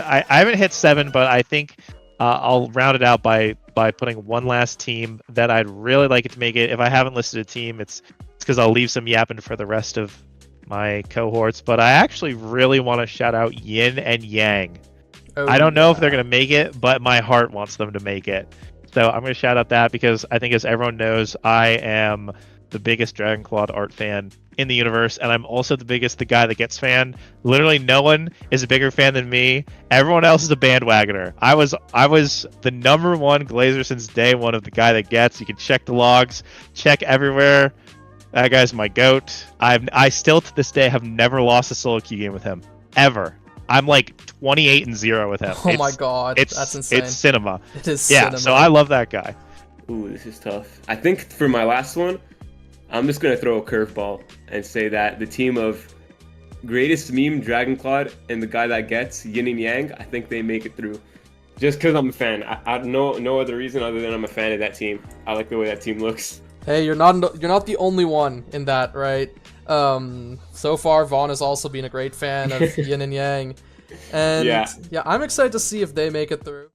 I haven't hit 7, but I think I'll round it out by putting one last team that I'd really like it to make it. If I haven't listed a team, it's because I'll leave some yapping for the rest of my cohorts. But I actually really want to shout out Yin and Yang. Oh, I don't know if they're going to make it, but my heart wants them to make it. So I'm going to shout out that because I think, as everyone knows, I am the biggest Dragon Clawed art fan in the universe, and I'm also the guy that gets fan. Literally no one is a bigger fan than me. Everyone else is a bandwagoner. I was the #1 Glazer since day one of the guy that gets. You can check the logs, check everywhere. That guy's my goat. I still to this day have never lost a solo queue game with him ever. I'm like 28-0 with him. Oh my god, that's insane. It's cinema. It is yeah, cinema. so I love that guy. Ooh, this is tough. I think for my last one, I'm just going to throw a curveball and say that the team of greatest meme, Dragon Clawed, and the guy that gets, Yin and Yang, I think they make it through. Just because I'm a fan. I no other reason other than I'm a fan of that team. I like the way that team looks. Hey, you're not the only one in that, right? So far, Vaughn has also been a great fan of Yin and Yang. And yeah, I'm excited to see if they make it through.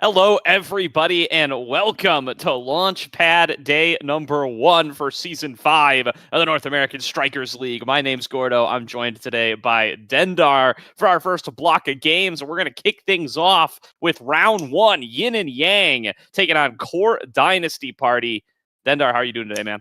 Hello, everybody, and welcome to LAUNCHPAD day number 1 for Season 5 of the North American Strikers League. My name's Gordo. I'm joined today by Dendar for our first block of games. We're going to kick things off with round 1, Yin and Yang, taking on Core Dynasty Party. Dendar, how are you doing today, man?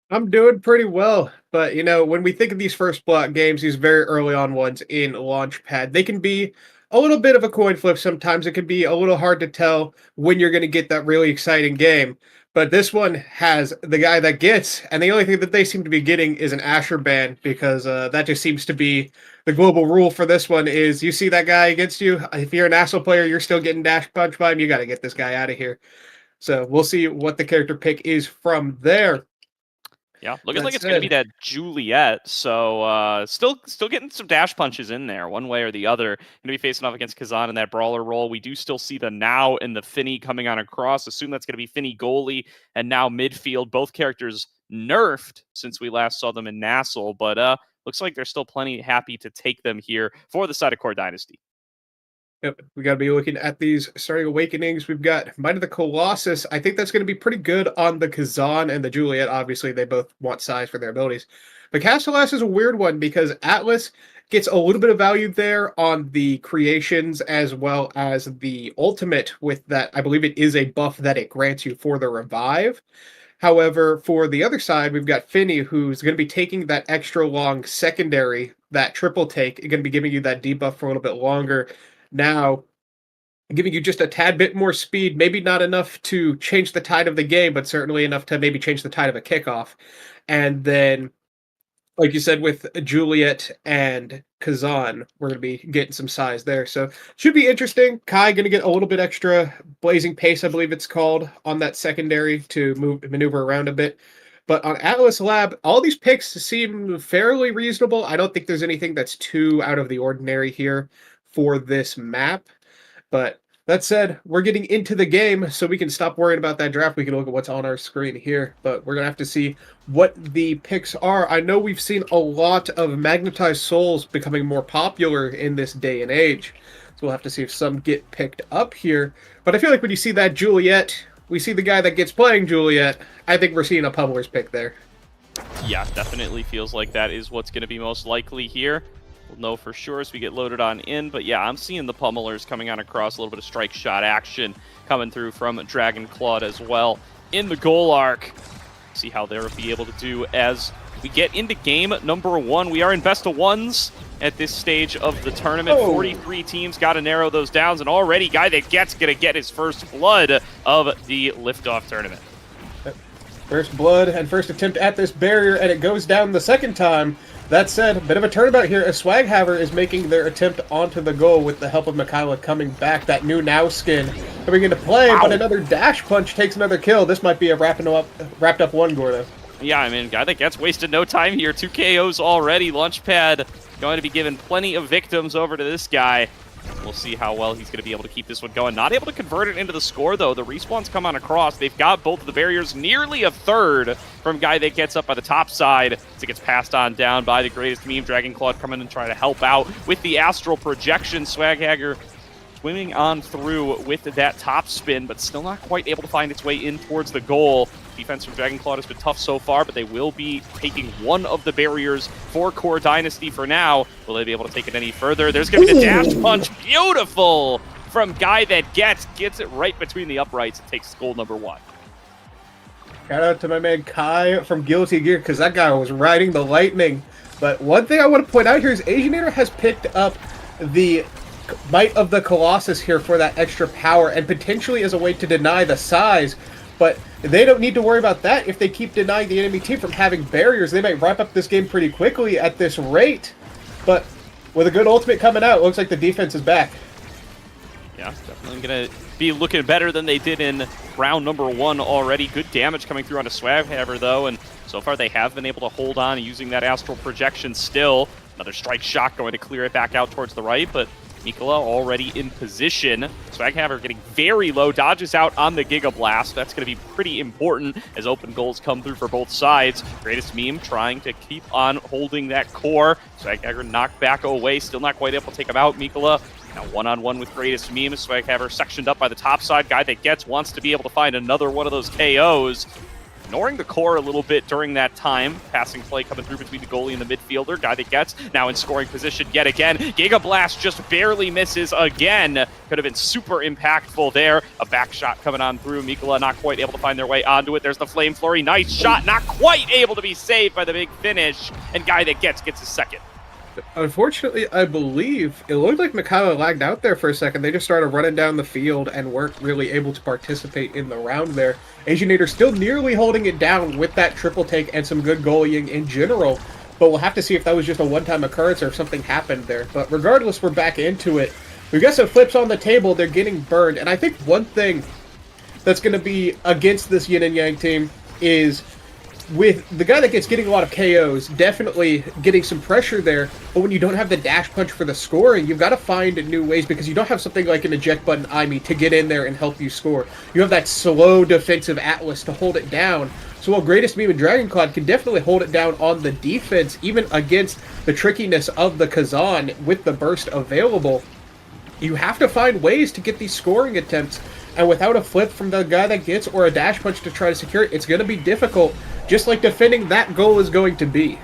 I'm doing pretty well, but when we think of these first block games, these very early on ones in LAUNCHPAD, they can be a little bit of a coin flip sometimes. It can be a little hard to tell when you're going to get that really exciting game. But this one has the guy that gets, and the only thing that they seem to be getting is an Asher ban, because that just seems to be the global rule for this one is you see that guy against you, if you're a NASL player, you're still getting dash punch by him, you got to get this guy out of here. So we'll see what the character pick is from there. Yeah, looking like it's going to be that Juliet, so still getting some dash punches in there, one way or the other. Going to be facing off against Kazan in that brawler role. We do still see the Now and the Finny coming on across. Assume that's going to be Finny goalie and Now midfield. Both characters nerfed since we last saw them in NASL, but looks like they're still plenty happy to take them here for the side of Core Dynasty. Yep, we got to be looking at these starting awakenings. We've got Might of the Colossus. I think that's going to be pretty good on the Kazan and the Juliet. Obviously, they both want size for their abilities. But Castellas is a weird one because Atlas gets a little bit of value there on the creations as well as the ultimate with that. I believe it is a buff that it grants you for the revive. However, for the other side, we've got Finny, who's going to be taking that extra long secondary, that triple take, going to be giving you that debuff for a little bit longer. Now, giving you just a tad bit more speed, maybe not enough to change the tide of the game, but certainly enough to maybe change the tide of a kickoff. And then, like you said, with Juliet and Kazan, we're going to be getting some size there. So, should be interesting. Kai going to get a little bit extra blazing pace, I believe it's called, on that secondary to maneuver around a bit. But on Atlas Lab, all these picks seem fairly reasonable. I don't think there's anything that's too out of the ordinary here for this map. But that said, we're getting into the game, so we can stop worrying about that draft. We can look at what's on our screen here, but we're going to have to see what the picks are. I know we've seen a lot of Magnetized Souls becoming more popular in this day and age, so we'll have to see if some get picked up here. But I feel like when you see that Juliet, we see the guy that gets playing Juliet, I think we're seeing a Pummeler's pick there. Yeah, definitely feels like that is what's going to be most likely here. We'll know for sure as we get loaded on in, but yeah, I'm seeing the Pummelers coming on across, a little bit of strike shot action coming through from Dragon Clawed as well in the goal arc. See how they'll be able to do as we get into game number 1. We are in best of ones at this stage of the tournament. 43 teams, got to narrow those downs, and already guy that gets gonna get his first blood of the liftoff tournament. First blood and first attempt at this barrier, and it goes down the second time. That said, a bit of a turnabout here as Swaghaver is making their attempt onto the goal with the help of Mikhaila coming back. That new Now skin coming into play, but another dash punch takes another kill. This might be a wrapped up one, Gordo. Yeah, I mean, guy that gets wasted no time here. 2 KOs already. LAUNCHPAD going to be giving plenty of victims over to this guy. We'll see how well he's going to be able to keep this one going. Not able to convert it into the score, though. The respawns come on across. They've got both of the barriers, nearly a third from guy that gets up by the top side as it gets passed on down by the greatest meme. Dragon Clawed coming and trying to help out with the astral projection. Swaghaver swimming on through with that top spin, but still not quite able to find its way in towards the goal. Defense from Dragon Clawed has been tough so far, but they will be taking one of the barriers for Core Dynasty for now. Will they be able to take it any further? There's going to be the dash punch. Beautiful from guy that gets it right between the uprights and takes goal number 1. Shout out to my man Kai from Guilty Gear, because that guy was riding the lightning. But one thing I want to point out here is Asianator has picked up the Might of the Colossus here for that extra power, and potentially as a way to deny the size. But they don't need to worry about that. If they keep denying the enemy team from having barriers, they might wrap up this game pretty quickly at this rate. But with a good ultimate coming out, it looks like the defense is back. Yeah, definitely going to be looking better than they did in round number 1 already. Good damage coming through onto Swaghaver, though, and so far they have been able to hold on using that astral projection still. Another strike shot going to clear it back out towards the right, but Mikhaila already in position. Swaghaver getting very low, dodges out on the Giga Blast. That's going to be pretty important as open goals come through for both sides. Greatest meme trying to keep on holding that core. Swaghaver knocked back away, still not quite able to take him out. Mikhaila Now one-on-one with Greatest Meme. Swaghaver sectioned up by the top side. Guy that gets wants to be able to find another one of those KOs. Ignoring the core a little bit during that time. Passing play coming through between the goalie and the midfielder. Guy that gets now in scoring position yet again. Giga Blast just barely misses again. Could have been super impactful there. A back shot coming on through. Mikola not quite able to find their way onto it. There's the Flame Flurry. Nice shot. Not quite able to be saved by the big finish. And Guy that gets his second. Unfortunately, I believe it looked like Mikhaila lagged out there for a second. They just started running down the field and weren't really able to participate in the round there. Asianator still nearly holding it down with that triple take and some good goalieing in general, but we'll have to see if that was just a one-time occurrence or if something happened there. But regardless, we're back into it. We've got some flips on the table. They're getting burned, and I think one thing that's going to be against this Yin and Yang team is with the guy that gets getting a lot of KOs, definitely getting some pressure there, but when you don't have the dash punch for the scoring, you've got to find new ways because you don't have something like an eject button Aimi to get in there and help you score. You have that slow defensive Atlas to hold it down. So while Greatest Meme and Dragon Claude can definitely hold it down on the defense, even against the trickiness of the Kazan with the burst available, you have to find ways to get these scoring attempts, and without a flip from the guy that gets or a dash punch to try to secure it, it's going to be difficult, just like defending that goal is going to be.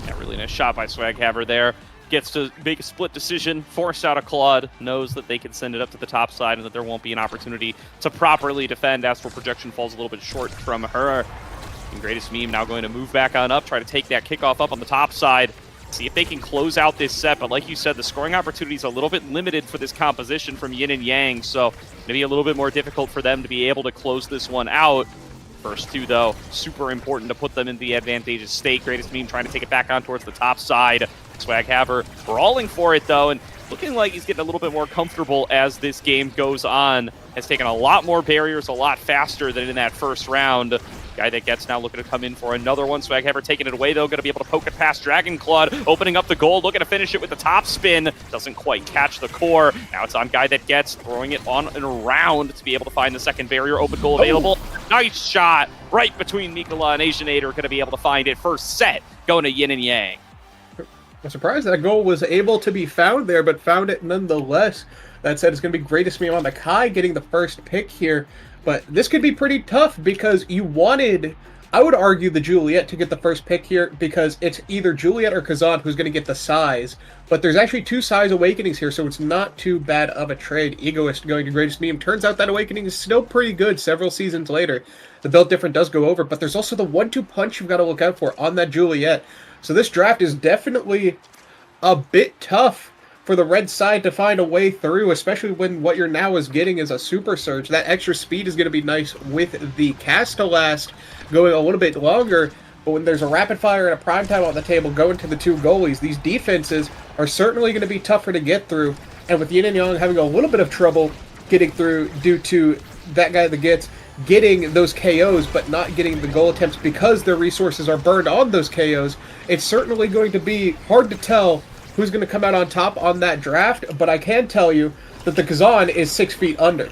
Yeah, really nice shot by Swaghaver there. Gets to make a split decision, force out a Claude, knows that they can send it up to the top side and that there won't be an opportunity to properly defend. Astral Projection falls a little bit short from her. And Greatest Meme now going to move back on up, try to take that kickoff up on the top side. See if they can close out this set, but like you said, the scoring opportunity is a little bit limited for this composition from Yin and Yang, so maybe a little bit more difficult for them to be able to close this one out. First two, though, super important to put them in the advantageous state. Greatest Meme trying to take it back on towards the top side. Swaghaver brawling for it, though, and looking like he's getting a little bit more comfortable as this game goes on. Has taken a lot more barriers a lot faster than in that first round. Guy that gets now looking to come in for another one. Swaghaver taking it away, though. Going to be able to poke it past Dragon Claude. Opening up the goal. Looking to finish it with the top spin. Doesn't quite catch the core. Now it's on Guy that gets. Throwing it on and around to be able to find the second barrier. Open goal available. Nice shot. Right between Mikola and Asianator. Going to be able to find it. First set going to Yin and Yang. I'm surprised that goal was able to be found there, but found it nonetheless. That said, it's going to be Greatest Meme on the Kai getting the first pick here. But this could be pretty tough because you wanted, I would argue, the Juliet to get the first pick here because it's either Juliet or Kazan who's going to get the size. But there's actually two size awakenings here, so it's not too bad of a trade. Egoist going to Greatest Meme. Turns out that awakening is still pretty good several seasons later. The build different does go over, but there's also the 1-2 punch you've got to look out for on that Juliet. So this draft is definitely a bit tough for the red side to find a way through, especially when what you're now is getting is a super surge. That extra speed is going to be nice with the Castellast going a little bit longer, but when there's a rapid fire and a prime time on the table going to the two goalies, these defenses are certainly going to be tougher to get through, and with Yin and Yang having a little bit of trouble getting through due to that guy that gets getting those KOs but not getting the goal attempts because their resources are burned on those KOs, it's certainly going to be hard to tell who's going to come out on top on that draft, but I can tell you that the Kazan is 6 feet under.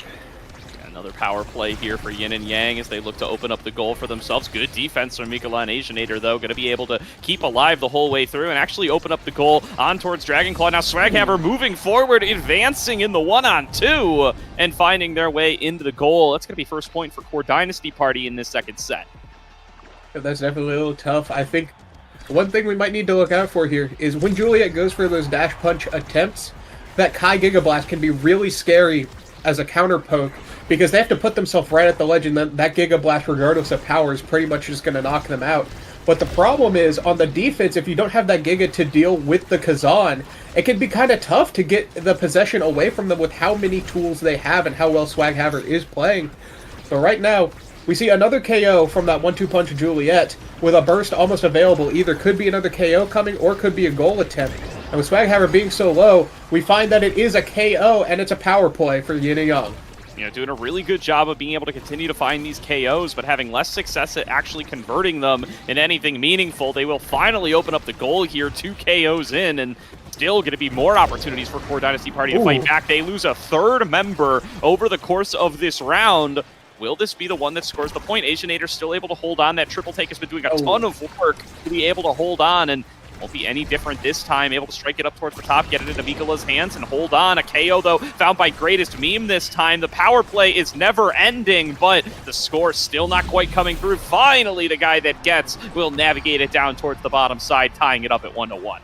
Another power play here for Yin and Yang as they look to open up the goal for themselves. Good defense from Mikola and Asianator, though. Going to be able to keep alive the whole way through and actually open up the goal on towards Dragon Claw. Now Swaghaver moving forward, advancing in the 1-on-2 and finding their way into the goal. That's going to be first point for Core Dynasty Party in this second set. That's definitely a little tough. I think one thing we might need to look out for here is when Juliet goes for those dash punch attempts, that Kai Giga Blast can be really scary as a counter poke because they have to put themselves right at the ledge, and then that Giga Blast, regardless of power, is pretty much just going to knock them out. But the problem is, on the defense, if you don't have that Giga to deal with the Kazan, it can be kind of tough to get the possession away from them with how many tools they have and how well Swaghaver is playing. So right now, we see another KO from that 1-2 punch of Juliet with a burst almost available. Either could be another KO coming or could be a goal attempt. And with Swaghaver being so low, we find that it is a KO and it's a power play for Yin and Yang. You know, doing a really good job of being able to continue to find these KOs, but having less success at actually converting them in anything meaningful. They will finally open up the goal here, 2 KOs in, and still going to be more opportunities for Core Dynasty Party to fight back. They lose a third member over the course of this round. Will this be the one that scores the point? Asianator still able to hold on. That triple take has been doing a ton of work to be able to hold on, and Won't be any different this time. Able to strike it up towards the top, get it into Mikola's hands, and hold on. A KO, though, found by Greatest Meme this time. The power play is never ending, but the score still not quite coming through. Finally, the guy that gets will navigate it down towards the bottom side, tying it up at 1-1.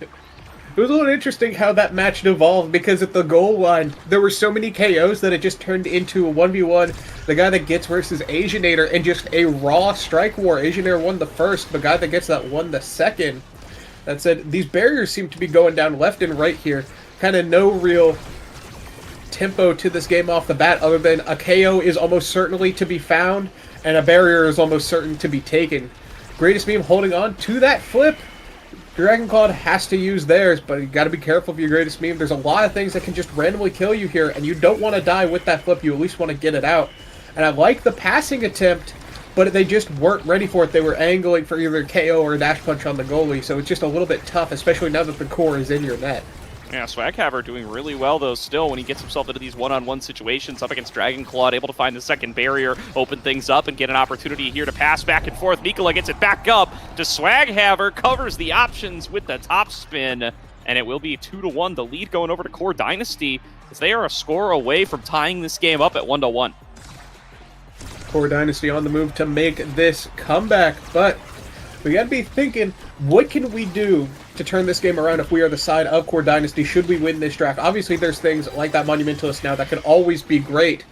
It was a little interesting how that match evolved, because at the goal line, there were so many KOs that it just turned into a 1v1. The guy that gets versus Asianator, and just a raw strike war. Asianator won the first, the guy that gets that won the second. That said, these barriers seem to be going down left and right here. Kind of no real tempo to this game off the bat, other than a KO is almost certainly to be found, and a barrier is almost certain to be taken. Greatest Meme holding on to that flip. DragonClaw has to use theirs, but you got to be careful of your Greatest Meme. There's a lot of things that can just randomly kill you here, and you don't want to die with that flip. You at least want to get it out. And I like the passing attempt, but they just weren't ready for it. They were angling for either KO or a dash punch on the goalie, so it's just a little bit tough, especially now that the core is in your net. Yeah, Swaghaver doing really well, though, still, when he gets himself into these one-on-one situations up against DragonClaw, able to find the second barrier, open things up, and get an opportunity here to pass back and forth. Mikola gets it back up to Swaghaver, covers the options with the top spin, and it will be 2-1. The lead going over to Core Dynasty, as they are a score away from tying this game up at 1-1. Core Dynasty on the move to make this comeback, but we got to be thinking, what can we do to turn this game around if we are the side of Core Dynasty? Should we win this draft? Obviously, there's things like that Monumentalist now that can always be great,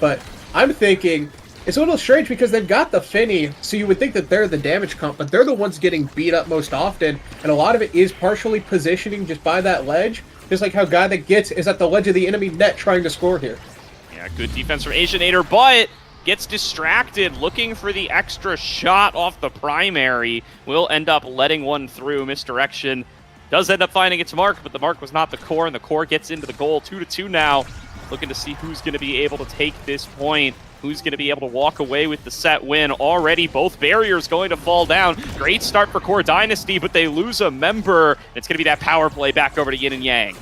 but I'm thinking it's a little strange because they've got the Finny, so you would think that they're the damage comp, but they're the ones getting beat up most often, and a lot of it is partially positioning just by that ledge, just like how guy that gets is at the ledge of the enemy net trying to score here. Yeah, good defense from Asianator, but gets distracted, looking for the extra shot off the primary. Will end up letting one through. Misdirection does end up finding its mark, but the mark was not the core, and the core gets into the goal. 2-2 now. Looking to see who's going to be able to take this point. Who's going to be able to walk away with the set win. Already both barriers going to fall down. Great start for Core Dynasty, but they lose a member. It's going to be that power play back over to Yin and Yang.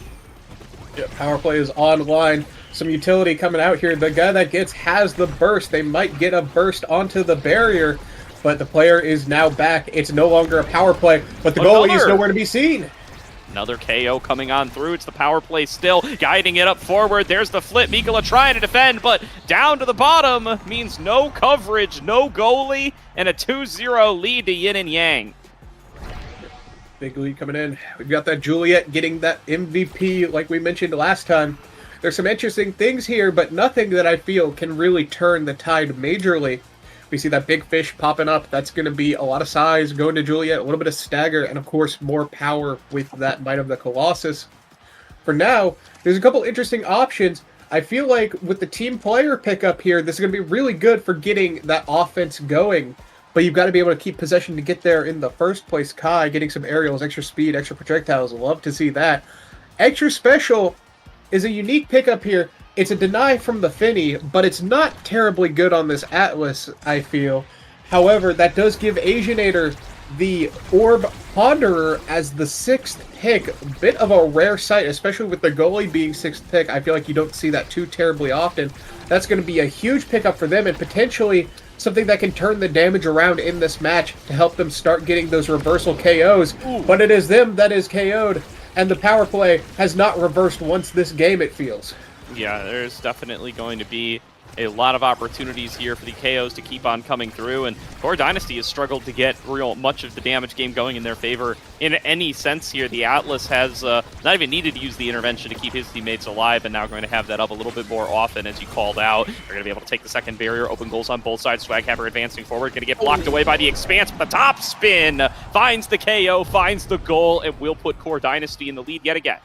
Yeah, power play is online. Some utility coming out here. The guy that gets has the burst. They might get a burst onto the barrier, but the player is now back. It's no longer a power play, but the goalie is nowhere to be seen. Another KO coming on through. It's the power play still, guiding it up forward. There's the flip. Mikola trying to defend, but down to the bottom means no coverage, no goalie, and a 2-0 lead to Yin and Yang. Big lead coming in. We've got that Juliet getting that MVP like we mentioned last time. There's some interesting things here, but nothing that I feel can really turn the tide majorly. We see that big fish popping up. That's going to be a lot of size going to Juliet, a little bit of stagger, and of course more power with that Might of the Colossus. For now, there's a couple interesting options. I feel like with the team player pickup here, this is going to be really good for getting that offense going. But you've got to be able to keep possession to get there in the first place. Kai getting some aerials, extra speed, extra projectiles. Love to see that. Extra special is a unique pickup here. It's a deny from the Finny, but it's not terribly good on this Atlas, I feel. However, that does give Asianator the Orb Ponderer as the 6th pick. A bit of a rare sight, especially with the goalie being 6th pick. I feel like you don't see that too terribly often. That's going to be a huge pickup for them, and potentially something that can turn the damage around in this match to help them start getting those reversal KOs. Ooh. But it is them that is KO'd. And the power play has not reversed once this game, it feels. Yeah, there's definitely going to be a lot of opportunities here for the KOs to keep on coming through, and Core Dynasty has struggled to get real much of the damage game going in their favor in any sense here. The Atlas has not even needed to use the intervention to keep his teammates alive, and now going to have that up a little bit more often, as you called out. They're going to be able to take the second barrier, open goals on both sides. Swaghaver advancing forward, going to get blocked away by the Expanse, but the top spin finds the KO, finds the goal, and will put Core Dynasty in the lead yet again.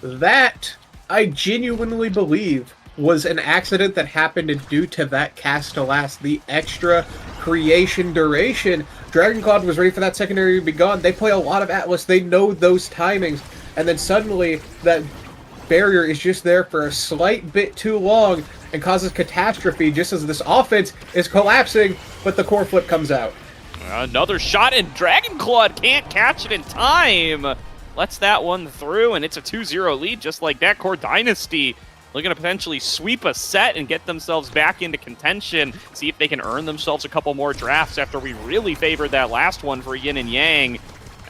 That, I genuinely believe, was an accident that happened due to that cast to last, the extra creation duration. DragonClaw was ready for that secondary to be gone. They play a lot of Atlas. They know those timings. And then suddenly that barrier is just there for a slight bit too long and causes catastrophe just as this offense is collapsing, but the core flip comes out. Another shot, and DragonClaw can't catch it in time. Lets that one through, and it's a 2-0 lead just like that. Core Dynasty looking to potentially sweep a set and get themselves back into contention, see if they can earn themselves a couple more drafts after we really favored that last one for Yin and Yang.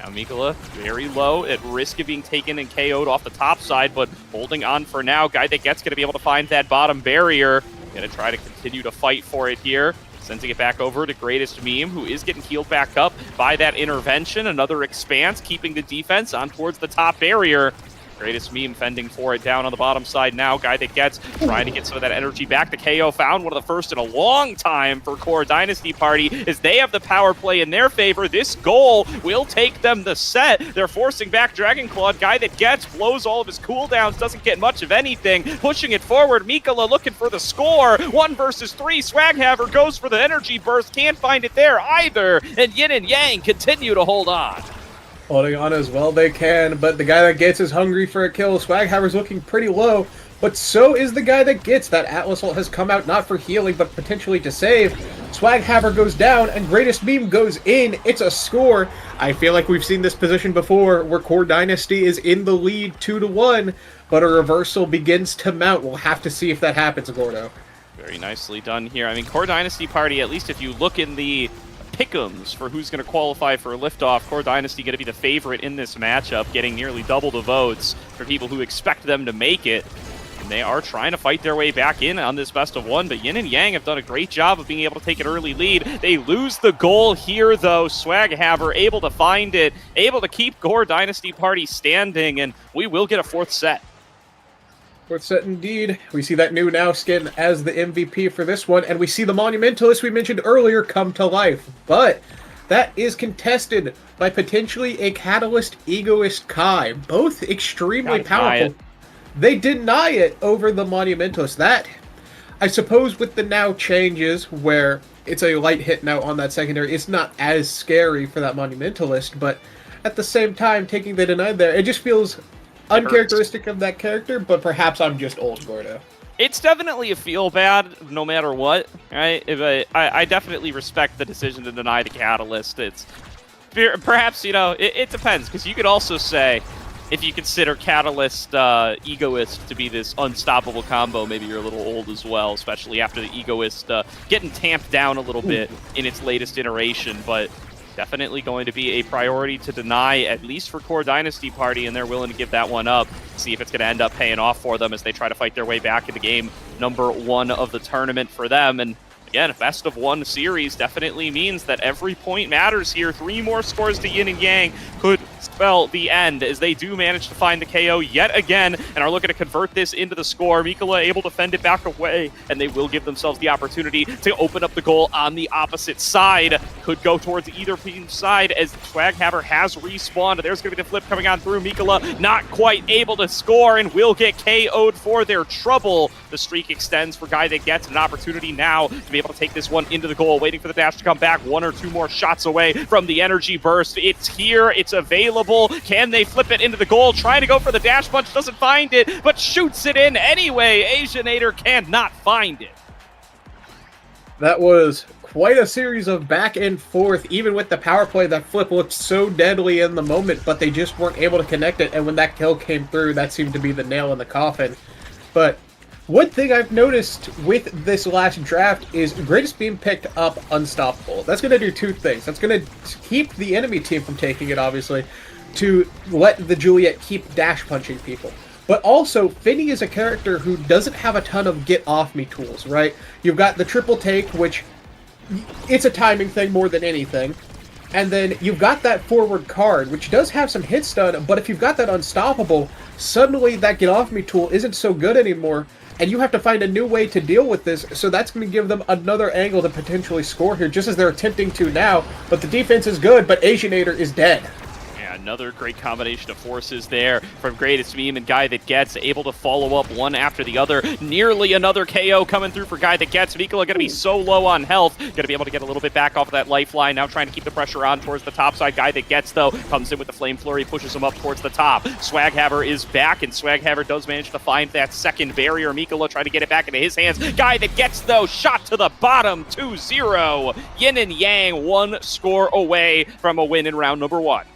Now Mikola very low, at risk of being taken and KO'd off the top side, but holding on for now. Guy that gets going to be able to find that bottom barrier. Going to try to continue to fight for it here. Sending it back over to Greatest Meme, who is getting healed back up by that intervention. Another expanse, keeping the defense on towards the top barrier. Greatest Meme fending for it down on the bottom side now. Guy that gets trying to get some of that energy back. The KO found one of the first in a long time for Core Dynasty Party as they have the power play in their favor. This goal will take them the set. They're forcing back Dragon Clawed. Guy that gets blows all of his cooldowns, doesn't get much of anything. Pushing it forward. Mikola looking for the score. 1 versus 3. Swaghaver goes for the energy burst. Can't find it there either. And Yin and Yang continue to hold on. Holding on as well they can, but the guy that gets is hungry for a kill. Swaghaver's looking pretty low, but so is the guy that gets. That Atlas ult has come out not for healing, but potentially to save. Swaghaver goes down, and Greatest Meme goes in. It's a score. I feel like we've seen this position before, where Core Dynasty is in the lead 2-1, but a reversal begins to mount. We'll have to see if that happens, Gordo. Very nicely done here. I mean, Core Dynasty Party, at least if you look in the pick'ems for who's going to qualify for a liftoff, Core Dynasty going to be the favorite in this matchup, getting nearly double the votes for people who expect them to make it. And they are trying to fight their way back in on this best of 1, but Yin and Yang have done a great job of being able to take an early lead. They lose the goal here, though. Swaghaver able to find it, able to keep Core Dynasty Party standing, and we will get a 4th set. 4th set indeed. We see that new Now skin as the MVP for this one, and we see the Monumentalist we mentioned earlier come to life. But that is contested by potentially a Catalyst Egoist Kai, both extremely powerful. They deny it over the Monumentalist. That, I suppose, with the Now changes, where it's a light hit now on that secondary, it's not as scary for that Monumentalist, but at the same time, taking the denied there, it just feels uncharacteristic of that character, but perhaps I'm just old, Gordo. It's definitely a feel bad, no matter what, right? I definitely respect the decision to deny the Catalyst. It's perhaps, you know, it depends, because you could also say, if you consider Catalyst Egoist to be this unstoppable combo, maybe you're a little old as well, especially after the Egoist getting tamped down a little bit in its latest iteration, but definitely going to be a priority to deny, at least for Core Dynasty Party, and they're willing to give that one up. See if it's going to end up paying off for them as they try to fight their way back into game number 1 of the tournament for them. And again, a best of 1 series definitely means that every point matters here. 3 more scores to Yin and Yang could spell the end as they do manage to find the KO yet again and are looking to convert this into the score. Mikola able to fend it back away, and they will give themselves the opportunity to open up the goal on the opposite side. Could go towards either team's side as Swaghaver has respawned. There's going to be the flip coming on through. Mikola not quite able to score and will get KO'd for their trouble. The streak extends for Guy that gets an opportunity now to be able to take this one into the goal, waiting for the dash to come back. 1 or 2 more shots away from the energy burst. It's here, it's available. Can they flip it into the goal? Trying to go for the dash punch, doesn't find it, but shoots it in anyway. Asianator cannot find it. That was quite a series of back and forth. Even with the power play, that flip looked so deadly in the moment, but they just weren't able to connect it, and when that kill came through, that seemed to be the nail in the coffin. But one thing I've noticed with this last draft is Greatest Beam picked up Unstoppable. That's going to do 2 things. That's going to keep the enemy team from taking it, obviously, to let the Juliet keep dash punching people. But also, Finny is a character who doesn't have a ton of get-off-me tools, right? You've got the triple take, which it's a timing thing more than anything. And then you've got that forward card, which does have some hit stun, but if you've got that Unstoppable, suddenly that get-off-me tool isn't so good anymore, and you have to find a new way to deal with this, so that's going to give them another angle to potentially score here, just as they're attempting to now. But the defense is good, but Asianator is dead. Another great combination of forces there from Greatest Meme and Guy That Gets, able to follow up one after the other. Nearly another KO coming through for Guy That Gets. Mikola going to be so low on health, going to be able to get a little bit back off of that lifeline. Now trying to keep the pressure on towards the top side. Guy That Gets, though, comes in with the Flame Flurry, pushes him up towards the top. Swaghaver is back, and Swaghaver does manage to find that second barrier. Mikola trying to get it back into his hands. Guy That Gets, though, shot to the bottom, 2-0. Yin and Yang 1 score away from a win in round number 1.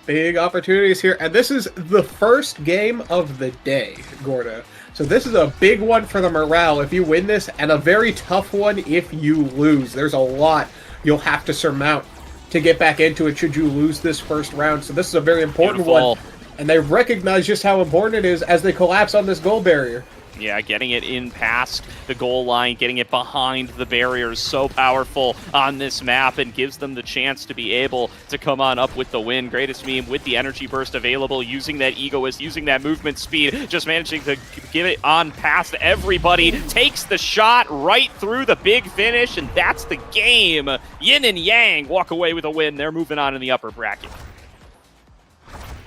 Big opportunities here, and this is the first game of the day, Gordo. So this is a big one for the morale if you win this, and a very tough one if you lose. There's a lot you'll have to surmount to get back into it should you lose this first round. So this is a very important one. And they recognize just how important it is as they collapse on this goal barrier. Yeah, getting it in past the goal line, getting it behind the barrier is so powerful on this map and gives them the chance to be able to come on up with the win. Greatest Meme with the energy burst available, using that egoist, using that movement speed, just managing to get it on past everybody, takes the shot right through the big finish, and that's the game. Yin and Yang walk away with a win. They're moving on in the upper bracket.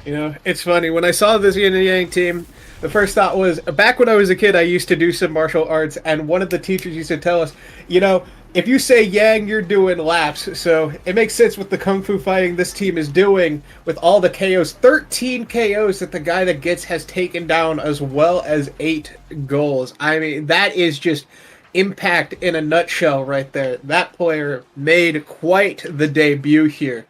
You know, it's funny, when I saw this Yin and Yang team, the first thought was, back when I was a kid, I used to do some martial arts, and one of the teachers used to tell us, you know, if you say Yang, you're doing laps. So it makes sense with the Kung Fu fighting this team is doing with all the KOs. 13 KOs that the guy that gets has taken down, as well as 8 goals. I mean, that is just impact in a nutshell right there. That player made quite the debut here.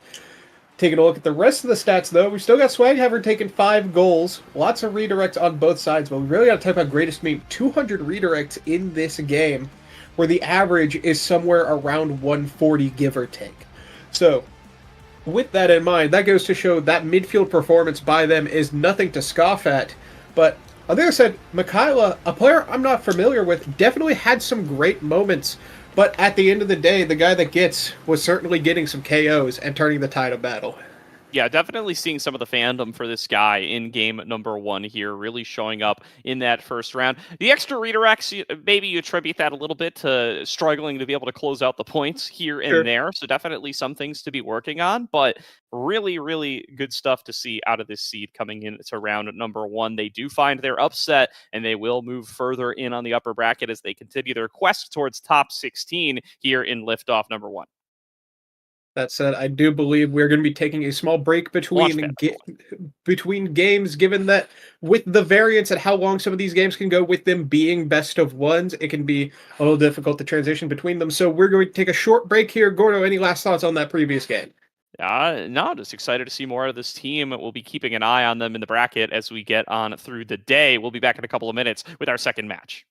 Taking a look at the rest of the stats, though, we still got Swaghaver taking 5 goals. Lots of redirects on both sides, but we really got to talk about Greatest Meme. 200 redirects in this game, where the average is somewhere around 140, give or take. So, with that in mind, that goes to show that midfield performance by them is nothing to scoff at. But on the other side, Mikaela, a player I'm not familiar with, definitely had some great moments. But at the end of the day, the guy that gets was certainly getting some KOs and turning the tide of battle. Yeah, definitely seeing some of the fandom for this guy in game number 1 here, really showing up in that first round. The extra redirects, maybe you attribute that a little bit to struggling to be able to close out the points here and there. So definitely some things to be working on, but really, really good stuff to see out of this seed coming into round number 1. They do find their upset, and they will move further in on the upper bracket as they continue their quest towards top 16 here in liftoff number 1. That said, I do believe we're going to be taking a small break between games, given that with the variance and how long some of these games can go with them being best of ones, it can be a little difficult to transition between them. So we're going to take a short break here. Gordo, any last thoughts on that previous game? No, just excited to see more out of this team. We'll be keeping an eye on them in the bracket as we get on through the day. We'll be back in a couple of minutes with our second match.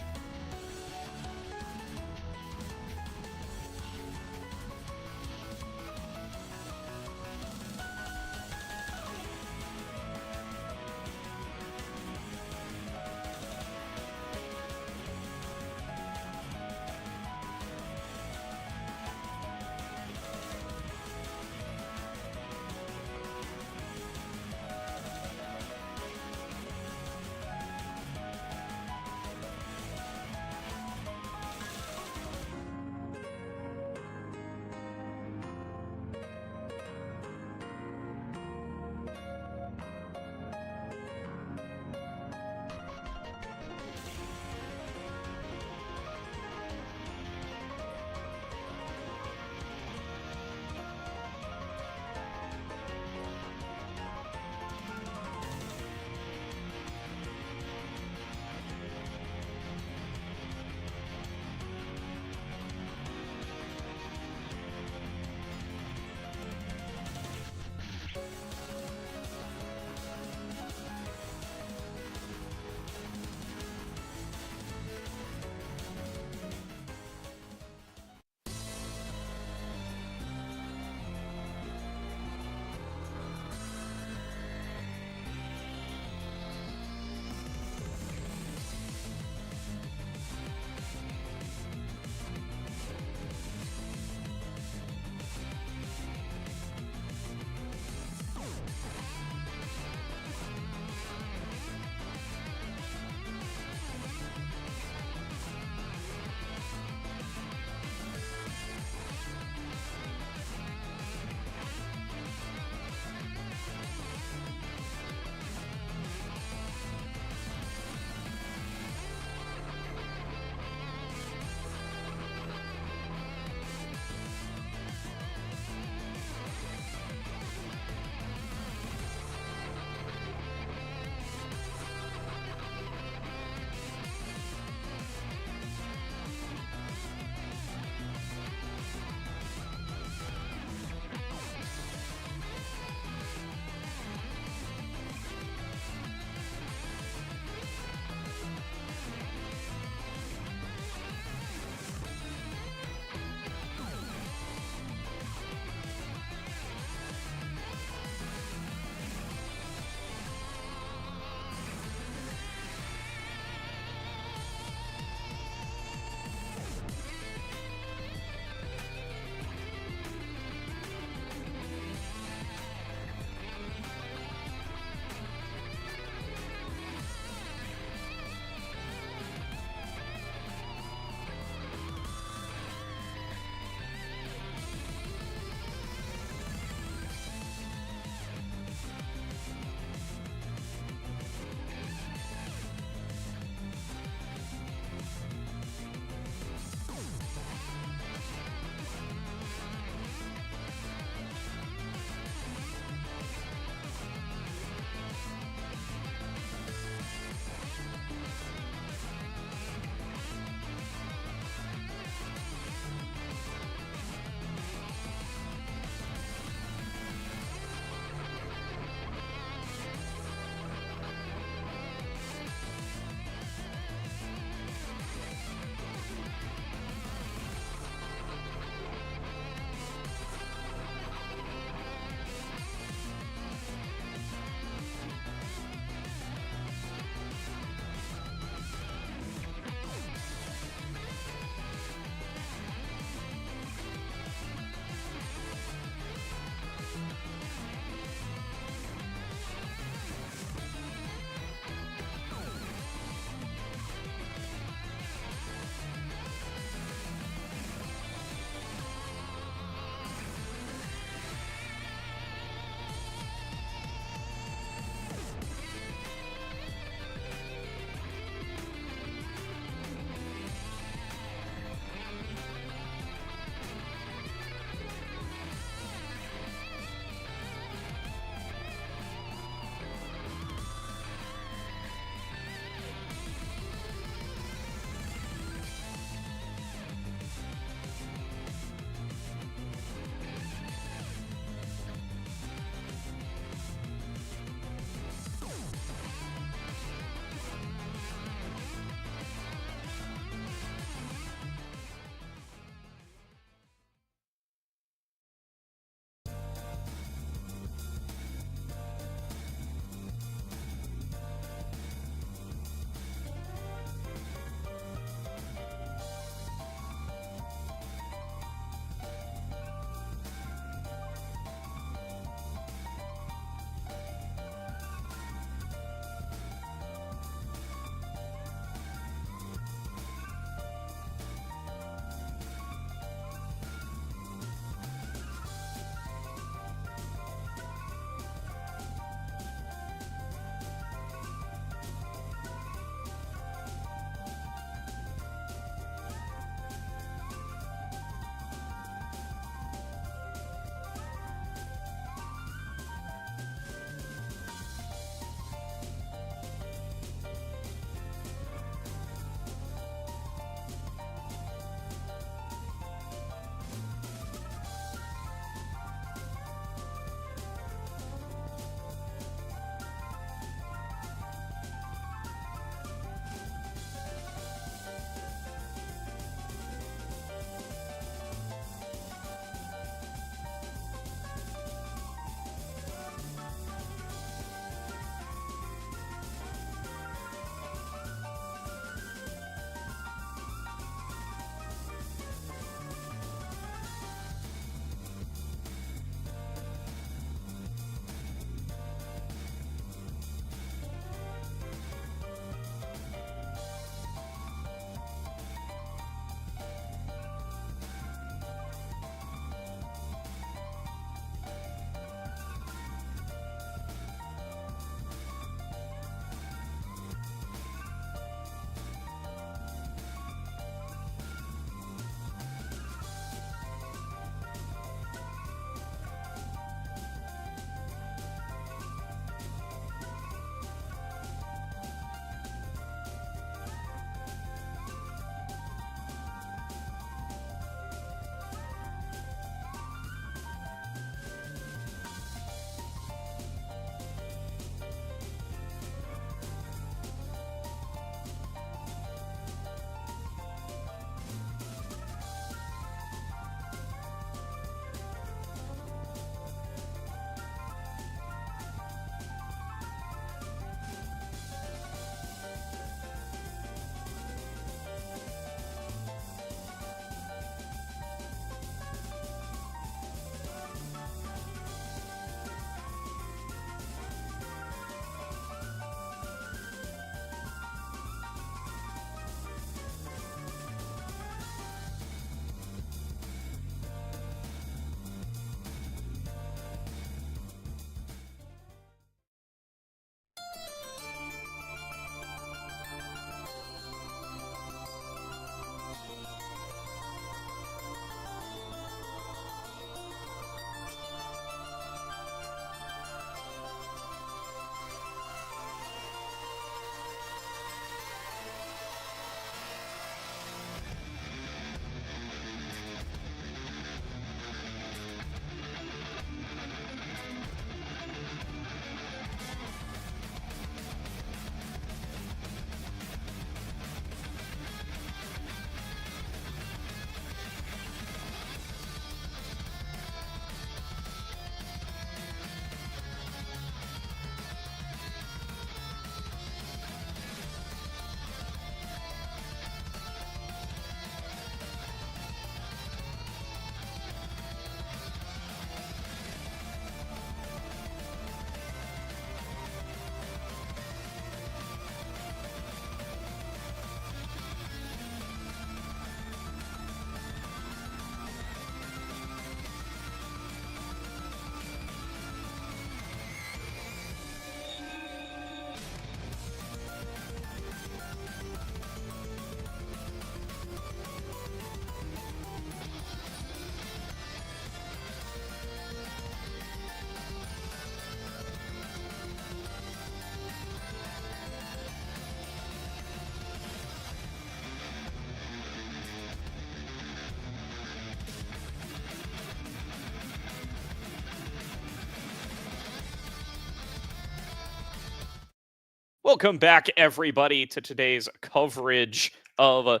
Welcome back, everybody, to today's coverage of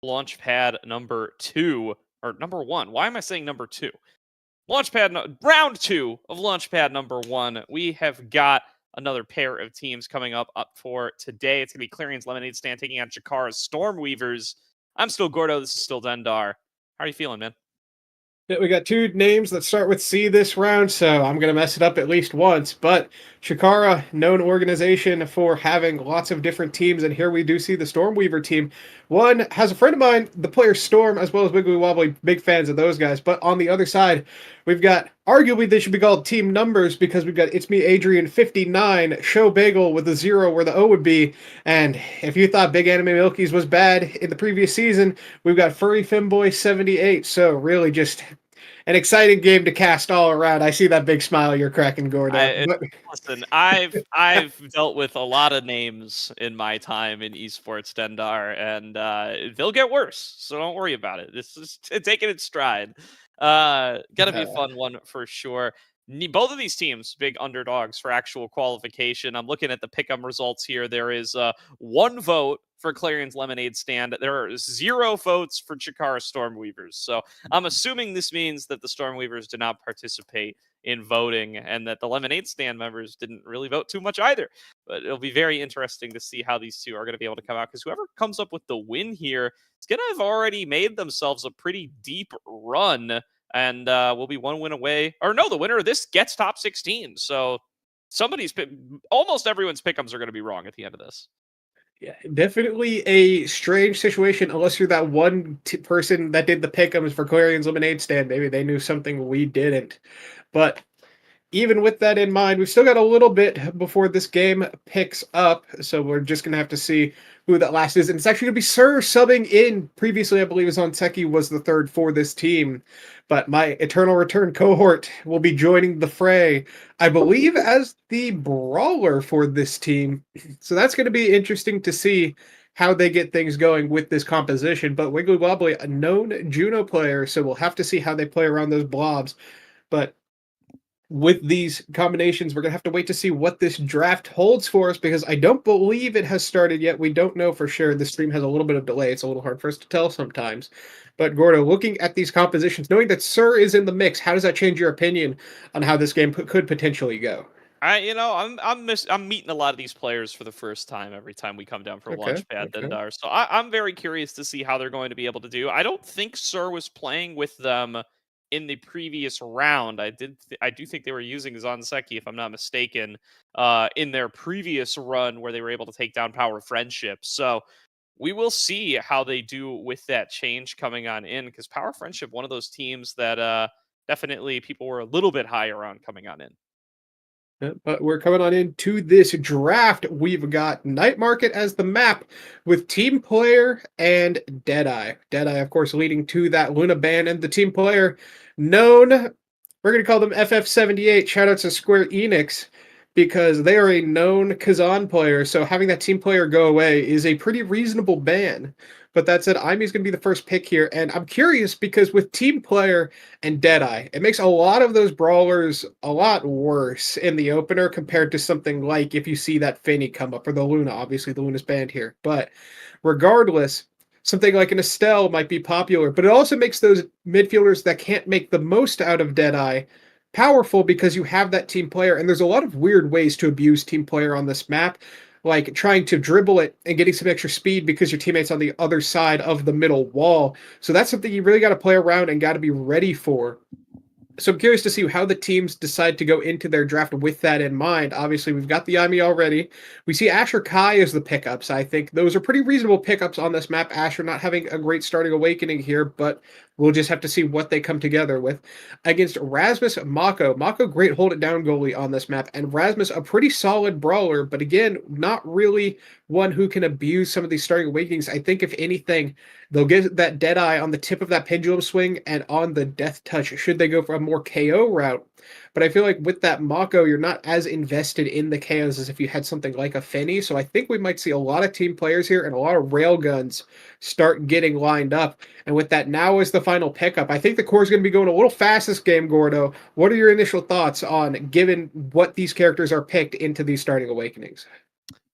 Launchpad number 2, or number 1. Why am I saying number 2? Round 2 of Launchpad number 1. We have got another pair of teams coming up for today. It's going to be Clarion's Lemonade Stand taking on Chikara's Stormweavers. I'm still Gordo. This is still Dendar. How are you feeling, man? We got two names that start with C this round, so I'm going to mess it up at least once. But Chikara, known organization for having lots of different teams, and here we do see the Stormweaver team. One has a friend of mine, the player Storm, as well as Wiggly Wobbly, big fans of those guys. But on the other side, we've got, arguably they should be called team numbers, because we've got It's Me Adrian 59, Show Bagel with a 0 where the O would be. And if you thought Big Anime Milkies was bad in the previous season, we've got Furry Femboy 78. So really just an exciting game to cast all around. I see that big smile you're cracking, Gordon. Listen, I've dealt with a lot of names in my time in esports, Dendar, and they'll get worse. So don't worry about it. This is taking its stride. Gonna be a fun one for sure. Both of these teams, big underdogs for actual qualification. I'm looking at the pick'em results here. There is 1 vote for Clarion's Lemonade Stand. There are 0 votes for Chikara Stormweavers. So I'm assuming this means that the Stormweavers did not participate in voting and that the Lemonade Stand members didn't really vote too much either. But it'll be very interesting to see how these two are going to be able to come out, because whoever comes up with the win here is going to have already made themselves a pretty deep run, and will be 1 win away. Or no, the winner of this gets top 16. So almost everyone's pick'ems are going to be wrong at the end of this. Yeah, definitely a strange situation, unless you're that one person that did the pick'ems for Clarion's Lemonade Stand. Maybe they knew something we didn't. But even with that in mind, we've still got a little bit before this game picks up, so we're just going to have to see who that last is. And it's actually going to be Sir subbing in. Previously, I believe Zonseki was the third for this team. But my Eternal Return cohort will be joining the fray, I believe, as the brawler for this team. So that's going to be interesting to see how they get things going with this composition. But Wiggly Wobbly, a known Juno player, so we'll have to see how they play around those blobs. But with these combinations, we're going to have to wait to see what this draft holds for us, because I don't believe it has started yet. We don't know for sure. The stream has a little bit of delay. It's a little hard for us to tell sometimes. But Gordo, looking at these compositions, knowing that Sir is in the mix, how does that change your opinion on how this game could potentially go? I'm meeting a lot of these players for the first time every time we come down for Launchpad, Dendar. So I'm very curious to see how they're going to be able to do. I don't think Sir was playing with them in the previous round. I do think they were using Zonseki, if I'm not mistaken, in their previous run where they were able to take down Power Friendship. So we will see how they do with that change coming on in, because Power Friendship, one of those teams that definitely people were a little bit higher on coming on in. But we're coming on into this draft. We've got Night Market as the map with Team Player and Deadeye. Deadeye, of course, leading to that Luna ban, and the Team Player known, we're going to call them FF78. Shout out to Square Enix, because they are a known Kazan player. So having that Team Player go away is a pretty reasonable ban. But that said, Imi's going to be the first pick here. And I'm curious, because with Team Player and Deadeye, it makes a lot of those brawlers a lot worse in the opener compared to something like if you see that Finny come up, or the Luna. Obviously, the Luna's banned here. But regardless, something like an Estelle might be popular. But it also makes those midfielders that can't make the most out of Deadeye powerful, because you have that Team Player. And there's a lot of weird ways to abuse Team Player on this map, like trying to dribble it and getting some extra speed because your teammate's on the other side of the middle wall. So that's something you really got to play around and got to be ready for. So I'm curious to see how the teams decide to go into their draft with that in mind. Obviously, we've got the Imi already. We see Asher Kai as the pickups. I think those are pretty reasonable pickups on this map. Asher not having a great starting awakening here, but we'll just have to see what they come together with. Against Rasmus Mako. Mako, great hold it down goalie on this map. And Rasmus, a pretty solid brawler, but again, not really one who can abuse some of these starting awakenings. I think if anything, they'll get that Deadeye on the tip of that pendulum swing and on the death touch, should they go for a more KO route. But I feel like with that Mako, you're not as invested in the KOs as if you had something like a Fenny. So I think we might see a lot of team players here and a lot of railguns start getting lined up. And with that, now is the final pickup. I think the core is going to be going a little fast this game, Gordo. What are your initial thoughts on, given what these characters are picked into these starting awakenings?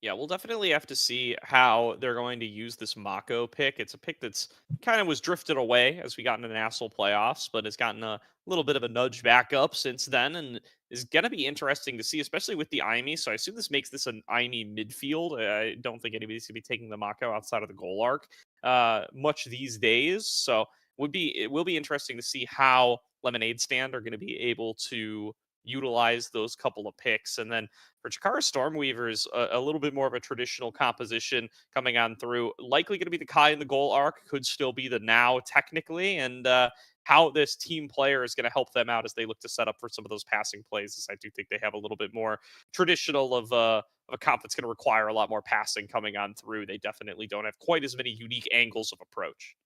Yeah, we'll definitely have to see how they're going to use this Mako pick. It's a pick that's kind of was drifted away as we got into the NASL playoffs, but has gotten a little bit of a nudge back up since then, and is going to be interesting to see, especially with the IME. So I assume this makes this an IME midfield. I don't think anybody's going to be taking the Mako outside of the goal arc much these days. So it will be interesting to see how Lemonade Stand are going to be able to utilize those couple of picks. And then for Chikara Stormweavers, a little bit more of a traditional composition coming on through. Likely going to be the Kai in the goal arc, could still be the Now technically, and how this team player is going to help them out as they look to set up for some of those passing plays. As I do think they have a little bit more traditional of a comp that's going to require a lot more passing coming on through. They definitely don't have quite as many unique angles of approach.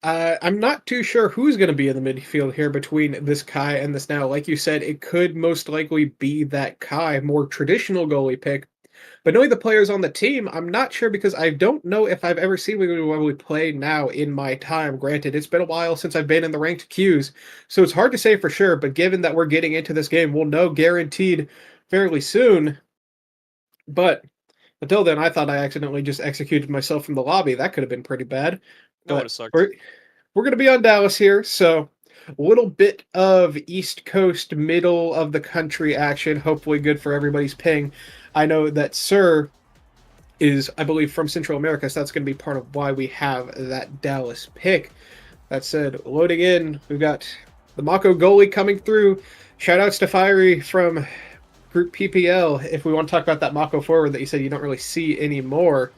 I'm not too sure who's going to be in the midfield here between this Kai and this Now. Like you said, it could most likely be that Kai, more traditional goalie pick. But knowing the players on the team, I'm not sure because I don't know if I've ever seen Wiggly Wobbly play Now in my time. Granted, it's been a while since I've been in the ranked queues, so it's hard to say for sure. But given that we're getting into this game, we'll know guaranteed fairly soon. But until then, I thought I accidentally just executed myself from the lobby. That could have been pretty bad. That would have sucked. We're going to be on Dallas here, so a little bit of East Coast, middle of the country action. Hopefully good for everybody's ping. I know that Sir is, I believe, from Central America, so that's going to be part of why we have that Dallas pick. That said, loading in, we've got the Mako goalie coming through. Shoutouts to Fiery from Group PPL, if we want to talk about that Mako forward that you said you don't really see anymore.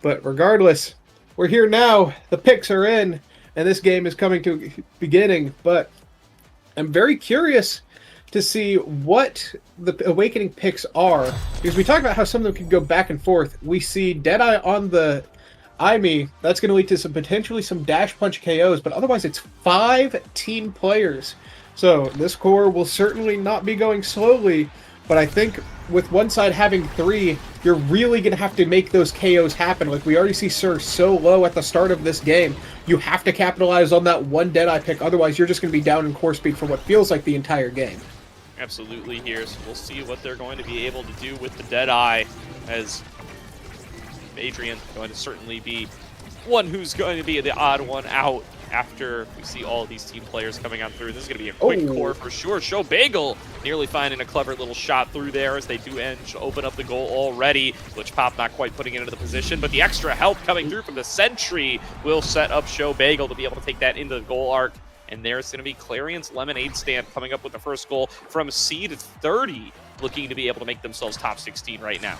But regardless, we're here now. The picks are in, and this game is coming to beginning. But I'm very curious to see what the Awakening picks are, because we talked about how some of them could go back and forth. We see Deadeye on the IME. That's going to lead to potentially some dash punch KOs, but otherwise it's 5 team players. So this core will certainly not be going slowly, but I think with one side having 3, you're really going to have to make those KOs happen. Like, we already see Sir so low at the start of this game. You have to capitalize on that one Deadeye pick, otherwise you're just going to be down in core speed for what feels like the entire game. Absolutely here, so we'll see what they're going to be able to do with the Deadeye, as Adrian going to certainly be one who's going to be the odd one out after we see all of these team players coming on through. This is going to be a quick core for sure. Show Bagel nearly finding a clever little shot through there as they do open up the goal already. Glitch Pop not quite putting it into the position, but the extra help coming through from the Sentry will set up Show Bagel to be able to take that into the goal arc. And there's going to be Clarion's Lemonade Stand coming up with the first goal from seed 30, looking to be able to make themselves top 16 right now.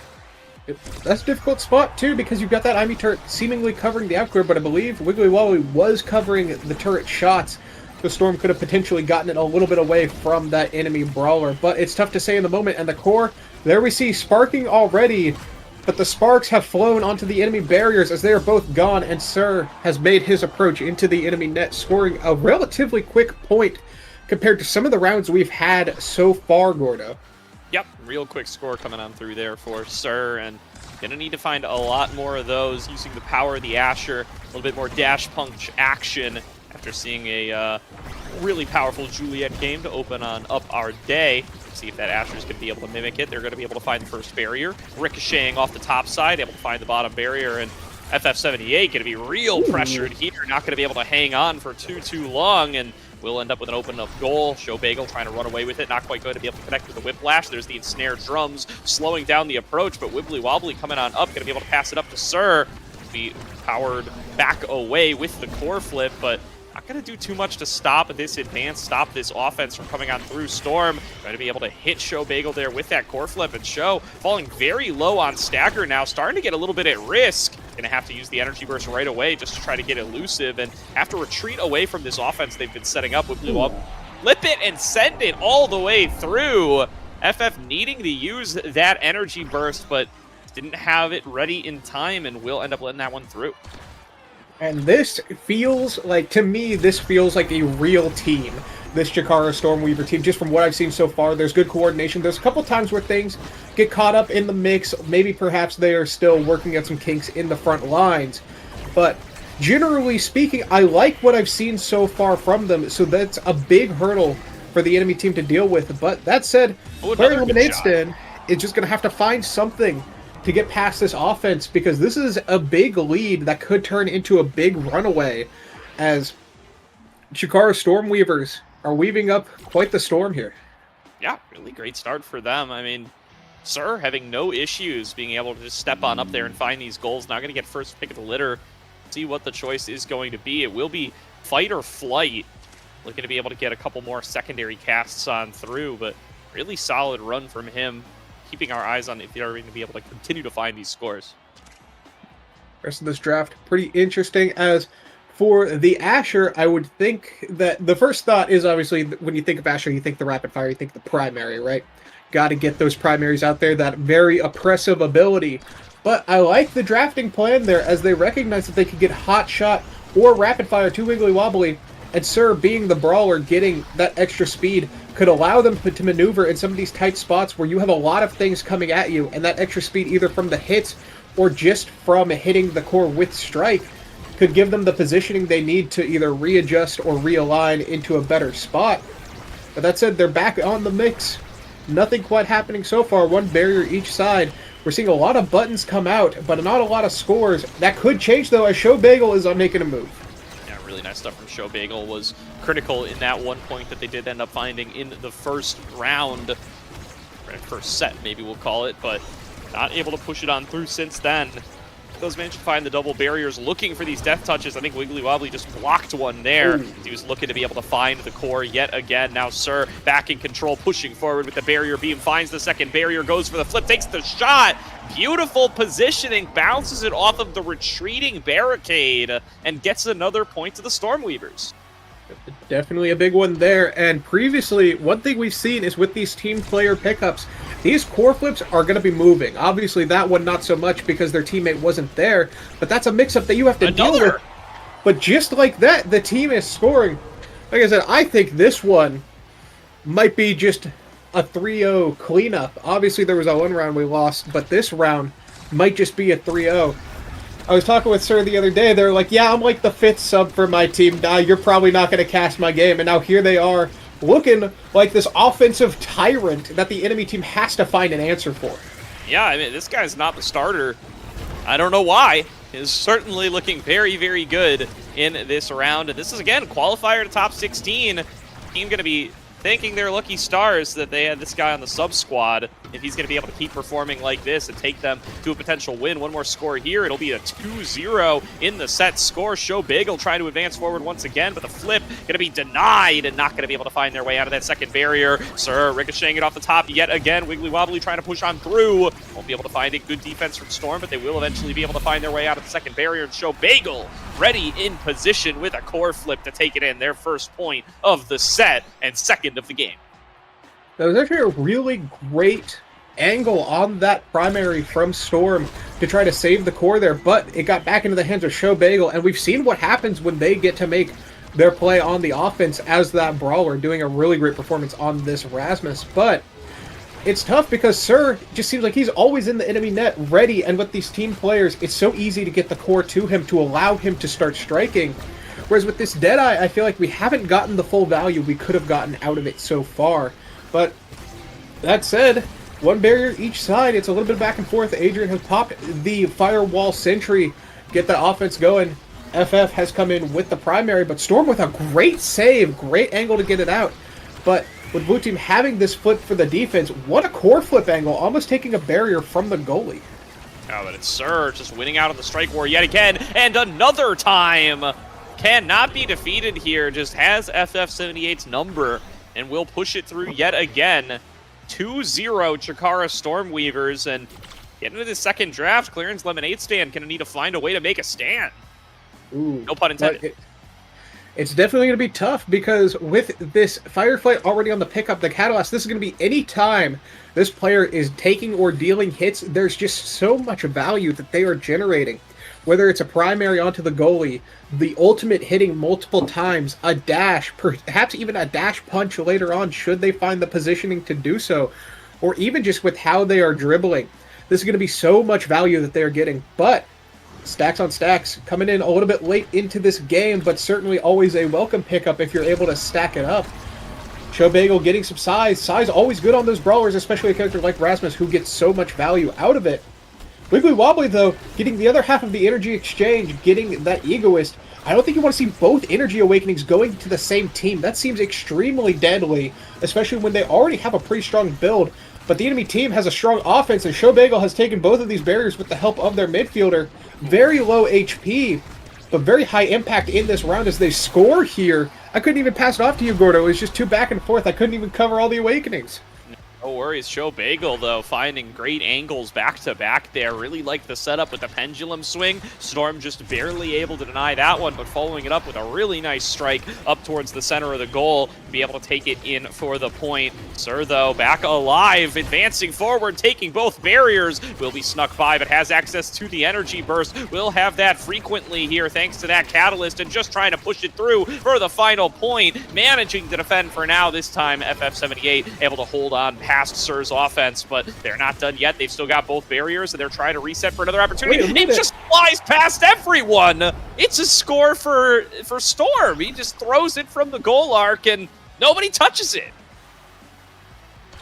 That's a difficult spot, too, because you've got that IME turret seemingly covering the outclear, but I believe Wiggly Wobbly was covering the turret shots. The Storm could have potentially gotten it a little bit away from that enemy brawler, but it's tough to say in the moment. And the core, there we see sparking already, but the sparks have flown onto the enemy barriers as they are both gone, and Sir has made his approach into the enemy net, scoring a relatively quick point compared to some of the rounds we've had so far, Gordo. Yep, real quick score coming on through there for Sir, and gonna need to find a lot more of those using the power of the Asher, a little bit more dash punch action after seeing a really powerful Juliet game to open on up our day. See if that Asher's going to be able to mimic it. They're going to be able to find the first barrier, ricocheting off the top side, able to find the bottom barrier, and FF78 going to be real pressured here, not going to be able to hang on for too long, and we'll end up with an open up goal. Show Bagel trying to run away with it, not quite going to be able to connect with the Whiplash. There's the ensnared drums slowing down the approach, but Wibbly Wobbly coming on up, going to be able to pass it up to Sir. Be powered back away with the core flip, but not going to do too much to stop this advance, stop this offense from coming on through. Storm going to be able to hit Show Bagel there with that core flip, and Show falling very low on stagger now, starting to get a little bit at risk. Going to have to use the energy burst right away just to try to get elusive, and have to retreat away from this offense they've been setting up with Blue Up. Flip it and send it all the way through. FF needing to use that energy burst, but didn't have it ready in time, and will end up letting that one through. And this feels like, to me, this feels like a real team. This Chikara Stormweaver team, just from what I've seen so far, there's good coordination. There's a couple times where things get caught up in the mix. Maybe perhaps they are still working at some kinks in the front lines. But generally speaking, I like what I've seen so far from them. So that's a big hurdle for the enemy team to deal with. But that said, Player Lemonade Stand is just going to have to find something to get past this offense, because this is a big lead that could turn into a big runaway, as Chikara Stormweavers are weaving up quite the storm here. Yeah, really great start for them. I mean, Sir having no issues being able to just step on up there and find these goals. Not going to get first pick of the litter. See what the choice is going to be. It will be fight or flight. Looking to be able to get a couple more secondary casts on through, but really solid run from him. Keeping our eyes on if they're going to be able to continue to find these scores. Rest of this draft, pretty interesting. As for the Asher, I would think that the first thought is obviously when you think of Asher, you think the rapid fire, you think the primary, right? Got to get those primaries out there, that very oppressive ability. But I like the drafting plan there, as they recognize that they could get hot shot or rapid fire to Wiggly Wobbly, and Sir, being the brawler, getting that extra speed could allow them to maneuver in some of these tight spots where you have a lot of things coming at you, and that extra speed, either from the hits or just from hitting the core with strike, could give them the positioning they need to either readjust or realign into a better spot. But that said, they're back on the mix. Nothing quite happening so far. One barrier each side. We're seeing a lot of buttons come out, but not a lot of scores. That could change, though, as Show Bagel is making a move. Really nice stuff from Show Bagel. Was critical in that one point that they did end up finding in the first round, or first set maybe we'll call it, but not able to push it on through since then. Those managed to find the double barriers, looking for these death touches. I think Wiggly Wobbly just blocked one there. Ooh. He was looking to be able to find the core yet again. Now Sir back in control, pushing forward with the barrier beam, finds the second barrier, goes for the flip, takes the shot. Beautiful positioning, bounces it off of the retreating barricade, and gets another point to the Stormweavers. Definitely a big one there. And previously, one thing we've seen is with these team player pickups, these core flips are going to be moving. Obviously, that one not so much because their teammate wasn't there, but that's a mix-up that you have to deal with. But just like that, the team is scoring. Like I said, I think this one might be just a 3-0 cleanup. Obviously, there was a one round we lost, but this round might just be a 3-0. I was talking with Sir the other day. They're like, yeah, I'm like the 5th sub for my team. Now you're probably not going to cast my game. And now here they are looking like this offensive tyrant that the enemy team has to find an answer for. Yeah, I mean, this guy's not the starter. I don't know why. He's certainly looking very, very good in this round. And this is, again, qualifier to top 16. Team going to be thanking their lucky stars that they had this guy on the sub squad. If he's going to be able to keep performing like this and take them to a potential win. One more score here. It'll be a 2-0 in the set score. Show Bagel trying to advance forward once again, but the flip going to be denied and not going to be able to find their way out of that second barrier. Sir ricocheting it off the top yet again. Wiggly Wobbly trying to push on through. Won't be able to find a good defense from Storm, but they will eventually be able to find their way out of the second barrier. And Show Bagel ready in position with a core flip to take it in. Their first point of the set and second of the game. That was actually a really great angle on that primary from Storm to try to save the core there, but it got back into the hands of Show Bagel, and we've seen what happens when they get to make their play on the offense as that brawler, doing a really great performance on this Rasmus. But it's tough because Sir just seems like he's always in the enemy net, ready, and with these team players, it's so easy to get the core to him to allow him to start striking. Whereas with this Deadeye, I feel like we haven't gotten the full value we could have gotten out of it so far. But that said, one barrier each side. It's a little bit back and forth. Adrian has popped the Firewall Sentry, get the offense going. FF has come in with the primary, but Storm with a great save, great angle to get it out. But with Blue Team having this flip for the defense, what a core flip angle, almost taking a barrier from the goalie. Oh, but it's Sir just winning out of the strike war yet again, and another time. Cannot be defeated here, just has FF78's number, and will push it through yet again. 2-0 Chikara Stormweavers, and getting into the second draft, Clearance Lemonade Stand gonna need to find a way to make a stand. Ooh, no pun intended. It's definitely going to be tough because with this Firefight already on the pickup, the Catalyst, this is going to be any time this player is taking or dealing hits, there's just so much value that they are generating. Whether it's a primary onto the goalie, the ultimate hitting multiple times, a dash, perhaps even a dash punch later on should they find the positioning to do so, or even just with how they are dribbling. This is going to be so much value that they are getting, but stacks on stacks, coming in a little bit late into this game, but certainly always a welcome pickup if you're able to stack it up. Showbagel getting some size. Size always good on those brawlers, especially a character like Rasmus who gets so much value out of it. Wiggly Wobbly, though, getting the other half of the energy exchange, getting that Egoist. I don't think you want to see both Energy Awakenings going to the same team. That seems extremely deadly, especially when they already have a pretty strong build. But the enemy team has a strong offense, and Showbagel has taken both of these barriers with the help of their midfielder. Very low HP, but very high impact in this round as they score here. I couldn't even pass it off to you, Gordo. It was just too back and forth. I couldn't even cover all the Awakenings. No worries. Showbagel, though, finding great angles back-to-back there. Really liked the setup with the pendulum swing. Storm just barely able to deny that one, but following it up with a really nice strike up towards the center of the goal. Be able to take it in for the point. Sir, though, back alive, advancing forward, taking both barriers. Will be snuck by, but has access to the energy burst. Will have that frequently here thanks to that catalyst and just trying to push it through for the final point. Managing to defend for now. This time, FF78 able to hold on past Sir's offense, but they're not done yet. They've still got both barriers, and they're trying to reset for another opportunity. It just flies past everyone. It's a score for Storm. He just throws it from the goal arc, and nobody touches it.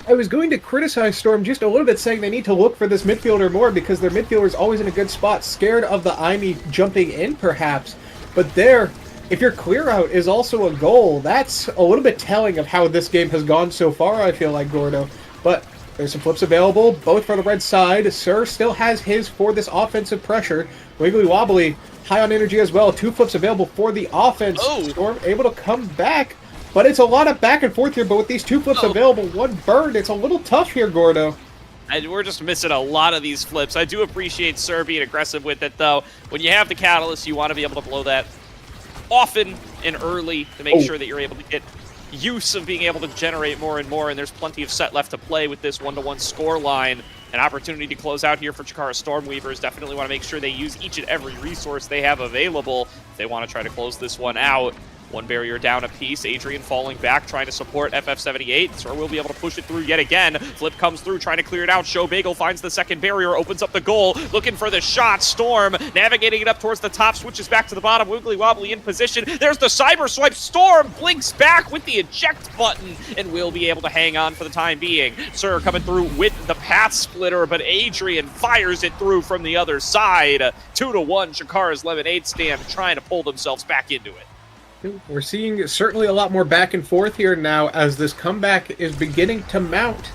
I was going to criticize Storm just a little bit, saying they need to look for this midfielder more because their midfielder is always in a good spot, scared of the Imi jumping in, perhaps. But there, if your clear out is also a goal, that's a little bit telling of how this game has gone so far, I feel like, Gordo. But there's some flips available, both for the red side. Sir still has his for this offensive pressure. Wiggly Wobbly, high on energy as well. 2 flips available for the offense. Oh. Storm able to come back. But it's a lot of back and forth here, but with these 2 flips available, 1 burned, it's a little tough here, Gordo. And we're just missing a lot of these flips. I do appreciate Sir being aggressive with it, though. When you have the catalyst, you want to be able to blow that often and early to make sure that you're able to get use of being able to generate more and more, and there's plenty of set left to play with this 1-to-1 score line. An opportunity to close out here for Chikara Stormweavers. Definitely want to make sure they use each and every resource they have available if they want to try to close this one out. 1 barrier down a piece. Adrian falling back, trying to support FF78. Sir will be able to push it through yet again. Flip comes through, trying to clear it out. Showbagel finds the second barrier, opens up the goal, looking for the shot. Storm navigating it up towards the top, switches back to the bottom. Wiggly Wobbly in position. There's the cyber swipe. Storm blinks back with the eject button and will be able to hang on for the time being. Sir coming through with the path splitter, but Adrian fires it through from the other side. 2-to-1, Chikara's Lemonade Stand trying to pull themselves back into it. We're seeing certainly a lot more back and forth here now as this comeback is beginning to mount.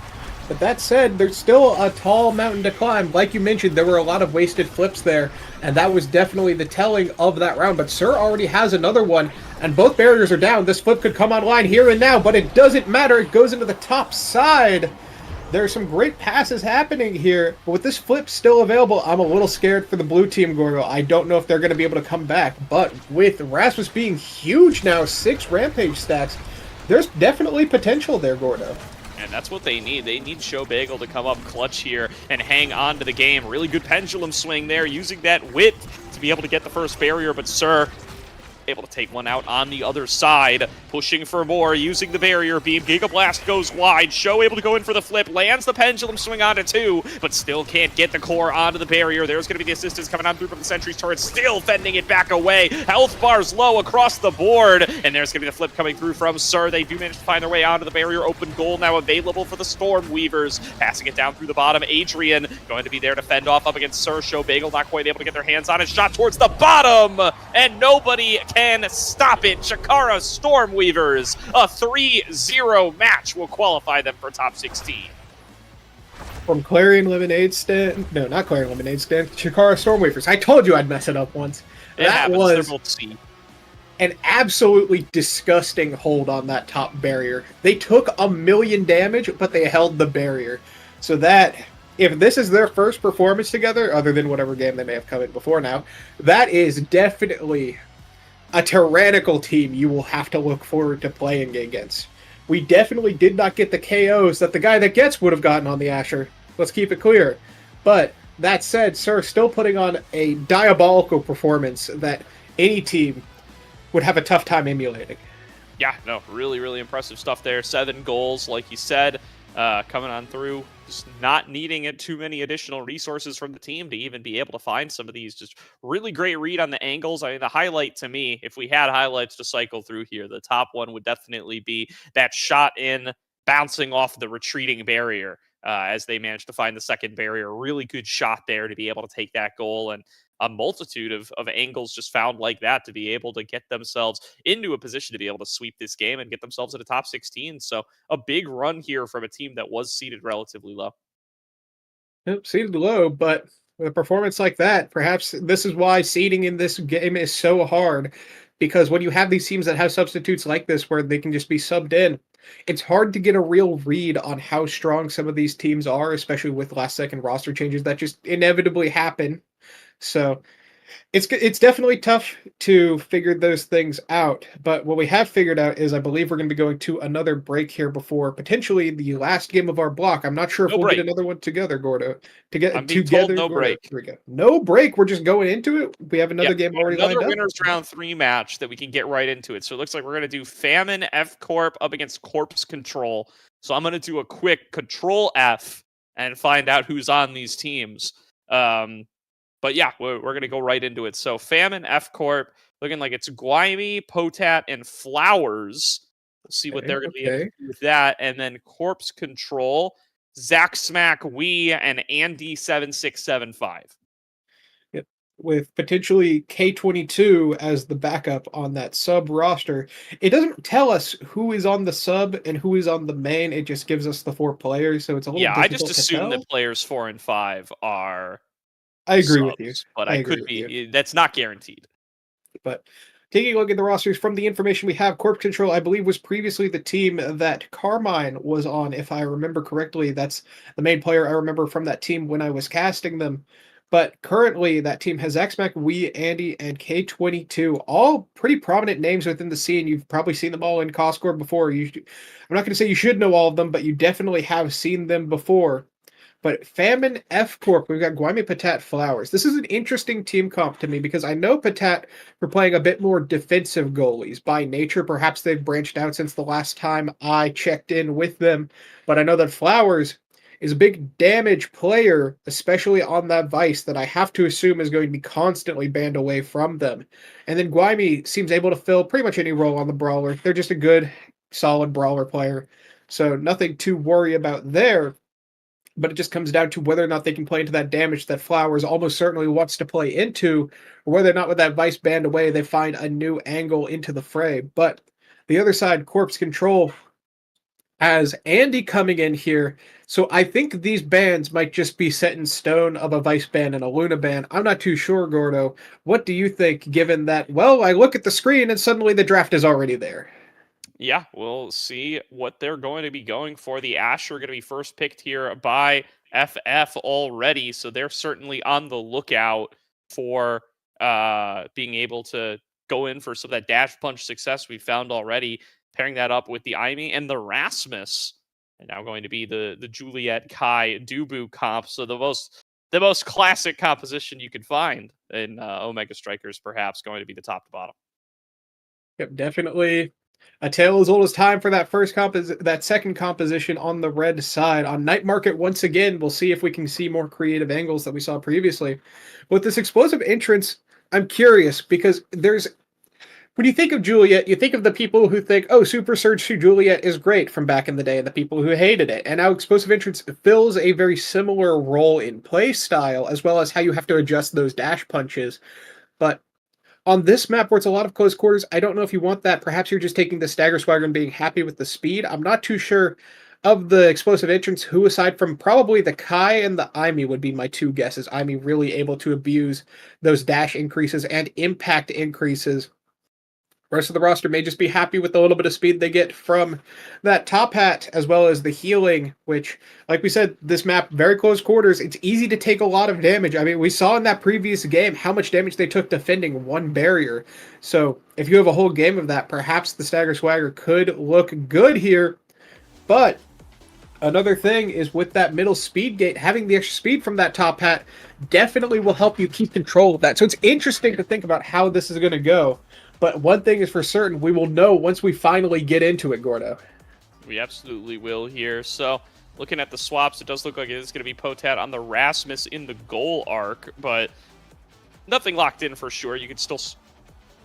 But that said, there's still a tall mountain to climb. Like you mentioned, there were a lot of wasted flips there, and that was definitely the telling of that round. But Sir already has another one, and both barriers are down. This flip could come online here and now, but it doesn't matter. It goes into the top side. There's some great passes happening here, but with this flip still available, I'm a little scared for the blue team, Gordo. I don't know if they're going to be able to come back, but with Rasmus being huge now, 6 Rampage stacks, there's definitely potential there, Gordo. And that's what they need. They need Showbagel to come up clutch here and hang on to the game. Really good pendulum swing there, using that width to be able to get the first barrier, but Sir able to take one out on the other side, pushing for more, using the barrier beam. Giga Blast goes wide. Show able to go in for the flip, lands the pendulum swing onto 2, but still can't get the core onto the barrier. There's going to be the assistance coming on through from the Sentry's turret, still fending it back away. Health bars low across the board, and there's going to be the flip coming through from Sir. They do manage to find their way onto the barrier. Open goal now available for the Stormweavers. Passing it down through the bottom. Adrian going to be there to fend off up against Sir. Showbagel not quite able to get their hands on it. Shot towards the bottom, and nobody can stop it. Chikara Stormweavers, a 3-0 match will qualify them for top 16. From Clarion Lemonade Stand, no, not Clarion Lemonade Stand, Chikara Stormweavers. I told you I'd mess it up once. It happens. Was they're both C. An absolutely disgusting hold on that top barrier. They took 1,000,000 damage, but they held the barrier. So that, if this is their first performance together, other than whatever game they may have come in before now, that is definitely a tyrannical team you will have to look forward to playing against. We definitely did not get the KOs that the guy that gets would have gotten on the Asher. Let's keep it clear. But that said, Sir still putting on a diabolical performance that any team would have a tough time emulating. Yeah, no, really, really impressive stuff there. 7 goals, like you said. coming on through, just not needing it too many additional resources from the team to even be able to find some of these. Just really great read on the angles. I mean, the highlight to me, if we had highlights to cycle through here, the top one would definitely be that shot in bouncing off the retreating barrier as they managed to find the second barrier. Really good shot there to be able to take that goal, and a multitude of angles just found like that to be able to get themselves into a position to be able to sweep this game and get themselves to the top 16. So a big run here from a team that was seated relatively low. Yep, seated low, but with a performance like that, perhaps this is why seeding in this game is so hard. Because when you have these teams that have substitutes like this where they can just be subbed in, it's hard to get a real read on how strong some of these teams are, especially with last-second roster changes that just inevitably happen. So it's definitely tough to figure those things out. But what we have figured out is I believe we're going to be going to another break here before potentially the last game of our block. I'm not sure if we'll get another one together, Gordo. I'm being told no break. Here we go. No break. We're just going into it. We have another game already lined up. Another winners round 3 match that we can get right into it. So it looks like we're going to do Famine F Corp up against Corpse Control. So I'm going to do a quick Control F and find out who's on these teams. But yeah, we're going to go right into it. So Famine F Corp, looking like it's Guaymi, Potat, and Flowers. We'll see what they're going to be able to do with that. And then Corpse Control, Zach Smack, Wee, and Andy7675. Yep. With potentially K22 as the backup on that sub roster. It doesn't tell us who is on the sub and who is on the main. It just gives us the 4 players. So it's a little difficult I just assume that players 4 and 5 are... I agree with you. But I could be. That's not guaranteed. But taking a look at the rosters from the information we have, Corpse Control, I believe, was previously the team that Carmine was on, if I remember correctly. That's the main player I remember from that team when I was casting them. But currently, that team has Xmac, Wee, Andy, and K22, all pretty prominent names within the scene. You've probably seen them all in COSCOR before. I'm not going to say you should know all of them, but you definitely have seen them before. But Famine F Corp, we've got Guaymi, Patat, Flowers. This is an interesting team comp to me because I know Patat for playing a bit more defensive goalies by nature. Perhaps they've branched out since the last time I checked in with them. But I know that Flowers is a big damage player, especially on that Vice, that I have to assume is going to be constantly banned away from them. And then Guaymi seems able to fill pretty much any role on the Brawler. They're just a good, solid Brawler player. So nothing to worry about there. But it just comes down to whether or not they can play into that damage that Flowers almost certainly wants to play into, or whether or not with that Vice banned away, they find a new angle into the fray. But the other side, Corpse Control, has Andy coming in here. So I think these bans might just be set in stone of a Vice ban and a Luna ban. I'm not too sure, Gordo. What do you think, given that, well, I look at the screen and suddenly the draft is already there? Yeah, we'll see what they're going to be going for. The Ash are going to be first picked here by FF already, so they're certainly on the lookout for being able to go in for some of that dash punch success we found already, pairing that up with the Aimi and the Rasmus, and now going to be the Juliet Kai Dubu comp, so the most classic composition you could find in Omega Strikers, perhaps going to be the top to bottom. Yep, definitely. A tale as old as time for that second composition on the red side. On Night Market, once again, we'll see if we can see more creative angles that we saw previously. With this explosive entrance, I'm curious because when you think of Juliet, you think of the people who think, oh, Super Surge to Juliet is great from back in the day, and the people who hated it. And now explosive entrance fills a very similar role in play style, as well as how you have to adjust those dash punches. But on this map where it's a lot of close quarters, I don't know if you want that. Perhaps you're just taking the Stagger Swagger and being happy with the speed. I'm not too sure of the explosive entrance who, aside from probably the Kai and the Aimi, would be my 2 guesses. Aimi really able to abuse those dash increases and impact increases. The rest of the roster may just be happy with the little bit of speed they get from that top hat, as well as the healing, which, like we said, this map, very close quarters, it's easy to take a lot of damage. I mean, we saw in that previous game how much damage they took defending one barrier. So if you have a whole game of that, perhaps the Stagger Swagger could look good here. But another thing is with that middle speed gate, having the extra speed from that top hat definitely will help you keep control of that. So it's interesting to think about how this is going to go. But one thing is for certain, we will know once we finally get into it, Gordo. We absolutely will here. So looking at the swaps, it does look like it is going to be Potat on the Rasmus in the goal arc, but nothing locked in for sure. You could still,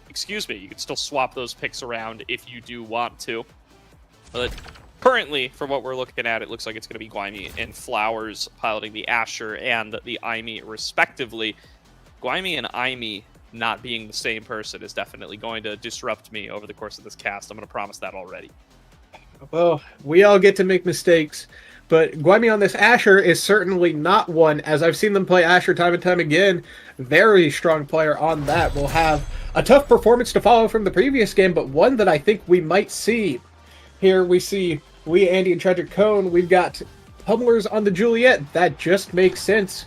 you could still swap those picks around if you do want to. But currently, from what we're looking at, it looks like it's going to be Guaymi and Flowers piloting the Asher and the Aimee respectively. Guaymi and Aimee not being the same person is definitely going to disrupt me over the course of this cast. I'm going to promise that already. Well, we all get to make mistakes, but Guaymi on this Asher is certainly not one, as I've seen them play Asher time and time again. Very strong player on that. Will have a tough performance to follow from the previous game, but one that I think we might see. Here we see Andy, and Tragic Cone. We've got Pummelers on the Juliet. That just makes sense.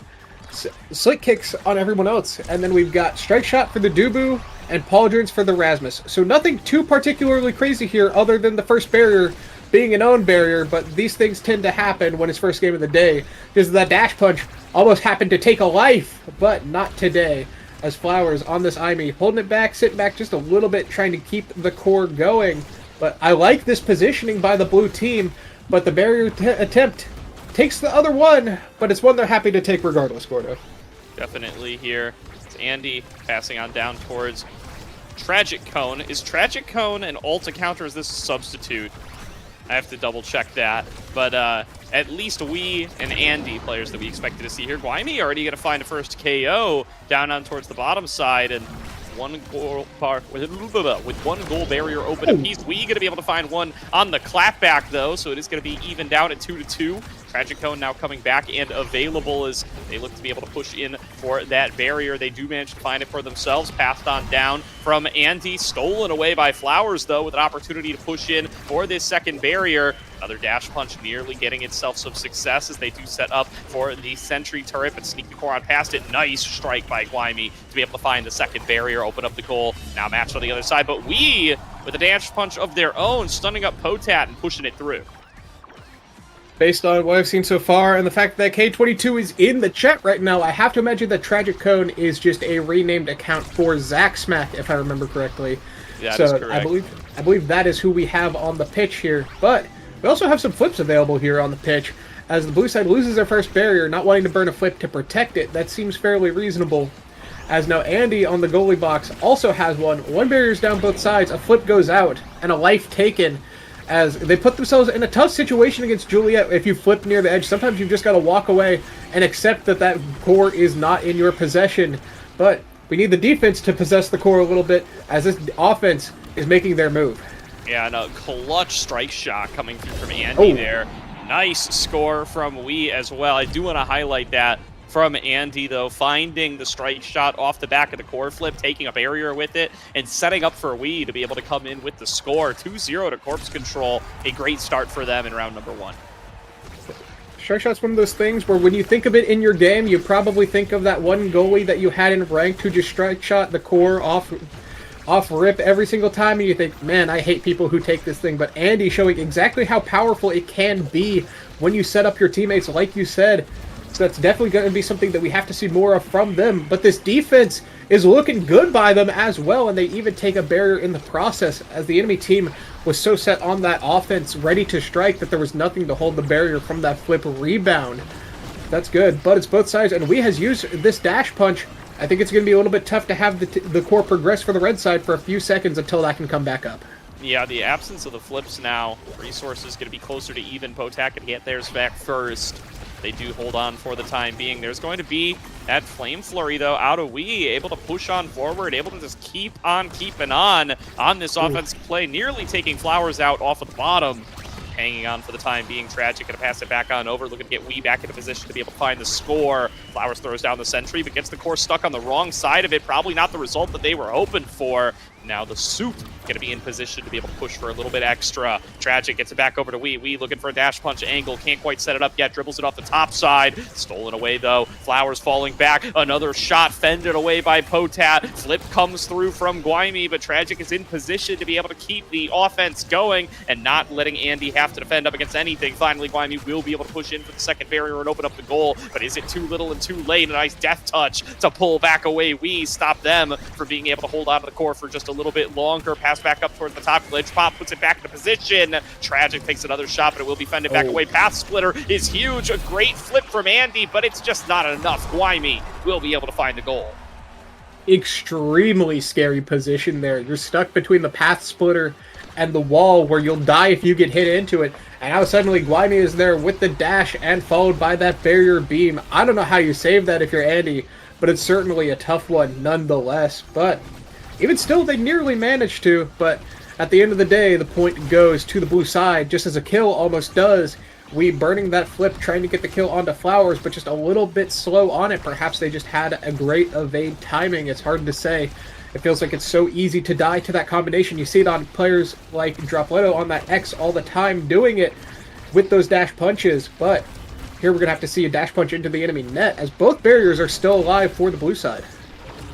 Slick kicks on everyone else. And then we've got Strike Shot for the Dubu and Pauldrons for the Rasmus. So nothing too particularly crazy here other than the first barrier being an own barrier, but these things tend to happen when it's first game of the day. Because that dash punch almost happened to take a life, but not today. As Flowers on this Aimee, holding it back, sitting back just a little bit, trying to keep the core going. But I like this positioning by the blue team, but the barrier attempt takes the other one, but it's one they're happy to take regardless, Gordo. Definitely here. It's Andy passing on down towards Tragic Cone. Is Tragic Cone an ult counter, or is this a substitute? I have to double check that. But at least we and Andy, players that we expected to see here. Guaymi already going to find a first KO down on towards the bottom side, and with one goal barrier open apiece. We going to be able to find one on the clapback though, so it is going to be even down at 2-2. Tragic Cone now coming back and available as they look to be able to push in for that barrier. They do manage to find it for themselves. Passed on down from Andy. Stolen away by Flowers, though, with an opportunity to push in for this second barrier. Another dash punch nearly getting itself some success as they do set up for the sentry turret, but sneak the core on past it. Nice strike by Guaymi to be able to find the second barrier, open up the goal. Now matched on the other side, but we, with a dash punch of their own, stunning up Potat and pushing it through. Based on what I've seen so far, and the fact that K22 is in the chat right now, I have to imagine that Tragic Cone is just a renamed account for Zack Smack, if I remember correctly. That is correct. I believe that is who we have on the pitch here. But we also have some flips available here on the pitch. As the blue side loses their first barrier, not wanting to burn a flip to protect it, that seems fairly reasonable. As now Andy on the goalie box also has one. One barrier's down both sides, a flip goes out, and a life taken. As they put themselves in a tough situation against Juliet. If you flip near the edge, sometimes you've just got to walk away and accept that that core is not in your possession. But we need the defense to possess the core a little bit, as this offense is making their move. Yeah, and a clutch strike shot coming through from Andy there. Nice score from Wee as well. I do want to highlight that from Andy, though, finding the strike shot off the back of the core flip, taking a barrier with it, and setting up for Wee to be able to come in with the score. 2-0 to Corpse Control. A great start for them in round number 1. Strike shot's one of those things where when you think of it in your game, you probably think of that one goalie that you had in ranked who just strike shot the core off rip every single time, and you think, man, I hate people who take this thing. But Andy showing exactly how powerful it can be when you set up your teammates, like you said. So that's definitely going to be something that we have to see more of from them. But this defense is looking good by them as well, and they even take a barrier in the process, as the enemy team was so set on that offense, ready to strike, that there was nothing to hold the barrier from that flip rebound. That's good, but it's both sides, and Wee has used this dash punch. I think it's going to be a little bit tough to have the core progress for the red side for a few seconds until that can come back up. Yeah, the absence of the flips now, resources going to be closer to even. Potak can get theirs back first. They do hold on for the time being. There's going to be that Flame Flurry, though, out of Wee, able to push on forward, able to just keep on keeping on this offensive play, nearly taking Flowers out off of the bottom. Hanging on for the time being. Tragic going to pass it back on over, looking to get Wee back into position to be able to find the score. Flowers throws down the sentry, but gets the core stuck on the wrong side of it. Probably not the result that they were hoping for. Now the Soup going to be in position to be able to push for a little bit extra. Tragic gets it back over to Wee. Wee looking for a dash punch angle. Can't quite set it up yet. Dribbles it off the top side. Stolen away, though. Flowers falling back. Another shot fended away by Potat. Flip comes through from Guaymi, but Tragic is in position to be able to keep the offense going and not letting Andy have to defend up against anything. Finally, Guaymi will be able to push in for the second barrier and open up the goal, but is it too little and too late? A nice death touch to pull back away Wee. Stop them from being able to hold on to the core for just a little bit longer. Pass back up towards the top. Glitch Pop puts it back into position. in. Tragic takes another shot, but it will be fended back away. Path Splitter is huge. A great flip from Andy, but it's just not enough. Guaymi will be able to find the goal. Extremely scary position there. You're stuck between the Path Splitter and the wall where you'll die if you get hit into it. And now suddenly Guaymi is there with the dash and followed by that barrier beam. I don't know how you save that if you're Andy, but it's certainly a tough one nonetheless. But even still, they nearly managed to. But at the end of the day, the point goes to the blue side, just as a kill almost does. We burning that flip, trying to get the kill onto Flowers, but just a little bit slow on it. Perhaps they just had a great evade timing. It's hard to say. It feels like it's so easy to die to that combination. You see it on players like Dropletto on that X all the time doing it with those dash punches. But here we're going to have to see a dash punch into the enemy net as both barriers are still alive for the blue side.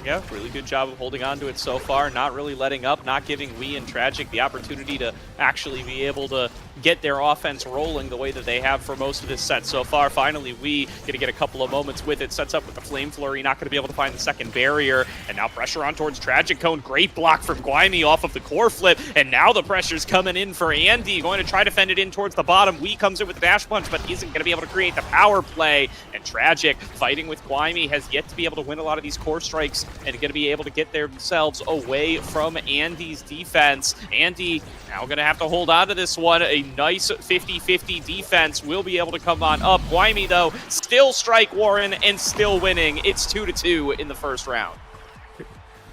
Yeah, really good job of holding on to it so far, not really letting up, not giving Wii and Tragic the opportunity to actually be able to get their offense rolling the way that they have for most of this set so far. Finally, Wii going to get a couple of moments with it, sets up with the Flame Flurry, not going to be able to find the second barrier, and now pressure on towards Tragic Cone. Great block from Guaymi off of the core flip, and now the pressure's coming in for Andy, going to try to fend it in towards the bottom. Wii comes in with the dash punch, but isn't going to be able to create the power play, and Tragic, fighting with Guaymi, has yet to be able to win a lot of these core strikes, and going to be able to get themselves away from Andy's defense. Andy now going to have to hold on to this one. A nice 50-50 defense will be able to come on up. Guaymi, though, still strike Warren and still winning. It's 2-2 in the first round.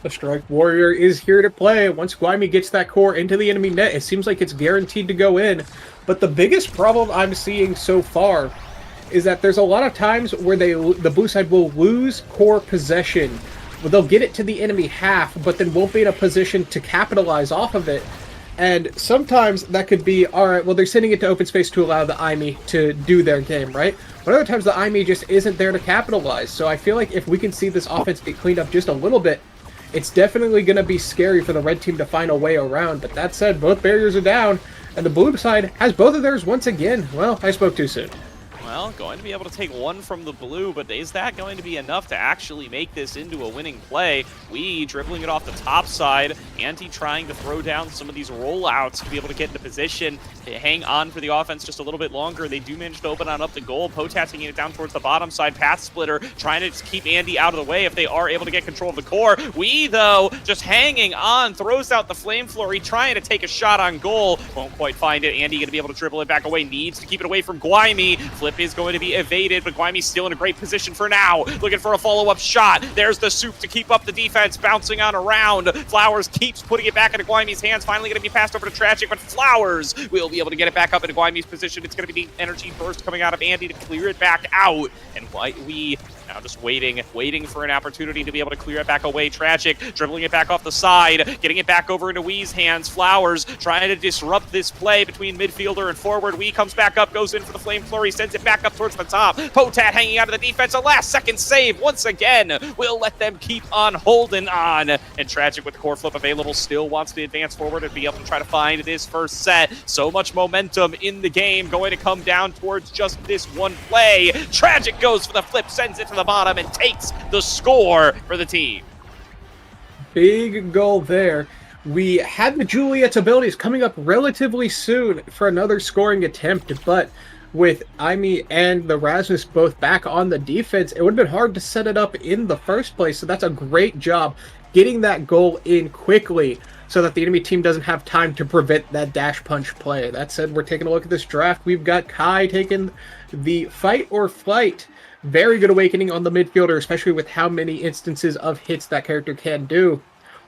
The Strike Warrior is here to play. Once Guaymi gets that core into the enemy net, it seems like it's guaranteed to go in. But the biggest problem I'm seeing so far is that there's a lot of times where the blue side will lose core possession. Well, they'll get it to the enemy half, but then won't be in a position to capitalize off of it. And sometimes that could be, all right, well, they're sending it to open space to allow the IME to do their game, right? But other times the IME just isn't there to capitalize. So I feel like if we can see this offense get cleaned up just a little bit, it's definitely going to be scary for the red team to find a way around. But that said, both barriers are down, and the blue side has both of theirs once again. Well, I spoke too soon. Well, going to be able to take one from the blue, but is that going to be enough to actually make this into a winning play? Wii dribbling it off the top side. Andy trying to throw down some of these rollouts to be able to get into position, to hang on for the offense just a little bit longer. They do manage to open on up the goal. Potat taking it down towards the bottom side. Path Splitter trying to keep Andy out of the way if they are able to get control of the core. Wii, though, just hanging on, throws out the Flame Flurry, trying to take a shot on goal. Won't quite find it. Andy going to be able to dribble it back away. Needs to keep it away from Guaymi. Flip is going to be evaded, but Guaymi's still in a great position for now. Looking for a follow-up shot. There's the soup to keep up the defense, bouncing on around. Flowers keeps putting it back into Guaymi's hands. Finally going to be passed over to Tragic, but Flowers will be able to get it back up into Guaymi's position. It's going to be the energy burst coming out of Andy to clear it back out. And we now just waiting for an opportunity to be able to clear it back away. Tragic dribbling it back off the side, getting it back over into Wee's hands. Flowers trying to disrupt this play between midfielder and forward. Wee comes back up, goes in for the Flame Flurry, sends it back up towards the top. Potat hanging out of the defense. A last-second save once again will let them keep on holding on. And Tragic with the core flip available still wants to advance forward and be able to try to find this first set. So much momentum in the game going to come down towards just this one play. Tragic goes for the flip, sends it to the bottom, and takes the score for the team. Big goal there. We had the Juliet's abilities coming up relatively soon for another scoring attempt, but with Aimee and the Rasmus both back on the defense, it would have been hard to set it up in the first place. So that's a great job getting that goal in quickly so that the enemy team doesn't have time to prevent that dash punch play. That said, we're taking a look at this draft. We've got Kai taking the fight or flight. Very good awakening on the midfielder, especially with how many instances of hits that character can do.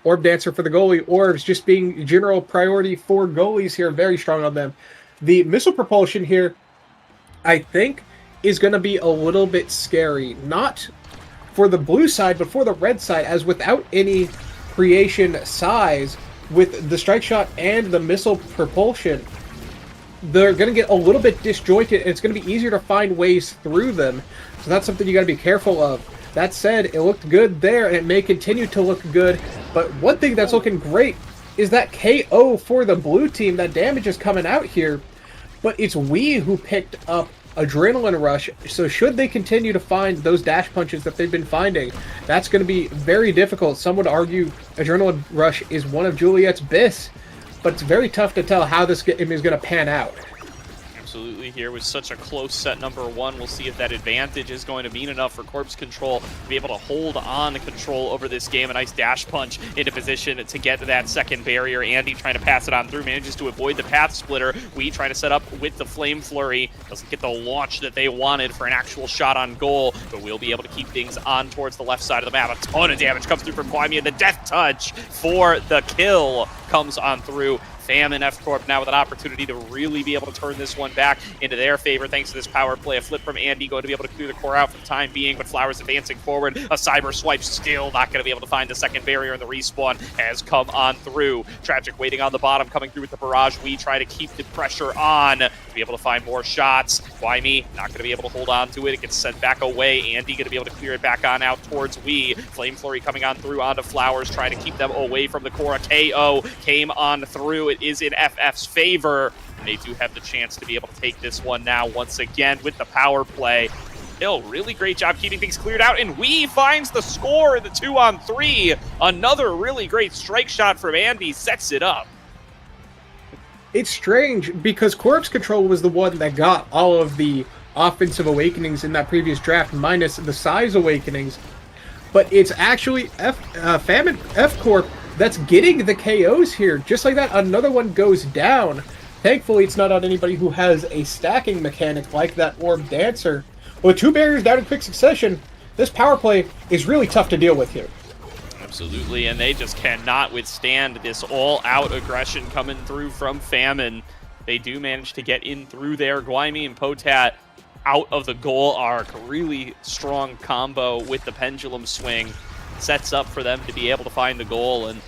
Orb Dancer for the goalie. Orbs just being general priority for goalies here. Very strong on them. The missile propulsion here, I think, is going to be a little bit scary. Not for the blue side, but for the red side, as without any creation size, with the strike shot and the missile propulsion, they're going to get a little bit disjointed, and it's going to be easier to find ways through them. So that's something you got to be careful of. That said, it looked good there, and it may continue to look good. But one thing that's looking great is that KO for the blue team. That damage is coming out here. But it's Wii who picked up Adrenaline Rush. So should they continue to find those dash punches that they've been finding, that's going to be very difficult. Some would argue Adrenaline Rush is one of Juliet's best but it's very tough to tell how this game is going to pan out. Absolutely, here with such a close set number 1. We'll see if that advantage is going to mean enough for Corpse Control to be able to hold on to control over this game. A nice dash punch into position to get to that second barrier. Andy trying to pass it on through, manages to avoid the path splitter. We trying to set up with the Flame Flurry. Doesn't get the launch that they wanted for an actual shot on goal, but we'll be able to keep things on towards the left side of the map. A ton of damage comes through from Kwame, and the Death Touch for the kill comes on through. Fam and F-Corp now with an opportunity to really be able to turn this one back into their favor thanks to this power play. A flip from Andy going to be able to clear the core out for the time being, but Flowers advancing forward. A cyber swipe, still not going to be able to find the second barrier, and the respawn has come on through. Tragic waiting on the bottom, coming through with the barrage. We try to keep the pressure on to be able to find more shots. Wymie not going to be able to hold on to it. It gets sent back away. Andy going to be able to clear it back on out towards We. Flame Flurry coming on through onto Flowers, trying to keep them away from the core. A KO came on through. It is in FF's favor, and they do have the chance to be able to take this one now once again with the power play. Still, really great job keeping things cleared out, and We finds the score in the 2-on-3. Another really great strike shot from Andy sets it up. It's strange because Corpse Control was the one that got all of the offensive awakenings in that previous draft, minus the size awakenings, but it's actually Fam and F-Corp that's getting the KOs here. Just like that, another one goes down. Thankfully, it's not on anybody who has a stacking mechanic like that Orb Dancer. With 2 barriers down in quick succession, this power play is really tough to deal with here. Absolutely, and they just cannot withstand this all-out aggression coming through from Famine. They do manage to get in through there. Gwymie and Potat out of the goal arc. Really strong combo with the pendulum swing. Sets up for them to be able to find the goal, and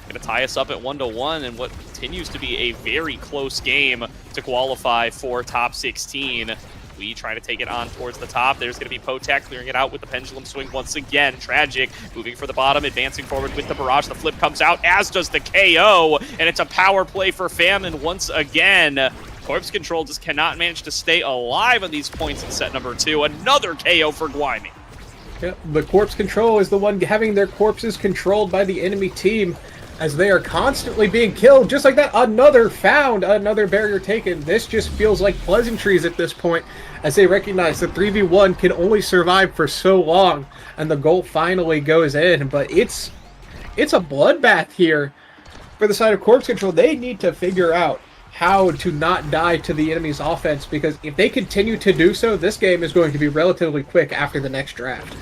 going to tie us up at 1-1 in what continues to be a very close game to qualify for top 16. We try to take it on towards the top. There's going to be Potat clearing it out with the pendulum swing once again. Tragic moving for the bottom, advancing forward with the barrage. The flip comes out, as does the KO, and it's a power play for Famine once again. Corpse Control just cannot manage to stay alive on these points in set number 2. Another KO for Gwymie. Yep, the Corpse Control is the one having their corpses controlled by the enemy team as they are constantly being killed. Just like that, another found, another barrier taken. This just feels like pleasantries at this point as they recognize the 3v1 can only survive for so long, and the goal finally goes in. But it's a bloodbath here for the side of Corpse Control. They need to figure out how to not die to the enemy's offense, because if they continue to do so, this game is going to be relatively quick after the next draft.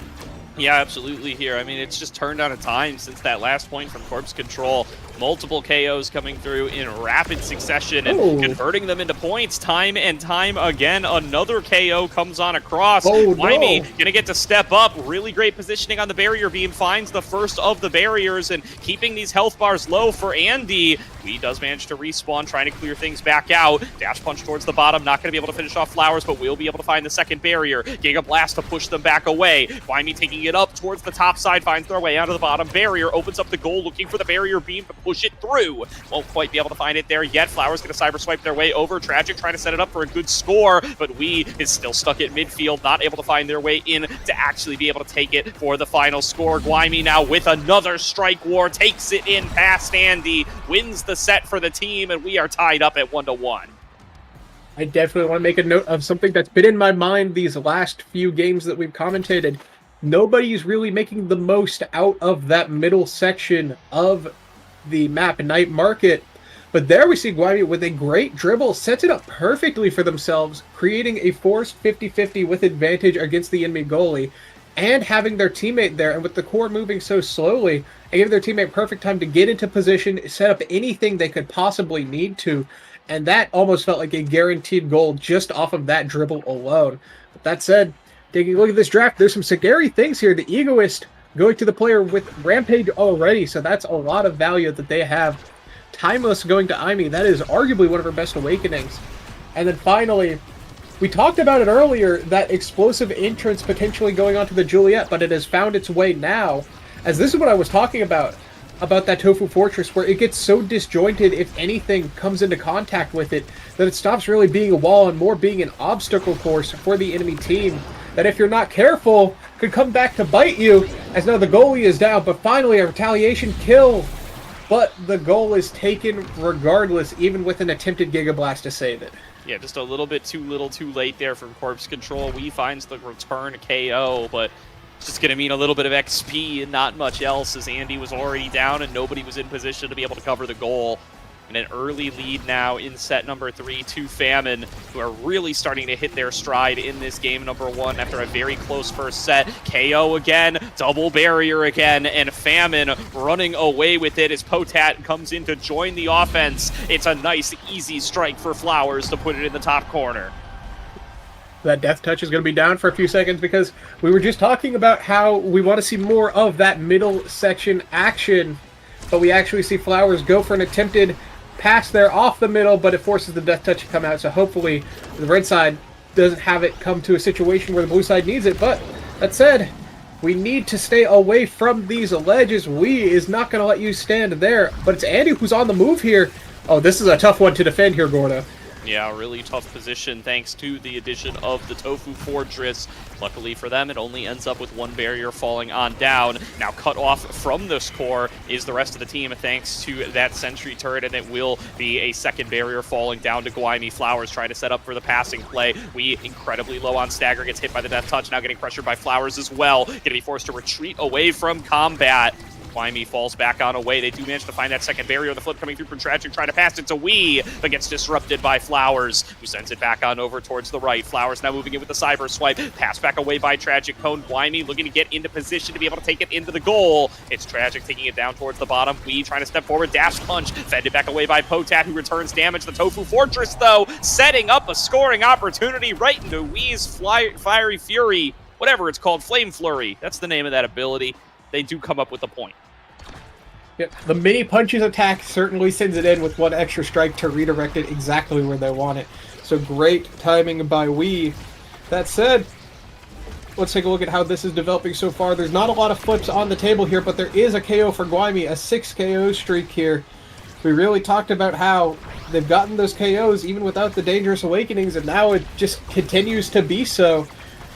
Yeah, absolutely here. I mean, it's just turned out of time since that last point from Corpse Control. Multiple KOs coming through in rapid succession and converting them into points time and time again. Another KO comes on across. Wymie gonna get to step up. Really great positioning on the barrier beam. Finds the first of the barriers and keeping these health bars low for Andy. He does manage to respawn, trying to clear things back out. Dash punch towards the bottom. Not going to be able to finish off Flowers, but will be able to find the second barrier. Giga Blast to push them back away. Wymie taking it up towards the top side. Finds their way out of the bottom barrier. Opens up the goal, looking for the barrier beam to push it through. Won't quite be able to find it there yet. Flowers going to cyber swipe their way over. Tragic trying to set it up for a good score, but We is still stuck at midfield, not able to find their way in to actually be able to take it for the final score. Gwymie now with another strike war, takes it in past Andy, wins the set for the team, and we are tied up at 1-1. I definitely want to make a note of something that's been in my mind these last few games that we've commentated. Nobody's really making the most out of that middle section of the map, Night Market. But there we see Gwymie with a great dribble, sets it up perfectly for themselves, creating a forced 50-50 with advantage against the enemy goalie, and having their teammate there, and with the core moving so slowly, it gave their teammate perfect time to get into position, set up anything they could possibly need to, and that almost felt like a guaranteed goal just off of that dribble alone. But that said, taking a look at this draft, there's some scary things here. The Egoist going to the player with Rampage already, so that's a lot of value that they have. Timeless going to Aimee, that is arguably one of her best awakenings. And then finally, we talked about it earlier, that explosive entrance potentially going onto the Juliet, but it has found its way now, as this is what I was talking about that Tofu Fortress, where it gets so disjointed if anything comes into contact with it, that it stops really being a wall and more being an obstacle course for the enemy team, that if you're not careful, could come back to bite you, as now the goalie is down, but finally a retaliation kill but the goal is taken regardless, even with an attempted Giga Blast to save it. Yeah, just a little bit too little too late there from Corpse Control. We finds the return KO, but it's just going to mean a little bit of XP and not much else, as Andy was already down and nobody was in position to be able to cover the goal. And an early lead now in set number 3 to Famine, who are really starting to hit their stride in this game number 1 after a very close first set. KO again, double barrier again, and Famine running away with it as Potat comes in to join the offense. It's a nice, easy strike for Flowers to put it in the top corner. That death touch is going to be down for a few seconds because we were just talking about how we want to see more of that middle section action, but we actually see Flowers go for an attempted pass there off the middle, but it forces the death touch to come out, so hopefully the red side doesn't have it come to a situation where the blue side needs it. But that said, we need to stay away from these ledges. We is not going to let you stand there, but it's Andy who's on the move here. Oh, this is a tough one to defend here, Gordo. Yeah, really tough position thanks to the addition of the Tofu Fortress. Luckily for them, it only ends up with one barrier falling on down. Now cut off from this core is the rest of the team thanks to that sentry turret, and it will be a second barrier falling down to Guaymi. Flowers trying to set up for the passing play. We incredibly low on stagger, gets hit by the death touch, now getting pressured by Flowers as well. Going to be forced to retreat away from combat. Guaymi falls back on away. They do manage to find that second barrier. The flip coming through from Tragic, trying to pass it to Wee, but gets disrupted by Flowers, who sends it back on over towards the right. Flowers now moving in with the cyber swipe. Pass back away by Tragic Cone. Guaymi looking to get into position to be able to take it into the goal. It's Tragic taking it down towards the bottom. Wee trying to step forward. Dash punch. Fended back away by Potat, who returns damage. The Tofu Fortress, though, setting up a scoring opportunity right into Wee's Fiery Fury. Whatever it's called. Flame Flurry. That's the name of that ability. They do come up with a point. Yep. The mini punches attack certainly sends it in with one extra strike to redirect it exactly where they want it. So great timing by Wee. That said, let's take a look at how this is developing so far. There's not a lot of flips on the table here, but there is a KO for Guaymi, a 6 KO streak here. We really talked about how they've gotten those KOs even without the Dangerous Awakenings, and now it just continues to be so.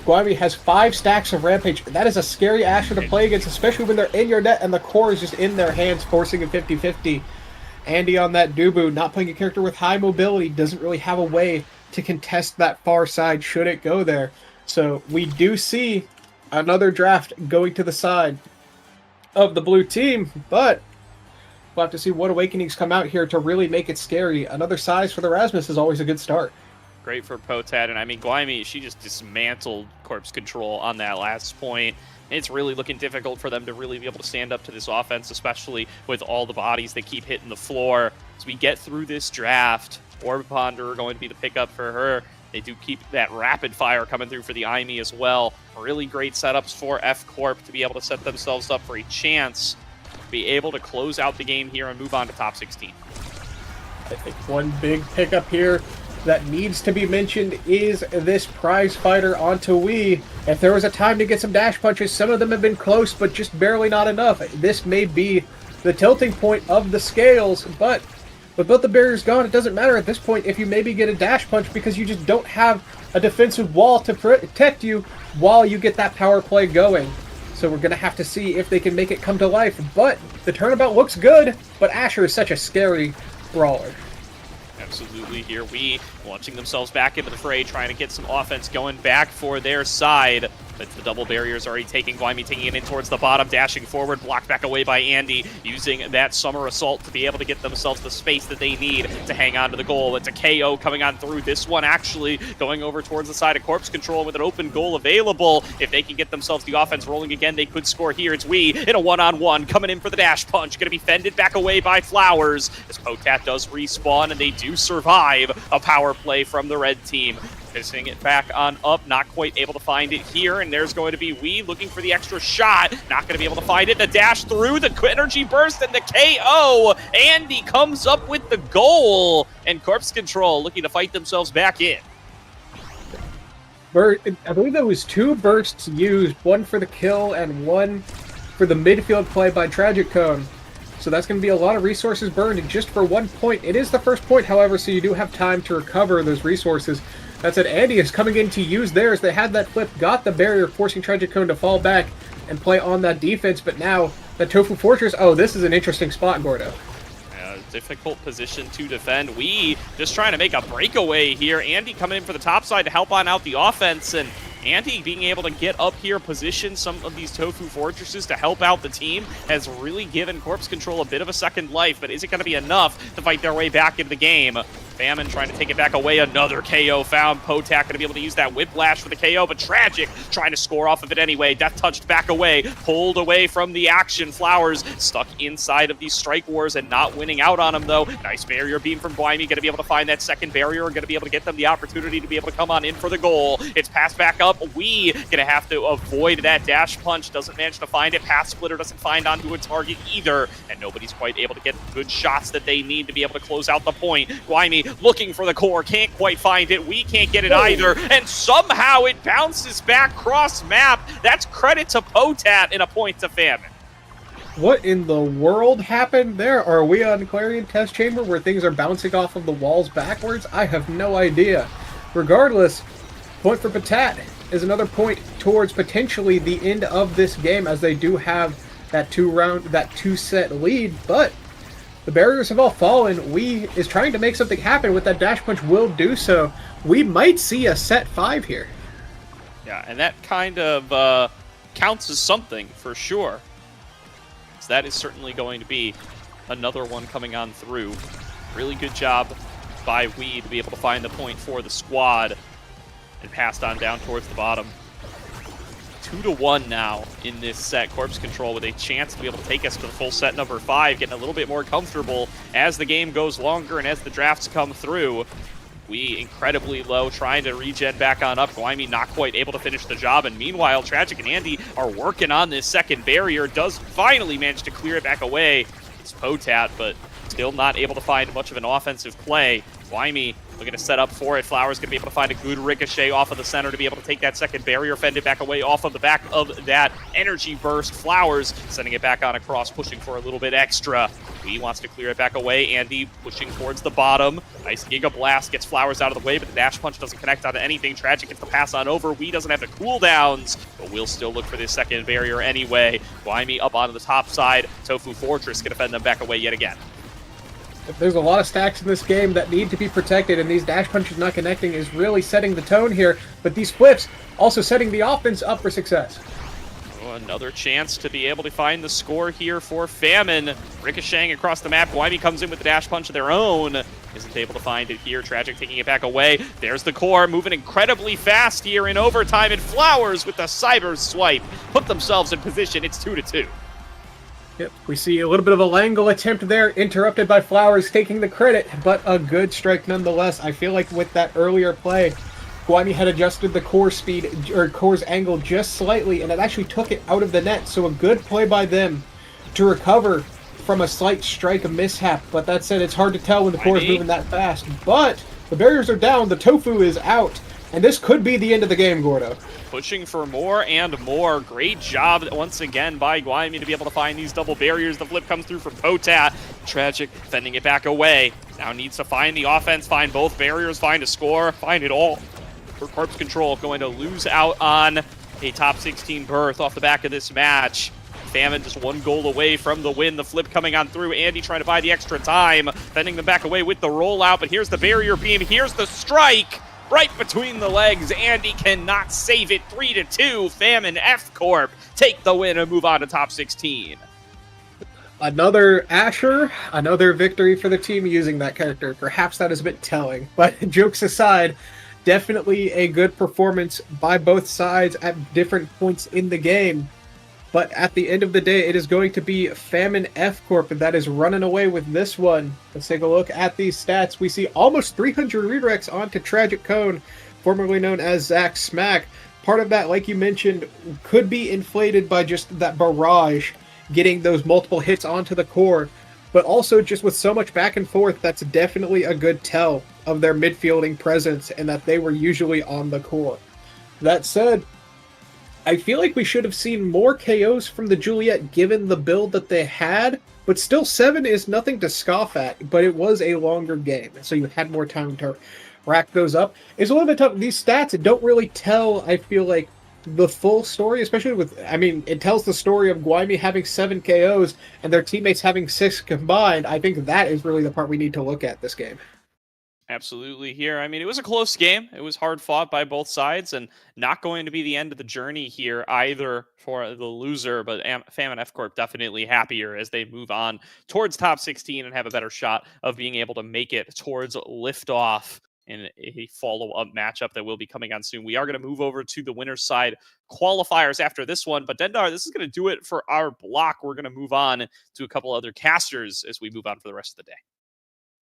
Guaymi has 5 stacks of Rampage. That is a scary Asher to play against, especially when they're in your net and the core is just in their hands, forcing a 50-50. Andy on that Dubu, not playing a character with high mobility, doesn't really have a way to contest that far side should it go there. So we do see another draft going to the side of the blue team, but we'll have to see what Awakenings come out here to really make it scary. Another size for the Rasmus is always a good start. Great for Potat, and I mean, Guaymi, she just dismantled Corpse Control on that last point. It's really looking difficult for them to really be able to stand up to this offense, especially with all the bodies that keep hitting the floor. As we get through this draft, Orb Ponder going to be the pickup for her. They do keep that rapid fire coming through for the IME as well. Really great setups for F Corp to be able to set themselves up for a chance to be able to close out the game here and move on to top 16. I think one big pickup here that needs to be mentioned is this prize fighter onto Wii. If there was a time to get some dash punches, some of them have been close, but just barely not enough. This may be the tilting point of the scales, but with both the barriers gone, it doesn't matter at this point if you maybe get a dash punch because you just don't have a defensive wall to protect you while you get that power play going. So we're going to have to see if they can make it come to life. But the turnabout looks good, but Asher is such a scary brawler. Absolutely, here we launching themselves back into the fray, trying to get some offense going back for their side. But the double barrier's already taken. Guaymi taking it in towards the bottom, dashing forward, blocked back away by Andy, using that Summer Assault to be able to get themselves the space that they need to hang on to the goal. It's a KO coming on through. This one actually going over towards the side of Corpse Control with an open goal available. If they can get themselves the offense rolling again, they could score here. It's Wee in a one-on-one, coming in for the dash punch. Going to be fended back away by Flowers as Potat does respawn, and they do survive a power play from the red team. Missing it back on up, not quite able to find it here, and there's going to be Wee looking for the extra shot, not going to be able to find it. The dash through, the energy burst, and the KO. Andy comes up with the goal, and Corpse Control looking to fight themselves back in. I believe there was 2 bursts used, one for the kill and one for the midfield play by Tragic Cone. So that's going to be a lot of resources burned just for 1 point. It is the first point, however, so you do have time to recover those resources. That said, Andy is coming in to use theirs. They had that flip, got the barrier, forcing Tragic Cone to fall back and play on that defense, but now the Tofu Fortress. Oh, this is an interesting spot, Gordo. Difficult position to defend. We just trying to make a breakaway here. Andy coming in for the top side to help on out the offense, and Andy being able to get up here, position some of these Tofu Fortresses to help out the team has really given Corpse Control a bit of a second life, but is it going to be enough to fight their way back into the game? Famine trying to take it back away. Another KO found. Potak going to be able to use that Whiplash for the KO, but Tragic trying to score off of it anyway. Death touched back away, pulled away from the action. Flowers stuck inside of these Strike Wars and not winning out on them, though. Nice barrier beam from Guaymi. Going to be able to find that second barrier and going to be able to get them the opportunity to be able to come on in for the goal. It's passed back up. We going to have to avoid that dash punch. Doesn't manage to find it. Path Splitter doesn't find onto a target either, and nobody's quite able to get good shots that they need to be able to close out the point. Guaymi looking for the core, can't quite find it. We can't get it either, and somehow it bounces back cross map. That's credit to Potat and a point to Famine. What in the world happened there? Are we on Clarion Test Chamber where things are bouncing off of the walls backwards? I have no idea. Regardless, point for Potat is another point towards potentially the end of this game, as they do have that two-set lead, but the barriers have all fallen. We is trying to make something happen with that dash punch, will do so. We might see a set 5 here. Yeah, and that kind of counts as something for sure. So that is certainly going to be another one coming on through. Really good job by Wee to be able to find the point for the squad and passed on down towards the bottom. 2-1 now in this set. Corpse Control with a chance to be able to take us to the full set number 5, getting a little bit more comfortable as the game goes longer and as the drafts come through. We incredibly low, trying to regen back on up. Guaymi not quite able to finish the job, and meanwhile, Tragic and Andy are working on this second barrier. Does finally manage to clear it back away. It's Potat, but still not able to find much of an offensive play. Guaymi looking to set up for it. Flowers going to be able to find a good ricochet off of the center to be able to take that second barrier, fend it back away off of the back of that energy burst. Flowers sending it back on across, pushing for a little bit extra. He wants to clear it back away. Andy pushing towards the bottom. Nice Giga Blast gets Flowers out of the way, but the dash punch doesn't connect onto anything. Tragic gets the pass on over. Wee doesn't have the cooldowns, but we'll still look for this second barrier anyway. Guaymi up onto the top side. Tofu Fortress going to fend them back away yet again. There's a lot of stacks in this game that need to be protected, and these dash punches not connecting is really setting the tone here, but these flips also setting the offense up for success. Oh, another chance to be able to find the score here for Famine. Ricocheting across the map. Guaymi comes in with the dash punch of their own. Isn't able to find it here. Tragic taking it back away. There's the core, moving incredibly fast here in overtime, and Flowers with the cyber swipe put themselves in position. It's 2-2. Yep, we see a little bit of a Langle attempt there, interrupted by Flowers taking the credit, but a good strike nonetheless. I feel like with that earlier play, Guaymi had adjusted the core speed, or core's angle just slightly, and it actually took it out of the net, so a good play by them to recover from a slight strike mishap. But that said, it's hard to tell when the core is moving that fast. But the barriers are down, the Tofu is out, and this could be the end of the game, Gordo. Pushing for more and more. Great job once again by Guaymi to be able to find these double barriers. The flip comes through from Potat. Tragic fending it back away. Now needs to find the offense, find both barriers, find a score, find it all. For Corpse Control, going to lose out on a top 16 berth off the back of this match. Famine just one goal away from the win. The flip coming on through. Andy trying to buy the extra time, fending them back away with the rollout. But here's the barrier beam. Here's the strike. Right between the legs. Andy cannot save it. 3-2. Famine F Corp take the win and move on to top 16. Another Asher, another victory for the team using that character. Perhaps that is a bit telling. But jokes aside, definitely a good performance by both sides at different points in the game. But at the end of the day, it is going to be Famine F Corp that is running away with this one. Let's take a look at these stats. We see almost 300 redirects onto Tragic Cone, formerly known as Zach Smack. Part of that, like you mentioned, could be inflated by just that barrage, getting those multiple hits onto the core. But also just with so much back and forth, that's definitely a good tell of their midfielding presence and that they were usually on the core. That said, I feel like we should have seen more KOs from the Juliet given the build that they had, but still 7 is nothing to scoff at, but it was a longer game, so you had more time to rack those up. It's a little bit tough. These stats don't really tell, I feel like, the full story, especially with, I mean, it tells the story of Guaymi having 7 KOs and their teammates having 6 combined. I think that is really the part we need to look at this game. Absolutely here. I mean, it was a close game. It was hard fought by both sides and not going to be the end of the journey here either for the loser, but FAM and F-Corp definitely happier as they move on towards top 16 and have a better shot of being able to make it towards liftoff in a follow-up matchup that will be coming on soon. We are going to move over to the winner's side qualifiers after this one, but Dendar, this is going to do it for our block. We're going to move on to a couple other casters as we move on for the rest of the day.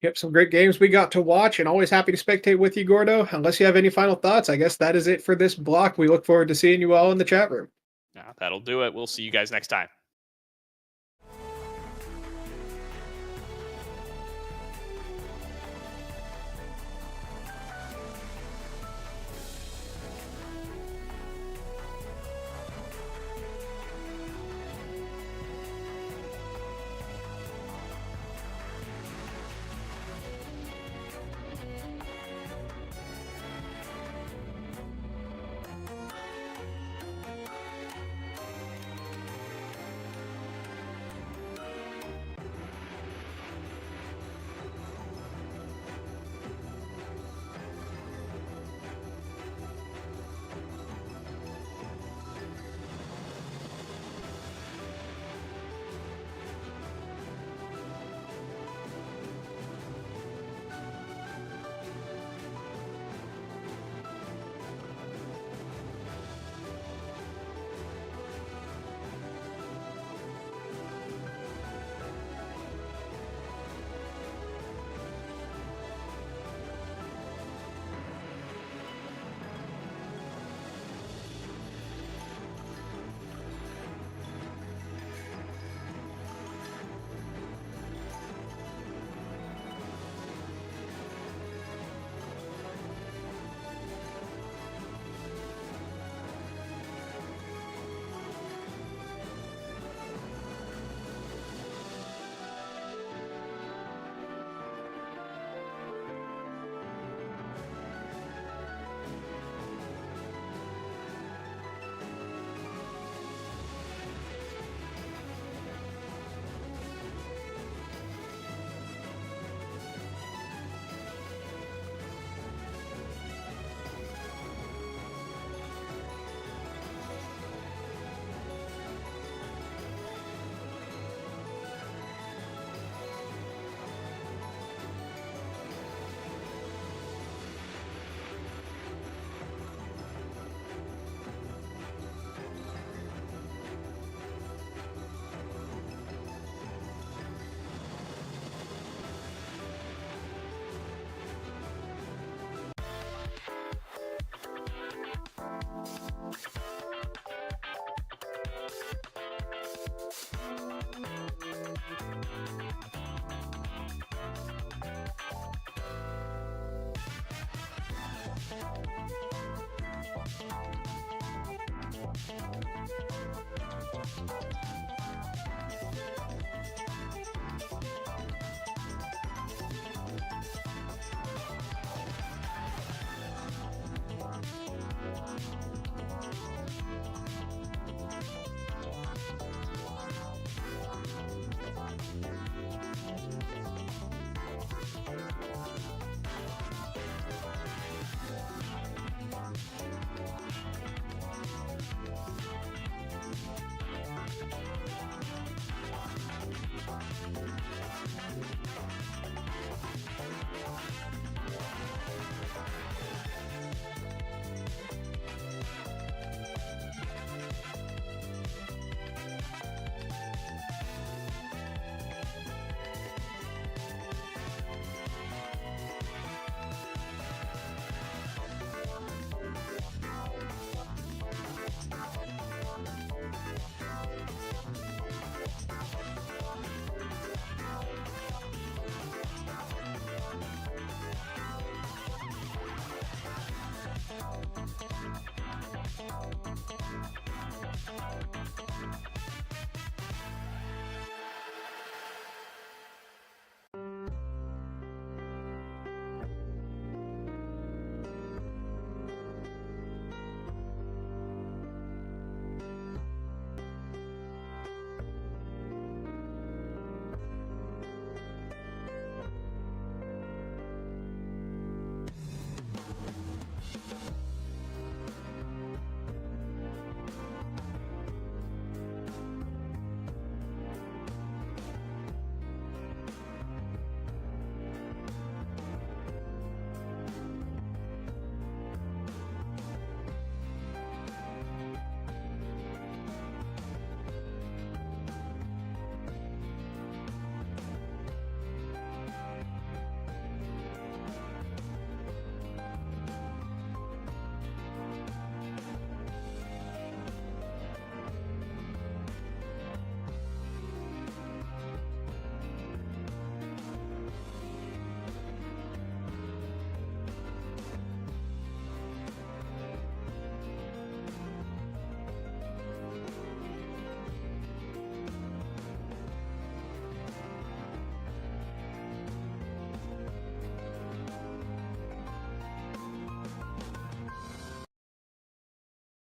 Yep, some great games we got to watch, and always happy to spectate with you, Gordo. Unless you have any final thoughts, I guess that is it for this block. We look forward to seeing you all in the chat room. That'll do it. We'll see you guys next time.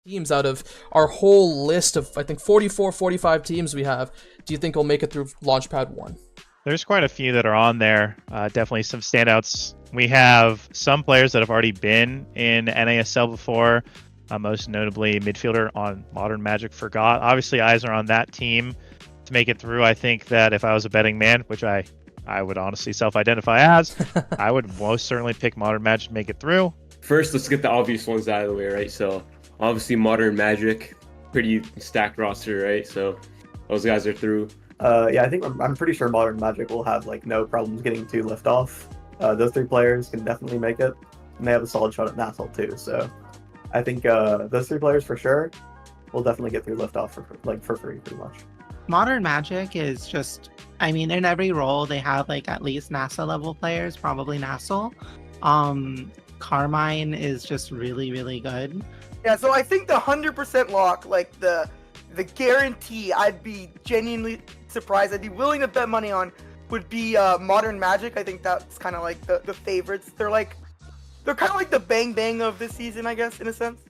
teams out of our whole list of, I think, 44, 45 teams we have, do you think will make it through Launchpad 1? There's quite a few that are on there. Definitely some standouts. We have some players that have already been in NASL before, most notably midfielder on Modern Magic Forgot. Obviously, eyes are on that team to make it through. I think that if I was a betting man, which I would honestly self-identify as, I would most certainly pick Modern Magic to make it through. First, let's get the obvious ones out of the way, right? So, obviously, Modern Magic, pretty stacked roster, right? So, those guys are through. Yeah, I think I'm pretty sure Modern Magic will have like no problems getting to liftoff. Those 3 players can definitely make it, and they have a solid shot at NASL too. So, I think those 3 players for sure will definitely get through liftoff for free, pretty much. Modern Magic is just, I mean, in every role they have like at least NASA level players, probably NASL. Carmine is just really, really good. Yeah, so I think the 100% lock, like the guarantee, I'd be genuinely surprised, I'd be willing to bet money on, would be Modern Magic. I think that's kind of like the favorites. They're kind of like the bang bang of this season, I guess, in a sense.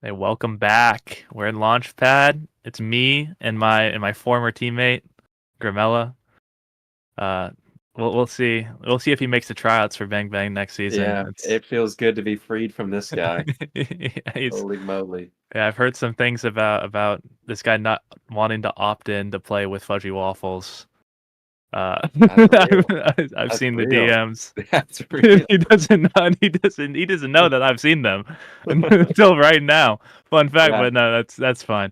Hey, welcome back. We're in LAUNCHPAD. It's me and my former teammate, Grimella. We'll see. We'll see if he makes the tryouts for Bang Bang next season. Yeah, it feels good to be freed from this guy. Yeah, Holy moly. yeah, I've heard some things about this guy not wanting to opt in to play with Fudgy Waffles. That's real. I've That's seen the real. DMs. That's real. He doesn't know that I've seen them until right now. Fun fact, Yeah. but no, that's fine.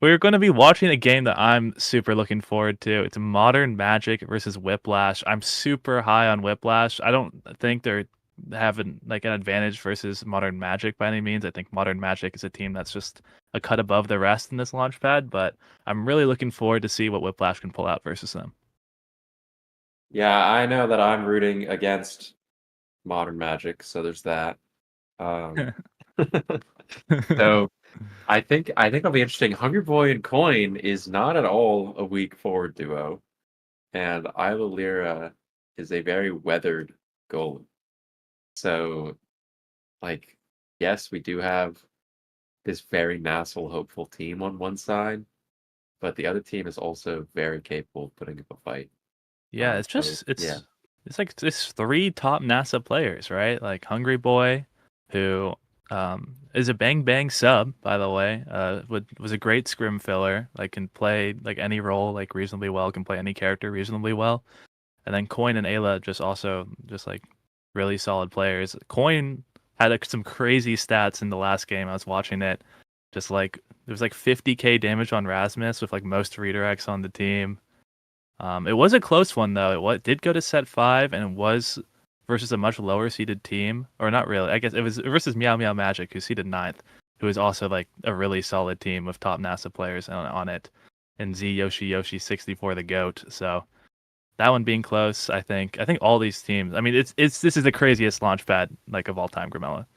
We're going to be watching a game that I'm super looking forward to. It's Modern Magic versus Whiplash. I'm super high on Whiplash. I don't think they're having like an advantage versus Modern Magic by any means. I think Modern Magic is a team that's just a cut above the rest in this LAUNCHPAD, but I'm really looking forward to see what Whiplash can pull out versus them. Yeah, I know that I'm rooting against Modern Magic, so there's that. So I think it'll be interesting. Hungry Boy and Coin is not at all a weak forward duo, and Isla Lyra is a very weathered goalie. So, like, yes, we do have this very NASL hopeful team on one side, but the other team is also very capable of putting up a fight. Yeah, it's So, just yeah. it's like it's three top NASA players, right? Like Hungry Boy, who is a Bang Bang sub, by the way. Was a great scrim filler. Like can play like any role like reasonably well. Can play any character reasonably well. And then Coin and Ayla just also just like really solid players. Coin had like, some crazy stats in the last game. I was watching it. Just like there was like 50k damage on Rasmus with like most redirects on the team. It was a close one though. It did go to set 5, and it was versus a much lower seeded team, or not really. I guess it was versus Meow Meow Magic, who seeded 9th, who is also like a really solid team with top NASA players on it, and Z Yoshi 64 the goat. So that one being close, I think all these teams. I mean, this is the craziest LAUNCHPAD like of all time, Grimella.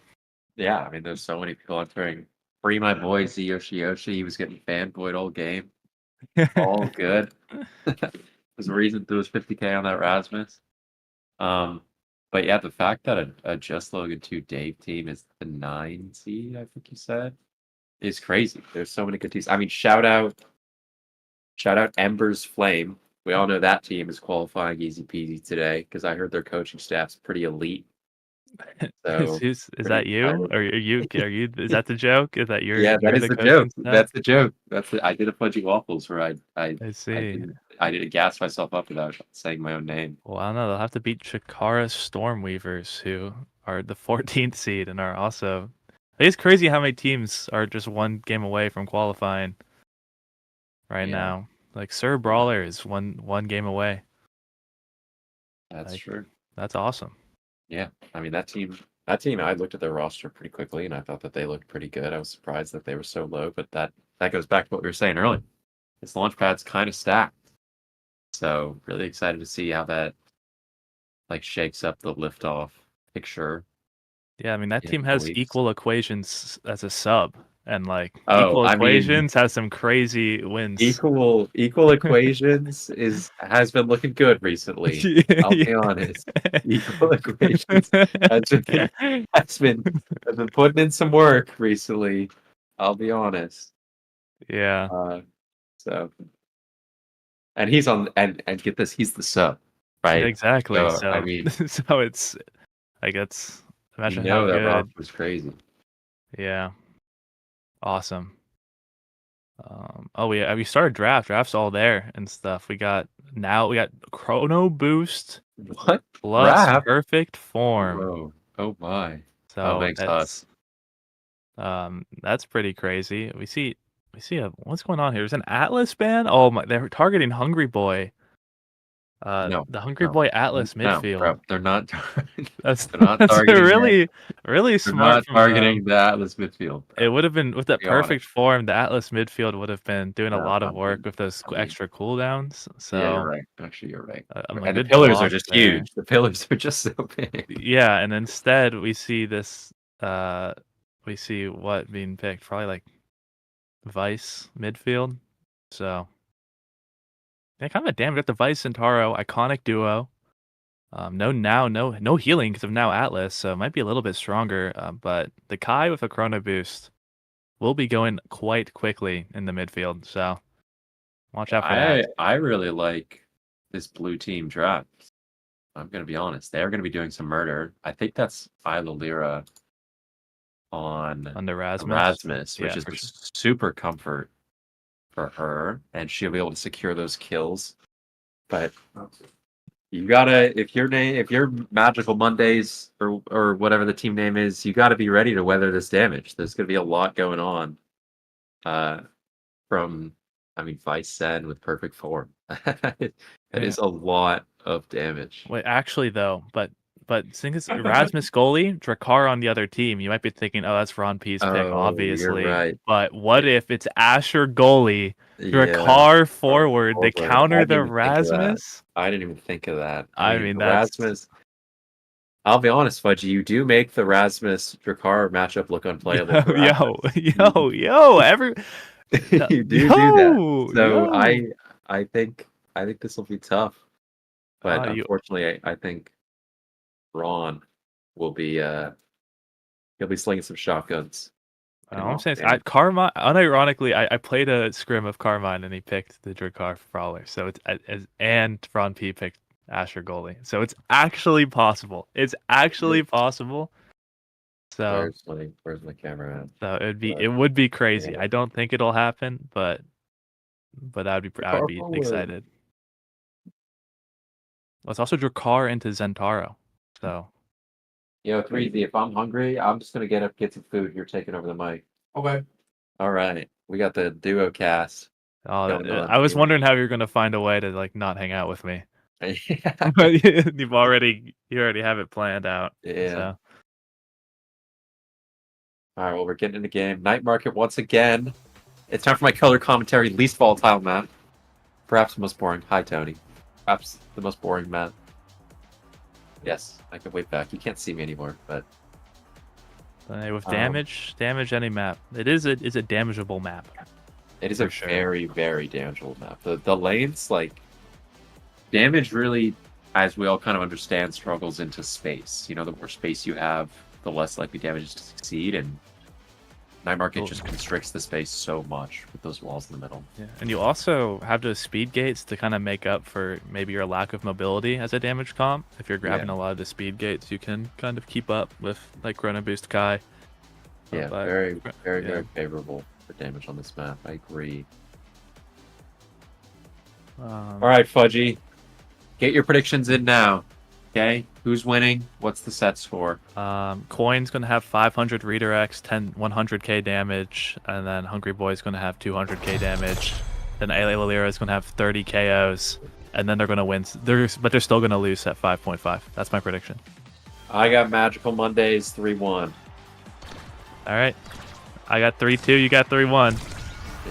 Yeah, I mean, there's so many people entering. Free my boy Z Yoshi. He was getting fanboyed all game. All good. There's a reason there was 50k on that Rasmus. But yeah, the fact that a Just Logan 2 Dave team is the 9 seed, I think you said, is crazy. There's so many good teams. I mean, shout out Ember's Flame. We all know that team is qualifying easy peasy today because I heard their coaching staff's pretty elite. So is that you? Or are you? Is that the joke? Is that your? Yeah, that is the the coaching joke. staff? That's the joke. I did a Fudgy Waffles where I see. I didn't gas myself up without saying my own name. Well, I don't know. They'll have to beat Chikara Stormweavers, who are the 14th seed and are also. It's crazy how many teams are just one game away from qualifying right now. Like Sir Brawler is one game away. That's true. That's awesome. Yeah, I mean that team. I looked at their roster pretty quickly, and I thought that they looked pretty good. I was surprised that they were so low, but that goes back to what we were saying earlier. This LAUNCHPAD's kind of stacked, so really excited to see how that like shakes up the liftoff picture. Yeah, I mean that team has equal equations as a sub, and like Oh, equal equations has some crazy wins. Equal equations has been looking good recently. I'll be honest. Equal equations has been putting in some work recently. I'll be honest. Yeah. So, and he's on, and get this, he's the sub, right? Exactly. So I mean, so it's like it's imagine how that good. Rob was crazy. Yeah. Awesome. We started draft's all there and stuff. We got Chrono Boost What? plus Draft? Perfect Form. Whoa. Oh my. So makes us. That's pretty crazy. We see what's going on here? There's an Atlas ban? Oh my, they're targeting Hungry Boy. No, the Hungry Boy Atlas midfield. Bro, they're not. That's targeting really they're smart. Not targeting the Atlas midfield. Bro. It would have been with that perfect form. The Atlas midfield would have been doing a lot of work with those extra cooldowns. So yeah, you're right. Actually, you're right. And the pillars are just huge. The pillars are just so big. Yeah, and instead we see this. We see what being picked? Probably like Vice midfield. So. Yeah, kind of a damn. We got the Vice Centauro iconic duo. No healing because of now Atlas, so it might be a little bit stronger. But the Kai with a Chrono Boost will be going quite quickly in the midfield, so watch out for that. I really like this blue team draft. I'm gonna be honest; they're gonna be doing some murder. I think that's Isla Lyra on Under Rasmus, which Yeah, is for a sure. super comfort for her, and she'll be able to secure those kills. But you gotta, if your Magical Mondays or whatever the team name is, you gotta be ready to weather this damage. There's gonna be a lot going on. From Vice said with perfect form. It is a lot of damage. Wait, actually though, but since it's Erasmus goalie, Drakkar on the other team, you might be thinking, oh, that's Ron P's pick, Oh, obviously. you're right. But what if it's Asher goalie, Yeah. Drakkar forward, they Forward. counter I the didn't even think of that. Rasmus? I didn't even think of that. I mean, that's Rasmus. I'll be honest, Fudgy, you do make the Rasmus Drakkar matchup look unplayable. for Rasmus. yo, every You do that. So I think this will be tough. But unfortunately, I think Ron will be he'll be slinging some shotguns. I'm saying Carmine. Unironically, I played a scrim of Carmine and he picked the Drakkar Brawler. So it's and Ron P picked Asher goalie. So it's actually possible. It's actually possible. So where's my camera at? So it would be crazy. Yeah. I don't think it'll happen, but I would be excited. Well, it's also Drakkar into Zentaro. So Yo, 3Z, if I'm hungry, I'm just gonna get some food. You're taking over the mic. Okay. All right. We got the duo cast. I was wondering how you're gonna find a way to like not hang out with me. Yeah. But you already have it planned out. Yeah. So. All right, well, we're getting in the game. Night Market once again. It's time for my color commentary. Least volatile map. Perhaps the most boring. Hi, Tony. Perhaps the most boring map. Yes, I can wait back. You can't see me anymore, but... with damage any map. It is a damageable map. It is a very, very damageable map. The lanes, like... Damage really, as we all kind of understand, struggles into space. You know, the more space you have, the less likely damage is to succeed, and Night Market just constricts the space so much with those walls in the middle. Yeah, and you also have those speed gates to kind of make up for maybe your lack of mobility as a damage comp. If you're grabbing a lot of the speed gates, you can kind of keep up with like Chrono Boost Kai. Yeah, very favorable for damage on this map. I agree. All right, Fudgy, get your predictions in now. Okay, who's winning? What's the set score? Coin's going to have 500 redirects, 100k damage, and then Hungry Boy's going to have 200k damage. Then Ayla Lyra is going to have 30 KOs, and then they're going to win. But they're still going to lose at 5.5. That's my prediction. I got Magical Mondays 3-1. All right, I got 3-2. You got 3-1.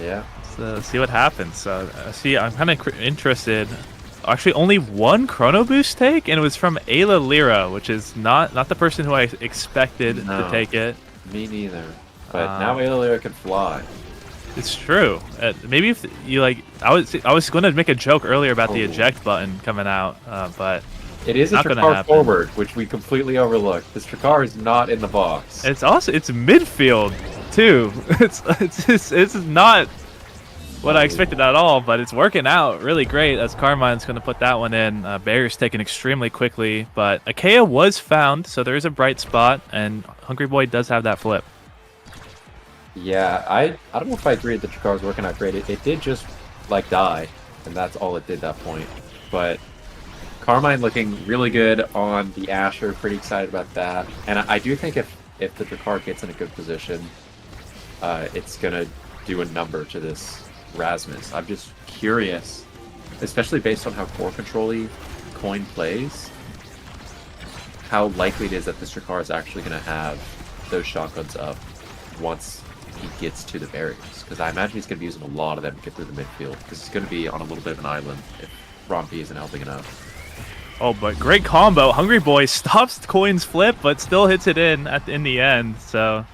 Yeah. So let's see what happens. So I'm kind of interested. Actually, only one Chrono Boost take, and it was from Ayla Lyra, which is not the person who I expected to take it. Me neither. But now Ayla Lyra can fly. It's true. Maybe if you like, I was going to make a joke earlier about the eject button coming out, but it is a Drakkar forward, which we completely overlooked. This Drakkar is not in the box. It's midfield too. It's not what I expected at all, but it's working out really great as Carmine's going to put that one in. Barrier's taken extremely quickly, but Achaea was found, so there is a bright spot, and Hungry Boy does have that flip. Yeah, I don't know if I agree that the Drakkar was working out great. It did just, like, die, and that's all it did that point. But Carmine looking really good on the Asher, pretty excited about that. And I do think if the Drakkar gets in a good position, it's going to do a number to this Rasmus. I'm just curious, especially based on how core control-y Coin plays, how likely it is that this Drakkar is actually going to have those shotguns up once he gets to the barriers. Because I imagine he's going to be using a lot of them to get through the midfield, because he's going to be on a little bit of an island if Rompy isn't helping enough. Oh, but great combo. Hungry Boy stops Coin's flip, but still hits it in the end. So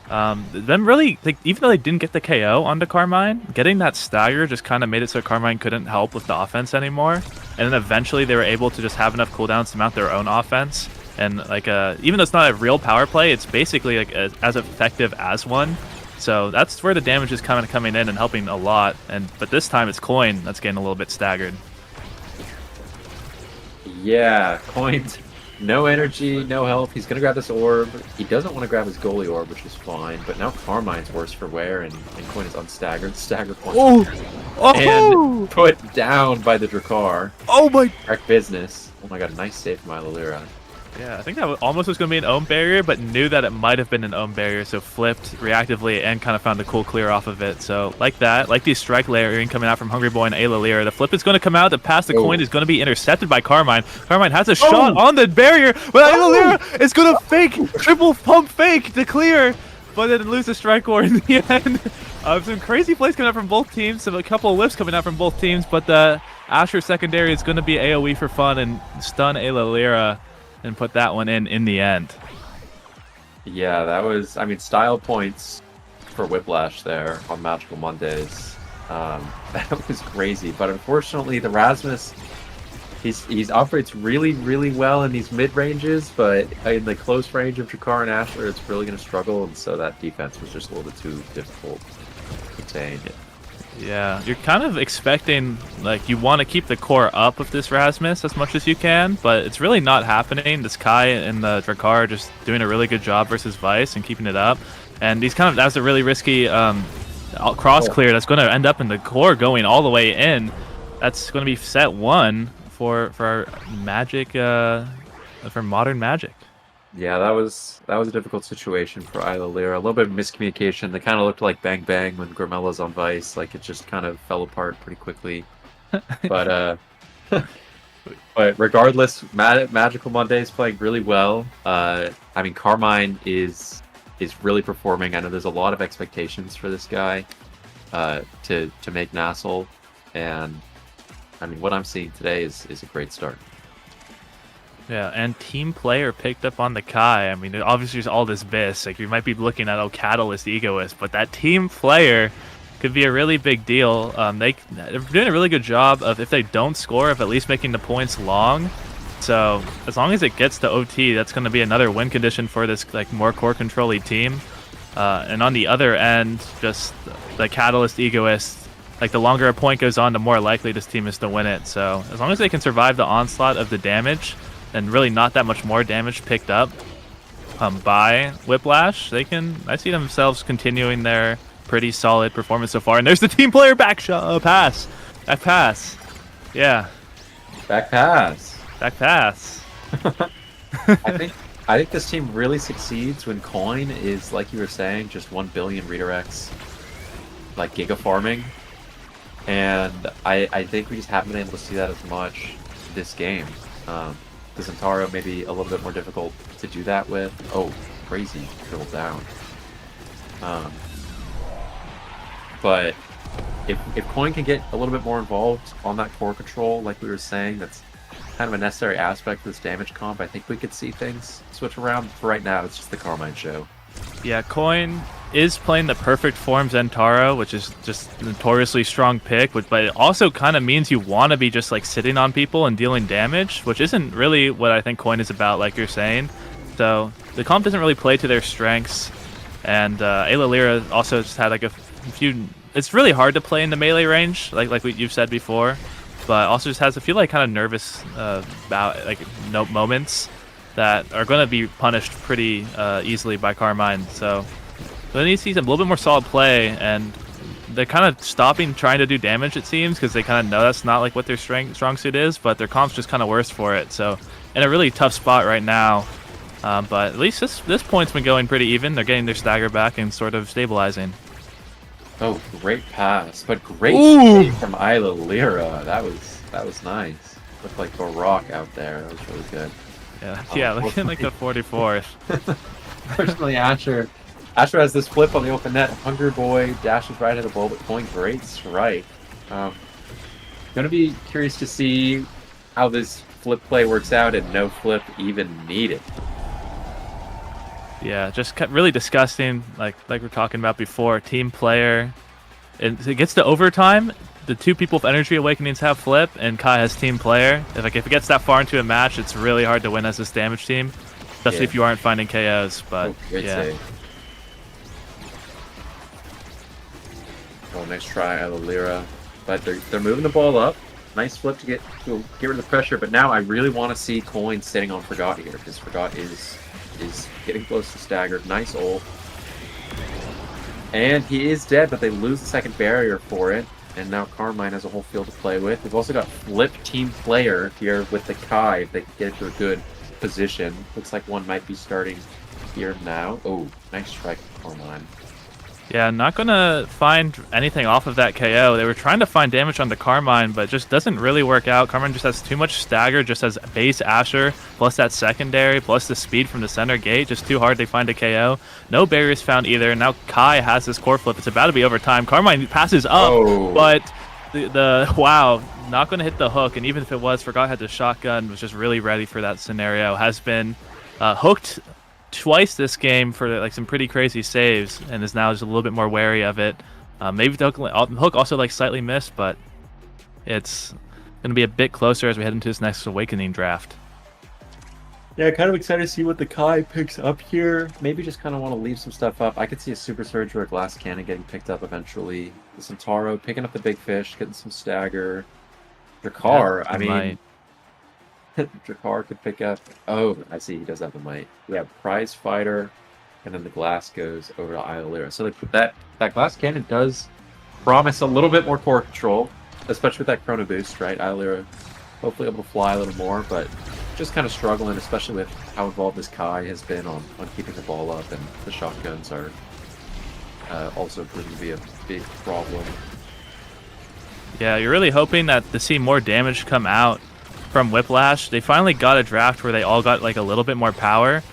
them really, even though they didn't get the KO onto Carmine, getting that stagger just kind of made it so Carmine couldn't help with the offense anymore. and then eventually they were able to just have enough cooldowns to mount their own offense. And like even though it's not a real power play, it's basically like as effective as one. So that's where the damage is kind of coming in and helping a lot. But this time it's Coin that's getting a little bit staggered. Yeah, Coin's no energy, no health. He's gonna grab this orb. He doesn't want to grab his goalie orb, which is fine. But now Carmine's worse for wear, and Coin is unstaggered. Stagger point. And put down by the Drakkar. Oh my! Wreck business. Oh my god, nice save from Ilylira. Yeah, I think that almost was going to be an ohm barrier, but knew that it might have been an ohm barrier, so flipped reactively and kind of found a cool clear off of it. So like that, like the strike layering coming out from Hungry Boy and Ilylira, the flip is going to come out, the pass the coin is going to be intercepted by Carmine. Carmine has a shot on the barrier, but Ilylira is going to fake, triple pump fake to clear, but then lose the strike war in the end. Some crazy plays coming out from both teams, a couple of lifts coming out from both teams, but the Asher secondary is going to be AoE for fun and stun Ilylira and put that one in the end. Yeah, that was, I mean, style points for Whiplash there on Magical Mondays. That was crazy, but unfortunately the Rasmus, he operates really, really well in these mid-ranges, but in the close range of Drakkar and Asher, it's really going to struggle, and so that defense was just a little bit too difficult to contain. Yeah, you're kind of expecting, like, you want to keep the core up of this Rasmus as much as you can, but it's really not happening. This Kai and the Drakkar are just doing a really good job versus Vice and keeping it up. And he's kind of, that's a really risky cross clear that's going to end up in the core going all the way in. That's going to be set 1 for Magic, for Modern Magic. Yeah, that was a difficult situation for Ilylira. A little bit of miscommunication. They kind of looked like Bang Bang when Gormella's on Vice. Like, it just kind of fell apart pretty quickly. But but regardless, Magical Mondays playing really well. I mean, Carmine is really performing. I know there's a lot of expectations for this guy to make NASL, and I mean, what I'm seeing today is a great start. Yeah, and Team Player picked up on the Kai. I mean, obviously there's all this Biss. Like, you might be looking at, Catalyst, Egoist, but that Team Player could be a really big deal. They're doing a really good job of, if they don't score, of at least making the points long. So as long as it gets to OT, that's going to be another win condition for this like more core control-y team. And on the other end, just the Catalyst, Egoist, like the longer a point goes on, the more likely this team is to win it. So as long as they can survive the onslaught of the damage, and really not that much more damage picked up by Whiplash, I see themselves continuing their pretty solid performance so far. And there's the Team Player back pass. Back pass. Yeah. Back pass. Back pass. I think this team really succeeds when Coin is, like you were saying, just 1 billion redirects, like giga farming. And I think we just haven't been able to see that as much this game. The Zentaro may be a little bit more difficult to do that with. Oh, crazy drill down. But if Coin can get a little bit more involved on that core control, like we were saying, that's kind of a necessary aspect of this damage comp. I think we could see things switch around. For right now, it's just the Carmine show. Yeah, Coin is playing the perfect form Zentaro, which is just a notoriously strong pick, but it also kind of means you want to be just like sitting on people and dealing damage, which isn't really what I think Coin is about, like you're saying. So the comp doesn't really play to their strengths, and Ilylira also just had like a few. It's really hard to play in the melee range, like what you've said before, but also just has a few like kind of nervous moments that are going to be punished pretty easily by Carmine. So they need to see a little bit more solid play, and they're kind of stopping trying to do damage, it seems, because they kind of know that's not like what their strong suit is, but their comp's just kind of worse for it. So in a really tough spot right now, but at least this point's been going pretty even. They're getting their stagger back and sort of stabilizing. Oh, great pass, but great save from Ilylira. That was nice. Looked like a rock out there. That was really good. Yeah, looking like the 44th. Personally, Asher has this flip on the open net. Hungry Boy dashes right at the ball, but Coin great strike. Gonna be curious to see how this flip play works out and no flip even needed. Yeah, just really disgusting. Like we're talking about before, Team Player. It gets to overtime. the two people with Energy Awakenings have Flip, and Kai has Team Player. If it gets that far into a match, it's really hard to win as this damage team, especially if you aren't finding KOs. But great save. Oh, nice try, Lira. But they're moving the ball up. Nice flip to get rid of the pressure. But now I really want to see Coin sitting on Forgot here, because Forgot is getting close to staggered. Nice ult. And he is dead, but they lose the second barrier for it. And now Carmine has a whole field to play with. We've also got Flip Team Player here with the Kai if they can get into a good position. Looks like one might be starting here now. Oh, nice strike from Carmine. Yeah, not going to find anything off of that KO. They were trying to find damage on the Carmine, but it just doesn't really work out. Carmine just has too much stagger, just has base Asher, plus that secondary, plus the speed from the center gate. Just too hard to find a KO. No barriers found either. Now Kai has his core flip. It's about to be overtime. Carmine passes up, but wow, not going to hit the hook. And even if it was, Forgot had the shotgun, was just really ready for that scenario. Has been hooked twice this game for like some pretty crazy saves, and is now just a little bit more wary of it. Maybe the hook also like slightly missed, but it's going to be a bit closer as we head into this next Awakening draft. Yeah, kind of excited to see what the Kai picks up here. Maybe just kind of want to leave some stuff up. I could see a Super Surge or a Glass Cannon getting picked up eventually. The Centauro picking up the big fish, getting some stagger. Drakar, I mean, Drakar could pick up. Oh, I see. He does have the might. We have Prize Fighter, and then the glass goes over to Iolira. So that glass cannon does promise a little bit more core control, especially with that chrono boost, right? Iolira hopefully able to fly a little more, but just kind of struggling, especially with how involved this Kai has been on keeping the ball up, and the shotguns are also proving to be a big problem. Yeah, you're really hoping that to see more damage come out from Whiplash. They finally got a draft where they all got like a little bit more power,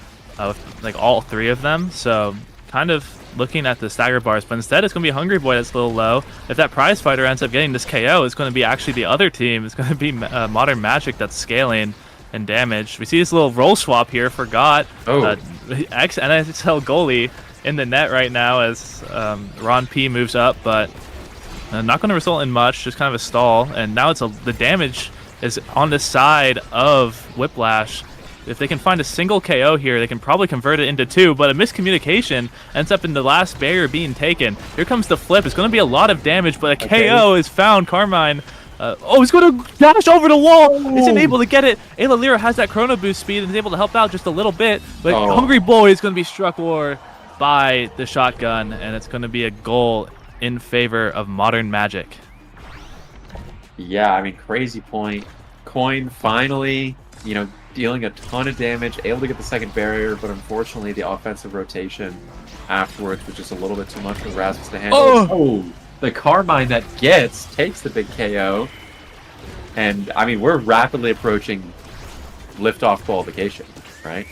like all three of them. So kind of looking at the stagger bars, but instead it's going to be Hungry Boy that's a little low. If that Prize Fighter ends up getting this KO, it's going to be actually the other team. It's going to be Modern Magic that's scaling and damage. We see this little roll swap here. Forgot ex-NSL goalie in the net right now as Ron P moves up, but not going to result in much, just kind of a stall. And now the damage is on the side of Whiplash. If they can find a single KO here, they can probably convert it into two, but a miscommunication ends up in the last barrier being taken. Here comes the flip. It's going to be a lot of damage, but a KO is found. Carmine, he's going to dash over the wall. Isn't able to get it. Ayla Lyra has that chrono boost speed and is able to help out just a little bit, but Hungry Boy is going to be struck war by the shotgun, and it's going to be a goal in favor of Modern Magic. Yeah, I mean, crazy point. Coin finally, dealing a ton of damage, able to get the second barrier, but unfortunately the offensive rotation afterwards was just a little bit too much for Rasmus to handle. The Carmine that takes the big KO. And, I mean, we're rapidly approaching liftoff qualification, right?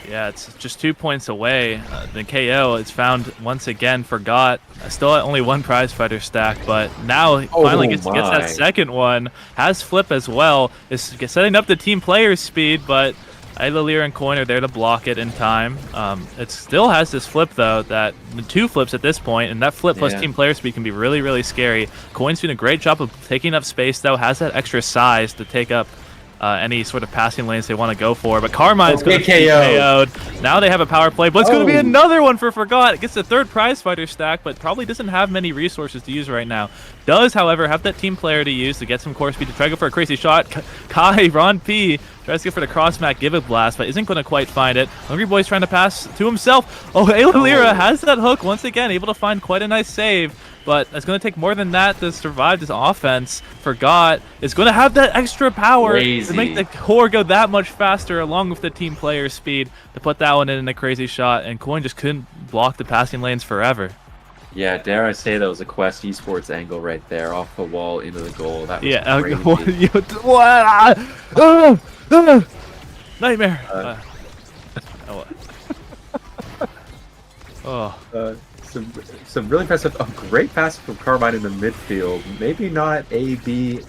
Yeah, it's just 2 points away. The KO is found once again. Forgot. Still at only one Prize Fighter stack, but now finally gets that second one. Has Flip as well. Is setting up the team player's speed, but Ayla and Coin are there to block it in time. It still has this flip, though, that the two flips at this point, and that flip plus team player speed can be really, really scary. Coin's doing a great job of taking up space, though, has that extra size to take up any sort of passing lanes they want to go for. But Carmine's going to be KO'd. Now they have a power play, but it's going to be another one for Forgot. It gets the third Prize Fighter stack, but probably doesn't have many resources to use right now. Does, however, have that team player to use to get some core speed to try to go for a crazy shot. Kai, Ron P, tries to go for the cross-mat give it blast, but isn't going to quite find it. Hungry Boy's trying to pass to himself. Ayla Lyra has that hook once again, able to find quite a nice save. But it's going to take more than that to survive this offense. Forgot is going to have that extra power to make the core go that much faster, along with the team player speed to put that one in a crazy shot. And Coin just couldn't block the passing lanes forever. Yeah, dare I say that was a Quest Esports angle right there, off the wall into the goal. That was crazy. Nightmare. Some really impressive, great pass from Carmine in the midfield. Maybe not AB,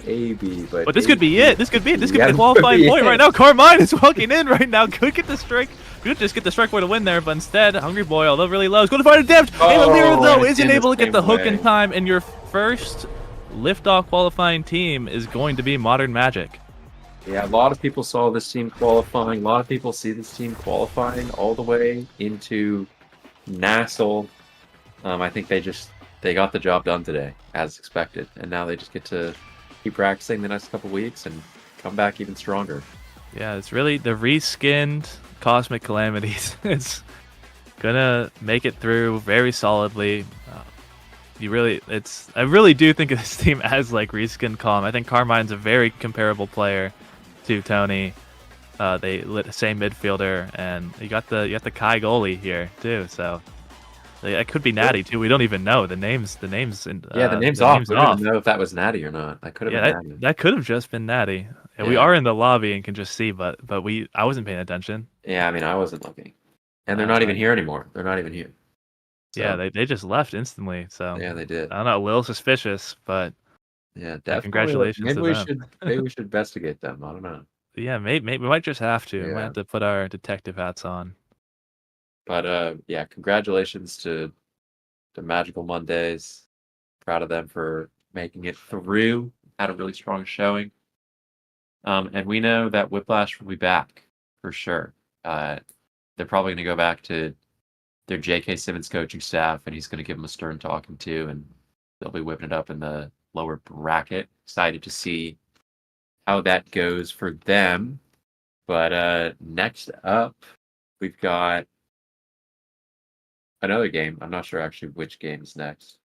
but this could be it. This could be the qualifying point right now. Carmine is walking in right now. Could get the strike. Could just get the strike for the win there, but instead, Hungry Boy, although really low, is going to find a damage. Ayla Lyra, though, isn't able to get the hook in time, and your first liftoff qualifying team is going to be Modern Magic. Yeah, a lot of people saw this team qualifying. A lot of people see this team qualifying all the way into NASL. I think they got the job done today, as expected, and now they just get to keep practicing the next couple weeks and come back even stronger. Yeah, it's really the reskinned Cosmic Calamities. It's gonna make it through very solidly. I really do think of this team as like reskinned Calm. I think Carmine's a very comparable player to Tony. They lit the same midfielder, and you got the Kai goalie here too. So it could be Natty too. We don't even know the names. The names off. We don't even know if that was Natty or not. That could have been Natty. That could have just been Natty. And we are in the lobby and can just see, but I wasn't paying attention. Yeah, I mean I wasn't looking, and they're not even here anymore. They're not even here. So, yeah, they just left instantly. So yeah, they did. I don't know, a little suspicious, but yeah, definitely. Congratulations. Maybe we should investigate them. I don't know. Yeah, maybe we might just have to. Yeah. We might have to put our detective hats on. But yeah, congratulations to the Magical Mondays. Proud of them for making it through. Had a really strong showing. And we know that Whiplash will be back for sure. They're probably going to go back to their J.K. Simmons coaching staff, and he's going to give them a stern talking to, and they'll be whipping it up in the lower bracket. Excited to see how that goes for them. But next up, we've got another game. I'm not sure actually which game is next.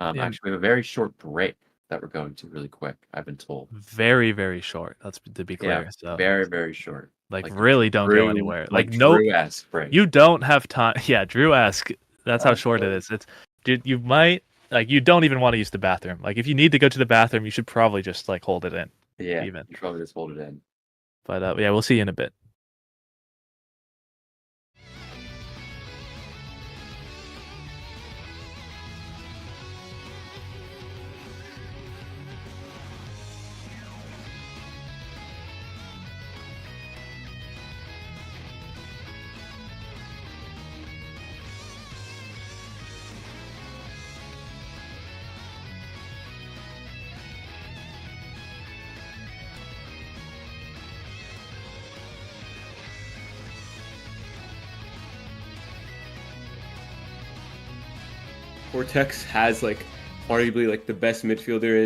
Actually, we have a very short break that we're going to really quick, I've been told. Very, very short. That's to be clear. Yeah, so very, very short. Like really don't go anywhere. Like no, Drew-esque break. You don't have time. Yeah, Drew-esque. That's how short it is. It's dude. You might you don't even want to use the bathroom. Like if you need to go to the bathroom, you should probably just like hold it in. Yeah, even. you probably just hold it in. But yeah, we'll see you in a bit. Cortex has like arguably like the best midfielder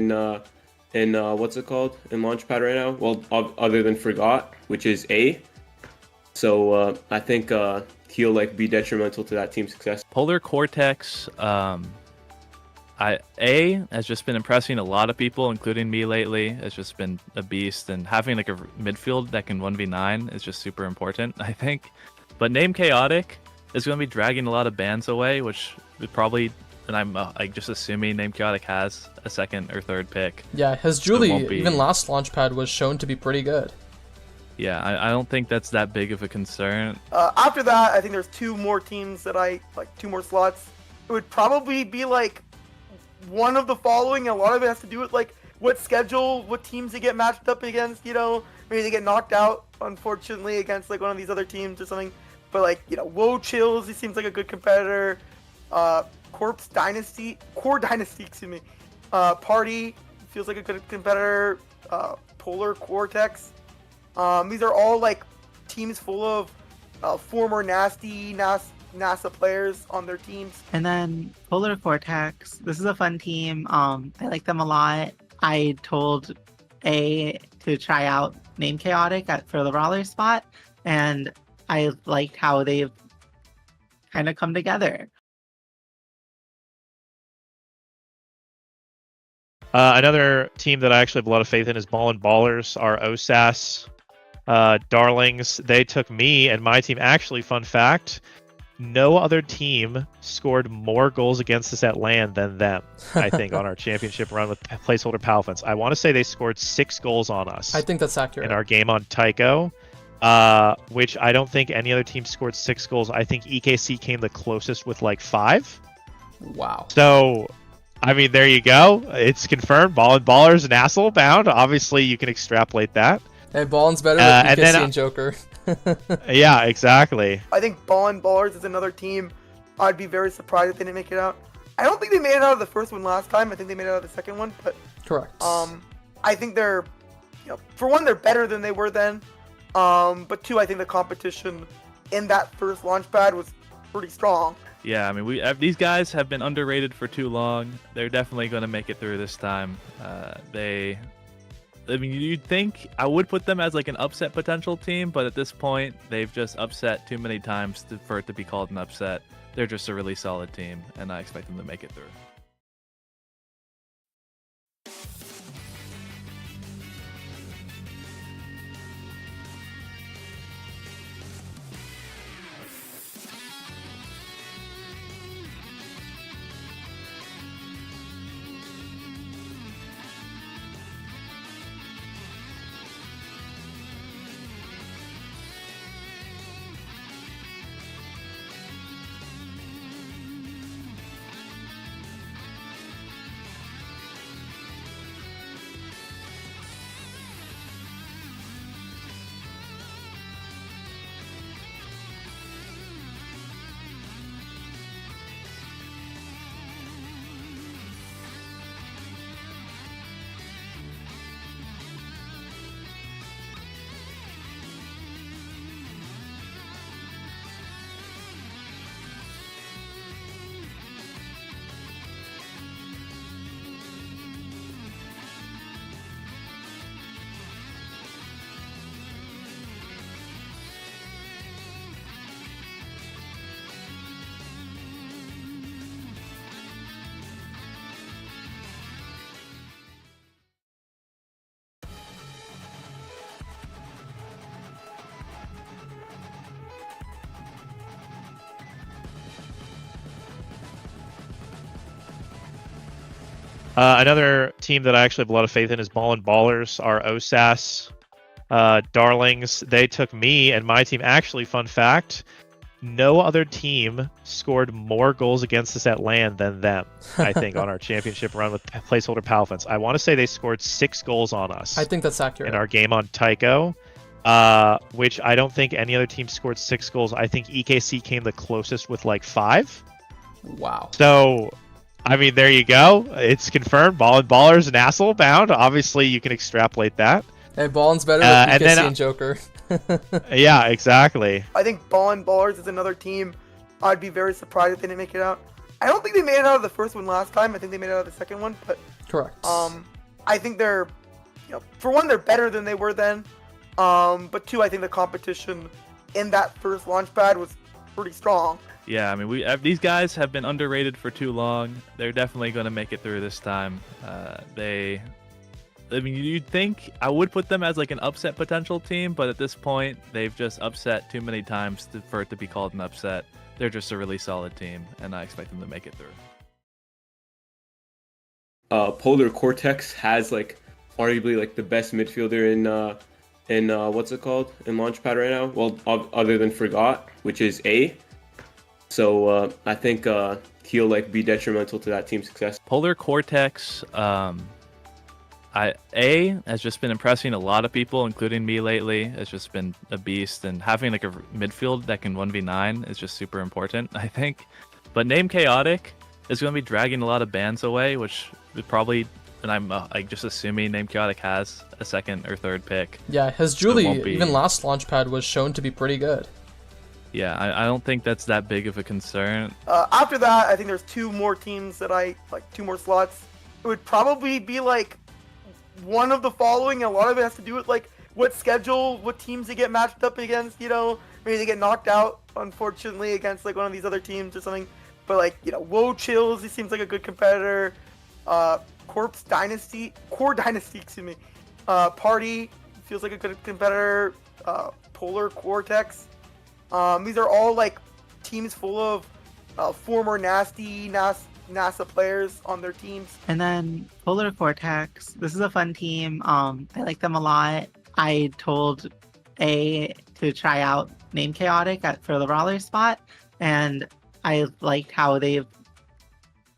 in what's it called in Launchpad right now. Well, other than Forgot, which is A. So I think he'll like be detrimental to that team's success. Polar Cortex, has just been impressing a lot of people, including me lately. It's just been a beast, and having like a midfield that can 1v9 is just super important, I think. But Name Chaotic is going to be dragging a lot of bans away, which would probably. And I'm like just assuming Name Chaotic has a second or third pick. Yeah, his Julie, even last Launchpad, was shown to be pretty good. Yeah, I don't think that's that big of a concern. After that, I think there's two more teams that two more slots. It would probably be like one of the following. A lot of it has to do with like what schedule, what teams they get matched up against. You know, maybe they get knocked out, unfortunately, against like one of these other teams or something. But like, you know, Woe Chills, he seems like a good competitor. Core Dynasty, excuse me. Party feels like a good competitor. Polar Cortex. These are all like teams full of former nasty NASA players on their teams. And then Polar Cortex. This is a fun team. I like them a lot. I told A to try out Name Chaotic for the Brawler spot, and I liked how they've kind of come together. Another team that I actually have a lot of faith in is Ballin' Ballers, our OSAS darlings. They took me and my team. Actually, fun fact, no other team scored more goals against us at LAN than them, I think, on our championship run with placeholder Palfins. I want to say they scored 6 goals on us. I think that's accurate. In our game on Tycho, which I don't think any other team scored 6 goals. I think EKC came the closest with like 5. Wow. So... I mean, there you go. It's confirmed. Ballin' Ballers, NASL bound. Obviously, you can extrapolate that. Hey, Ballin's better than PKC and Joker. Yeah, exactly. I think Ballin' Ballers is another team. I'd be very surprised if they didn't make it out. I don't think they made it out of the first one last time. I think they made it out of the second one. But Correct. I think they're, for one, they're better than they were then. But two, I think the competition in that first Launchpad was pretty strong. Yeah, I mean, these guys have been underrated for too long. They're definitely going to make it through this time. I mean, you'd think I would put them as like an upset potential team, but at this point, they've just upset too many times for it to be called an upset. They're just a really solid team, and I expect them to make it through. Another team that I actually have a lot of faith in is Ball and Ballers, our OSAS darlings. They took me and my team. Actually, fun fact, no other team scored more goals against us at land than them, I think, on our championship run with placeholder Palafins. I want to say they scored 6 goals on us. I think that's accurate. In our game on Tycho, which I don't think any other team scored 6 goals. I think EKC came the closest with like 5. Wow. So, I mean, there you go. It's confirmed. Ball and Ballers, NASL bound. Obviously, you can extrapolate that. Hey, Ballin's better than and EKC then, and Joker. Yeah, exactly. I think Ball and Ballers is another team I'd be very surprised if they didn't make it out. I don't think they made it out of the first one last time. I think they made it out of the second one, but correct. I think they're, for one, they're better than they were then. But two, I think the competition in that first Launchpad was pretty strong. Yeah, I mean, these guys have been underrated for too long. They're definitely going to make it through this time. I mean, you'd think I would put them as like an upset potential team, but at this point, they've just upset too many times for it to be called an upset. They're just a really solid team, and I expect them to make it through. Polar Cortex has like arguably like the best midfielder in what's it called in Launchpad right now? Well, other than Forgot, which is A. So I think he'll like be detrimental to that team's success. Polar Cortex, has just been impressing a lot of people, including me lately. It's just been a beast, and having like a midfield that can 1v9 is just super important, I think. But Name Chaotic is going to be dragging a lot of bans away, which would probably, and I'm like just assuming Name Chaotic has a second or third pick. Yeah, his Julie, even last Launchpad, was shown to be pretty good. Yeah, I don't think that's that big of a concern. After that, I think there's 2 more teams that I like, 2 more slots. It would probably be like one of the following. A lot of it has to do with like what schedule, what teams they get matched up against. Maybe they get knocked out, unfortunately, against like one of these other teams or something. But like, Woe Chills, he seems like a good competitor. Core Dynasty, excuse me. Party feels like a good competitor. Polar Cortex. These are all like teams full of former nasty NASA players on their teams. And then Polar Cortex, this is a fun team. I like them a lot. I told A to try out Name Chaotic for the Brawler spot, and I liked how they've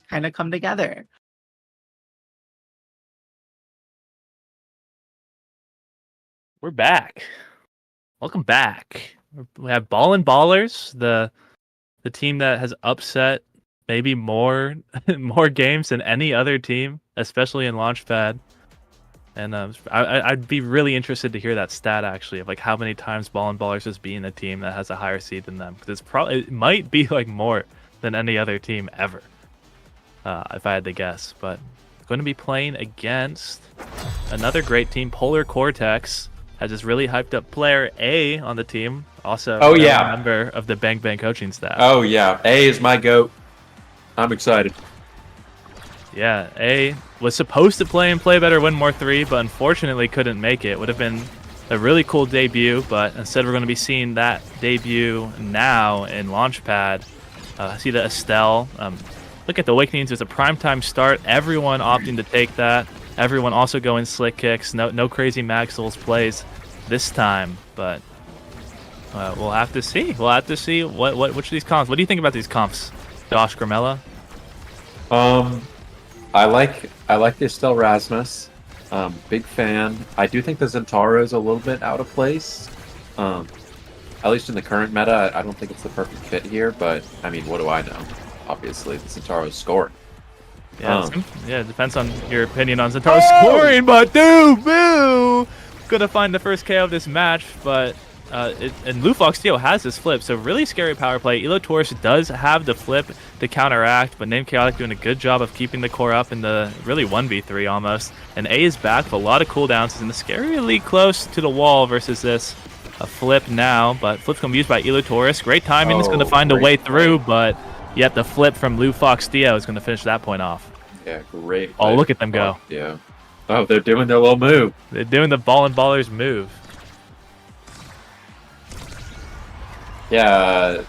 kind of come together. We're back. Welcome back. We have Ball and Ballers, the team that has upset maybe more games than any other team especially in Launchpad. And I'd be really interested to hear that stat actually of like how many times Ballin' Ballers is beating a team that has a higher seed than them, because it might be like more than any other team ever, if I had to guess. But going to be playing against another great team, Polar Cortex. Has this really hyped up player A on the team, also a member of the Bang Bang coaching staff. Oh yeah, A is my GOAT. I'm excited. Yeah, A was supposed to play in Play Better Win More 3, but unfortunately couldn't make it. Would have been a really cool debut, but instead we're going to be seeing that debut now in Launchpad. See the Estelle. Look at the Awakenings. It's a primetime start. Everyone opting to take that. Everyone also going slick kicks. No crazy Mag Souls plays this time, but we'll have to see. We'll have to see which of these comps. What do you think about these comps, Josh Gramella? I like the Estelle Rasmus. Big fan. I do think the Zentaro is a little bit out of place. At least in the current meta, I don't think it's the perfect fit here. But I mean, what do I know? Obviously, the Zentaro's scoring. Yeah, it depends on your opinion on Zentaro's scoring. But boo! Gonna find the first KO of this match, but and Lufox Steel has this flip, so really scary power play. Elo Taurus does have the flip to counteract, but Name Chaotic doing a good job of keeping the core up in the really 1v3 almost. And A is back with a lot of cooldowns, and the scarily close to the wall versus this. A flip now, but flip's gonna be used by Elo Taurus. Great timing, it's gonna find a way through, but yet the flip from Lufox Dio is gonna finish that point off. Yeah, great. Oh, look at them go. Yeah. Oh, they're doing their little move. They're doing the Ballin' Ballers move. Yeah,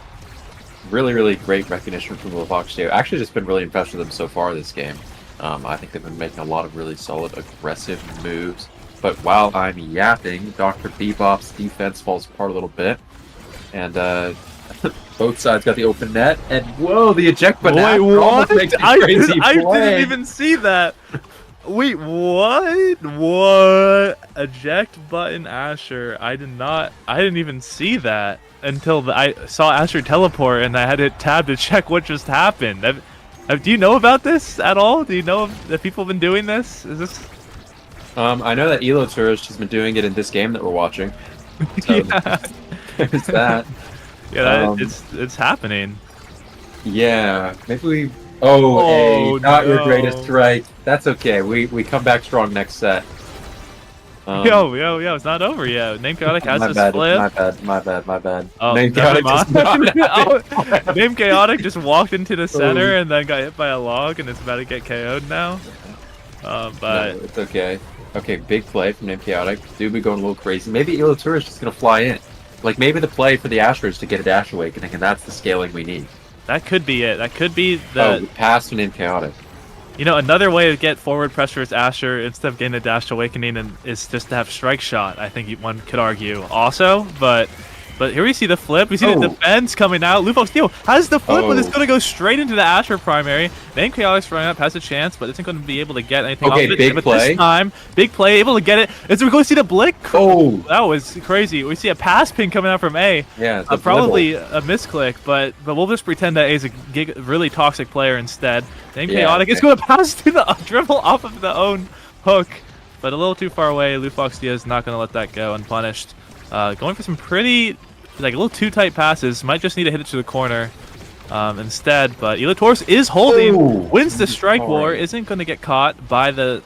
really great recognition from Lufox Dio. Actually, just been really impressed with them so far this game. I think they've been making a lot of really solid, aggressive moves. But while I'm yapping, Dr. Bebop's defense falls apart a little bit. And both sides got the open net. And whoa, the eject button. Wait, what? I didn't even see that. Wait, what? What? Eject button Asher. I didn't even see that until I saw Asher teleport and I had to hit tab to check what just happened. Do you know about this at all? Do you know that people have been doing this? Is this... I know that Elo Tourist has been doing it in this game that we're watching. So yeah. There's that. Yeah, it's happening. Yeah, maybe we... Oh, not your greatest strike. That's okay. We come back strong next set. Yo, it's not over yet. Name Chaotic has his flip. My bad. Oh, Name Chaotic Name Chaotic just walked into the center and then got hit by a log and it's about to get KO'd now. But no, it's okay. Okay, big play from Name Chaotic. Dude be going a little crazy. Maybe Elo Tourist is just gonna fly in. Like maybe the play for the Asher is to get a dash awakening, and that's the scaling we need. That could be it. That could be the pass to Name Chaotic. You know, another way to get forward pressure is Asher instead of getting a dash awakening and is just to have strike shot. I think one could argue also, but here we see the flip. We see the defense coming out. Lufox Steel has the flip, but it's going to go straight into the Asher primary. Name Chaotic's running up, has a chance, but isn't going to be able to get anything off it. Big play. This time, big play, able to get it. As we're going to see the blink. Oh, that was crazy. We see a pass pin coming out from A. Yeah, probably a misclick, but we'll just pretend that A is a really toxic player instead. Name Chaotic is going to pass to the dribble off of the own hook, but a little too far away. Lufox Steel is not going to let that go unpunished. Going for some pretty... like a little too tight passes, might just need to hit it to the corner instead, but Elo Taurus is holding, wins the strike war, isn't going to get caught by the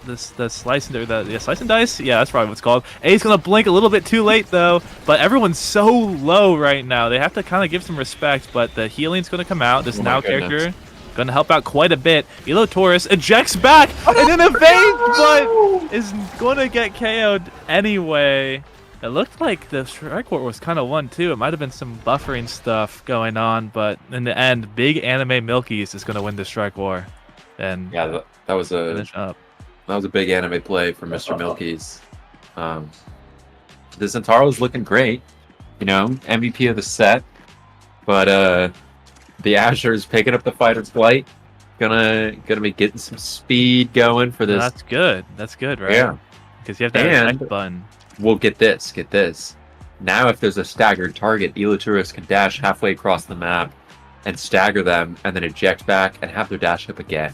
slice and dice. Yeah, that's probably what it's called. A's going to blink a little bit too late though, but everyone's so low right now. They have to kind of give some respect, but the healing's going to come out. This now character going to help out quite a bit. Elo Taurus ejects back and then evades, but is going to get KO'd anyway. It looked like the strike war was kind of 1-2. It might have been some buffering stuff going on, but in the end, Big Anime Milkies is going to win the strike war. And yeah, that was a big anime play for Mr. Milkies. The Zentaro is looking great, you know, MVP of the set, but the Asher is picking up the fighter's flight. Gonna be getting some speed going for this. That's good. That's good, right? Yeah, because you have that eject button. Well, get this. Now, if there's a staggered target, Elo Taurus can dash halfway across the map and stagger them, and then eject back and have their dash up again.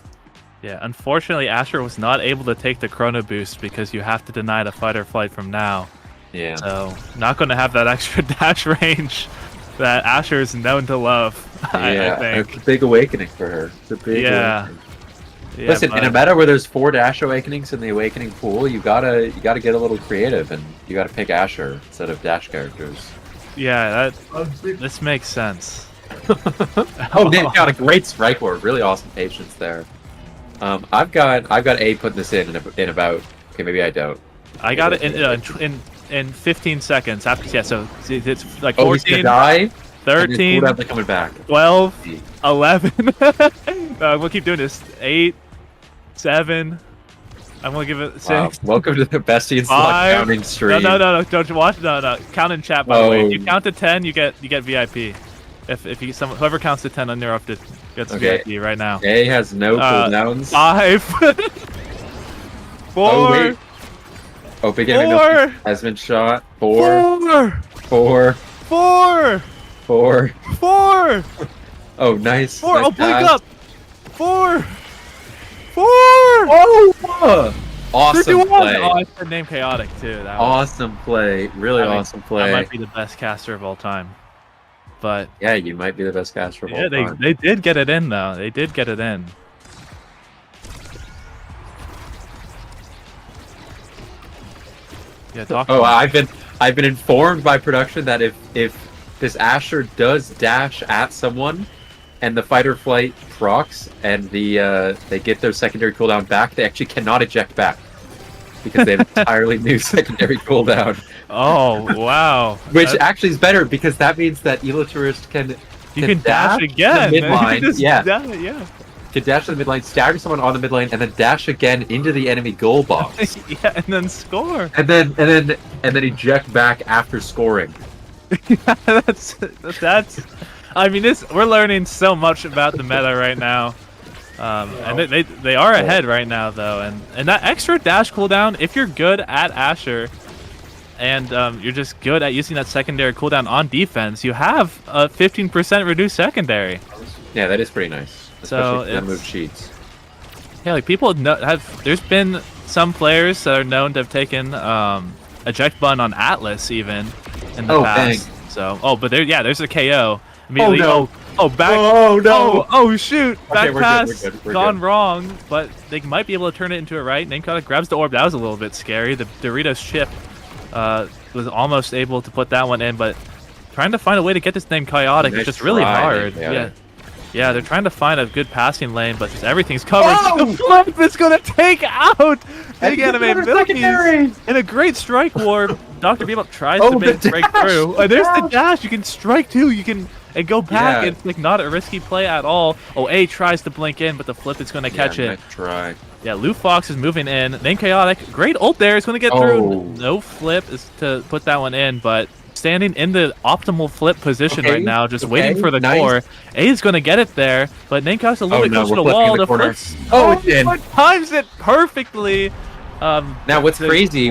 Yeah, unfortunately, Asher was not able to take the chrono boost because you have to deny the fight or flight from now. Yeah. So, not going to have that extra dash range that Asher is known to love. I think. It's a big awakening for her. It's a big awakening. Yeah, Listen, in a meta where there's 4 dash awakenings in the awakening pool, you gotta get a little creative, and you gotta pick Asher instead of dash characters. Yeah, this makes sense. Oh man, got a great strike ward. Really awesome patience there. I've got A putting this in about. Okay, maybe I don't. I got it in 15 seconds after. Yeah, so it's like 14, he's gonna die. 13, Cooldown coming back. 12, 11. We'll keep doing this. 8, 7. I'm gonna give it 6. Wow. Welcome to the Bestie and 5. counting stream. No, don't you watch? No. Count in chat, by the way. If you count to 10, you get VIP. If you whoever counts to 10 on your update gets VIP right now. A has no cooldowns. 5, 4. Oh wait. Oh, big enemy 4 has been shot. 4. 4. 4. 4. 4. Oh, nice. 4. Nice Oh, blink pass. up. 4. 4. Oh! Awesome 51. play. Oh, I said name chaotic too. That was, Awesome play. Really awesome play. That might be the best caster of all time. But yeah, you might be the best caster of all time. They did get it in though. They did get it in. Yeah, Oh, I've been informed by production that if this Asher does dash at someone, and the fight or flight procs, and they get their secondary cooldown back, they actually cannot eject back because they have entirely new secondary cooldown. Oh wow! Which actually is better because that means that Elo Tourist can dash again. The mid-line, yeah. Yeah. Can dash to the mid lane, stagger someone on the mid lane, and then dash again into the enemy goal box. Yeah, and then score. And then eject back after scoring. that's. I mean, we're learning so much about the meta right now. And they are ahead right now though, and that extra dash cooldown, if you're good at Asher, and you're just good at using that secondary cooldown on defense, you have a 15% reduced secondary. Yeah, that is pretty nice. So that move cheats. Yeah, like people there's been some players that are known to have taken eject button on Atlas even in the past. Dang. So but there's a KO. Immediately, oh no! Back! Oh no! Oh shoot! Back Okay, pass we're gone good. wrong, but they might be able to turn it into a right. Namecotic grabs the orb. That was a little bit scary. The Doritos chip was almost able to put that one in, but trying to find a way to get this name chaotic is just really hard. Yeah, they're trying to find a good passing lane, but just everything's covered. Oh! The flip is gonna take out Big Anime Milky's in a great strike warp. Dr. Bebop tries to break through. There's the dash. You can strike too. You can and go back. It's like not a risky play at all. Oh, A tries to blink in, but the flip is gonna catch it. Try. Yeah, Lou Fox is moving in. Name Chaotic, great ult there. It's gonna get through. No flip is to put that one in, but standing in the optimal flip position right now, just waiting for the core. A is going to get it there, but Namecock's a little bit close to the wall. The flips, it's in. Times it perfectly. Now, what's crazy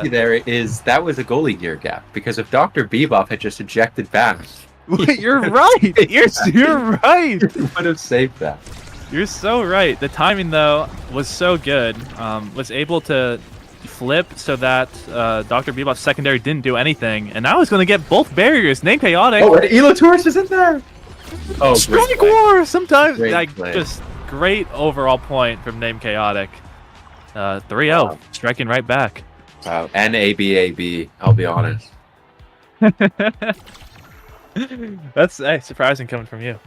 there is that was a goalie gear gap, because if Dr. Bebop had just ejected back... You're right! You're right! You would have saved that. You're so right. The timing, though, was so good. Was able to flip so that Dr. Bebop's secondary didn't do anything, and now he's going to get both barriers. Name Chaotic. Oh, and Elo Tourist is in there. Oh, Strike War. Sometimes play. Just great overall point from Name Chaotic. 3-0, striking right back. Wow, and ABAB. I'll be honest. That's surprising coming from you.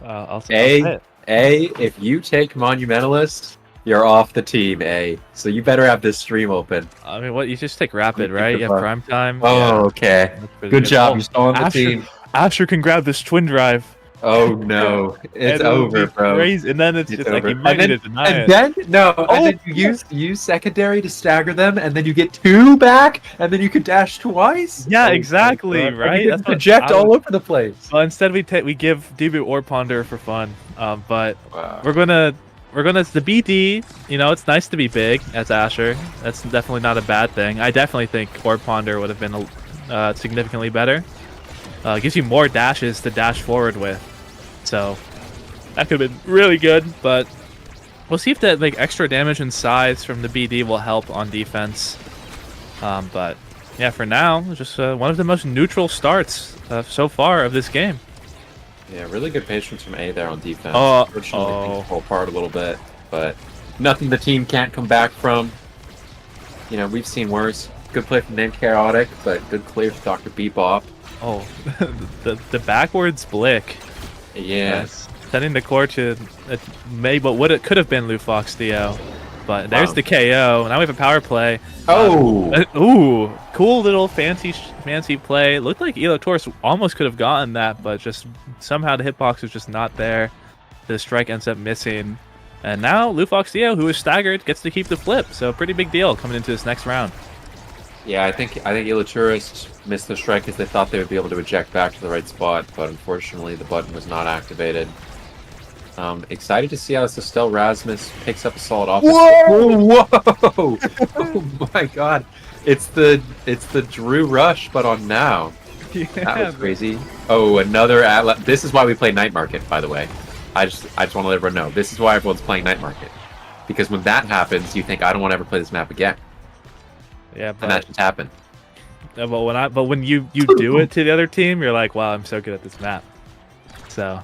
If you take Monumentalist, you're off the team, A. So you better have this stream open. I mean, what? You just take Rapid, right? You have Prime Time. Oh, okay. Good job. You're still on the team. Asher can grab this twin drive. Oh, no. It's over, bro. Crazy. And then it's just over. like you might need to deny it. And then you use secondary to stagger them, and then you get 2 back, and then you can dash twice. Yeah, exactly, right? That's eject all over the place. Well, instead we give Debut or Ponder for fun. But we're gonna the BD, you know, it's nice to be big as Asher. That's definitely not a bad thing. I definitely think Orb Ponder would have been significantly better. Gives you more dashes to dash forward with. So that could have been really good, but we'll see if that like extra damage and size from the BD will help on defense. But yeah, for now, just one of the most neutral starts so far of this game. Yeah, really good patience from A there on defense. Oh, Unfortunately, things fall apart a little bit, but nothing the team can't come back from. You know, we've seen worse. Good play from Named Chaotic, but good clear from Dr. Bebop. Oh, the backwards blick. Yes. Sending the core to what it could have been Lufox Theo. But there's the KO. Now we have a power play. Oh! Ooh, cool little fancy play. Looked like Elo Taurus almost could have gotten that, but just somehow the hitbox was just not there. The strike ends up missing. And now Lufox Theo, who is staggered, gets to keep the flip. So pretty big deal coming into this next round. Yeah, I think Elo Taurus missed the strike because they thought they would be able to eject back to the right spot, but unfortunately the button was not activated. Excited to see how Sestel Rasmus picks up a solid offense. Whoa! Whoa! Oh my god. It's the Drew Rush, but on now. Yeah, that was crazy. Oh, another this is why we play Night Market, by the way. I just want to let everyone know. This is why everyone's playing Night Market. Because when that happens, you think, I don't want to ever play this map again. Yeah, but and that just happened. But when you do it to the other team, you're like, wow, I'm so good at this map. So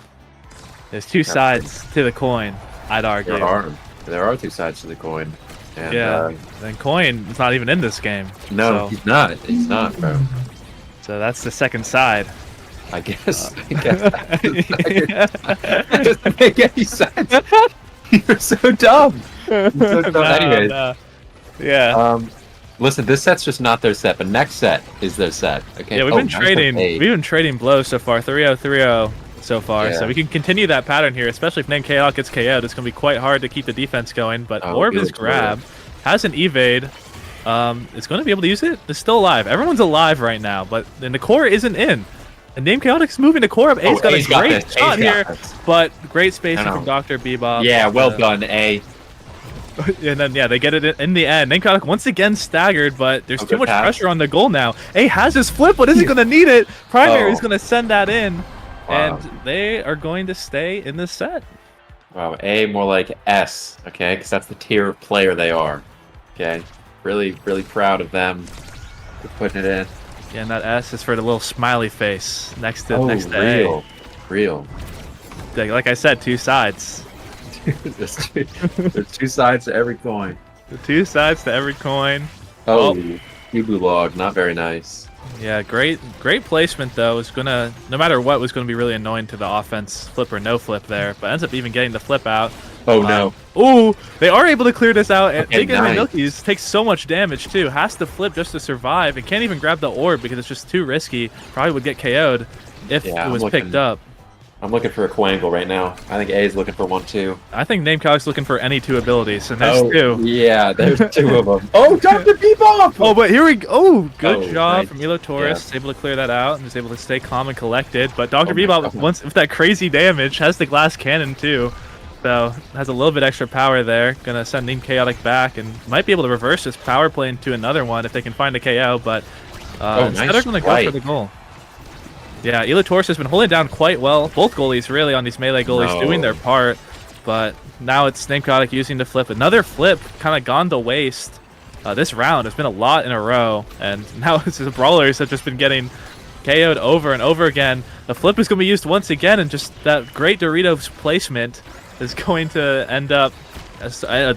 there's two sides to the coin, I'd argue. There are two sides to the coin. And, yeah, and Coin is not even in this game. No, he's not. He's not, bro. So that's the second side. I guess. That doesn't make any sense. You're so dumb. You're so dumb. Anyways. Yeah. Listen, this set's just not their set, but next set is their set. Okay. Yeah, we've been trading. We've been trading blows so far. 3-0, 3-0 so far. Yeah. So we can continue that pattern here, especially if Named Chaotic gets KO'd. It's going to be quite hard to keep the defense going. But Orb is grab, has an evade. It's going to be able to use it. It's still alive. Everyone's alive right now, but then the core isn't in. And Named Chaotic's moving the core up. A's got a great shot here, but great spacing from Dr. Bebop. Yeah, well done, A. And then, yeah, they get it in the end. Named Chaotic once again staggered, but there's too much pressure on the goal now. A has his flip, but isn't going to need it. Primary is going to send that in, and they are going to stay in this set. Wow, A more like S, okay? Because that's the tier of player they are. Okay, really, really proud of them for putting it in. Yeah, and that S is for the little smiley face next to A. Real. Like I said, two sides. There's two sides to every coin. The two sides to every coin. Oh, Blue Log, not very nice. Yeah, great placement though. Was gonna, no matter what, was gonna be really annoying to the offense, flip or no flip there, but ends up even getting the flip out. Oh no! Ooh, they are able to clear this out. And okay, Milky's takes so much damage too. Has to flip just to survive, and can't even grab the orb because it's just too risky. Probably would get KO'd if it was picked up. I'm looking for a Quangle right now. I think A is looking for one too. I think Named Chaotic's looking for any two abilities, and there's two. Yeah, there's two of them. Oh, Dr. Bebop! Oh, but here we go. Oh, good job from Elo Taurus. Able to clear that out and is able to stay calm and collected. But Dr. Bebop, once with that crazy damage, has the glass cannon too. So has a little bit extra power there. Gonna send Named Chaotic back and might be able to reverse this power play into another one if they can find a KO. But instead they're gonna go for the goal. Yeah, Elo Taurus has been holding down quite well. Both goalies really on these melee goalies doing their part. But now it's Named Chaotic using the flip. Another flip kind of gone to waste. This round has been a lot in a row. And now the Brawlers have just been getting KO'd over and over again. The flip is going to be used once again. And just that great Doritos placement is going to end up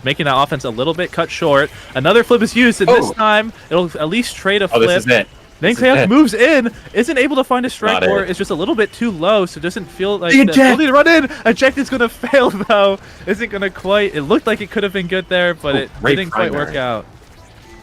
making that offense a little bit cut short. Another flip is used. And this time it'll at least trade a flip. This is it. Named Chaotic moves in, isn't able to find a strike, or is just a little bit too low, so doesn't feel like the ability to run in. Eject is going to fail, though. Isn't going to quite. It looked like it could have been good there, but it didn't quite work out.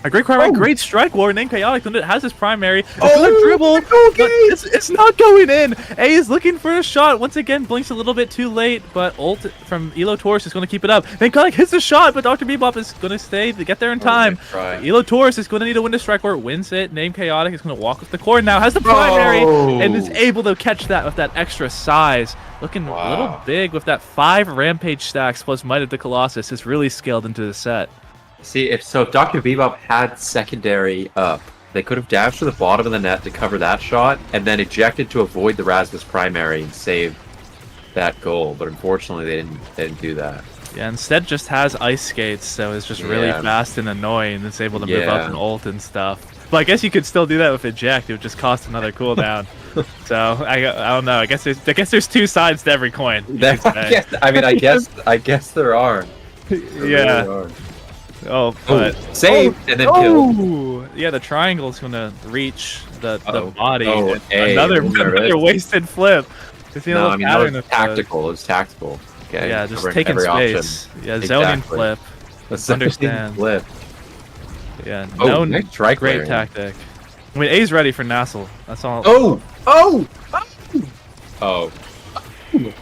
A great primary, great strike war. Named Chaotic has his primary. It's gonna dribble, but it's not going in. A is looking for a shot. Once again, blinks a little bit too late, but ult from Elo Taurus is going to keep it up. Named Chaotic hits the shot, but Dr. Bebop is going to stay to get there in time. Elo Taurus is going to need to win the strike war. Wins it. Named Chaotic is going to walk with the core now. Has the primary and is able to catch that with that extra size. Looking a little big with that 5 rampage stacks plus Might of the Colossus has really scaled into the set. See, if Dr. Bebop had secondary up, they could have dashed to the bottom of the net to cover that shot, and then ejected to avoid the Rasmus primary and save that goal. But unfortunately, they didn't do that. Yeah, instead just has ice skates, so it's just really fast and annoying. It's able to move up and ult and stuff. But I guess you could still do that with eject. It would just cost another cooldown. So I don't know. I guess there's two sides to every coin. I guess there are. There yeah. really are. Oh, but save and then kill. Yeah, the triangle's gonna reach the body. Oh, another wasted flip. No, I mean that was tactical. It was tactical. Okay. Yeah, just taking space. Option. Yeah, zoning flip. Understand. Flip. Yeah, nice strike great tactic. I mean, A's ready for NASL. That's all. Oh.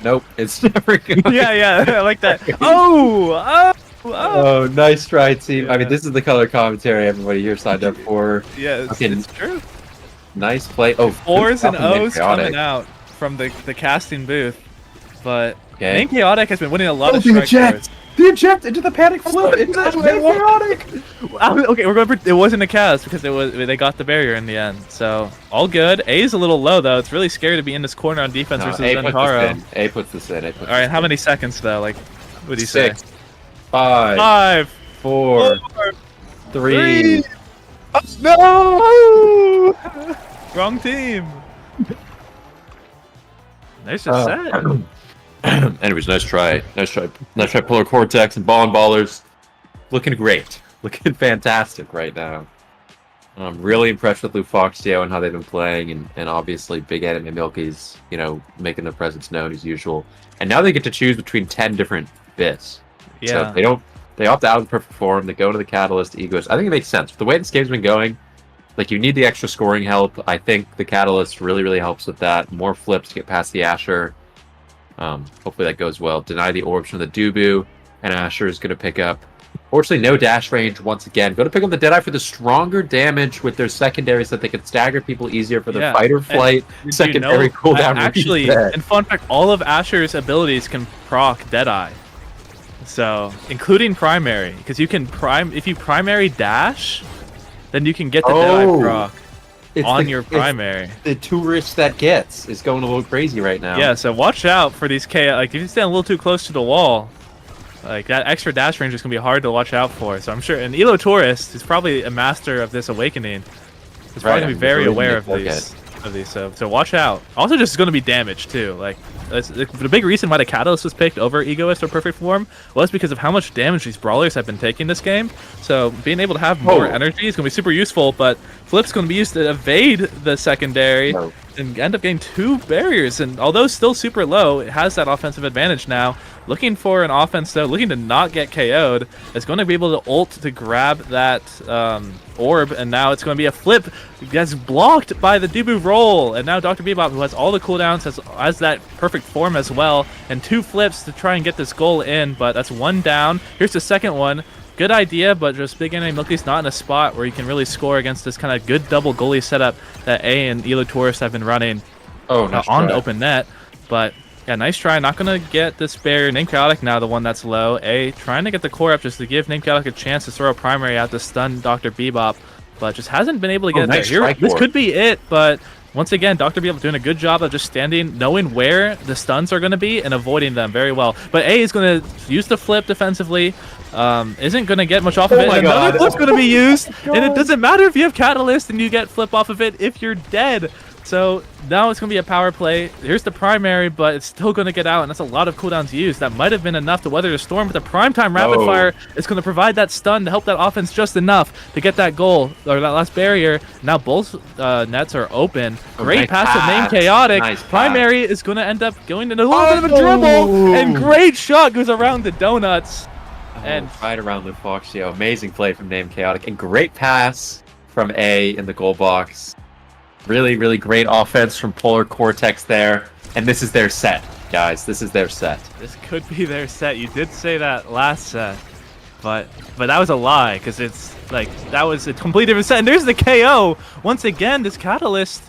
Nope, it's never gonna. yeah, I like that. Oh, nice try, team. Yeah. I mean, this is the color commentary everybody here signed up for. Yeah, it's true. Nice play. Oh, fours and O's coming out from the casting booth, but Name Chaotic has been winning a lot of strike cards. The eject into the panic flip into Name Chaotic. Okay, we're going. It wasn't a cast because they got the barrier in the end. So all good. A's a little low though. It's really scary to be in this corner on defense versus Zentaro. A puts this in. All right, how many seconds though? Like, what do you say? 5, 4, 3. No! Wrong team. Nice set. Anyways, nice try. Nice try, Polar Cortex and Ballers. Looking great. Looking fantastic right now. I'm really impressed with Lou Foxio and how they've been playing, and obviously Big Anime Milky's, making their presence known as usual. And now they get to choose between 10 different bits. Yeah. So they opt out of the perfect form, they go to the Catalyst, Egos. I think it makes sense. With the way this game's been going, you need the extra scoring help. I think the Catalyst really, really helps with that. More flips to get past the Asher. Hopefully that goes well. Deny the orbs from the Dubu, and Asher is going to pick up. Fortunately, no dash range once again. Go to pick up the Deadeye for the stronger damage with their secondaries so that they can stagger people easier for their fight or flight secondary cooldown. Actually, and fun fact, all of Asher's abilities can proc Deadeye. So, including primary, because you can if you primary dash, then you can get the Deadeye proc on your primary. The 2 risk that gets is going a little crazy right now. Yeah, so watch out for these if you stand a little too close to the wall, that extra dash range is going to be hard to watch out for. So I'm sure, and Elo Tourist is probably a master of this awakening. He's probably going to be very aware of these. So watch out. Also, just going to be damaged too. The big reason why the Catalyst was picked over Egoist or Perfect Form was because of how much damage these brawlers have been taking this game. So being able to have more energy is going to be super useful, but Flip's going to be used to evade the secondary and end up getting 2 barriers. And although still super low, it has that offensive advantage now. Looking for an offense though, looking to not get KO'd, is going to be able to ult to grab that orb, and now it's going to be a flip that's blocked by the Dubu roll, and now Dr. Bebop, who has all the cooldowns, has that perfect form as well, and 2 flips to try and get this goal in, but that's 1 down. Here's the second one. Good idea, but just Big Anime Milky's not in a spot where you can really score against this kind of good double goalie setup that A and Elo Taurus have been running on open net, but yeah, nice try. Not going to get this barrier. Name Chaotic now the one that's low. A trying to get the core up just to give Name Chaotic a chance to throw a primary out to stun Dr. Bebop, but just hasn't been able to get it there. This could be it, but once again, Dr. Bebop doing a good job of just standing, knowing where the stuns are going to be and avoiding them very well. But A is going to use the flip defensively. Isn't going to get much off of it. Another flip's going to be used, and it doesn't matter if you have Catalyst and you get flip off of it if you're dead. So now it's going to be a power play. Here's the primary, but it's still going to get out, and that's a lot of cooldowns used. That might have been enough to weather the storm, but the primetime rapid fire is going to provide that stun to help that offense just enough to get that goal, or that last barrier. Now both nets are open. Great pass to Name Chaotic. Primary is going to end up going into a little bit of a dribble, and great shot goes around the donuts. And right around the Foxio. Amazing play from Name Chaotic, and great pass from A in the goal box. Really, really great offense from Polar Cortex there. And this is their set, guys. This is their set. This could be their set. You did say that last set. But that was a lie, because it's that was a completely different set. And there's the KO. Once again, this Catalyst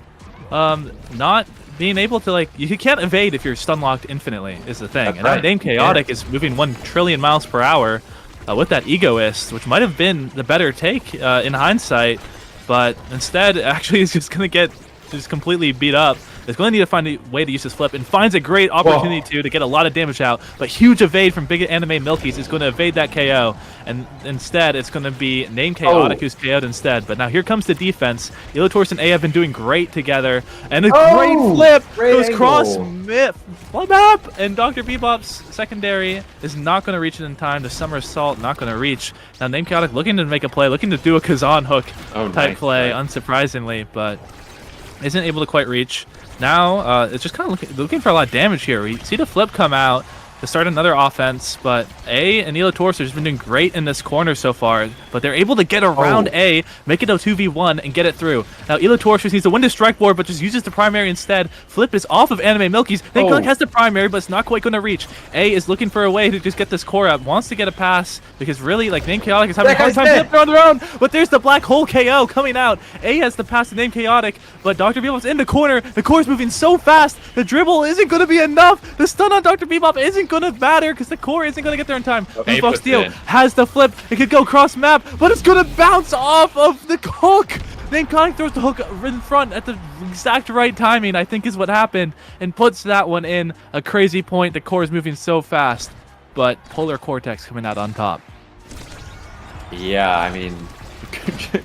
not being able to, you can't evade if you're stun locked infinitely is the thing. That's and Name Chaotic is moving 1 trillion miles per hour with that Egoist, which might have been the better take in hindsight. But instead, actually, is just going to get just completely beat up, is going to need to find a way to use his flip, and finds a great opportunity to get a lot of damage out. But huge evade from Big Anime Milkies is going to evade that KO, and instead it's going to be Name Chaotic who's KO'd instead. But now here comes the defense. Illutor's and A have been doing great together, and a great flip goes cross map, and Dr. Bebop's secondary is not going to reach it in time. The Summer Assault not going to reach. Now Name Chaotic looking to make a play, looking to do a Kazan hook type play, unsurprisingly, but isn't able to quite reach. Now it's just kind of looking for a lot of damage here. We see the flip come out to start another offense, but A and Illutor's has been doing great in this corner so far, but they're able to get around A, make it a 2v1, and get it through. Now Illutor's needs to win the strike board, but just uses the primary instead. Flip is off of Anime Milkies. Thankfully has the primary, but it's not quite going to reach. A is looking for a way to just get this core up, wants to get a pass, because really, like, Name Chaotic is having a hard time flipping on their own, but there's the black hole KO coming out. A has the pass to Name Chaotic, but Dr. Bebop's in the corner. The core is moving so fast, the dribble isn't going to be enough. The stun on Dr. Bebop isn't going to matter because the core isn't going to get there in time. Fox Steel has the flip. It could go cross map, but it's going to bounce off of the hook. Then Chaotic throws the hook in front at the exact right timing, I think is what happened, and puts that one in a crazy point. The core is moving so fast, but Polar Cortex coming out on top. Yeah, I mean,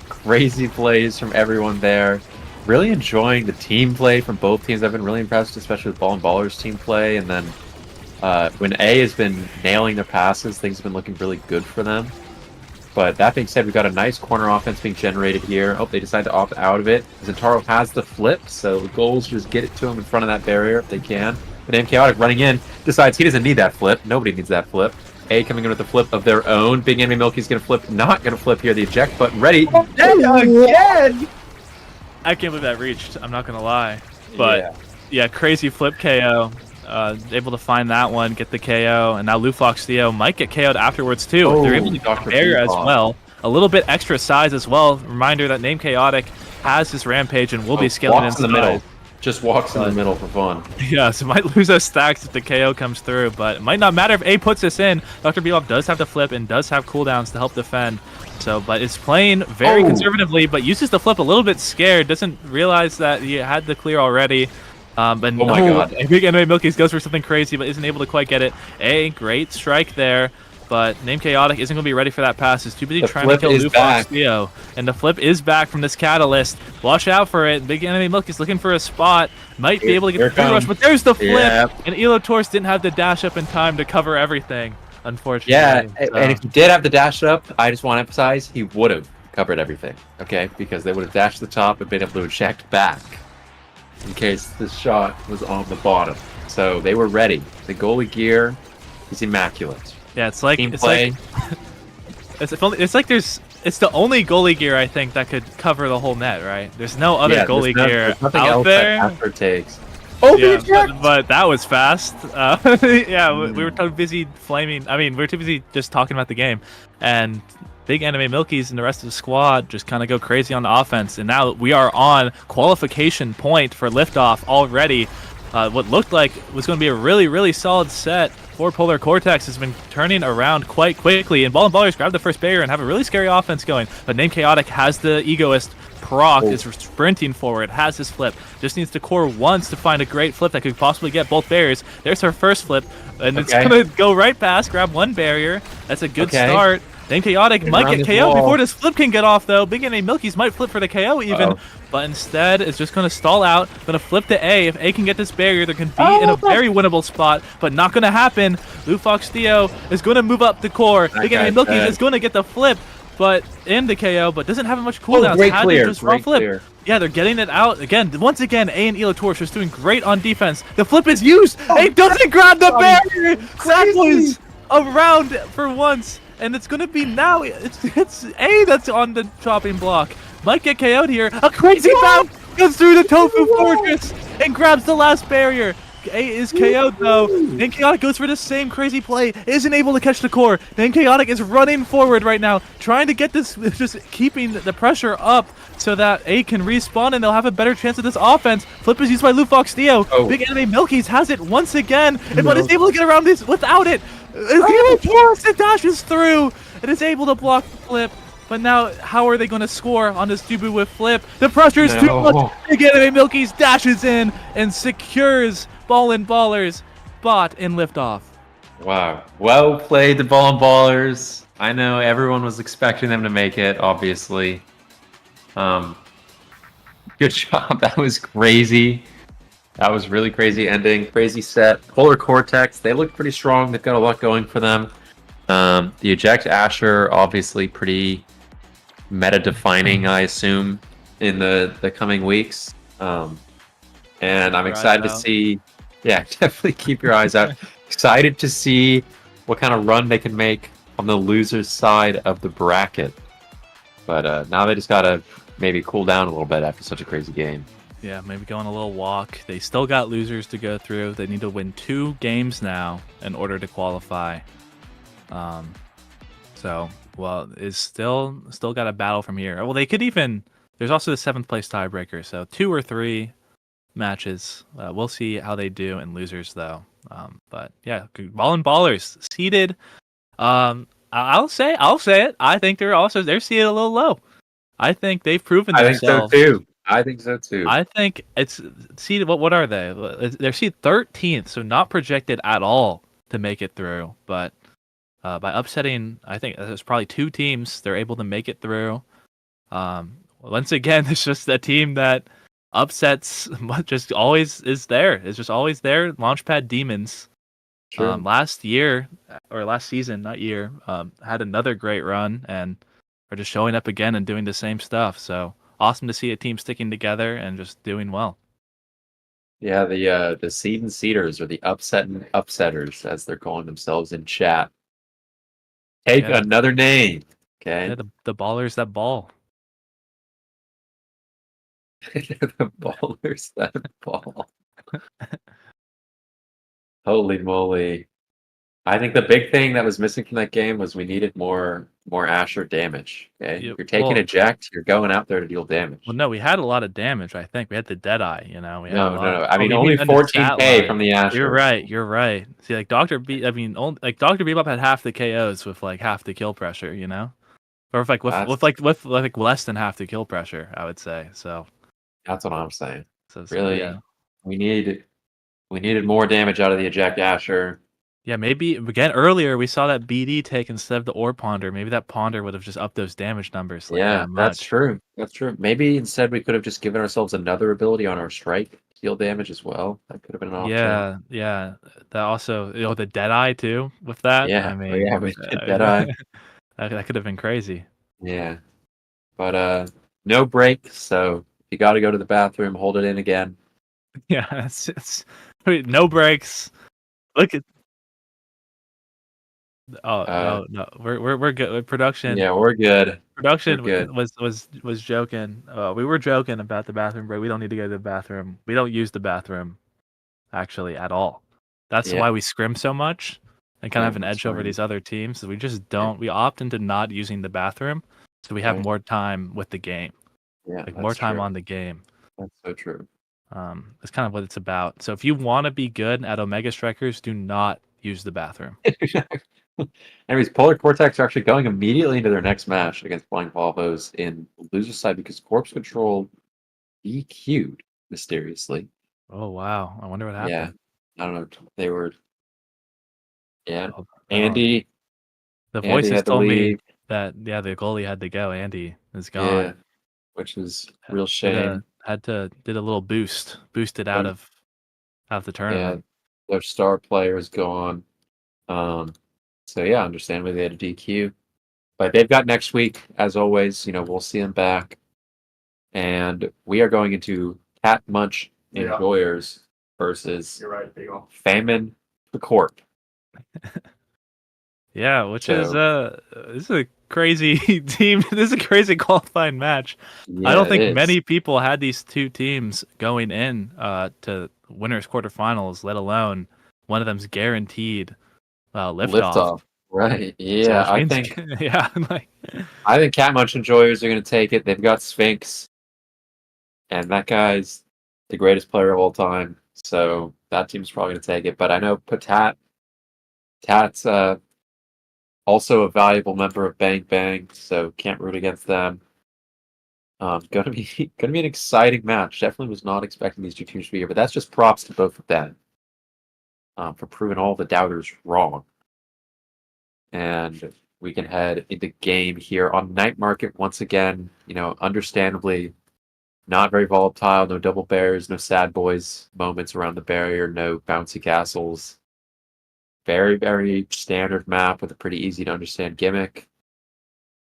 crazy plays from everyone there. Really enjoying the team play from both teams. I've been really impressed, especially with Ball and Ballers team play. And then when A has been nailing their passes, things have been looking really good for them. But that being said, we've got a nice corner offense being generated here. Oh, they decide to opt out of it. Zentaro has the flip, so the goal is just get it to him in front of that barrier if they can. But M Chaotic running in decides he doesn't need that flip. Nobody needs that flip. A coming in with a flip of their own. Big Enemy Milky's going to flip. Not going to flip here. The eject button ready. Again! I can't believe that reached. I'm not going to lie. But yeah, crazy flip KO. Able to find that one, get the KO, and now Lufox Theo might get KO'd afterwards too. They're able to get barrier as well. A little bit extra size as well. Reminder that Name Chaotic has his rampage and will be scaling into the middle. Just walks in the middle for fun. Yeah, so might lose those stacks if the KO comes through, but it might not matter if A puts this in. Dr. Bebop does have the flip and does have cooldowns to help defend. So, but it's playing very conservatively, but uses the flip a little bit scared, doesn't realize that he had the clear already. But oh my god. Big Anime Milkies goes for something crazy, but isn't able to quite get it. A great strike there, but Name Chaotic isn't going to be ready for that pass. He's too busy trying to kill Lufox Theo. And the flip is back from this Catalyst. Watch out for it. Big Anime Milkies looking for a spot. Might be able to get the free rush, but there's the flip! And Elotor's didn't have the dash up in time to cover everything, unfortunately. Yeah, and if he did have the dash up, I just want to emphasize, he would have covered everything, okay? Because they would have dashed the top and been able to eject back in case the shot was on the bottom. So they were ready. The goalie gear is immaculate. Yeah, it's like team play. It's the only goalie gear I think that could cover the whole net, right? There's no other goalie gear out there. After takes. But that was fast. Yeah, we were too busy flaming. I mean, we were too busy just talking about the game, and Big Anime Milkies and the rest of the squad just kind of go crazy on the offense. And now we are on qualification point for liftoff already. What looked like was going to be a really, really solid set for Polar Cortex has been turning around quite quickly. And Ball and Ballers grab the first barrier and have a really scary offense going. But Name Chaotic has the Egoist proc, is sprinting forward, has his flip. Just needs to core once to find a great flip that could possibly get both barriers. There's her first flip. And it's going to go right past, grab one barrier. That's a good start. Name Chaotic might get KO before this flip can get off, though. Big Anime Milkies might flip for the KO even, but instead it's just going to stall out. Going to flip to A. If A can get this barrier, they can be in a very winnable spot, but not going to happen. Lufox Theo is going to move up the core. Big Anime Milkies is going to get the flip, but in the KO, but doesn't have much cooldowns. Great clear. Clear. Yeah, they're getting it out again. Once again, A and Elotor just doing great on defense. The flip is used. A doesn't grab the barrier. Zackles around for once. And it's going to be now, it's A that's on the chopping block. Might get KO'd here. A crazy bounce goes through the Tofu Fortress and grabs the last barrier. A is KO'd though. Then Chaotic goes for the same crazy play. Isn't able to catch the core. Then Chaotic is running forward right now. Trying to get this, just keeping the pressure up so that A can respawn and they'll have a better chance at this offense. Flip is used by Lufox Theo. Big Anime Milkies has it once again. But is able to get around this without it. It dashes through and is able to block the flip. But now, how are they going to score on this Dubu with flip? The pressure is too No. much. Again, Milky's dashes in and secures Ball and Ballers spot in liftoff. Wow. Well played, the Ball and Ballers. I know everyone was expecting them to make it, obviously. Good job. That was crazy. That was really crazy ending. Crazy set. Polar Cortex, they look pretty strong. They've got a lot going for them. The Eject Asher, obviously pretty meta-defining, I assume, in the coming weeks. And I'm excited to see... Yeah, definitely keep your eyes out. Excited to see what kind of run they can make on the losers' side of the bracket. But now they just got to maybe cool down a little bit after such a crazy game. Yeah, maybe go on a little walk. They still got losers to go through. They need to win 2 games now in order to qualify. It's still got a battle from here. Well, they could even... There's also the 7th place tiebreaker, so 2 or 3 matches. We'll see how they do in losers, though. But yeah, Ball and Ballers seeded. I'll say it. I think they're seeded a little low. I think they've proven themselves. I think so too. I think it's seeded. What are they? They're seeded 13th, so not projected at all to make it through. But by upsetting, I think there's probably 2 teams they're able to make it through. Once again, it's just a team that upsets just always is there. It's just always there. Launchpad Demons. Sure. Last season, not year, had another great run and are just showing up again and doing the same stuff. So awesome to see a team sticking together and just doing well. Yeah, the seed and seeders, or the upset and upsetters, as they're calling themselves in chat. Take another name. Okay. Yeah, the ballers that ball. The ballers that ball. Holy moly. I think the big thing that was missing from that game was we needed more Asher damage. Okay, Yeah, you're taking eject, you're going out there to deal damage. Well, no, we had a lot of damage. I think we had the Deadeye. We had No. I mean, only 14k from the Asher. You're right. See, like Dr. Bebop had half the KOs with like half the kill pressure. Or if, like with less than half the kill pressure, I would say. So that's what I'm saying. So really, yeah. we needed more damage out of the eject Asher. Yeah, maybe again earlier we saw that BD take instead of the Orb Ponder. Maybe that Ponder would have just upped those damage numbers. Yeah, that's true. That's true. Maybe instead we could have just given ourselves another ability on our strike, heal damage as well. That could have been an option. Yeah. That also, the Deadeye too with that. Yeah, I mean, with Deadeye. that could have been crazy. Yeah, but no break, so you got to go to the bathroom, hold it in again. Yeah, it's no breaks. Look at. Oh no, we're good. Production. Yeah, we're good. Production was joking. We were joking about the bathroom break. We don't need to go to the bathroom. We don't use the bathroom, actually, at all. That's why we scrim so much and kind of have an edge over these other teams. So we just don't. We opt into not using the bathroom, so we have more time with the game. Yeah, more time on the game. That's so true. That's kind of what it's about. So if you want to be good at Omega Strikers, do not use the bathroom. Anyways, Polar Cortex are actually going immediately into their next match against Flying Volvos in the loser side because Corpse Control EQ'd mysteriously. Oh wow! I wonder what happened. Yeah, I don't know. They were. Yeah, Andy. The voices told me that the goalie had to go. Andy is gone. Yeah, which is real shame. Did a little boosted out of the tournament. Yeah, their star player is gone. So yeah, understandably they had a DQ, but they've got next week as always. We'll see them back, and we are going into Cat Munch Enjoyers versus Famine the Corp. Yeah, which is this is a crazy team. This is a crazy qualifying match. Yeah, I don't think many people had these two teams going in to winners quarterfinals, let alone one of them's guaranteed liftoff. Right. Yeah, so I think I think Cat Munch Enjoyers are going to take it. They've got Sphinx, and that guy's the greatest player of all time. So that team's probably going to take it. But I know Tat's Also a valuable member of Bang Bang, so can't root against them. Gonna be an exciting match. Definitely was not expecting these two teams to be here, but that's just props to both of them for proving all the doubters wrong. And we can head into game here on Night Market once again. Understandably, not very volatile. No double bears, no sad boys moments around the barrier, no bouncy castles. Very, very standard map with a pretty easy to understand gimmick.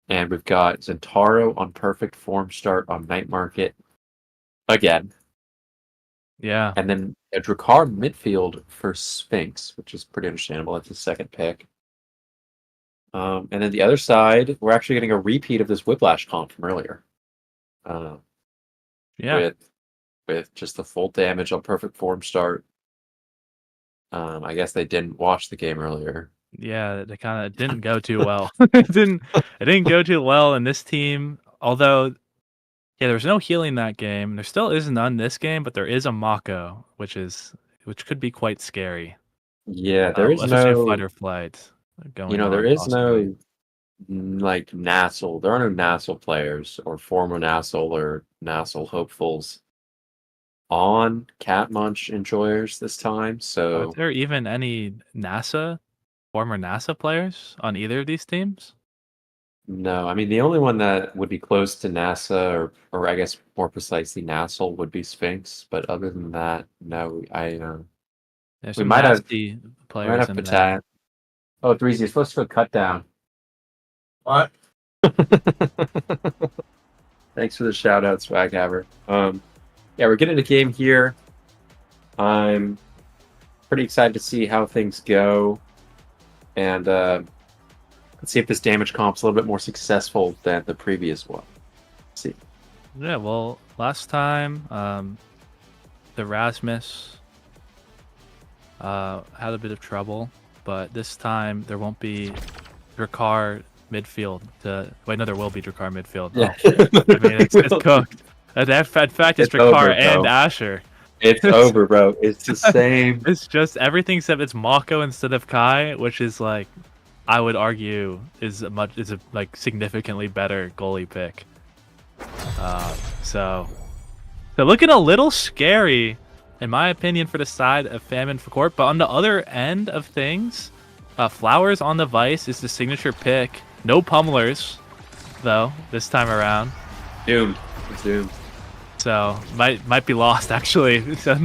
And we've got Zentaro on perfect form start on Night Market again. Yeah. And then a Drakkar midfield for Sphinx, which is pretty understandable. That's his second pick. And then the other side, we're actually getting a repeat of this Whiplash comp from earlier. Yeah. With just the full damage on perfect form start. I guess they didn't watch the game earlier. Yeah, they kind of didn't go too well. It didn't go too well in this team. Although, yeah, there was no healing that game. There still is none this game, but there is a Mako, which could be quite scary. Yeah, there is especially no a fight or flight going. there is possibly. no like NASL. There are no NASL players or former NASL or NASL hopefuls on Cat Munch enjoyers this time. So Are there even any former NASA players on either of these teams? no, I mean the only one that would be close to NASA or I guess more precisely NASL would be Sphinx. But other than that, no, There's we some might have nasty might players have in there. Patat. Oh, Threezy, it's supposed to go cut down. What? Thanks for the shout out, Swaghaver. Yeah, we're getting a game here. I'm pretty excited to see how things go. And let's see if this damage comp's a little bit more successful than the previous one. Let's see. Yeah, well, last time the Rasmus had a bit of trouble, but this time there won't be Drakkar midfield. Wait, no, there will be Drakkar midfield. Yeah. Oh, I mean, it's cooked. In fact, it's Drakkar over, and bro. Asher. It's over, bro. It's the same. It's just everything except it's Mako instead of Kai, which is like, I would argue is a significantly better goalie pick. So looking a little scary, in my opinion, for the side of Famine for Court. But on the other end of things, Flowers on the Vice is the signature pick. No pummelers, though, this time around. Doomed. It's doomed. So might be lost actually. So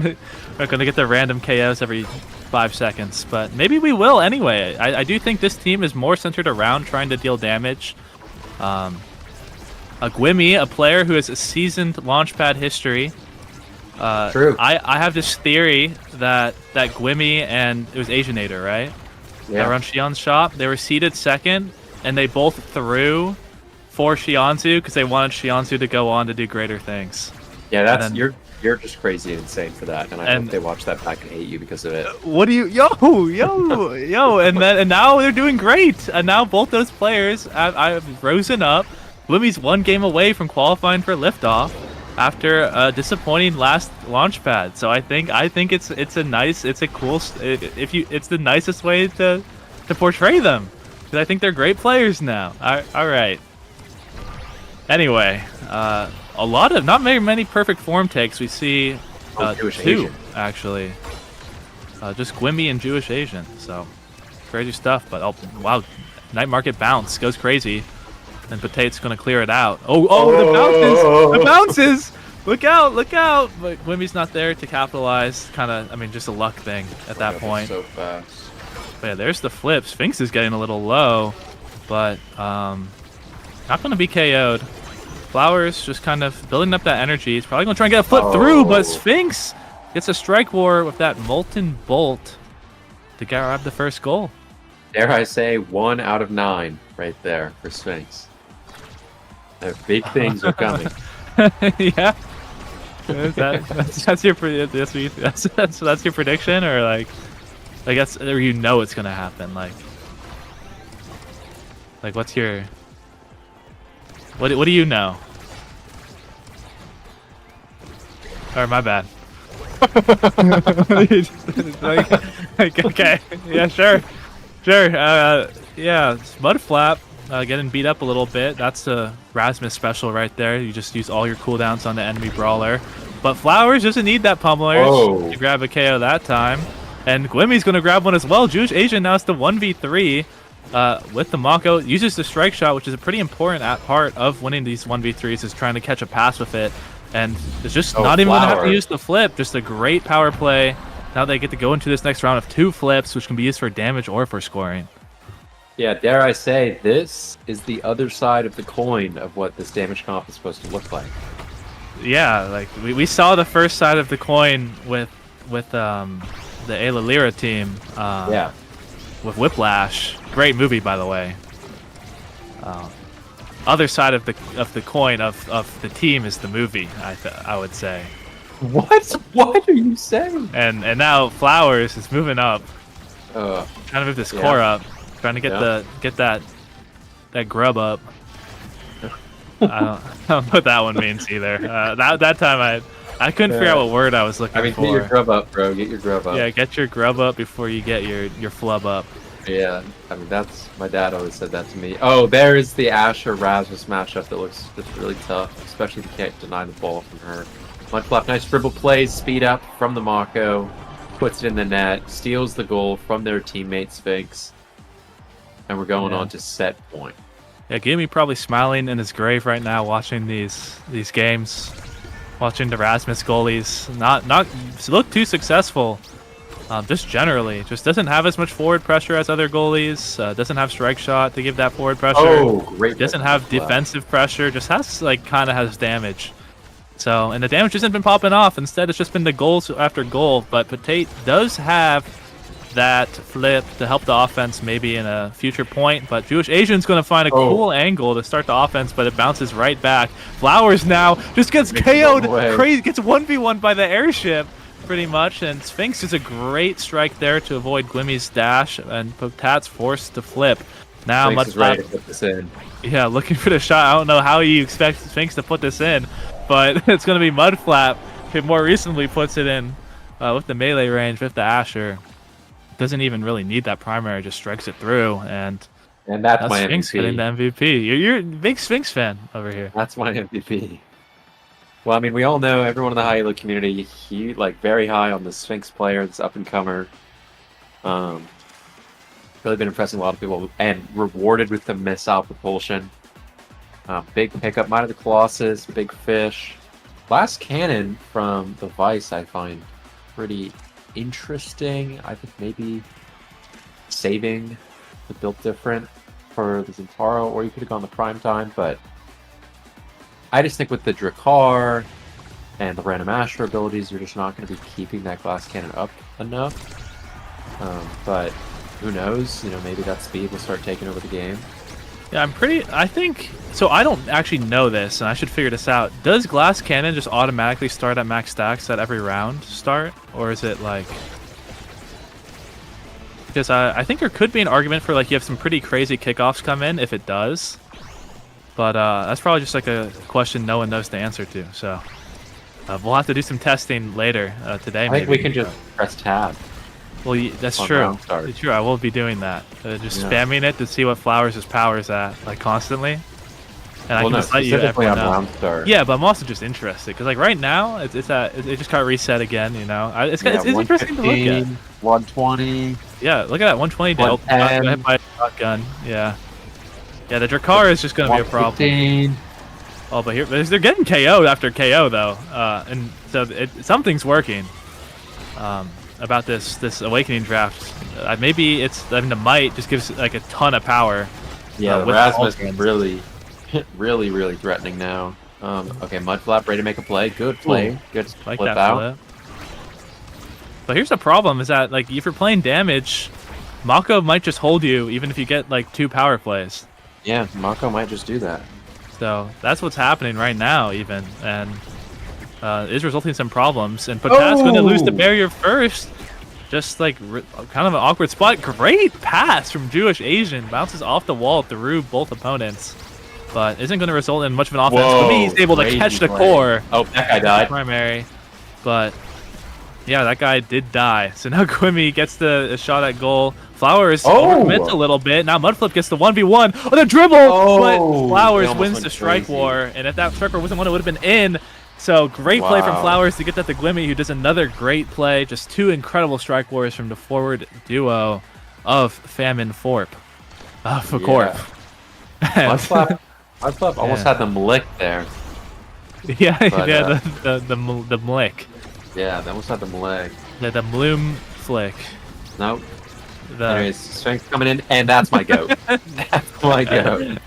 we're gonna get the random KOs every 5 seconds, but maybe we will anyway. I do think this team is more centered around trying to deal damage. A Gwimmy, a player who has a seasoned Launchpad history. True. I have this theory that Gwimmy and it was Asianator, right? Yeah. That were on Shion's shop. They were seated second, and they both threw for Shionzu because they wanted Shionzu to go on to do greater things. Yeah, you're just crazy and insane for that, and I hope they watch that back and hate you because of it. What do you, yo, and now they're doing great, and now both those players have risen up. Wimmy's one game away from qualifying for liftoff after a disappointing last Launchpad. So I think it's the nicest way to portray them, because I think they're great players now. All right. Anyway, not very many perfect form takes. We see Jewish two Asian. actually, just Gwimby and Jewish Asian. So crazy stuff. But oh wow, Night Market bounce goes crazy, and Patate's gonna clear it out. The bounces! Look out! But Gwimby's not there to capitalize. Just a luck thing at that point. So fast. But yeah, there's the flip. Sphinx is getting a little low, but not going to be KO'd. Flowers just kind of building up that energy. He's probably going to try and get a flip through, but Sphinx gets a strike war with that Molten Bolt to grab the first goal. Dare I say 1 out of 9 right there for Sphinx. Their big things are coming. Yeah. That's your prediction, or like I guess, or it's gonna happen. Like what's your what do you know? Or my bad. Okay, yeah, sure. Yeah, it's Mudflap getting beat up a little bit. That's the Rasmus special right there. You just use all your cooldowns on the enemy brawler. But Flowers doesn't need that pummelers to grab a KO that time. And Glimmy's going to grab one as well. Jewish Asian now it's the 1v3 with the Mako. Uses the strike shot, which is a pretty important part of winning these 1v3s, is trying to catch a pass with it. And it's just not even going to have to use the flip. Just a great power play. Now they get to go into this next round of 2 flips, which can be used for damage or for scoring. Yeah, dare I say, this is the other side of the coin of what this damage comp is supposed to look like. Yeah, like we saw the first side of the coin with the Ayla Lyra team. With Whiplash, great movie by the way. Other side of the coin of the team is the movie. I would say. What? What are you saying? And now Flowers is moving up, trying to move this core up, trying to get that grub up. I don't know what that one means either. That time I couldn't figure out what word I was looking for. Get your grub up, bro. Get your grub up. Yeah, get your grub up before you get your flub up. Yeah, I mean that's my dad always said that to me. Oh, there is the Asher Rasmus matchup that looks just really tough, especially if you can't deny the ball from her. Mudflap, nice dribble plays, speed up from the Mako, puts it in the net, steals the goal from their teammate Sphinx, and we're going on to set point. Yeah, Gimme probably smiling in his grave right now, watching these games, watching the Rasmus goalies not look too successful. Just generally, just doesn't have as much forward pressure as other goalies. Doesn't have strike shot to give that forward pressure. Oh, great! Doesn't have defensive pressure. Just has kind of has damage. So, and the damage hasn't been popping off. Instead, it's just been the goals after goal. But Potate does have that flip to help the offense maybe in a future point. But Jewish Asian's going to find a cool angle to start the offense, but it bounces right back. Flowers now just gets KO'd. Crazy, gets 1v1 by the airship pretty much. And Sphinx is a great strike there to avoid Glimmy's dash. And Potat's forced to flip. Now Sphinx is ready to put this in. Yeah, looking for the shot. I don't know how you expect Sphinx to put this in, but it's going to be Mudflap who more recently puts it in with the melee range with the Asher. Doesn't even really need that primary, just strikes it through, and that's my Sphinx MVP. getting the MVP. You're a big Sphinx fan over here. That's my MVP. Well, I mean, we all know everyone in the high elo community, very high on the Sphinx player, this up and comer. Really been impressing a lot of people, and rewarded with the missile propulsion. Big pickup, Might of the Colossus, big fish. Last cannon from the Vice I find pretty interesting. I think maybe saving the build different for the Zentaro, or you could have gone the prime time, but I just think with the Drakkar and the random Asher abilities, you're just not going to be keeping that glass cannon up enough. But who knows? Maybe that speed will start taking over the game. Yeah, I think so. I don't actually know this, and I should figure this out. Does glass cannon just automatically start at max stacks at every round start, or is it like? Because I think there could be an argument for you have some pretty crazy kickoffs come in if it does, but that's probably just a question no one knows the answer to. So we'll have to do some testing later today. I think we can just press tab. Well, that's true. It's true. I will be doing that. Just spamming it to see what Flowers' power is at, constantly. And I can just let you everyone know. Yeah, but I'm also just interested because, right now, it just got reset again. It's interesting to look at. 120. Yeah, look at that 120. Got hit by a shotgun. Yeah. Yeah, the Drakkar is just going to be a problem. Oh, but they're getting KO'd after KO though, and so something's working. About this Awakening draft. Maybe the Might just gives a ton of power. Yeah, the Rasmus is really threatening now. Okay, Mudflap ready to make a play. Good play. Ooh, good like flip that out. Flip. But here's the problem: is that if you're playing damage, Mako might just hold you even if you get 2 power plays. Yeah, Mako might just do that. So that's what's happening right now, even, and is resulting in some problems. And Potat's going to lose the barrier first. Just kind of an awkward spot. Great pass from Jewish Asian. Bounces off the wall through both opponents, but isn't going to result in much of an offense. But he's able to catch the core. Oh, that guy died. Primary, but Yeah, that guy did die. So now Quimmy gets the shot at goal. Flowers overcommits a little bit. Now Mudflip gets the 1v1. Oh, the dribble! But Flowers wins the strike war. And if that strike war wasn't one, it would have been in. So great play from Flowers to get that to Gwimmy, who does another great play. Just 2 incredible strike wars from the forward duo of Famine Forp. For Corp. Mudflap almost had them licked there. Yeah, the Mlick. Yeah, they almost had them licked. The Bloom Flick. Nope. Anyways, Sphinx coming in, and that's my goat. That's my goat.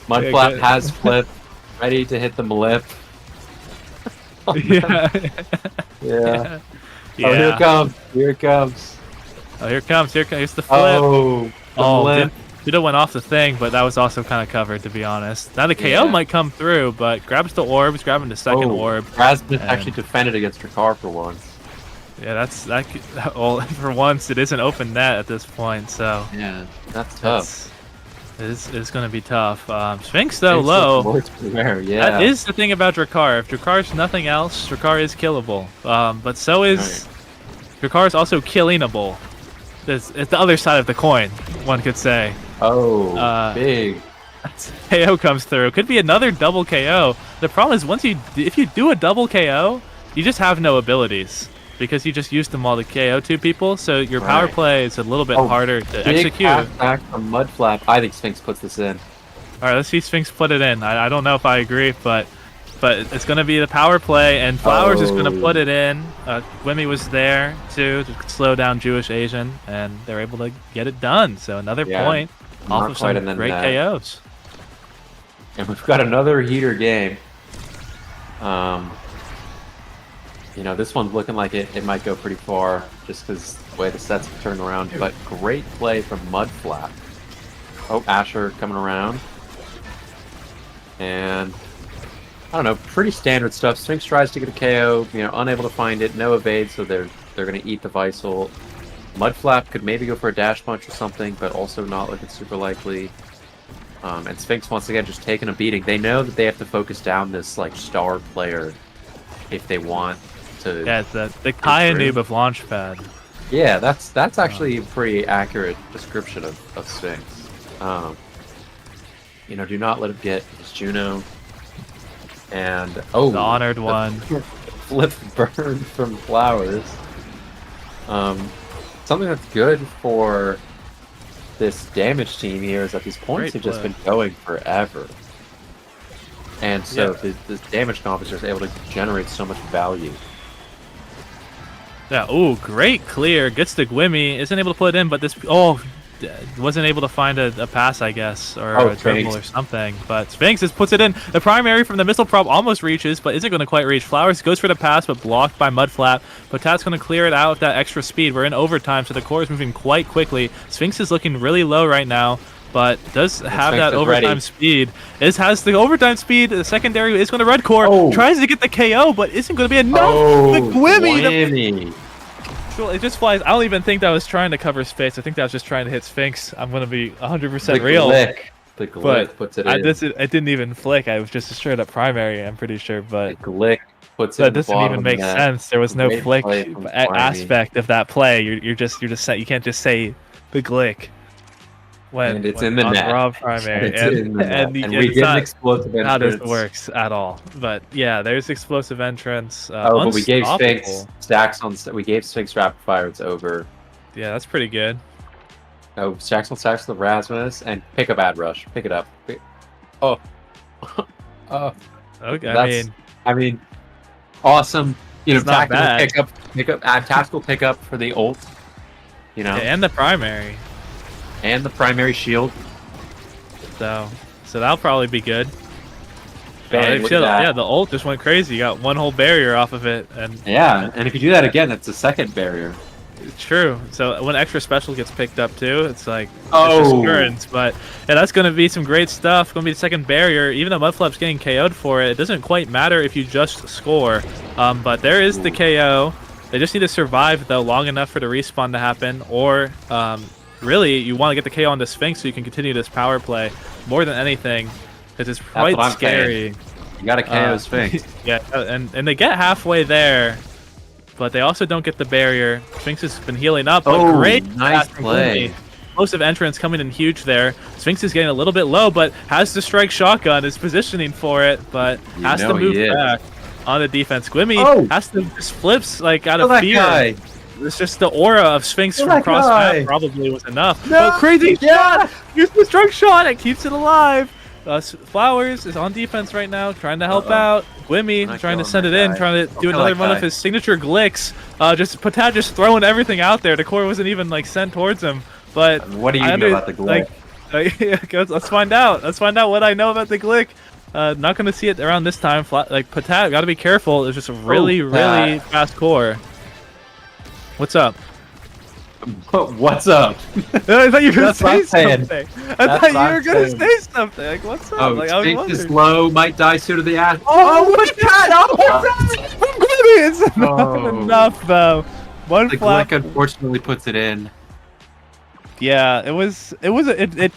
Mudflap has flipped, ready to hit the lip. Yeah. Oh, here it comes. Here it comes. Oh, here it comes. Here's the flip. Lip. Dude went off the thing, but that was also kind of covered, to be honest. Now the KO might come through, but grabs the orbs, grabbing the second orb. Rasmus actually defended against Ricard for once. Yeah, well, for once, it is an open net at this point, so... Yeah, that's tough. It's going to be tough. Sphinx, though, low. That is the thing about Drakkar. If Drakkar's nothing else, Drakkar is killable. But so is... Drakkar is also killingable. It's the other side of the coin, one could say. Big. KO comes through. Could be another double KO. The problem is if you do a double KO, you just have no abilities because you just used them all to KO 2 people. So your power play is a little bit harder to execute. Back from Mudflap. I think Sphinx puts this in. All right, let's see Sphinx put it in. I don't know if I agree, but it's going to be the power play, and Flowers is going to put it in. Gwimmy was there too to slow down Jewish Asian, and they're able to get it done. So another point off of some great KOs. And we've got another heater game. You know, this one's looking like it might go pretty far just because the way the sets have turned around. But great play from Mudflap. Oh, Asher coming around. And I don't know, pretty standard stuff. Sphinx tries to get a KO, you know, unable to find it, no evade, so they're going to eat the Vice ult. Mudflap could maybe go for a dash punch or something, but also not looking super likely. And Sphinx once again just taking a beating. They know that they have to focus down this like star player if they want to. Yeah, it's the Kaya noob of Launchpad. Yeah, that's actually a pretty accurate description of Sphinx. You know, do not let him get his Juno. And the honored one. Flip burn from Flowers. Something that's good for this damage team here is that these points have just been going forever. And so this damage comp is just able to generate so much value. Yeah, ooh, great clear. Gets to Gwimmy. Isn't able to put it in, but this... wasn't able to find a pass, I guess, or a dribble or something. But Sphinx just puts it in. The primary from the missile prop almost reaches, but isn't going to quite reach. Flowers goes for the pass, but blocked by Mudflap. But Tat's going to clear it out with that extra speed. We're in overtime, so the core is moving quite quickly. Sphinx is looking really low right now, but does have that overtime speed. Has the overtime speed. The secondary is going to red core. Tries to get the KO, but isn't going to be enough. The Gwimmy. It just flies. I don't even think that was trying to cover space. I think that was just trying to hit Sphinx. I'm going to be 100% real. The Glick puts it in. It didn't even flick. I was just a straight up primary, I'm pretty sure. But the Glick puts it that doesn't even make sense. There was no flick aspect of that play. You're just you can't just say the Glick. And it's in the net. Raw primary. And we get an explosive entrance. How this works at all. But yeah, there's explosive entrance. But we gave Sphinx stacks on. We gave Sphinx rapid fire. It's over. Yeah, that's pretty good. Oh, stacks on stacks with Rasmus and pick up ad rush. Pick it up. Okay. I mean, awesome. You know, tactical pickup for the ult. You know, and the primary. And the primary shield. So that'll probably be good. Bang, the ult just went crazy. You got one whole barrier off of it, and and if you do that again, that's a second barrier. True. So when extra special gets picked up too, it's like it's but yeah, that's going to be some great stuff. Going to be the second barrier. Even though Mudflap's getting KO'd for it, it doesn't quite matter if you just score. But there is the KO. They just need to survive though long enough for the respawn to happen, or really, you want to get the KO on the Sphinx so you can continue this power play more than anything, because it's quite scary. You got to KO Sphinx. Yeah, and they get halfway there, but they also don't get the barrier. Sphinx has been healing up, but Oh, great nice pass from play. Gloomy. Explosive entrance coming in huge there. Sphinx is getting a little bit low, but has to strike shotgun, is positioning for it, but has to move back on the defense. Gwimmy has to just flips like out of fear. Guy. It's just the aura of Sphinx from cross map probably was enough. No, But crazy shot! Use the strike shot, it keeps it alive. Flowers is on defense right now, trying to help out. Gwimmy trying to send it in, trying to do another one of his signature glicks. Patat just throwing everything out there. The core wasn't even like sent towards him. But what do you know about the glick? Let's find out. Let's find out what I know about the glick. Not gonna see it around this time. Patat, gotta be careful. It's just a really fast core. What's up? What's up? I thought you were gonna say something. I thought you were gonna say something. Like, what's up? Oh, like, I Sphinx is low, might die soon to the ass. Oh, what's that? It's not enough though. One the flap. glick unfortunately puts it in. Yeah, the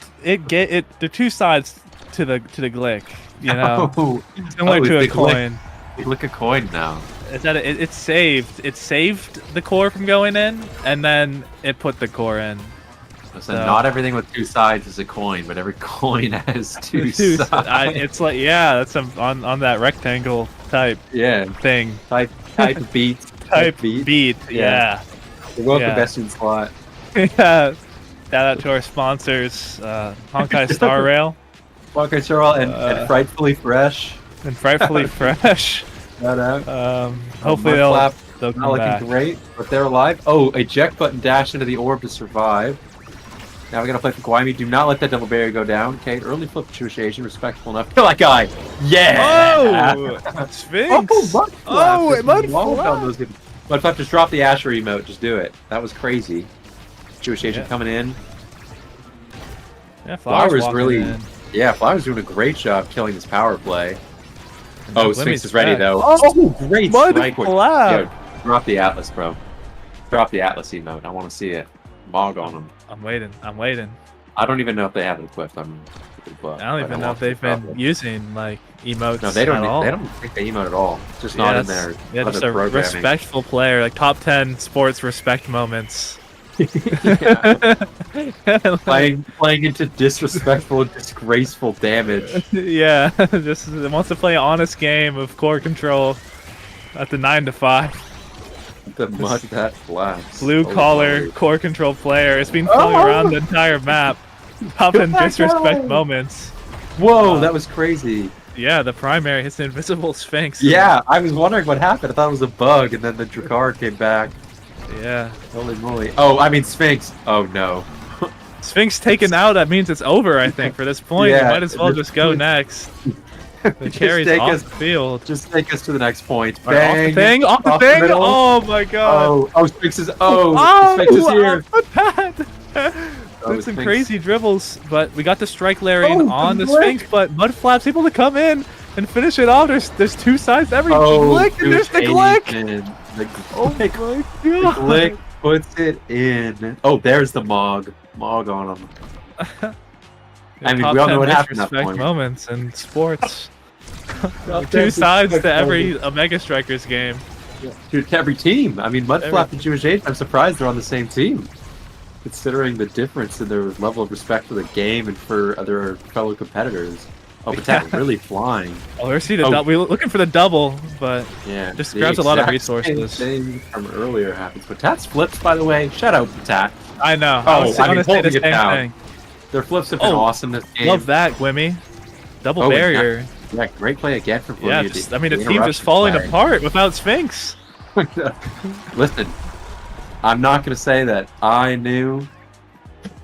two sides to the glick, you know, similar to a coin. Glick a coin now. Is that it saved the core from going in, and then it put the core in. So not everything with two sides is a coin, but every coin has two sides. It's like that's on that rectangle type thing. Type beat. Type beat. Yeah. You're welcome, best in slot. Yeah. Shout out to our sponsors, Honkai Star Rail. Honkai Star Rail and Frightfully Fresh. And Frightfully Fresh. Shout out. Hopefully they'll come not back. looking great, but they're alive. Oh, eject button dash into the orb to survive. Now we're gonna play for Gwimey. Do not let that double barrier go down. Okay, early flip negotiation, respectful enough. Kill that guy. Yeah. Oh, Sphinx. Mudflap, just drop the Asher emote. Just do it. That was crazy. Jewish agent coming in. Yeah, Flowers really. In. Yeah, Flowers doing a great job killing this power play. Oh, Sphinx is ready back. though. Oh, great strike! Yo, drop the Atlas, bro. Drop the Atlas emote. I want to see it. Mog on him. I'm waiting. I don't even know if they have it equipped. I don't even know if they've been using like emotes. No, they don't. At all. They don't think they emote at all. It's just not in there. Yeah, just a respectful player, like top 10 sports respect moments. playing into disrespectful and disgraceful damage. Yeah, just wants to play an honest game of core control at the 9 to 5. The mud that flaps. Blue collar core control player. It's been flowing around the entire map. Top 10 disrespect moments. Whoa, that was crazy. Yeah, the primary hits the invisible Sphinx. Yeah, I was wondering what happened. I thought it was a bug, and then the Drakkar came back. Yeah. Holy moly. Oh, I mean Sphinx. Oh no. Sphinx taken out, that means it's over, I think, for this point. You might as well just go next. The carry's off the field. Just take us to the next point. Bang! Off the thing! Oh my god! Oh, Sphinx is Sphinx is here! Doing some crazy dribbles, but we got the strike layering on the Sphinx, but Mudflap's able to come in and finish it off. There's two sides to every glick, and there's the glick! Oh my god! The glick puts it in. Oh, there's the Mog on him. I mean, we all know what happened at that point. Moments in sports. Two sides to every Omega Strikers game. Dude, to every team. I mean, Mudflap and Jewish Age, I'm surprised they're on the same team. Considering the difference in their level of respect for the game and for other fellow competitors. Oh, Patat really flying. Oh, we're looking for the double, but just grabs a lot of resources. Same thing from earlier happens. Patat's flips, by the way. Shout out, Patat. I know. I mean, holding it down. Their flips have been awesome this game. Love that, Gwimmy. Double barrier. Yeah, great play again from Gwimmy. Yeah, I mean, the team just falling apart without Sphinx. Listen, I'm not going to say that I knew,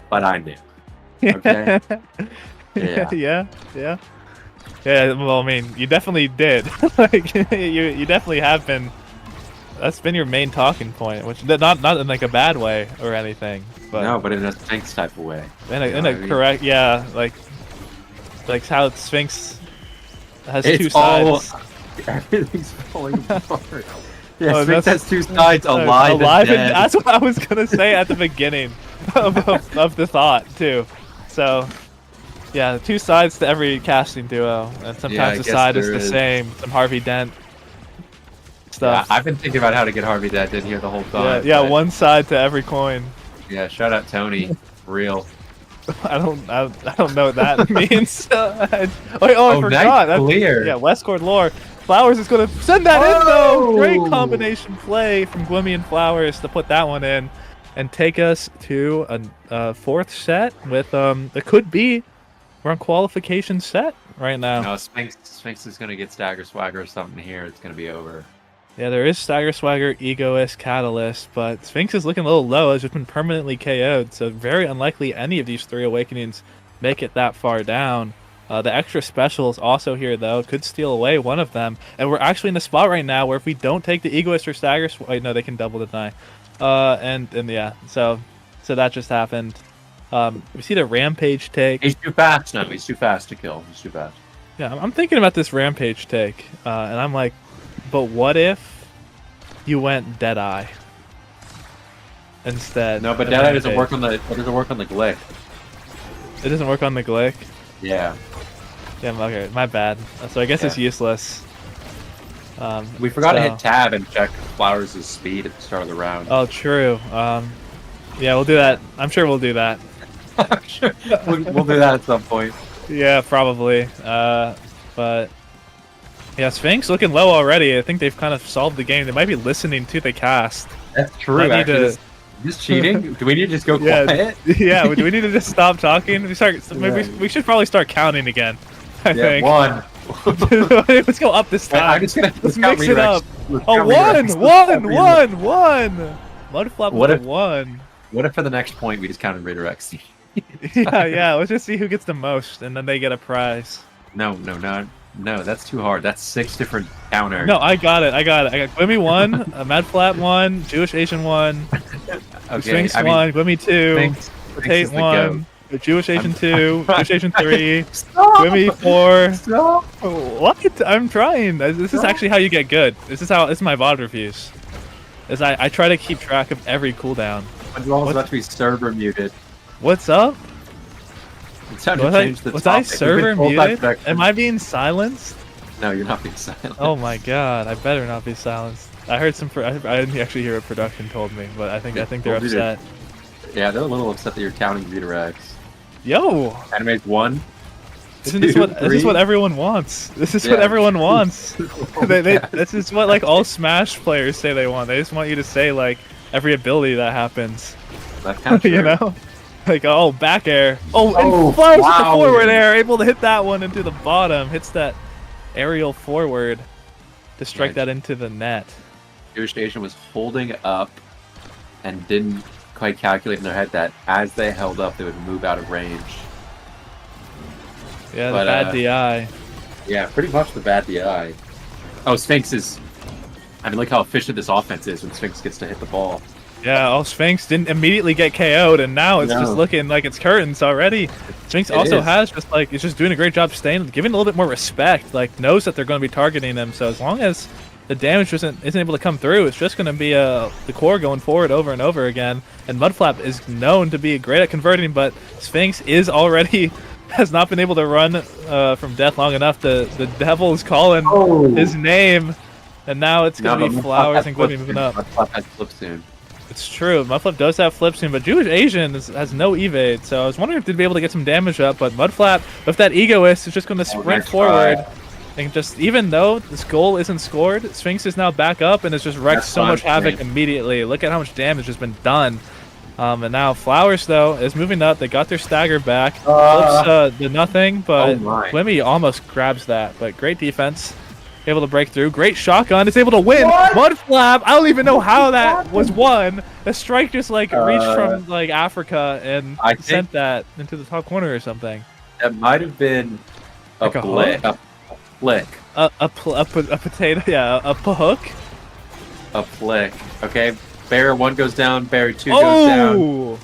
but I knew. Okay? Yeah. Well, I mean, you definitely did. Like, you definitely have been. That's been your main talking point, which not in like a bad way or anything. But no, but in a Sphinx type of way. In a correct, like how Sphinx has two sides. Everything's falling apart. Yeah, Sphinx has two sides, alive and dead. That's what I was gonna say at the beginning of the thought too. So, yeah, two sides to every casting duo, and sometimes the side is the same. Some Harvey Dent. stuff. Yeah, I've been thinking about how to get Harvey that did here the whole time. Yeah, but- one side to every coin. Yeah, shout out Tony. Real. I don't know what that means. I Oh, forgot. nice clear. Yeah, Westcord lore. Flowers is gonna send that in though. Great combination play from Gwimmy and Flowers to put that one in, and take us to a fourth set with it could be we're on qualification set right now. No, Sphinx is gonna get Stagger Swagger or something here. It's gonna be over. Yeah, there is Stagger Swagger, Egoist, Catalyst, but Sphinx is looking a little low. Has just been permanently KO'd, so very unlikely any of these 3 Awakenings make it that far down. The extra special is also here, though. Could steal away one of them. And we're actually in the spot right now where if we don't take the Egoist or Stagger Swagger... no, they can double deny. And yeah, so that just happened. We see the Rampage take. He's too fast. No, he's too fast to kill. He's too fast. Yeah, I'm thinking about this Rampage take, and I'm like, but what if you went Deadeye instead? No, but Deadeye doesn't work on the Glick. It doesn't work on the Glick? Yeah. Yeah, okay, my bad. So I guess it's useless. We forgot to hit tab and check Flowers' speed at the start of the round. Oh, true. Yeah, we'll do that. I'm sure we'll do that. I'm sure we'll do that at some point. Yeah, probably. But yeah, Sphinx looking low already. I think they've kind of solved the game. They might be listening to the cast. That's true. Actually, is this cheating? Do we need to just go quiet? Yeah. Do we need to just stop talking? We should probably start counting again. I think. 1. Let's go up this time. Let's mix it up. Oh, 1. Mudflap with a 1. What if for the next point we just counted redirects? yeah. Let's just see who gets the most, and then they get a prize. No, that's too hard. That's 6 different counters. No, I got it. I got Gwimmy 1, Madflap 1, Jewish Asian 1, Sphinx 1, Gwimmy 2, Potate 1, Jewish Asian 2, Jewish Asian 3, Gwimmy 4. Stop. What? I'm trying. This is actually how you get good. This is my VOD reviews. I try to keep track of every cooldown. What's about to be server muted? What's up? It's time to change the was topic. I server muted? Am I being silenced? No, you're not being silenced. Oh my god, I better not be silenced. I heard I didn't actually hear what production told me, but I think they're upset. Yeah, they're a little upset that you're counting redirects. Yo! Animate 1. Isn't this what everyone wants? This is what everyone wants. This is what like all Smash players say they want. They just want you to say like every ability that happens. That's kind of true. You know? Like, oh, back air. Oh, and Flowers with the forward air. Able to hit that one into the bottom. Hits that aerial forward to strike that into the net. Jewish Asian was holding up and didn't quite calculate in their head that as they held up, they would move out of range. Yeah, the bad DI. Yeah, pretty much the bad DI. Oh, Sphinx is... I mean, look how efficient this offense is when Sphinx gets to hit the ball. Yeah, Sphinx didn't immediately get KO'd, and now it's just looking like it's curtains already. Sphinx also has just like, it's just doing a great job staying, giving a little bit more respect, like knows that they're going to be targeting them, so as long as the damage isn't able to come through, it's just going to be the core going forward over and over again. And Mudflap is known to be great at converting, but Sphinx is already... has not been able to run from death long enough. The devil is calling his name, and now it's going to be Flowers and Gwimmy moving up. Mudflap has flip soon. It's true. Mudflap does have flip soon, but Jewish Asian has no evade, so I was wondering if they'd be able to get some damage up, but Mudflap, with that Egoist, is just going to sprint forward. And just, even though this goal isn't scored, Sphinx is now back up and has just wrecked so much havoc immediately. Look at how much damage has been done. And now Flowers, though, is moving up. They got their stagger back. Flips the nothing, but Gwimmy almost grabs that. But great defense. Able to break through. Great shotgun. It's able to win. Mudflap. I don't even know how that was won. The strike just like reached from like Africa and sent that into the top corner or something. That might have been a flick. A potato. Yeah, a hook. A flick. Okay. Barrier 1 goes down. Barrier 2 goes down.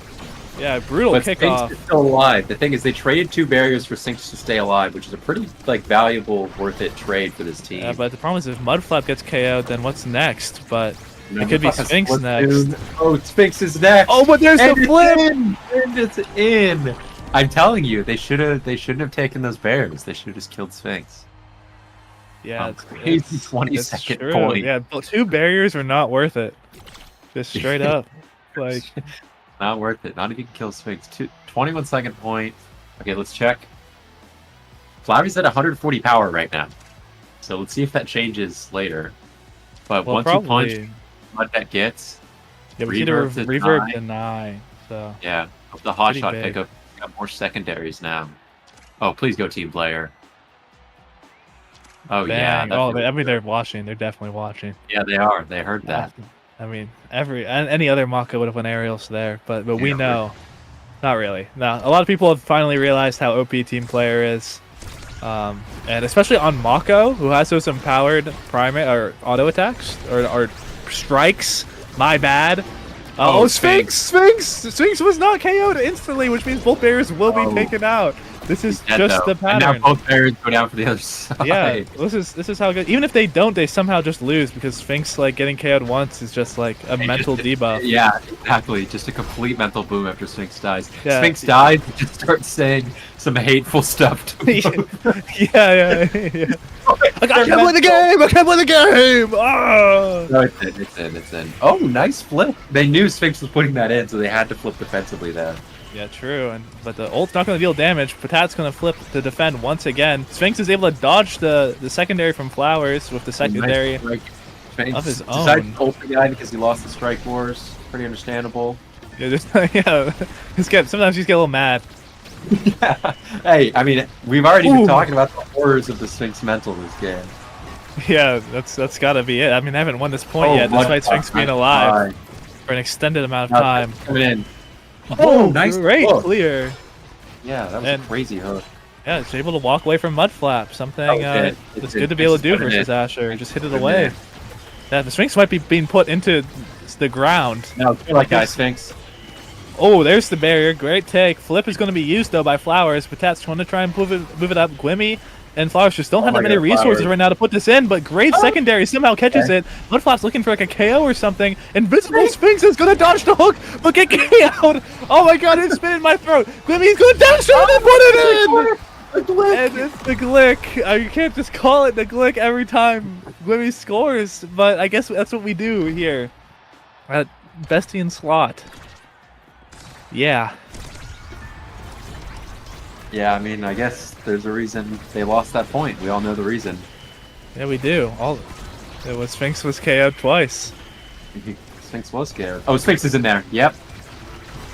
Yeah, brutal kickoff. Sphinx is still alive. The thing is, they traded 2 barriers for Sphinx to stay alive, which is a pretty like valuable, worth it trade for this team. Yeah, but the problem is if Mudflap gets KO'd, then what's next? But it could be Sphinx next. Soon. Oh, Sphinx is next. Oh, but there's the flip. And it's in. I'm telling you, they shouldn't have taken those barriers. They should have just killed Sphinx. Yeah, crazy 20-second true. point. Yeah, but 2 barriers are not worth it. Just straight up. Like, not worth it. Not even kill Sphinx. 21-second point. Okay, let's check. Flowers at 140 power right now. So let's see if that changes later. But once you punch, what that gets. Yeah, we see the reverb deny. So yeah, the hot shot pickup got more secondaries now. Oh, please go team player. Oh bang. yeah. Oh, I mean they're watching. They're definitely watching. Yeah, they are. They heard that. I mean, any other Mako would have won aerials there, but we know, not really. No, a lot of people have finally realized how OP team player is, and especially on Mako, who has those empowered primary or auto attacks or strikes. My bad. Sphinx was not KO'd instantly, which means both barriers will be taken out. This is just the pattern. And now both barriers go down for the other side. Yeah, this is how good. Even if they don't, they somehow just lose because Sphinx like getting KO'd once is just like a mental debuff. Yeah, exactly. Just a complete mental boom after Sphinx dies. Yeah. Sphinx dies, and just starts saying some hateful stuff to him. yeah. I can't play the game. I can't play the game. Oh! No, it's in. Oh, nice flip. They knew Sphinx was putting that in, so they had to flip defensively there. Yeah, true. But the ult's not going to deal damage. Patat's going to flip to defend once again. Sphinx is able to dodge the secondary from Flowers with the secondary of his own. Decided to ult the guy because he lost the Strike Wars. Pretty understandable. Yeah, sometimes he's get a little mad. Yeah. Hey, I mean, we've already been talking about the horrors of the Sphinx mental this game. Yeah, that's got to be it. I mean, I haven't won this point yet, despite Sphinx being alive for an extended amount of time. Coming in. Oh, nice great clear. Yeah, that was a crazy hook. Yeah, it's able to walk away from Mudflap. Something it's good to be able to do versus Asher. Just hit it away. Yeah, the Sphinx might be being put into the ground. No, kill that guy, Sphinx. Oh, there's the barrier. Great take. Flip is going to be used, though, by Flowers. Patat's trying to try and move it up. Gwimmy and Flowers just don't have that many resources right now to put this in, but great secondary somehow catches it. Mudflap's looking for like a KO or something. Invisible Sphinx is going to dodge the hook, but get KO'd. Oh my god, it's spit in my throat. Gwimmy's going to dash it and put it in! And it's the Glick. You can't just call it the Glick every time Gwimmy scores, but I guess that's what we do here at Bestian Slot. Yeah. Yeah, I mean, I guess there's a reason they lost that point. We all know the reason. Yeah, we do. Sphinx was KO'd twice. Sphinx was scared. Oh, Sphinx is in there. Yep.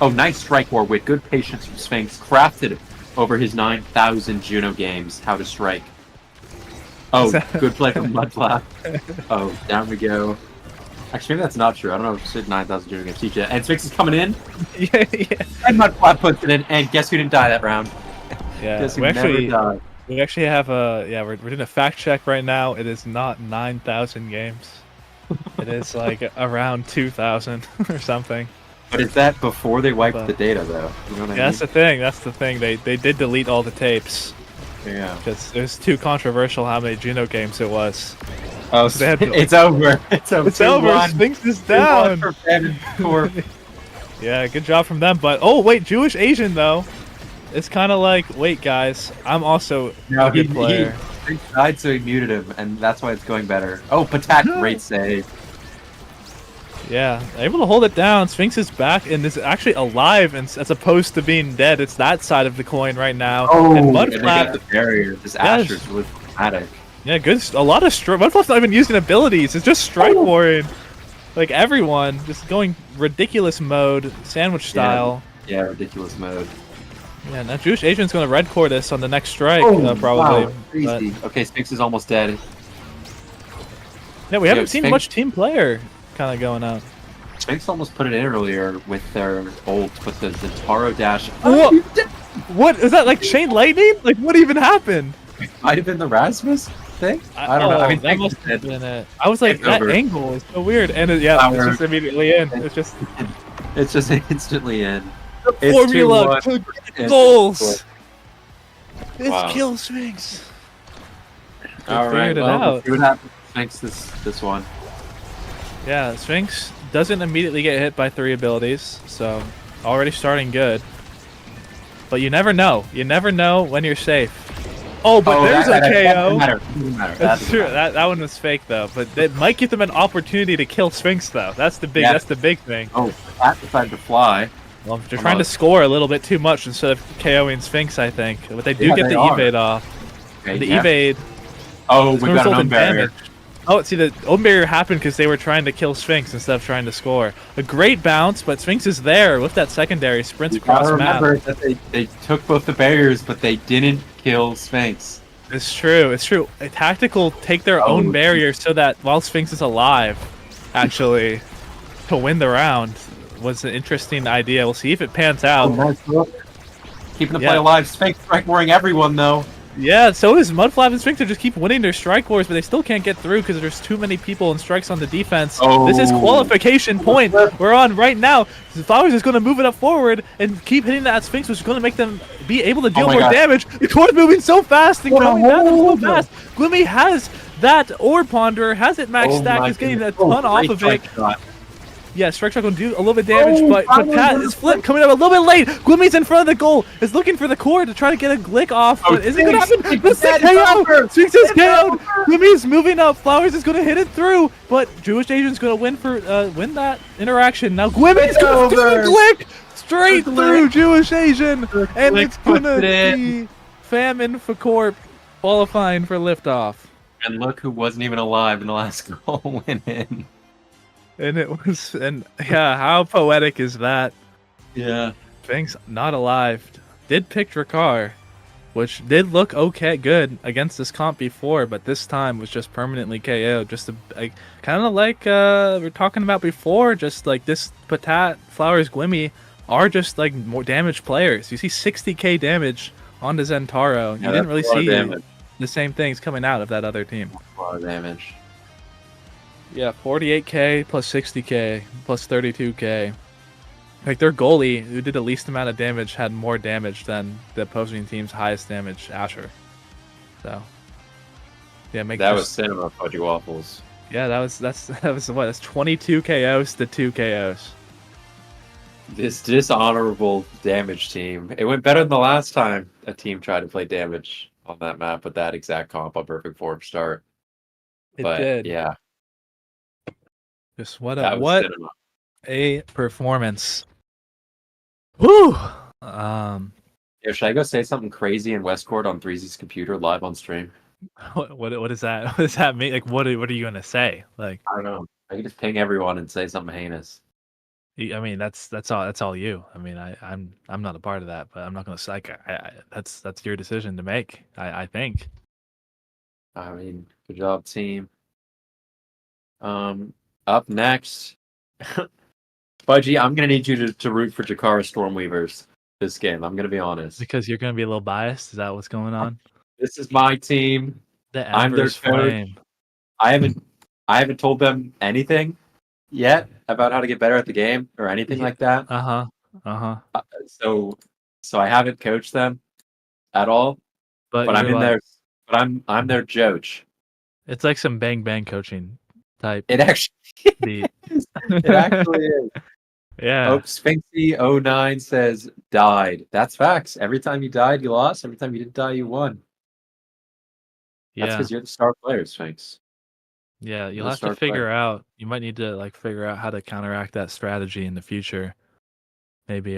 Oh, nice strike war with good patience from Sphinx. Crafted over his 9,000 Juno games how to strike. Oh, good play from Mudflap. Oh, down we go. Actually, maybe that's not true. I don't know if it's 9,000 Juno games. Teach it. And Sphinx is coming in. Yeah. And Mudflap puts it in. And guess who didn't die that round? Yeah, guess who never died. We actually have we're doing a fact check right now. It is not 9,000 games. It is like around 2,000 or something. But is that before they wiped the data, though? You know what I mean? That's the thing. That's the thing. They did delete all the tapes. Yeah. Because it was too controversial how many Juno games it was. Oh, so it's over. It's over. It's over. Sphinx is down. Yeah, good job from them. But oh wait, Jewish Asian though. It's kind of like, wait guys, I'm also a good player. He died, so he muted him, and that's why it's going better. Oh, Patak, great save. Yeah, able to hold it down. Sphinx is back and is actually alive, and as opposed to being dead. It's that side of the coin right now. Oh, and Mudflap, and they got the barrier. This Asher's really dramatic. Yeah, good. A lot of strike. Mudflap's not even using abilities. It's just strike warring. Like everyone, just going ridiculous mode, sandwich style. Yeah, ridiculous mode. Yeah, now Jewish Agent's going to red core this on the next strike, probably. Wow, crazy. Okay, Sphinx is almost dead. Yeah, we haven't seen much team player kind of going out. Sphinx almost put it in earlier with their ult, with the Zentaro dash. What? Is that like Chain Lightning? Like, what even happened? It might have been the Rasmus thing? I don't know. I mean, that must have been it. I was like, that angle is so weird. And it's just immediately in. It's just instantly in. The formula to get goals. It's kill Sphinx. All right, well, let's see what happens. Sphinx this one. Yeah, Sphinx doesn't immediately get hit by 3 abilities, so already starting good. But you never know. You never know when you're safe. Oh, but there's a KO. Doesn't matter. That's true. That one was fake though, but it might give them an opportunity to kill Sphinx though. That's the big thing. Oh, Pat decided to fly. Well, they're trying to score a little bit too much instead of KOing Sphinx, I think. But they do get the evade off. Okay, the evade. Oh, we got an own barrier. Oh, see, the own barrier happened because they were trying to kill Sphinx instead of trying to score. A great bounce, but Sphinx is there with that secondary sprints across the map. Remember that they took both the barriers, but they didn't kill Sphinx. It's true. It's true. A tactical take their own barrier so that while Sphinx is alive, actually, to win the round was an interesting idea. We'll see if it pans out. Oh, nice look. Keeping the play alive. Sphinx strike warring everyone though. Yeah, so is Mudflap and Sphinx. They just keep winning their strike wars, but they still can't get through because there's too many people and strikes on the defense. This is qualification point we're on right now. Flowers is going to move it up forward and keep hitting that Sphinx, which is going to make them be able to deal more damage. The core's moving so fast and coming down so fast. Gloomy has that Orb Ponderer, has it max stack, is getting a ton off of it. Yeah, Strike Shot will do a little bit of damage, but Pat is flipped, coming up a little bit late. Gloomy's in front of the goal, is looking for the core to try to get a glick off, but is it going to happen? This is KO! Sphinx is KO'd! Gloomy's moving up, Flowers is going to hit it through, but Jewish Asian's going to win that interaction. Now Gloomy's going to do the glick straight through Jewish Asian, and it's going to be Famine for Corp qualifying for liftoff. And look who wasn't even alive in the last goal went in. And yeah, how poetic is that? Yeah. Sphinx not alive. Did pick Drakkar, which did look good against this comp before, but this time was just permanently KO'd. Just kind of like we were talking about before, just like this Patat, Flowers, Gwimmy are just like more damaged players. You see 60k damage on the Zentaro. You didn't really see the same things coming out of that other team. A lot of damage. Yeah, 48k plus 60k plus 32k. Like their goalie, who did the least amount of damage, had more damage than the opposing team's highest damage, Asher. So, yeah, that was cinema fudgy waffles. Yeah, that's what? That's 22 KOs to 2 KOs. This dishonorable damage team. It went better than the last time a team tried to play damage on that map with that exact comp on Perfect Form start. It did. Yeah. Just what a performance. Woo! Should I go say something crazy in Westcourt on Threezy's computer live on stream? What is that? What does that mean? Like, what are you gonna say? Like, I don't know. I can just ping everyone and say something heinous. I mean, that's all you. I mean, I'm not a part of that, but I'm not gonna say. That's your decision to make. I think. I mean, good job, team. Up next, Fudgy, I'm gonna need you to root for Jakara Stormweavers this game. I'm gonna be honest. Because you're gonna be a little biased. Is that what's going on? This is my team. I'm their coach. I haven't told them anything yet about how to get better at the game or anything like that. So I haven't coached them at all. But I'm in there. But I'm their judge. It's like some bang bang coaching type. It actually is. It actually is. Yeah. Oh, Sphinxy09 says died. That's facts. Every time you died, you lost. Every time you didn't die, you won. That's because you're the star player, Sphinx. Yeah, you'll have to figure out. You might need to figure out how to counteract that strategy in the future. Maybe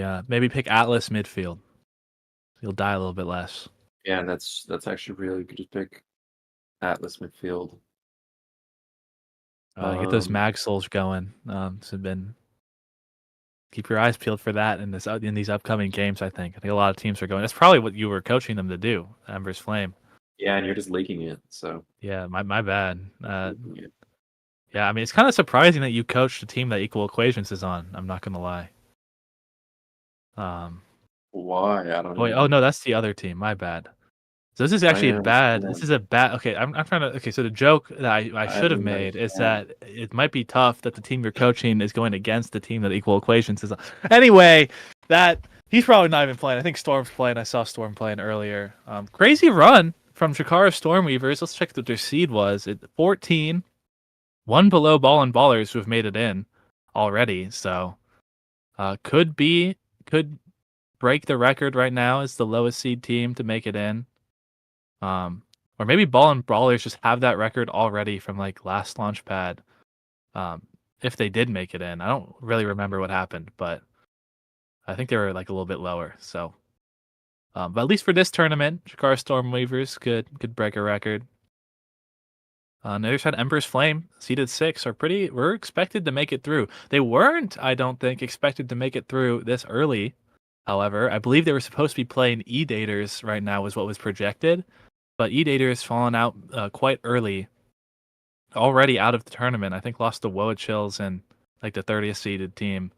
pick Atlas midfield. You'll die a little bit less. Yeah, that's actually really good to pick Atlas midfield. Get those mag souls going. Keep your eyes peeled for that in these upcoming games. I think a lot of teams are going. That's probably what you were coaching them to do. Ember's Flame. Yeah, and you're just leaking it. So yeah, my bad. Yeah, I mean it's kind of surprising that you coached a team that Equal Equations is on. I'm not gonna lie. Why? I don't know. Wait, oh no, that's the other team. My bad. So this is actually bad. This is a bad. Okay, I'm trying to. Okay, so the joke that I should have made is that it might be tough that the team you're coaching is going against the team that Equal Equations is on. Anyway, that he's probably not even playing. I think Storm's playing. I saw Storm playing earlier. Crazy run from Jakara Stormweavers. Let's check what their seed was. 14, one below Ball and Ballers who have made it in already. So could break the record right now as the lowest seed team to make it in. Or maybe Ball and Brawlers just have that record already from like last Launchpad. If they did make it in, I don't really remember what happened, but I think they were like a little bit lower. So, but at least for this tournament, Shakar Stormweavers could break a record. On the other side, Emperor's Flame, seeded 6, were expected to make it through. They weren't, I don't think, expected to make it through this early. However, I believe they were supposed to be playing E-Daters right now was what was projected. But E-Daters fallen out quite early. Already out of the tournament. I think lost to Woa Chills and like the 30th seeded team.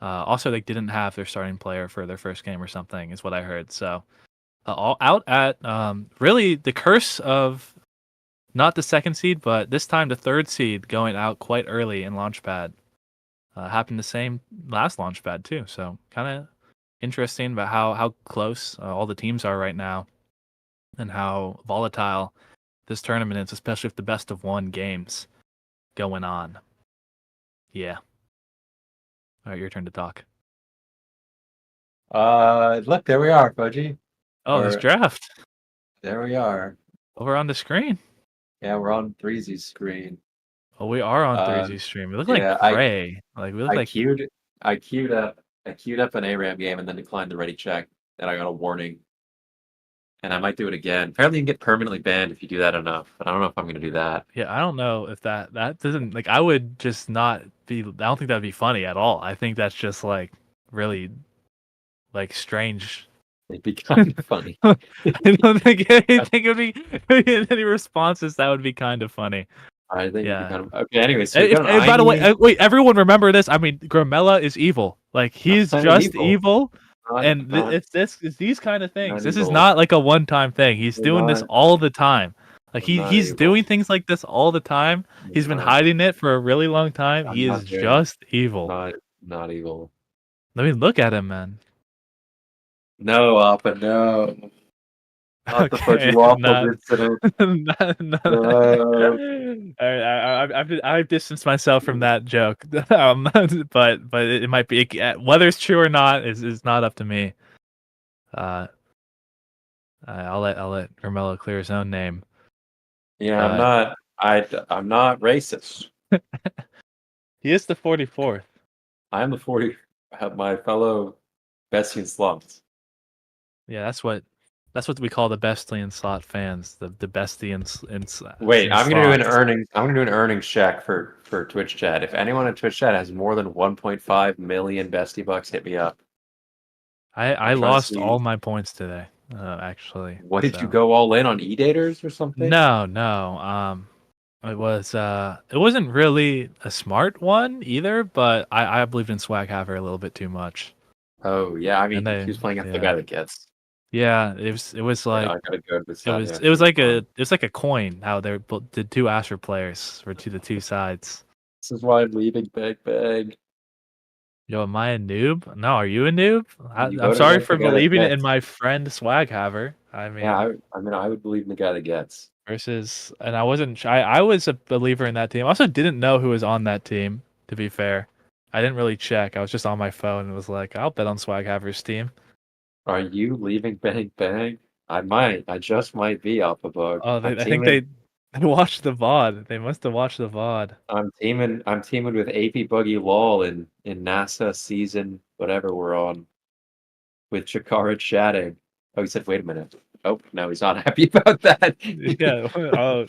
Also, they didn't have their starting player for their first game or something, is what I heard. So, all out at really the curse of not the second seed, but this time the third seed going out quite early in Launchpad. Happened the same last Launchpad too. So, kind of interesting about how close all the teams are right now and how volatile this tournament is, especially with the best of 1 games going on. Yeah. All right, your turn to talk. Look, there we are, Fudgy. Oh, this draft. There we are. Over on the screen. Yeah, we're on Threezy's screen. Oh, we are on Threezy's stream. We look like Prey. We look like I queued up an ARAM game and then declined the ready check, and I got a warning. And I might do it again. Apparently, you can get permanently banned if you do that enough. But I don't know if I'm going to do that. Yeah, I don't know if that doesn't like. I would just not be. I don't think that'd be funny at all. I think that's just like really, like strange. It'd be kind of funny. I don't think anything would be any responses. That would be kind of funny. I think. Yeah. Kind of, okay. Anyway, so by the way, wait. Everyone, remember this. I mean, Gramella is evil. Like he's just evil. It's these kind of things. This is not like a one-time thing. He's doing this all the time. Like he's doing things like this all the time. He's been hiding it for a really long time. He is just evil. Not evil. Let me look at him, man. No, Appa, no. Not the Fudgy Waffle incident. I've distanced myself from that joke. But it might be whether it's true or not is not up to me. I'll let Carmelo clear his own name. Yeah, I'm not racist. He is the 44th. I'm the 40. My fellow Bestian slumps. Yeah, that's what we call the Bestian slot fans. The Bestians. Wait, I'm gonna do an earnings. I'm gonna do an earnings check for Twitch chat. If anyone in Twitch chat has more than 1.5 million Bestie bucks, hit me up. I lost all my points today. Actually. What did you go all in on E-Daters or something? No. It wasn't really a smart one either, but I believed in Swag Haver a little bit too much. Oh yeah, I mean he was playing at the guy that gets. Yeah, it was like it was like a coin. How they did 2 Asher players for the 2 sides. This is why I'm leaving Beg. Yo, am I a noob? No, are you a noob? I'm sorry for believing in my friend Swag Haver. I mean, yeah, I would believe in the guy that gets. Versus, and I wasn't. I was a believer in that team. I also didn't know who was on that team. To be fair, I didn't really check. I was just on my phone and was like, I'll bet on Swag Haver's team. Are you leaving Bang? I might. I just might be off a bug. Oh, I think they watched the VOD. They must have watched the VOD. I'm teaming with AP Buggy Lol in NASA season whatever we're on with Chikara chatting. Oh, he said, wait a minute. Oh, no, he's not happy about that. Yeah. Oh,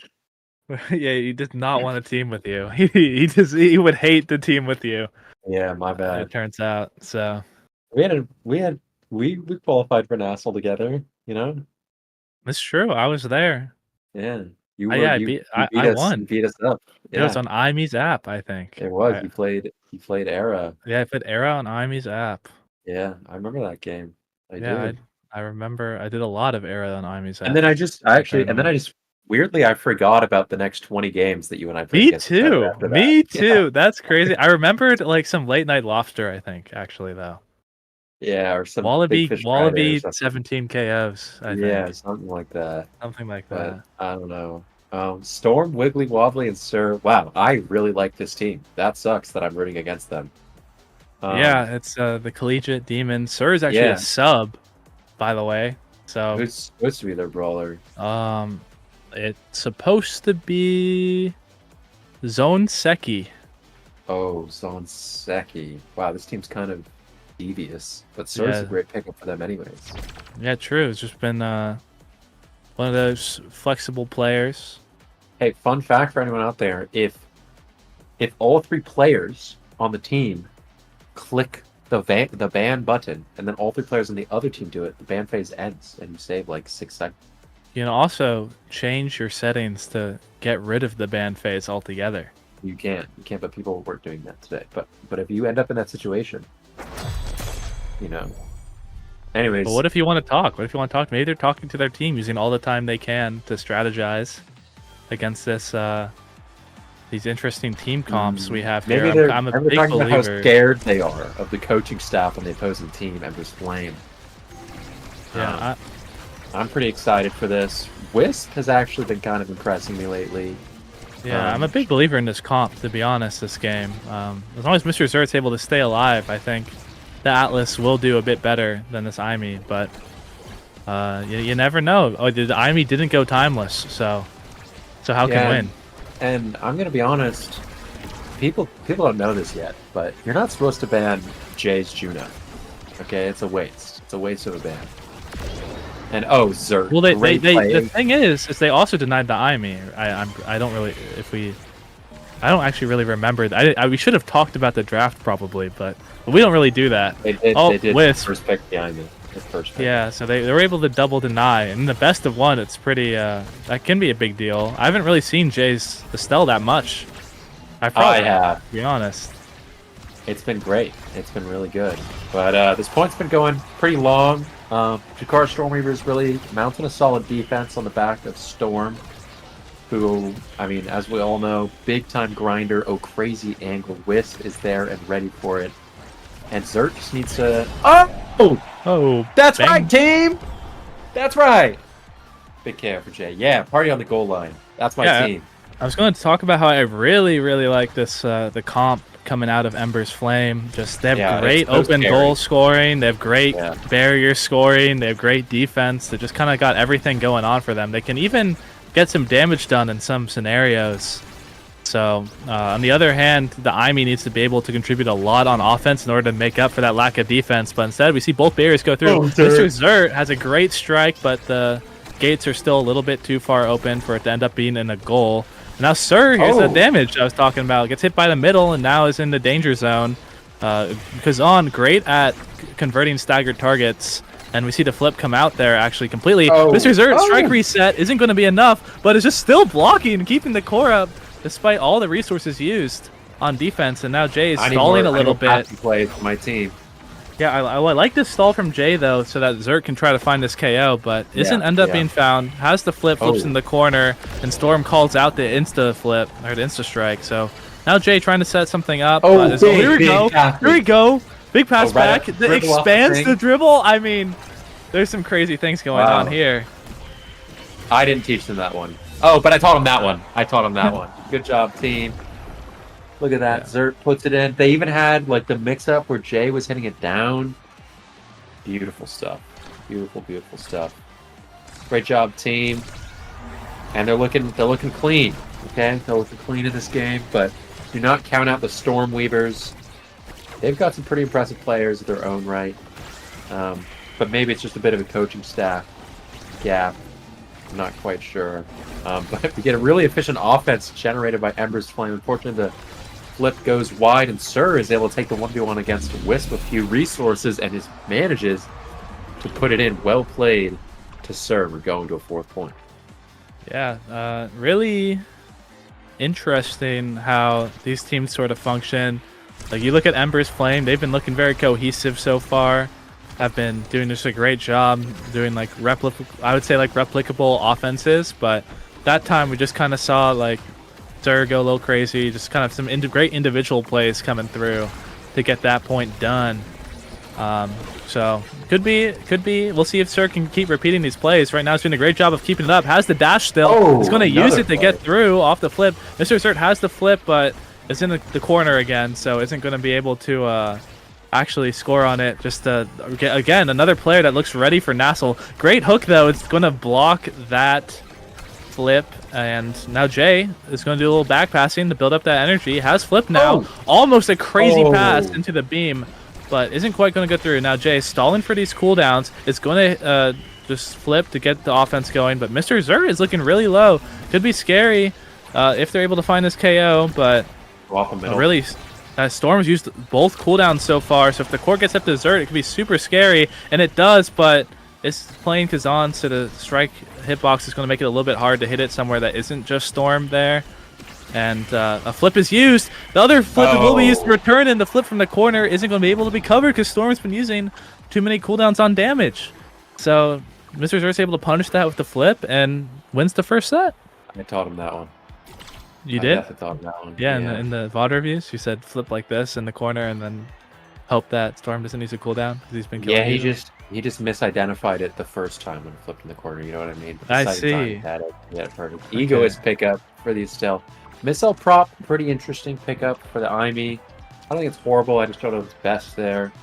yeah. He does not want to team with you. He would hate the team with you. Yeah, my bad. It turns out. So we qualified for NASL together. You know. It's true. I was there. Yeah. I won. You beat us up. Yeah. It was on IME's app, I think. It was. You played Era. Yeah, I played Era on IME's app. Yeah, I remember that game. I remember I did a lot of Era on IME's app. And then I just weirdly I forgot about the next 20 games that you and I played. Me too. That's crazy. I remembered like some late night lobster, I think, actually though. Yeah, or some Wallaby 17 KOs. I think. Something like that. Something like but that. I don't know. Storm, Wiggly Wobbly, and Sir. Wow, I really like this team. That sucks that I'm rooting against them. Yeah, it's the Collegiate Demon. Sir is actually a sub, by the way. So Who's supposed to be their brawler? it's supposed to be Zone Seki. Oh, Zonseki. Wow, this team's kind of devious, but Sir's a great pickup for them anyways. Yeah, true. It's just been one of those flexible players. Hey, fun fact for anyone out there: if all 3 players on the team click the ban button, and then all 3 players on the other team do it, the ban phase ends, and you save like 6 seconds. You can also change your settings to get rid of the ban phase altogether. You can't, but people weren't doing that today. But if you end up in that situation, you know. Anyways. But what if you want to talk? What if you want to talk? Maybe they're talking to their team, using all the time they can to strategize against this these interesting team comps we have here. Maybe I'm a big talking believer. about how scared they are of the coaching staff on the opposing team, Ember's Flame. Yeah, I'm pretty excited for this. Wisp has actually been kind of impressing me lately. Yeah, I'm a big believer in this comp, to be honest, this game. As long as Mr. Zert's able to stay alive, I think the Atlas will do a bit better than this Imi, but you never know. Oh, the Imi didn't go timeless, so how can win? And I'm going to be honest, people don't know this yet, but you're not supposed to ban Jay's Juno. Okay, it's a waste. It's a waste of a ban. And Zert. Well, the thing is they also denied the Imi. I don't actually really remember. We should have talked about the draft probably, but we don't really do that. They did Wisp. first pick the Imi. First pick. Yeah, so they were able to double deny, and the best of one, it's pretty. That can be a big deal. I haven't really seen Jay's Estelle that much. I have, to be honest. It's been great. It's been really good. But this point's been going pretty long. Jakar Stormweaver is really mounting a solid defense on the back of Storm, who, I mean, as we all know, big-time grinder, crazy angle. Wisp is there and ready for it. And Zert just needs to... Oh! That's right, team! That's right! Big KO for Jay. Yeah, party on the goal line. That's my team. I was going to talk about how I really, really like this the comp coming out of Ember's Flame. They have great open goal scoring. They have great barrier scoring. They have great defense. They just kind of got everything going on for them. They can even get some damage done in some scenarios. So, on the other hand, the Imi needs to be able to contribute a lot on offense in order to make up for that lack of defense. But instead, we see both barriers go through. Mr. Zert has a great strike, but the gates are still a little bit too far open for it to end up being in a goal. Now, here's the damage I was talking about. Gets hit by the middle and now is in the danger zone. Kazan, great at converting staggered targets. And we see the flip come out there actually completely. Mr. Zert, strike reset isn't going to be enough, but it's just still blocking and keeping the core up despite all the resources used on defense. And now Jay is stalling a little bit. Play for my team. Yeah, I like this stall from Jay, though, so that Zert can try to find this KO, but isn't end up being found. Has the flip, flips in the corner, and Storm calls out the insta-flip, or the insta-strike. So now Jay trying to set something up. Here we go. Here we go. Big pass back. That expands the dribble. I mean, there's some crazy things going on here. I didn't teach them that one. Oh, but I taught him that one. Good job, team. Look at that. Zert puts it in. They even had like the mix-up where Jay was hitting it down. Beautiful stuff. Beautiful, beautiful stuff. Great job, team. And they're looking clean. Okay, they're looking clean in this game, but do not count out the Stormweavers. They've got some pretty impressive players in their own right. But maybe it's just a bit of a coaching staff gap. I'm not quite sure. But we get a really efficient offense generated by Ember's Flame. Unfortunately, the flip goes wide, and Sir is able to take the 1v1 against Wisp with few resources, and manages to put it in. Well played to Sir. We're going to a 4th point. Yeah, really interesting how these teams sort of function. Like, you look at Ember's Flame, they've been looking very cohesive so far. Have been doing just a great job doing like replicable offenses, but that time we just kind of saw like Sir go a little crazy, just kind of some great individual plays coming through to get that point done. So could be. We'll see if Sir can keep repeating these plays. Right now, he's doing a great job of keeping it up. Has the dash still. He's going to use it to get through off the flip. Mr. Zert has the flip, but it's in the corner again, so isn't going to be able to actually score on it. Just again, another player that looks ready for NASL. Great hook though. It's going to block that flip, and now Jay is going to do a little back passing to build up that energy. Has flip now. Almost a crazy pass into the beam, but isn't quite going to go through. Now Jay stalling for these cooldowns. It's going to just flip to get the offense going, but Mr. Zert is looking really low. Could be scary if they're able to find this KO, but really, Storm's used both cooldowns so far, so if the core gets up to Zert, it could be super scary, and it does, but it's playing Kazan, so the strike hitbox is going to make it a little bit hard to hit it somewhere that isn't just Storm there. And a flip is used. The other flip will be used to return, and the flip from the corner isn't going to be able to be covered because Storm's been using too many cooldowns on damage. So Mr. Zert's able to punish that with the flip and wins the first set. I taught him that one. You did? I thought of that one. Yeah, in the VOD reviews, you said flip like this in the corner and then hope that Storm doesn't use a cooldown because he's been killing he just misidentified it the first time when it flipped in the corner, you know what I mean? But the I second see. time he had it perfect. Egoist pickup for these still. Missile prop, pretty interesting pickup for the IME. I don't think it's horrible, I just thought it was best there.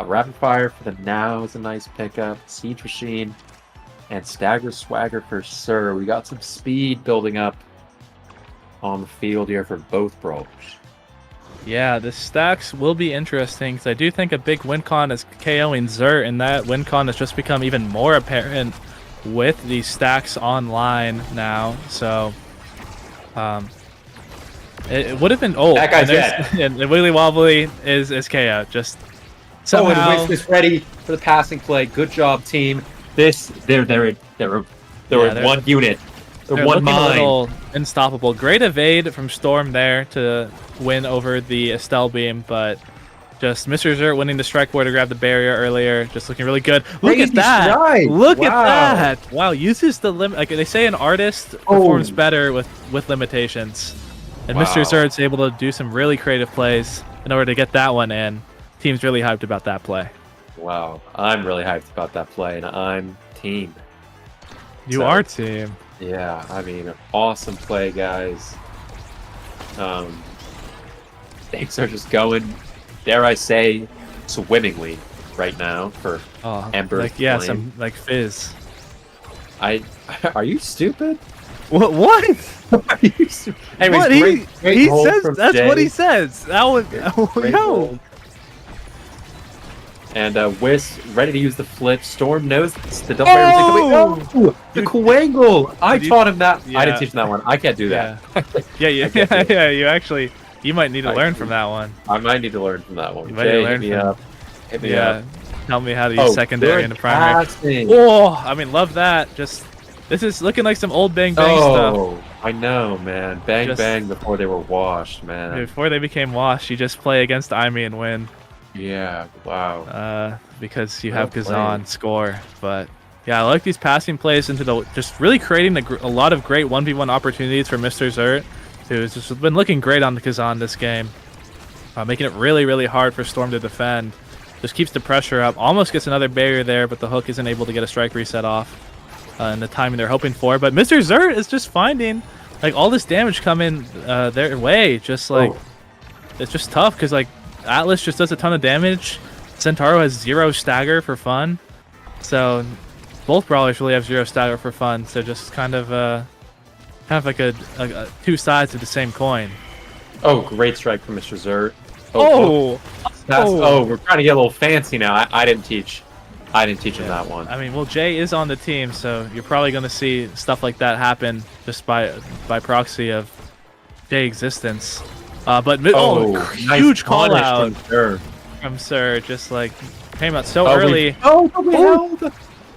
A rapid fire for the now is a nice pickup. Siege machine and stagger swagger for Sir. We got some speed building up on the field here for both brawlers. Yeah, the stacks will be interesting because I do think a big win con is KOing Zert, and that win con has just become even more apparent with these stacks online now. So, it would have been old. That guy's dead. And Wiggly Wobbly is KO. Just somehow. And Wish is ready for the passing play. Good job, team. They're one unit. They're one looking a mind. little unstoppable. Great evade from Storm there to win over the Estelle beam, but just Mr. Zert winning the strike board to grab the barrier earlier. Just looking really good. Look at that! Strike. Look at Wow. that! Wow, uses the limit. Like they say, an artist performs better with limitations, and Mr. Zert's able to do some really creative plays in order to get that one in. Team's really hyped about that play. Wow, I'm really hyped about that play, and I'm team. You are team. Yeah, I mean, awesome play, guys. Things are just going, dare I say, swimmingly right now for Ember. Some like fizz. Are you stupid? What? What? Are you stupid? Anyways, What? great He hold says from that's Jay. what he says. That was Great yo. hold. And Whis ready to use the flip. Storm knows the double barrier. The Quangle! I taught him that. I didn't teach him that one. I can't do that. Yeah. You actually, you might need to learn from that one. I might need to learn from that one. You might need to learn hit me from. up. Hit me up. Tell me how to use secondary good into primary. passing. Oh, I mean, love that. Just this is looking like some old Bang Bang stuff. Oh, I know, man. Bang Bang before they were washed, man. Before they became washed, you just play against IME and win. Yeah, wow. Because you have Kazan score. But yeah, I like these passing plays into the just really creating a lot of great 1v1 opportunities for Mr. Zert, who's just been looking great on the Kazan this game, making it really, really hard for Storm to defend. Just keeps the pressure up. Almost gets another barrier there, but the hook isn't able to get a strike reset off in the timing they're hoping for. But Mr. Zert is just finding like all this damage coming their way. Just like it's just tough because like Atlas just does a ton of damage. Centauro has 0 stagger for fun. So both brawlers really have 0 stagger for fun. So just kind of like a two sides of the same coin. Oh, great strike from Mr. Zert. Oh, we're trying to get a little fancy now. I didn't teach. I didn't teach him that one. I mean, well, Jay is on the team, so you're probably going to see stuff like that happen just by proxy of Jay existence. But huge call out from Sir. Just like came out so early.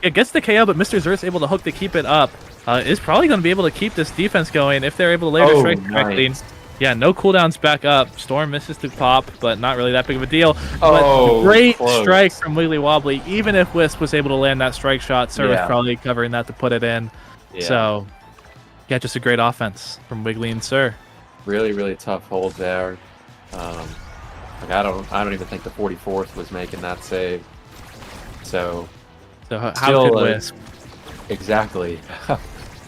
It gets the KO, but Mr. Zert's able to hook to keep it up. Is probably going to be able to keep this defense going if they're able to later strike correctly. Yeah, no cooldowns back up. Storm misses to pop, but not really that big of a deal. But great strike from Wiggly Wobbly. Even if Wisp was able to land that strike shot, Sir was probably covering that to put it in. Yeah. So, yeah, just a great offense from Wiggly and Sir. Really, really tough hold there. Like I don't even think the 44th was making that save. So how could Wisp? Exactly.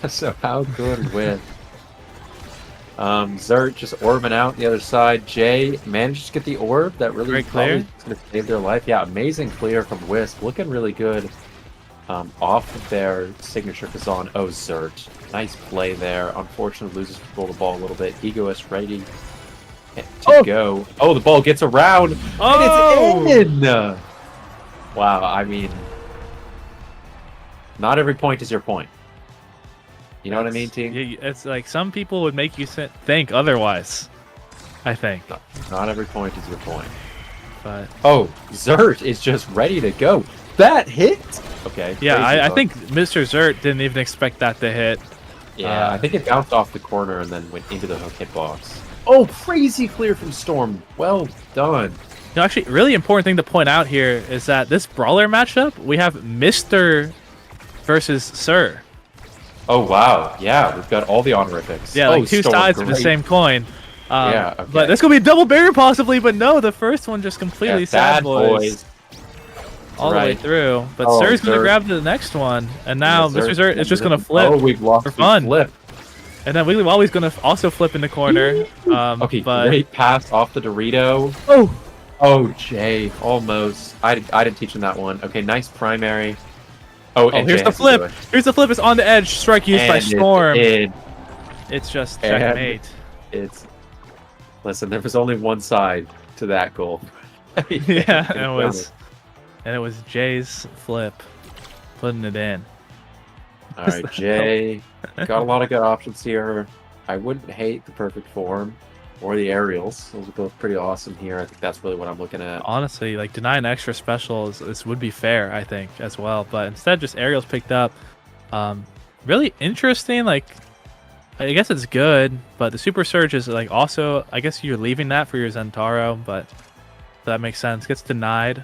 So how good Wisp? Zert just orbing out the other side. Jay managed to get the orb. That really clear. is going to save their life. Yeah, amazing clear from Wisp. Looking really good off of their signature Kazan. Oh, Zert. Nice play there. Unfortunately, loses control of the ball a little bit. Egoist ready to go. Oh, the ball gets around. Oh! And it's in! Wow, I mean, not every point is your point. You know what I mean, team? It's like some people would make you think otherwise, I think. Not every point is your point. But oh, Zert is just ready to go. That hit? Okay. Yeah, I think Mr. Zert didn't even expect that to hit. Yeah, I think it bounced off the corner and then went into the hook hitbox. Oh, crazy clear from Storm. Well done. No, actually, really important thing to point out here is that this brawler matchup, we have Mr. versus Sir. Oh, wow. Yeah, we've got all the honorifics. Yeah, like two sides of the same coin. Yeah, okay. But this could be a double barrier possibly, but no, the first one just completely sad boys. All the way through. But Sir's going to grab the next one. And now Mr. Zert is just going to flip we've lost for fun. Flip. And then Wiggly Wobbly's going to also flip in the corner. Okay, great pass off the Dorito. Oh, Jay, almost. I didn't teach him that one. Okay, nice primary. Oh, and here's the flip. Here's the flip. It's on the edge. Strike used by Storm. It's just checkmate. Listen, there was only one side to that goal. Yeah, and it was Jay's flip, putting it in. All right, Jay, got a lot of good options here. I wouldn't hate the perfect form or the aerials. Those are both pretty awesome here. I think that's really what I'm looking at. Honestly, like denying extra specials, this would be fair, I think, as well. But instead, just aerials picked up. Really interesting. Like, I guess it's good, but the Super Surge is like also. I guess you're leaving that for your Zentaro, but that makes sense. Gets denied.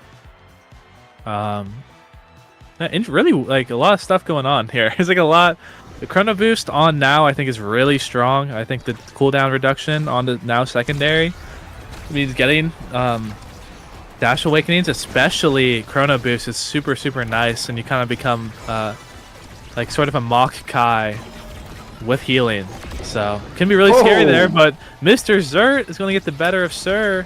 Really, like a lot of stuff going on here. There's like a lot. The Chrono Boost on now, I think, is really strong. I think the cooldown reduction on the now secondary means getting Dash Awakenings, especially Chrono Boost, is super, super nice, and you kind of become like sort of a mock Kai with healing. So, can be really scary there, but Mr. Zert is going to get the better of Sir.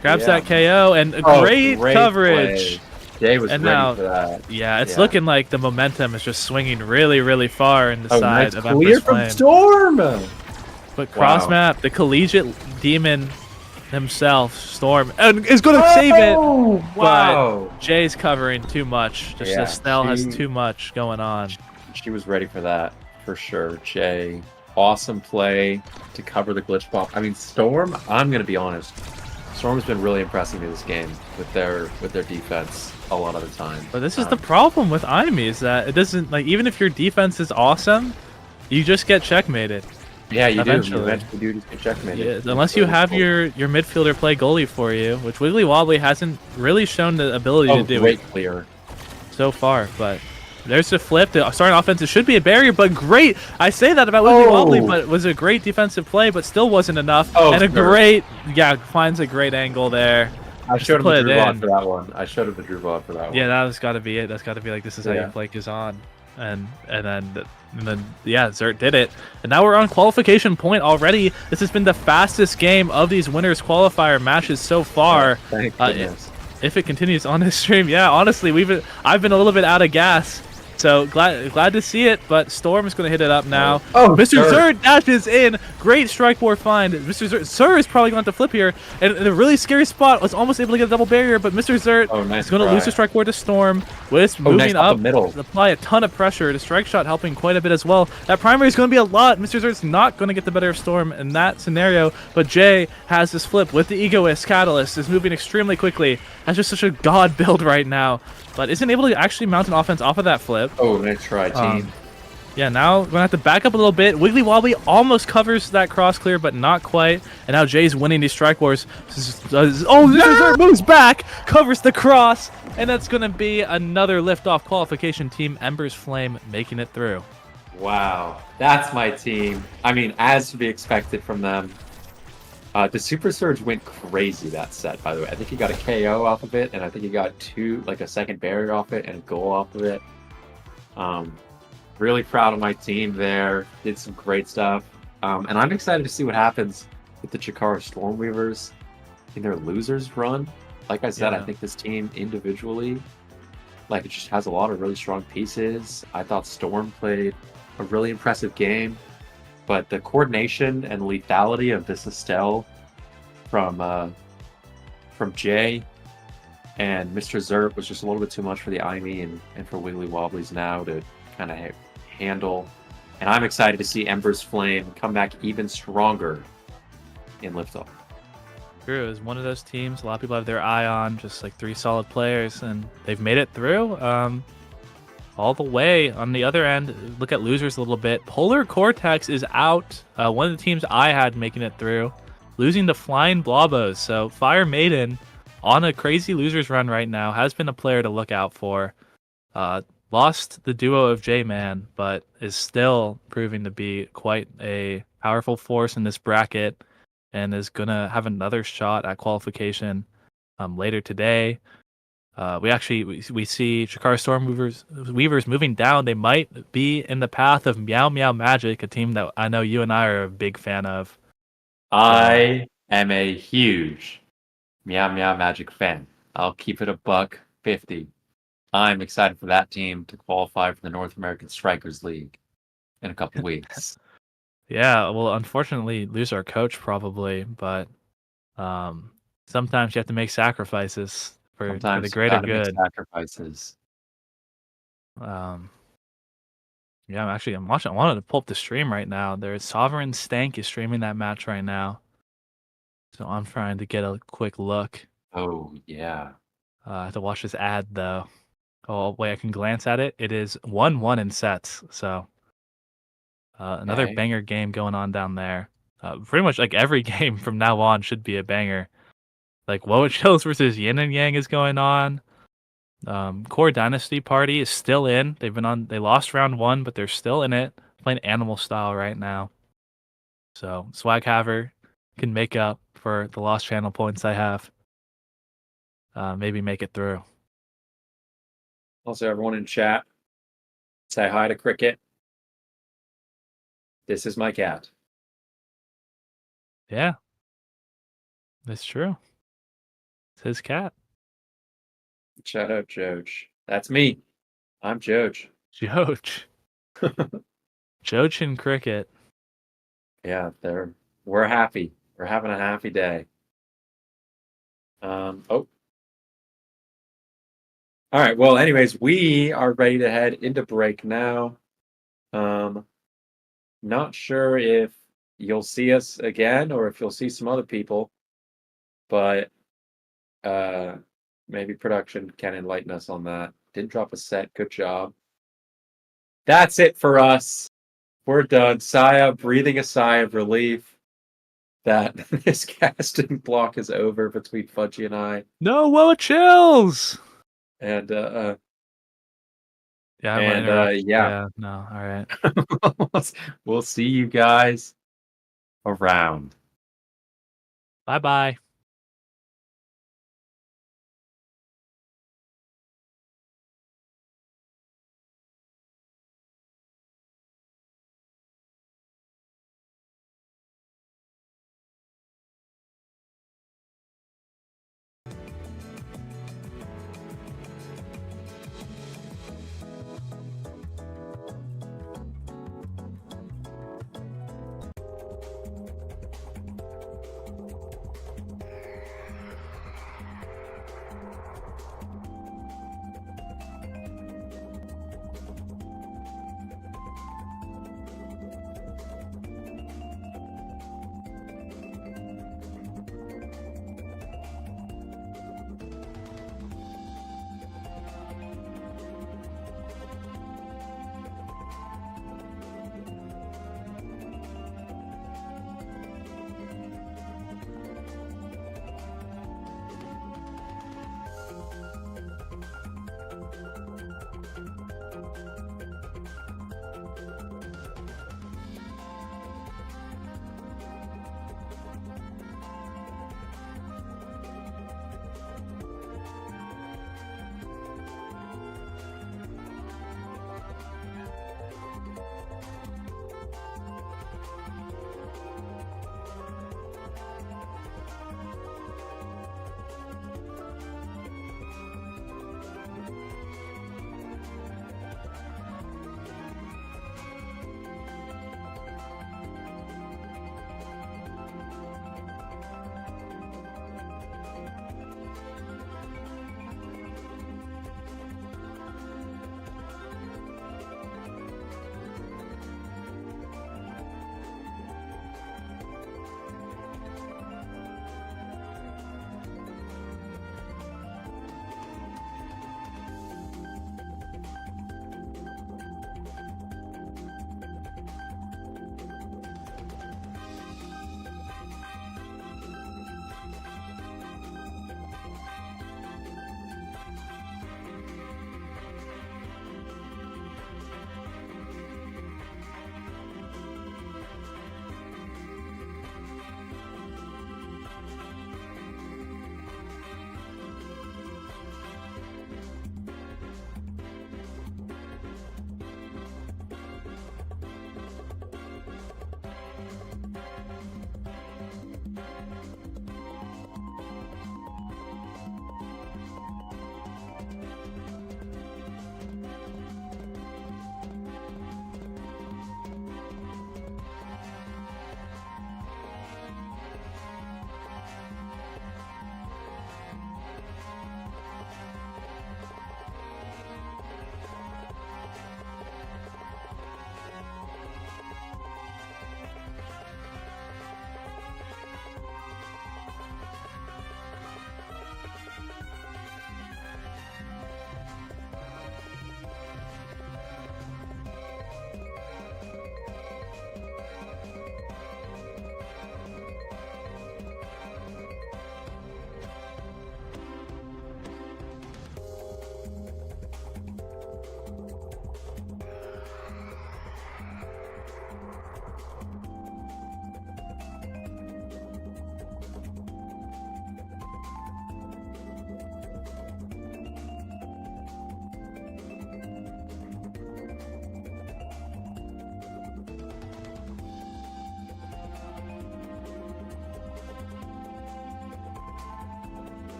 Grabs that KO, and a great coverage. Play. Jay was and ready now, for that. Yeah, it's looking like the momentum is just swinging really, really far in the side of clear Emperor's from Flame. Storm. But cross map, the collegiate demon himself, Storm, and is going to save it. Wow! But Jay's covering too much. Just Estelle has too much going on. She was ready for that for sure. Jay, awesome play to cover the glitch pop. I mean, Storm. I'm going to be honest. Storm has been really impressing me this game with their defense a lot of the time. But this is the problem with Aimi, is that it doesn't, like, even if your defense is awesome, you just get checkmated. Yeah, you eventually. do. You eventually do just get checkmated. Yeah, unless you have your midfielder play goalie for you, which Wiggly Wobbly hasn't really shown the ability to do. Great clear so far, but there's the flip. The starting offense, it should be a barrier, but great. I say that about Wiggly Wobbly, but it was a great defensive play, but still wasn't enough. And a great, finds a great angle there. I showed him the Drew Bot for that one. I showed him the Drew Bot for that one. Yeah, that's got to be it. That's got to be like, this is how you play Kazan. And then Zert did it. And now we're on qualification point already. This has been the fastest game of these winners qualifier matches so far. Thank goodness. If it continues on this stream, honestly, I've been a little bit out of gas. So glad to see it, but Storm is going to hit it up now. Mr. Zert dashes in. Great strike war find. Mr. Zert, Sir is probably going to flip here. And in a really scary spot, was almost able to get a double barrier, but Mr. Zert is going to lose the strike war to Storm. Wisp moving up, apply a ton of pressure. The strike shot helping quite a bit as well. That primary is going to be a lot. Mr. Zert's not going to get the better of Storm in that scenario, but Jay has this flip with the Egoist. Catalyst is moving extremely quickly. That's just such a god build right now, but isn't able to actually mount an offense off of that flip. Oh, nice try, team. Yeah, now we're going to have to back up a little bit. Wiggly Wobbly almost covers that cross clear, but not quite. And now Jay's winning these strike wars. Zert moves back, covers the cross, and that's going to be another liftoff qualification team. Ember's Flame making it through. Wow, that's my team. I mean, as to be expected from them. The Super Surge went crazy that set, by the way. I think he got a KO off of it, and I think he got a second barrier off it and a goal off of it. Really proud of my team there. Did some great stuff. And I'm excited to see what happens with the Chikara Stormweavers in their losers run. Like I said, I think this team individually, like, it just has a lot of really strong pieces. I thought Storm played a really impressive game, but the coordination and lethality of this Estelle from Jay and Mr. Zerp was just a little bit too much for the IME and for Wiggly Wobblies now to kind of handle. And I'm excited to see Ember's Flame come back even stronger in Liftoff. True, is one of those teams a lot of people have their eye on, just like 3 solid players, and they've made it through all the way. On the other end, look at losers a little bit. Polar Cortex is out. One of the teams I had making it through, losing to Flying Blobos. So Fire Maiden on a crazy losers run right now, has been a player to look out for. Lost the duo of J-Man, but is still proving to be quite a powerful force in this bracket, and is going to have another shot at qualification later today. We see Chikara Stormweavers moving down. They might be in the path of Meow Meow Magic, a team that I know you and I are a big fan of. I am a huge Meow Meow Magic fan. I'll keep it $150. I'm excited for that team to qualify for the North American Strikers League in a couple weeks. Yeah, well, unfortunately, lose our coach probably, but sometimes you have to make sacrifices for the greater good. Make sacrifices. Yeah, I'm watching. I wanted to pull up the stream right now. There's Sovereign Stank is streaming that match right now, so I'm trying to get a quick look. Oh yeah. I have to watch this ad though. Oh wait, I can glance at it. It is 1-1 in sets. So another banger game going on down there. Pretty much like every game from now on should be a banger. Like Woa Chills versus Yin and Yang is going on. Core Dynasty Party is still in. They lost round 1, but they're still in it. Playing Animal Style right now. So Swag Haver can make up for the lost channel points I have. Maybe make it through. Also, everyone in chat, say hi to Cricket. This is my cat. Yeah. That's true. It's his cat. Shout out Joj. That's me. I'm Joj. Joj. Joj and Cricket. Yeah, we're happy. We're having a happy day. All right. Well, anyways, we are ready to head into break now. Not sure if you'll see us again or if you'll see some other people, but maybe production can enlighten us on that. Didn't drop a set. Good job. That's it for us. We're done. Saya breathing a sigh of relief that this casting block is over between Fudgy and I. No, Woa Chills! And yeah, no, all right. We'll see you guys around. Bye-bye.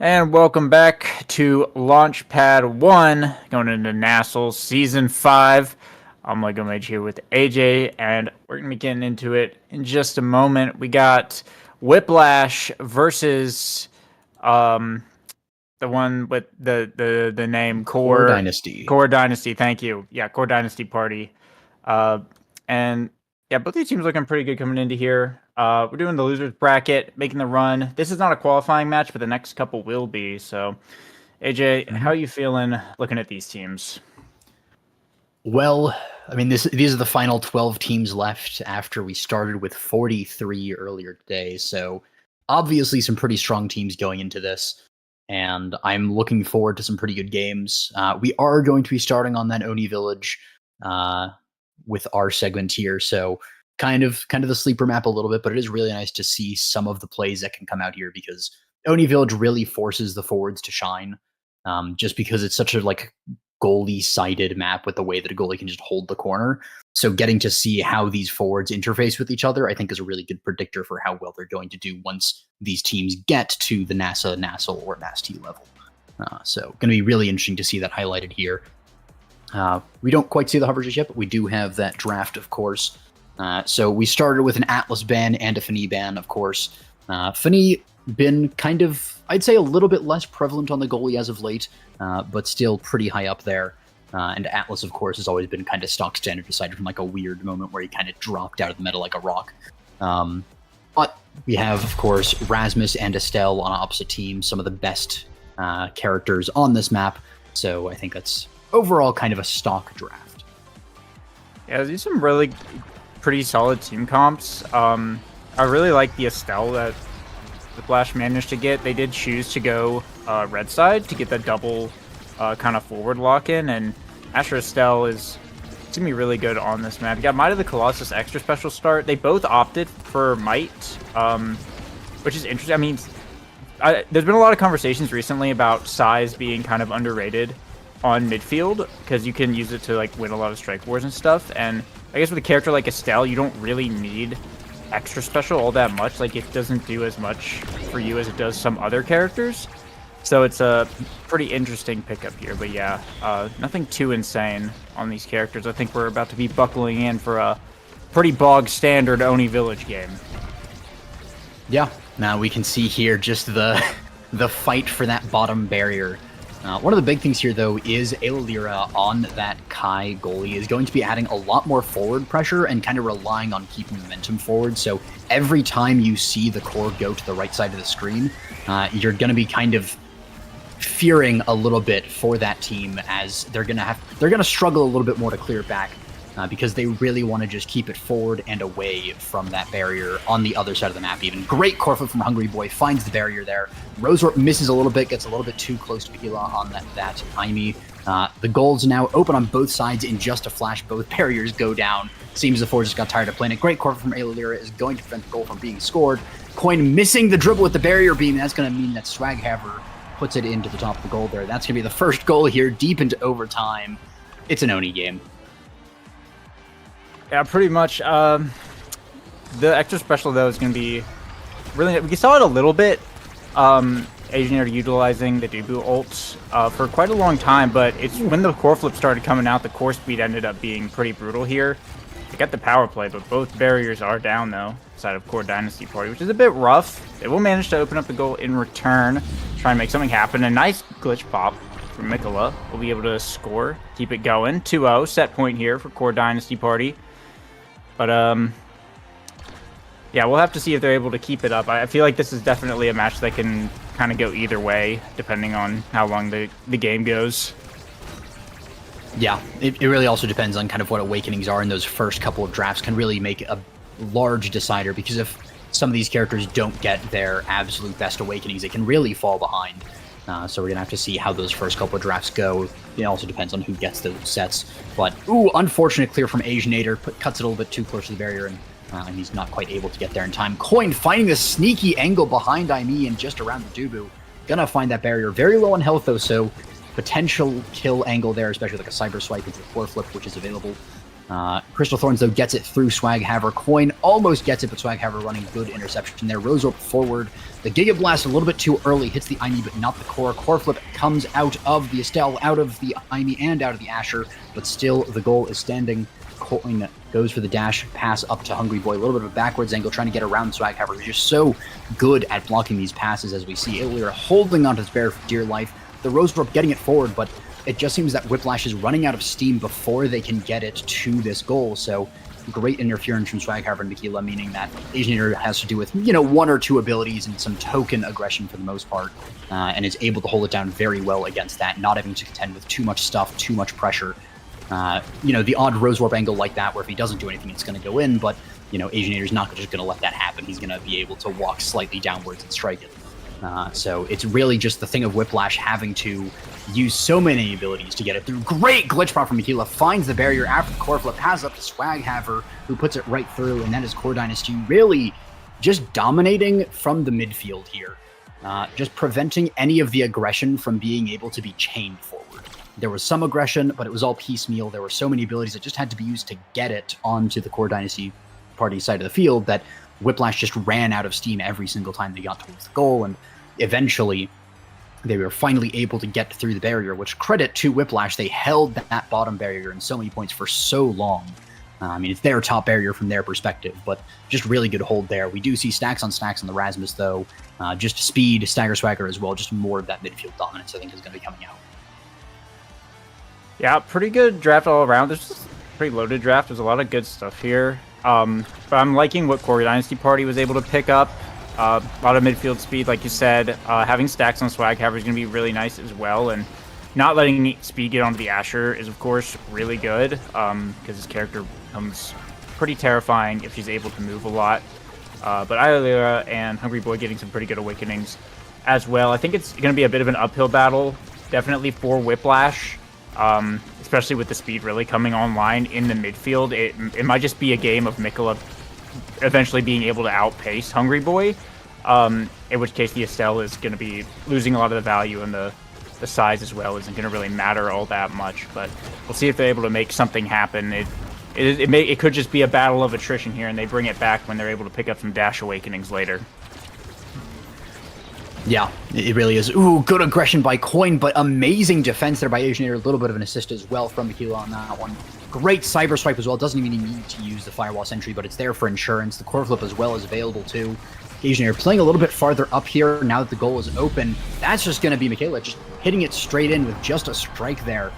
And welcome back to Launchpad 1, going into NASL Season 5. I'm Lego Mage here with AJ, and we're going to be getting into it in just a moment. We got Whiplash versus the one with the name Core Dynasty. Core Dynasty, thank you. Yeah, Core Dynasty Party. And yeah, both these teams looking pretty good coming into here. We're doing the losers bracket, making the run. This is not a qualifying match, but the next couple will be. So, AJ, how are you feeling looking at these teams? Well, I mean, these are the final 12 teams left after we started with 43 earlier today. So, obviously, some pretty strong teams going into this. And I'm looking forward to some pretty good games. We are going to be starting on that Oni Village with our segment here. So, kind of the sleeper map a little bit, but it is really nice to see some of the plays that can come out here because Oni Village really forces the forwards to shine, just because it's such a goalie-sided map with the way that a goalie can just hold the corner. So getting to see how these forwards interface with each other, I think, is a really good predictor for how well they're going to do once these teams get to the NASA, NASL, or NAST level. So going to be really interesting to see that highlighted here. We don't quite see the hovers yet, but we do have that draft, of course. So we started with an Atlas ban and a Fani ban, of course. Fani been kind of, I'd say, a little bit less prevalent on the goalie as of late, but still pretty high up there. And Atlas, of course, has always been kind of stock standard, aside from a weird moment where he kind of dropped out of the meta like a rock. But we have, of course, Rasmus and Estelle on opposite teams, some of the best characters on this map. So I think that's overall kind of a stock draft. Yeah, these are some really pretty solid team comps. I really like the Estelle that the Flash managed to get. They did choose to go red side to get the double kind of forward lock-in, and Asher Estelle is going to be really good on this map. You got Might of the Colossus extra special start. They both opted for Might, which is interesting. I mean, there's been a lot of conversations recently about size being kind of underrated on midfield because you can use it to win a lot of strike wars and stuff, and I guess with a character like Estelle, you don't really need extra special all that much. It doesn't do as much for you as it does some other characters. So it's a pretty interesting pickup here. But yeah, nothing too insane on these characters. I think we're about to be buckling in for a pretty bog standard Oni Village game. Yeah, now we can see here just the fight for that bottom barrier. One of the big things here, though, is Aelira on that Kai goalie is going to be adding a lot more forward pressure and kind of relying on keeping momentum forward. So every time you see the core go to the right side of the screen, you're going to be kind of fearing a little bit for that team, as they're going to struggle a little bit more to clear back because they really want to just keep it forward and away from that barrier on the other side of the map. Even great core flip from Hungry Boy, finds the barrier there. Rosewarp misses a little bit, gets a little bit too close to Pila on that Aimee. The goals now open on both sides in just a flash. Both barriers go down. Seems the forwards just got tired of playing it. Great core from Aelira is going to prevent the goal from being scored. Coin missing the dribble with the barrier beam. That's going to mean that Swaghammer puts it into the top of the goal there. That's going to be the first goal here, deep into overtime. It's an Oni game. Yeah, pretty much. The extra special, though, is going to be really... We saw it a little bit. Asian are utilizing the Dubu ult for quite a long time, but it's when the core flip started coming out, the core speed ended up being pretty brutal here. They got the power play, but both barriers are down, though, side of Core Dynasty Party, which is a bit rough. They will manage to open up the goal in return, try and make something happen. A nice glitch pop from Mikola will be able to score, keep it going. 2-0, set point here for Core Dynasty Party. But, yeah, we'll have to see if they're able to keep it up. I feel like this is definitely a match that can kind of go either way, depending on how long the game goes. Yeah, it really also depends on kind of what awakenings are, and those first couple of drafts can really make a large decider, because if some of these characters don't get their absolute best awakenings, they can really fall behind. So we're going to have to see how those first couple of drafts go. It also depends on who gets those sets. But, ooh, unfortunate clear from Asianator. Cuts it a little bit too close to the barrier, and he's not quite able to get there in time. Coin finding the sneaky angle behind Aimee and just around the Dubu. Gonna find that barrier. Very low on health, though, so potential kill angle there, especially like a cyber swipe into the floor flip, which is available. Crystal Thorns, though, gets it through Swaghaver. Coin almost gets it, but Swaghaver running good interception there. Rose Orb forward. The Giga Blast a little bit too early, hits the Imi, but not the core. Core Flip comes out of the Estelle, out of the Imi, and out of the Asher, but still the goal is standing. Coin goes for the dash pass up to Hungry Boy. A little bit of a backwards angle, trying to get around Swaghaver, who's just so good at blocking these passes, as we see. Illyr holding onto his bear for dear life. The Rose Orb getting it forward, but it just seems that Whiplash is running out of steam before they can get it to this goal. So great interference from Swaghaver and Mikila, meaning that Asianator has to do with, one or two abilities and some token aggression for the most part, and is able to hold it down very well against that, not having to contend with too much stuff, too much pressure. The odd Rose Warp angle like that, where if he doesn't do anything, it's going to go in, but, Asianator's not just going to let that happen. He's going to be able to walk slightly downwards and strike it. So it's really just the thing of Whiplash having to use so many abilities to get it through. Great glitch prop from Mikila, finds the barrier after the core flip, passes up to Swaghaver, who puts it right through, and that is Core Dynasty really just dominating from the midfield here. Just preventing any of the aggression from being able to be chained forward. There was some aggression, but it was all piecemeal. There were so many abilities that just had to be used to get it onto the Core Dynasty party side of the field that Whiplash just ran out of steam every single time they got towards the goal, and eventually they were finally able to get through the barrier, which credit to Whiplash, they held that bottom barrier in so many points for so long. It's their top barrier from their perspective, but just really good hold there. We do see stacks on the Rasmus, though. Just speed, Stagger Swagger as well, just more of that midfield dominance, I think, is going to be coming out. Yeah, pretty good draft all around. There's just a pretty loaded draft. There's a lot of good stuff here. But I'm liking what Core Dynasty Party was able to pick up. A lot of midfield speed, like you said. Having stacks on Swaghaver is going to be really nice as well. And not letting speed get onto the Asher is, of course, really good. Because his character becomes pretty terrifying if she's able to move a lot. But Illyr and Hungry Boy getting some pretty good awakenings as well. I think it's going to be a bit of an uphill battle, definitely for Whiplash. Especially with the speed really coming online in the midfield. It might just be a game of Mikila eventually being able to outpace Hungry Boy, in which case the Estelle is going to be losing a lot of the value, and the size as well isn't going to really matter all that much. But we'll see if they're able to make something happen. It could just be a battle of attrition here, and they bring it back when they're able to pick up some dash awakenings later. Yeah, it really is. Ooh, good aggression by Coin, but amazing defense there by Asianator. A little bit of an assist as well from Mikila on that one. Great cyber swipe as well. Doesn't even need to use the firewall sentry, but it's there for insurance. The core flip as well is available too. Asianator playing a little bit farther up here now that the goal is open. That's just going to be Mikila just hitting it straight in with just a strike there.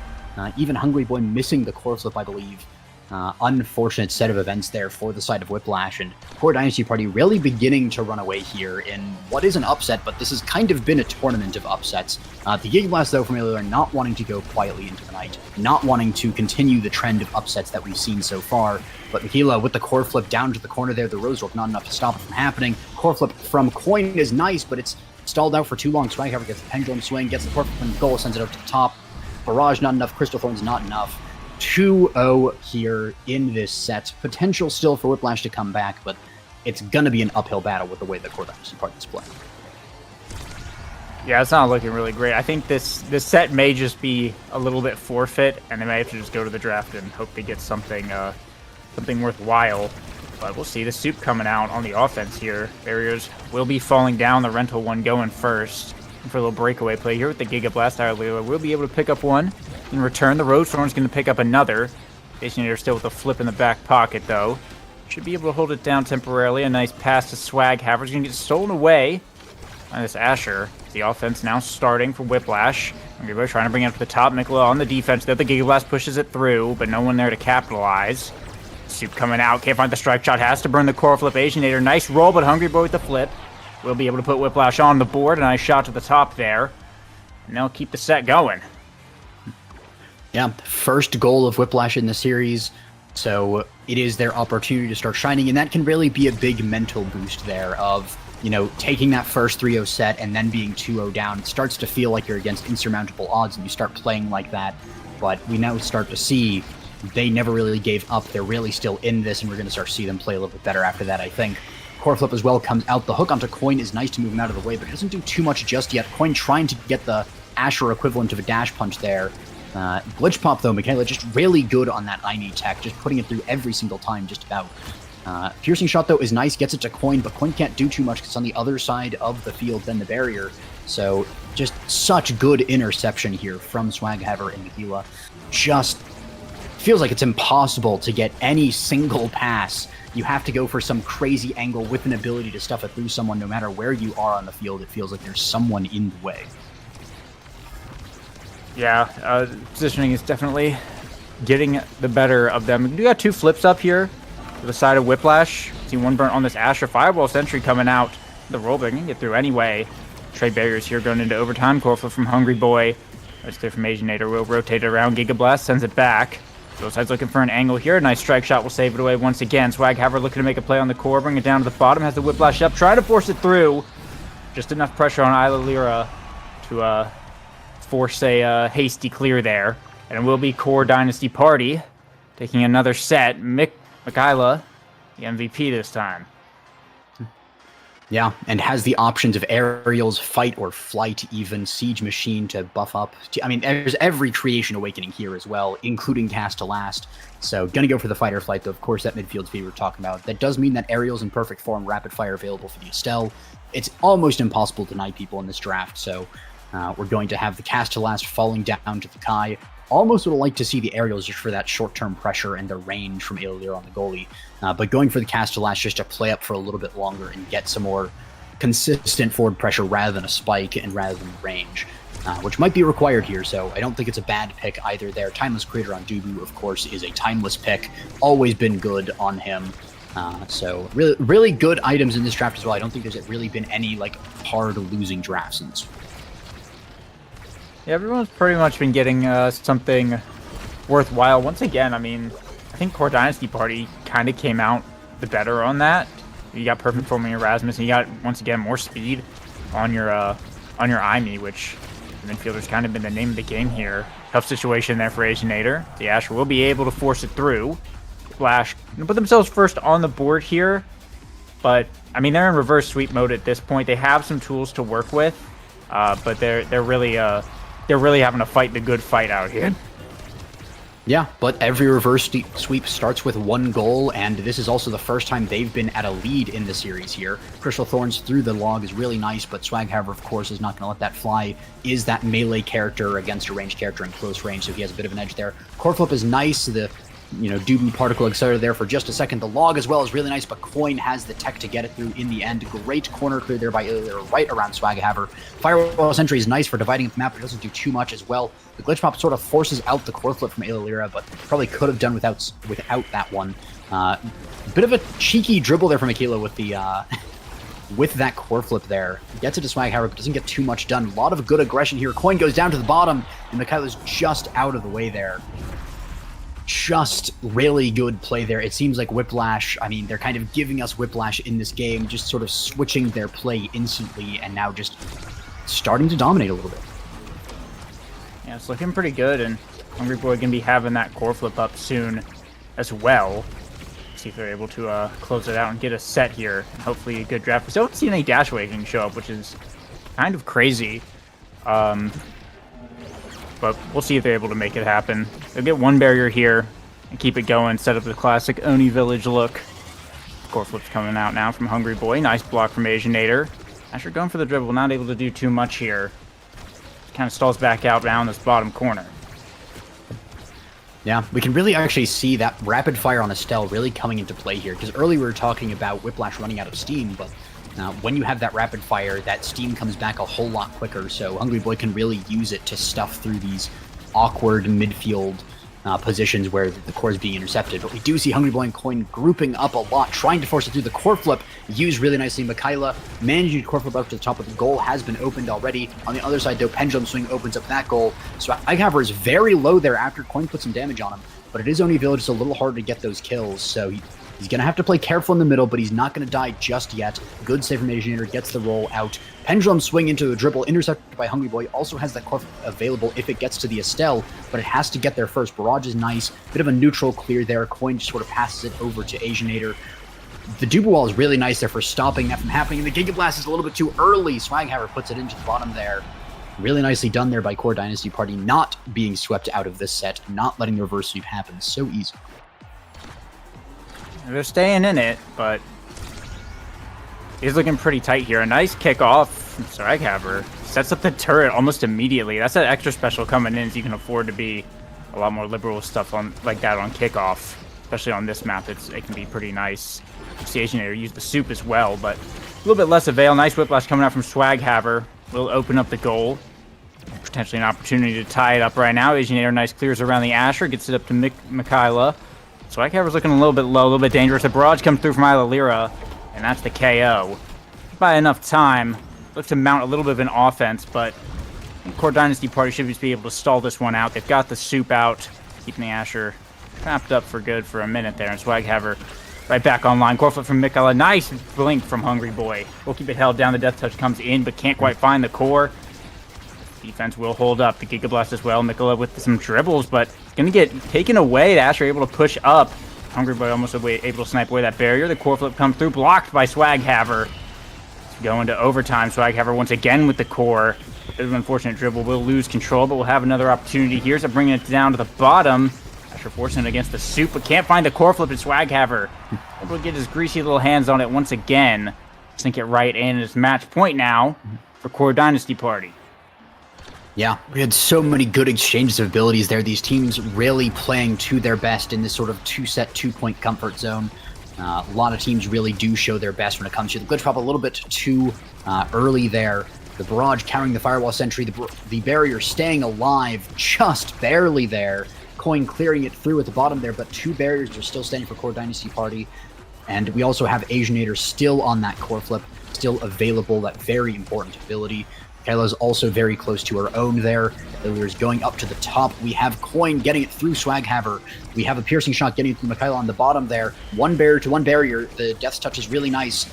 Even Hungry Boy missing the core flip, I believe. Unfortunate set of events there for the side of Whiplash, and Core Dynasty Party really beginning to run away here in what is an upset, but this has kind of been a tournament of upsets. The Giga Blast, though, from Illyr not wanting to go quietly into the night, not wanting to continue the trend of upsets that we've seen so far, but Mikila with the core flip down to the corner there, the Rose Rope not enough to stop it from happening. Core flip from Coin is nice, but it's stalled out for too long. Swaghaver gets the pendulum swing, gets the core flip from goal, sends it up to the top. Barrage not enough, Crystal Thorns not enough. 2-0 here in this set. Potential still for Whiplash to come back, but it's going to be an uphill battle with the way the Core Dynasty Party is playing. Yeah, it's not looking really great. I think this set may just be a little bit forfeit, and they may have to just go to the draft and hope they get something worthwhile. But we'll see. The Soup coming out on the offense here. Barriers will be falling down. The rental one going first. And for a little breakaway play here with the Giga Blast, Illyr will be able to pick up one. In return, the Roadthorn's going to pick up another. Asianator still with a flip in the back pocket, though. Should be able to hold it down temporarily. A nice pass to Swaghaver's going to get stolen away by this Asher. The offense now starting for Whiplash. We're trying to bring it up to the top. Mikila on the defense there. The Giga Blast pushes it through, but no one there to capitalize. Soup coming out. Can't find the strike shot. Has to burn the core flip. Asianator. Nice roll, but Hungry Boy with the flip. Will be able to put Whiplash on the board. A nice shot to the top there. And they'll keep the set going. Yeah, first goal of Whiplash in the series, so it is their opportunity to start shining, and that can really be a big mental boost there of, taking that first 3-0 set and then being 2-0 down. It starts to feel like you're against insurmountable odds, and you start playing like that, but we now start to see they never really gave up. They're really still in this, and we're going to start to see them play a little bit better after that, I think. Core flip as well comes out. The hook onto Coin is nice to move him out of the way, but it doesn't do too much just yet. Coin trying to get the Asher equivalent of a dash punch there. Glitch Pop, though, Michaela just really good on that IME tech, just putting it through every single time, just about. Piercing Shot, though, is nice, gets it to Coin, but Coin can't do too much because it's on the other side of the field than the barrier. So just such good interception here from Swaghaver and Michaela. Just feels like it's impossible to get any single pass. You have to go for some crazy angle with an ability to stuff it through someone no matter where you are on the field. It feels like there's someone in the way. Yeah, positioning is definitely getting the better of them. We got 2 flips up here to the side of Whiplash. See one burnt on this Asher Fireball Sentry coming out. The roll, they can get through anyway. Trade barriers here going into overtime. Core flip from Hungry Boy. That's clear from Asianator. Will rotate it around. Giga Blast sends it back. Both sides looking for an angle here. Nice strike shot will save it away once again. Swaghaver looking to make a play on the core. Bring it down to the bottom. Has the Whiplash up. Try to force it through. Just enough pressure on Isla Lyra to force a hasty clear there. And it will be Core Dynasty Party taking another set. Michaela, the MVP this time. Yeah, and has the options of aerials, fight, or flight, even Siege Machine to buff up. I mean, there's every Creation Awakening here as well, including Cast to Last. So, gonna go for the fight or flight, though, of course, that midfield speed we're talking about. That does mean that aerials in perfect form, rapid fire available for the Estelle. It's almost impossible to deny people in this draft, so we're going to have the Cast to Last falling down to the Kai. Almost would like to see the aerials just for that short-term pressure and the range from Aelir on the goalie. But going for the Cast to Last just to play up for a little bit longer and get some more consistent forward pressure rather than a spike and rather than range, which might be required here. So I don't think it's a bad pick either there. Timeless Creator on Dubu, of course, is a timeless pick. Always been good on him. So really good items in this draft as well. I don't think there's really been any like hard losing drafts in this. Yeah, everyone's pretty much been getting something worthwhile. Once again, I mean, I think Core Dynasty Party kind of came out the better on that. You got perfect forming Erasmus, and you got, once again, more speed on your IME, which the midfielder's kind of been the name of the game here. Tough situation there for Asianator. The Asher will be able to force it through. Flash put themselves first on the board here, but I mean, they're in reverse sweep mode at this point. They have some tools to work with, but they're really having to fight the good fight out here. Yeah, but every reverse sweep starts with 1 goal, and this is also the first time they've been at a lead in the series here. Crystal Thorns through the log is really nice, but Swaghaver, of course, is not going to let that fly. Is that melee character against a ranged character in close range, so he has a bit of an edge there. Core Flip is nice. The Dubu Particle Accelerator there for just a second. The log as well is really nice, but Coin has the tech to get it through in the end. Great corner clear there by Aelir right around Swaghaver. Firewall Sentry is nice for dividing up the map, but it doesn't do too much as well. The Glitch Pop sort of forces out the core flip from Aelir, but probably could have done without that one. Bit of a cheeky dribble there from Michaela with the with that core flip there. Gets it to Swaghaver, but doesn't get too much done. A lot of good aggression here. Coin goes down to the bottom, and Michaela's just out of the way there. Just really good play there. It seems like Whiplash, I mean, they're kind of giving us Whiplash in this game, just sort of switching their play instantly and now just starting to dominate a little bit. Yeah, it's looking pretty good, and Hungry Boy can be having that core flip up soon as well. See if they're able to close it out and get a set here, and hopefully a good draft. We still haven't seen any Dash Awakening show up, which is kind of crazy. But we'll see if they're able to make it happen. They'll get 1 barrier here and keep it going, set up the classic Oni Village look. Core flip's coming out now from Hungry Boy. Nice block from Asianator. Asher going for the dribble, not able to do too much here. Kind of stalls back out down this bottom corner. Yeah, we can really actually see that rapid fire on Estelle really coming into play here, because earlier we were talking about Whiplash running out of steam, but when you have that rapid fire, that steam comes back a whole lot quicker, so Hungry Boy can really use it to stuff through these awkward midfield positions where the core is being intercepted. But we do see Hungry Boy and Coin grouping up a lot, trying to force it through. The core flip used really nicely. Michaela managing to core flip up to the top of the goal has been opened already. On the other side, though, Pendulum Swing opens up that goal. So Swaghaver is very low there after Coin put some damage on him, but it is Oni Village. It's a little hard to get those kills, so he's going to have to play careful in the middle, but he's not going to die just yet. Good save from Asianator, gets the roll out. Pendulum Swing into the dribble, intercepted by Hungry Boy. Also has that core available if it gets to the Estelle, but it has to get there first. Barrage is nice. Bit of a neutral clear there. Coin just sort of passes it over to Asianator. The Dubu Wall is really nice there for stopping that from happening. And the Giga Blast is a little bit too early. Swaghaver puts it into the bottom there. Really nicely done there by Core Dynasty Party, not being swept out of this set, not letting the reverse sweep happen so easy. They're staying in it, but he's looking pretty tight here. A nice kickoff from Swaghaver. Sets up the turret almost immediately. That's that extra special coming in, so you can afford to be a lot more liberal with stuff on like that on kickoff. Especially on this map, it can be pretty nice. Asianator used the soup as well, but a little bit less avail. Nice whiplash coming out from Swaghaver. Will open up the goal. Potentially an opportunity to tie it up right now. Asianator nice clears around the Asher, gets it up to Mikaela. Swaghaver's looking a little bit low, a little bit dangerous. The barrage comes through from Ilalira, and that's the KO. By enough time, looks to mount a little bit of an offense, but Core Dynasty Party should just be able to stall this one out. They've got the soup out, keeping the Asher trapped up for good for a minute there, and Swaghaver right back online. Core flip from Mikaela. Nice blink from Hungry Boy. We'll keep it held down. The Death Touch comes in, but can't quite find the core. Defense will hold up. The Giga Blast as well. Mikaela with some dribbles, but it's going to get taken away. The Asher able to push up. Hungry Boy almost able to snipe away that barrier. The core flip comes through, blocked by Swaghaver. Going to overtime. Swaghaver once again with the core. Bit of an unfortunate dribble. Will lose control, but we'll have another opportunity here. So bringing it down to the bottom. Asher forcing it against the soup, but can't find the core flip at Swaghaver. Able to get his greasy little hands on it once again. Sink it right in. It's match point now for Core Dynasty Party. Yeah, we had so many good exchanges of abilities there. These teams really playing to their best in this sort of two-set, two-point comfort zone. A lot of teams really do show their best when it comes to the glitch pop a little bit too early there. The barrage countering the firewall sentry, the barrier staying alive just barely there. Coin clearing it through at the bottom there, but two barriers are still standing for Core Dynasty Party. And we also have Asianator still on that core flip, still available, that very important ability. Kayla's also very close to her own there. Illyria's going up to the top. We have Coin getting it through Swaghaver. We have a piercing shot getting it through Mikaela on the bottom there. One barrier to one barrier. The Death's Touch is really nice.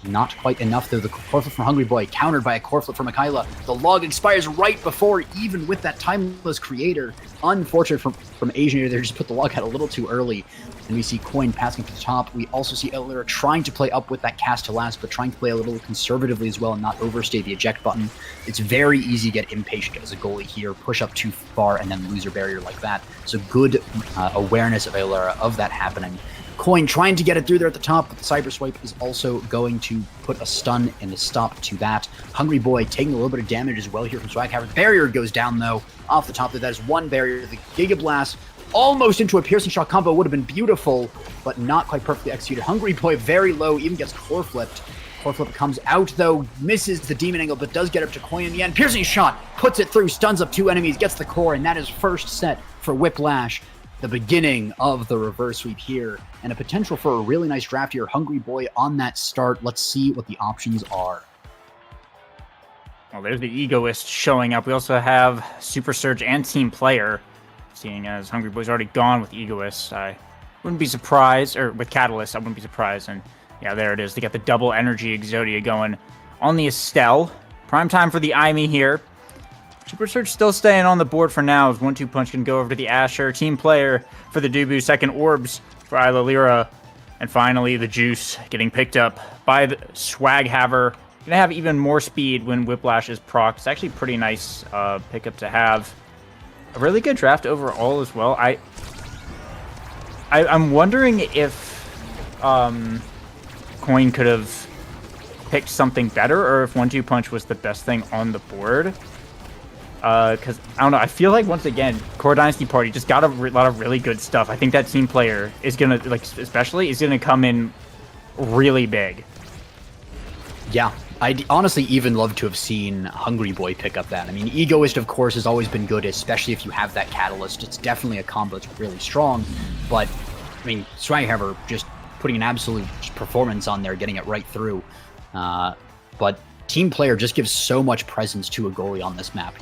Not quite enough though. The core flip from Hungry Boy, countered by a core flip from Mikaela. The log expires right before, even with that Timeless Creator. Unfortunate from Asianator, they just put the log out a little too early. And we see Coin passing to the top. We also see Illyria trying to play up with that cast to last, but trying to play a little conservatively as well and not overstay the eject button. It's very easy to get impatient as a goalie here, push up too far, and then lose your barrier like that. So good awareness of Illyria of that happening. Coin trying to get it through there at the top, but the Cyber Swipe is also going to put a stun and a stop to that. Hungry Boy taking a little bit of damage as well here from Swaghaver. The barrier goes down though, off the top there. That is one barrier. The Giga Blast almost into a piercing shot combo would have been beautiful, but not quite perfectly executed. Hungry Boy very low, even gets core flipped. Core flip comes out though, misses the demon angle, but does get up to Coin in the end. Piercing shot, puts it through, stuns up two enemies, gets the core, and that is first set for Whiplash. The beginning of the reverse sweep here, and a potential for a really nice draft here. Hungry Boy on that start. Let's see what the options are. Well, there's the Egoist showing up. We also have Super Surge and Team Player. Seeing as Hungry Boy's already gone with Egoist, I wouldn't be surprised, or with Catalyst, I wouldn't be surprised. And yeah, there it is. They got the double energy Exodia going on the Estelle. Prime time for the Imi here. Super Surge still staying on the board for now as 1-2 punch can go over to the Asher. Team Player for the Dubu. Second Orbs for Ilalira. And finally, the Juice getting picked up by the Swaghaver. Gonna have even more speed when Whiplash is proc. It's actually pretty nice pickup to have. A really good draft overall as well. I'm wondering if Coin could have picked something better, or if 1-2 punch was the best thing on the board. Because, I don't know, I feel like, once again, Core Dynasty Party just got a lot of really good stuff. I think that Team Player is going to, like, especially, is going to come in really big. Yeah, I'd honestly even love to have seen Hungry Boy pick up that. I mean, Egoist, of course, has always been good, especially if you have that Catalyst. It's definitely a combo that's really strong, but, I mean, Swaghaver just putting an absolute performance on there, getting it right through. But Team Player just gives so much presence to a goalie on this map.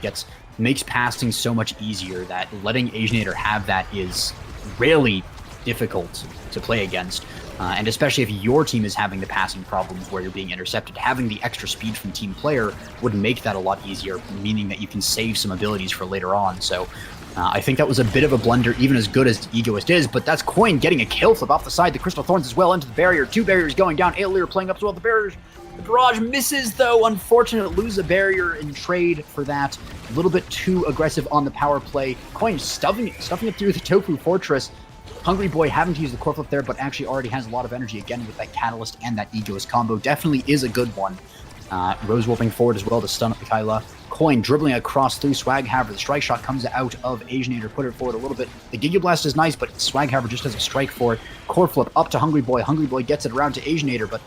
Makes passing so much easier that letting Asianator have that is really difficult to play against. And especially if your team is having the passing problems where you're being intercepted, having the extra speed from Team Player would make that a lot easier, meaning that you can save some abilities for later on. So I think that was a bit of a blunder, even as good as Egoist is, but that's Coin getting a kill flip off the side. The Crystal Thorns as well into the barrier. Two barriers going down. Illyria playing up as well. The barriers The barrage misses, though. Unfortunate, lose a barrier in trade for that. A little bit too aggressive on the power play. Coin stuffing it through the Tofu Fortress. Hungry Boy having to use the core flip there, but actually already has a lot of energy again with that Catalyst and that Egoist combo. Definitely is a good one. Rose warping forward as well to stun up Mikaela. Coin dribbling across through Swaghammer. The strike shot comes out of Asianator, put it forward a little bit. The Giga Blast is nice, but Swaghammer just has a strike for it. Core flip up to Hungry Boy. Hungry Boy gets it around to Asianator, but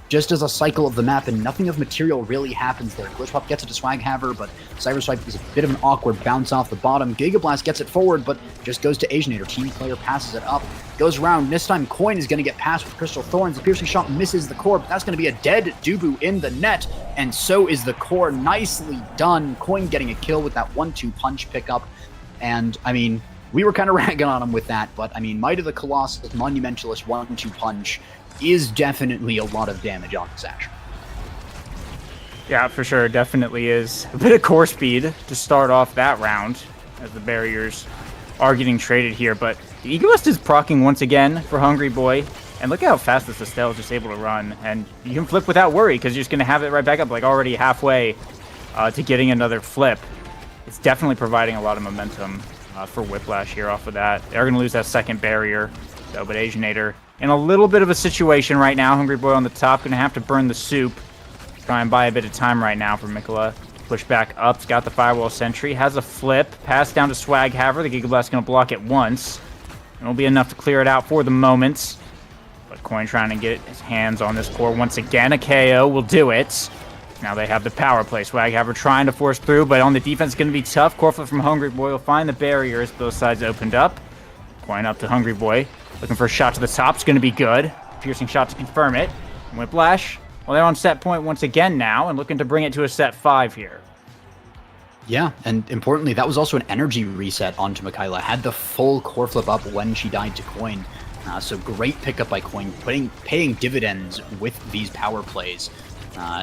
just as a cycle of the map, and nothing of material really happens there. Glitch Pop gets it to Swaghammer, but Cyber Swipe is a bit of an awkward bounce off the bottom. Giga Blast gets it forward, but just goes to Asianator. Team player passes it up, goes around. This time, Coin is going to get past with Crystal Thorns. The piercing shot misses the core, but that's going to be a dead Dubu in the net, and so is the core. Nicely done. Coin getting a kill with that 1-2 punch pickup, and I mean, we were kind of ragging on him with that, but I mean, Might of the Colossus, Monumentalist 1-2 punch is definitely a lot of damage on this action. Yeah, for sure. Definitely is. A bit of core speed to start off that round as the barriers are getting traded here. But the Egoist is proccing once again for Hungry Boy. And look at how fast this Estelle is just able to run. And you can flip without worry because you're just going to have it right back up, like already halfway to getting another flip. It's definitely providing a lot of momentum for Whiplash here off of that. They're going to lose that second barrier, though, but Asianator in a little bit of a situation right now. Hungry Boy on the top, going to have to burn the soup. Try and buy a bit of time right now for Mikola. Push back up, got the Firewall Sentry, has a flip, pass down to Swaghammer. The Giga Blast going to block it once. It'll be enough to clear it out for the moment. But Coin trying to get his hands on this core once again. A KO will do it. Now they have the power play. Swaghammer trying to force through, but on the defense going to be tough. Core flip from Hungry Boy will find the barriers. Both sides opened up. Coin up to Hungry Boy. Looking for a shot to the top. It's going to be good. Piercing shot to confirm it. Whiplash. Well, they're on set point once again now and looking to bring it to a set 5 here. Yeah, and importantly, that was also an energy reset onto Mikaela. Had the full core flip up when she died to Coin. So great pickup by Coin, paying dividends with these power plays.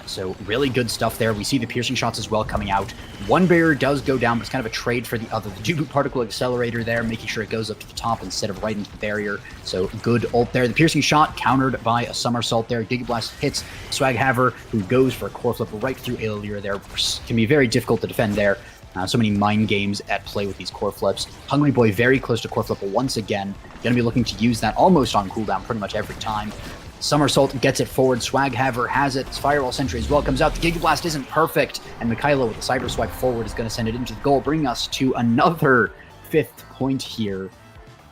So really good stuff there. We see the piercing shots as well coming out. One barrier does go down, but it's kind of a trade for the other. The Jubu Particle Accelerator there, making sure it goes up to the top instead of right into the barrier. So good ult there. The piercing shot countered by a somersault there. Giga Blast hits Swaghammer, who goes for a core flip right through Aelira there. Can be very difficult to defend there. So many mind games at play with these core flips. Hungry Boy very close to core flip once again. Going to be looking to use that almost on cooldown pretty much every time. Somersault gets it forward. Swaghammer has it. Firewall Sentry as well comes out. The Giga Blast isn't perfect. And Mikaela with the Cyber Swipe forward is going to send it into the goal, bringing us to another 5th point here.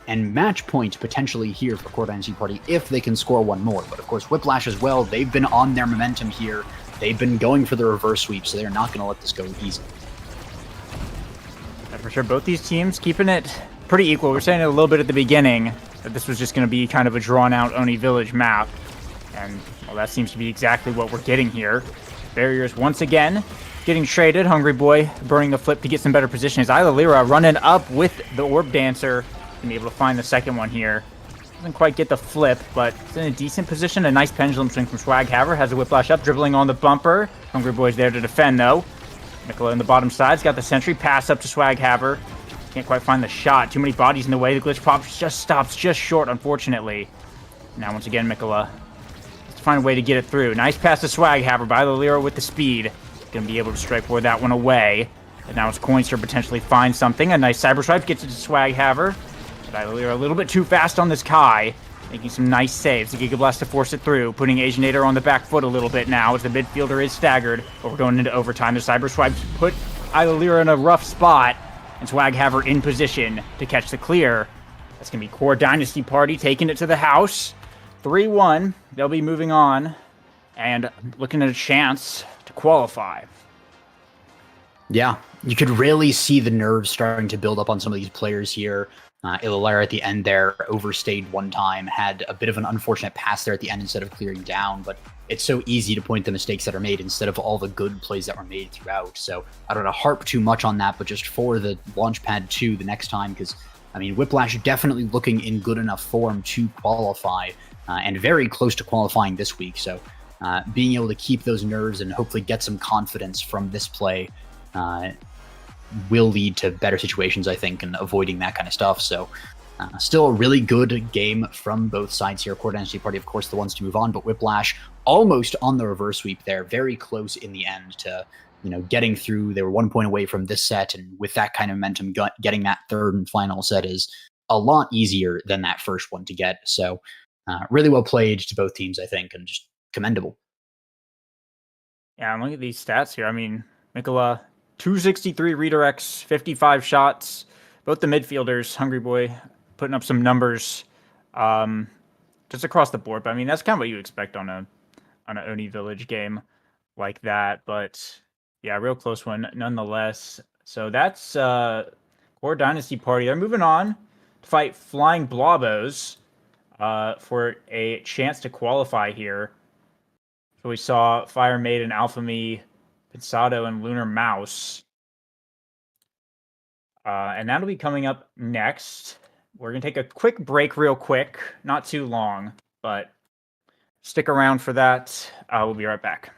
And match point potentially here for Core Dynasty Party if they can score one more. But of course, Whiplash as well. They've been on their momentum here. They've been going for the reverse sweep, so they're not going to let this go easy. Yeah, for sure, both these teams keeping it pretty equal. We were saying it a little bit at the beginning that this was just going to be kind of a drawn-out Oni Village map. And, well, that seems to be exactly what we're getting here. Barriers once again getting traded. Hungry Boy burning the flip to get some better position. As Aelira running up with the Orb Dancer. Gonna be able to find the second one here. Doesn't quite get the flip, but it's in a decent position. A nice pendulum swing from Swaghammer. Has a Whiplash up, dribbling on the bumper. Hungry Boy's there to defend, though. Mikola in the bottom side's got the Sentry. Pass up to Swaghammer. Can't quite find the shot. Too many bodies in the way. The glitch pop just stops just short, unfortunately. Now, once again, Mikola has to find a way to get it through. Nice pass to Swaghammer by Aelira with the speed. Going to be able to strike for that one away. And now it's Coins to potentially find something. A nice Cyber Swipe gets it to Swaghammer. But Aelira a little bit too fast on this Kai. Making some nice saves. The Giga Blast to force it through. Putting Asianator on the back foot a little bit now as the midfielder is staggered. But we're going into overtime. The Cyber Swipes put Aelira in a rough spot. And Swaghammer in position to catch the clear. That's going to be Core Dynasty Party taking it to the house. 3-1. They'll be moving on and looking at a chance to qualify. Yeah, you could really see the nerves starting to build up on some of these players here. Aelira at the end there overstayed one time, had a bit of an unfortunate pass there at the end instead of clearing down, but it's so easy to point the mistakes that are made instead of all the good plays that were made throughout. So I don't want to harp too much on that, but just for the Launchpad 2 the next time, because, I mean, Whiplash definitely looking in good enough form to qualify, and very close to qualifying this week. So being able to keep those nerves and hopefully get some confidence from this play will lead to better situations, I think, and avoiding that kind of stuff. So Still a really good game from both sides here. Core Dynasty Party, of course, the ones to move on, but Whiplash almost on the reverse sweep there, very close in the end to getting through. They were 1 point away from this set, and with that kind of momentum, getting that third and final set is a lot easier than that first one to get. So really well played to both teams, I think, and just commendable. Yeah, I'm looking at these stats here. I mean, Mikola, 263 redirects, 55 shots. Both the midfielders, Hungry Boy, putting up some numbers just across the board. But I mean, that's kind of what you expect on an Oni Village game like that. But yeah, real close one nonetheless. So that's Core Dynasty Party. They're moving on to fight Flying Blobos for a chance to qualify here. So we saw Fire Maiden, Alpha Me, Pensado, and Lunar Mouse. And that'll be coming up next. We're going to take a quick break real quick. Not too long, but stick around for that. We'll be right back.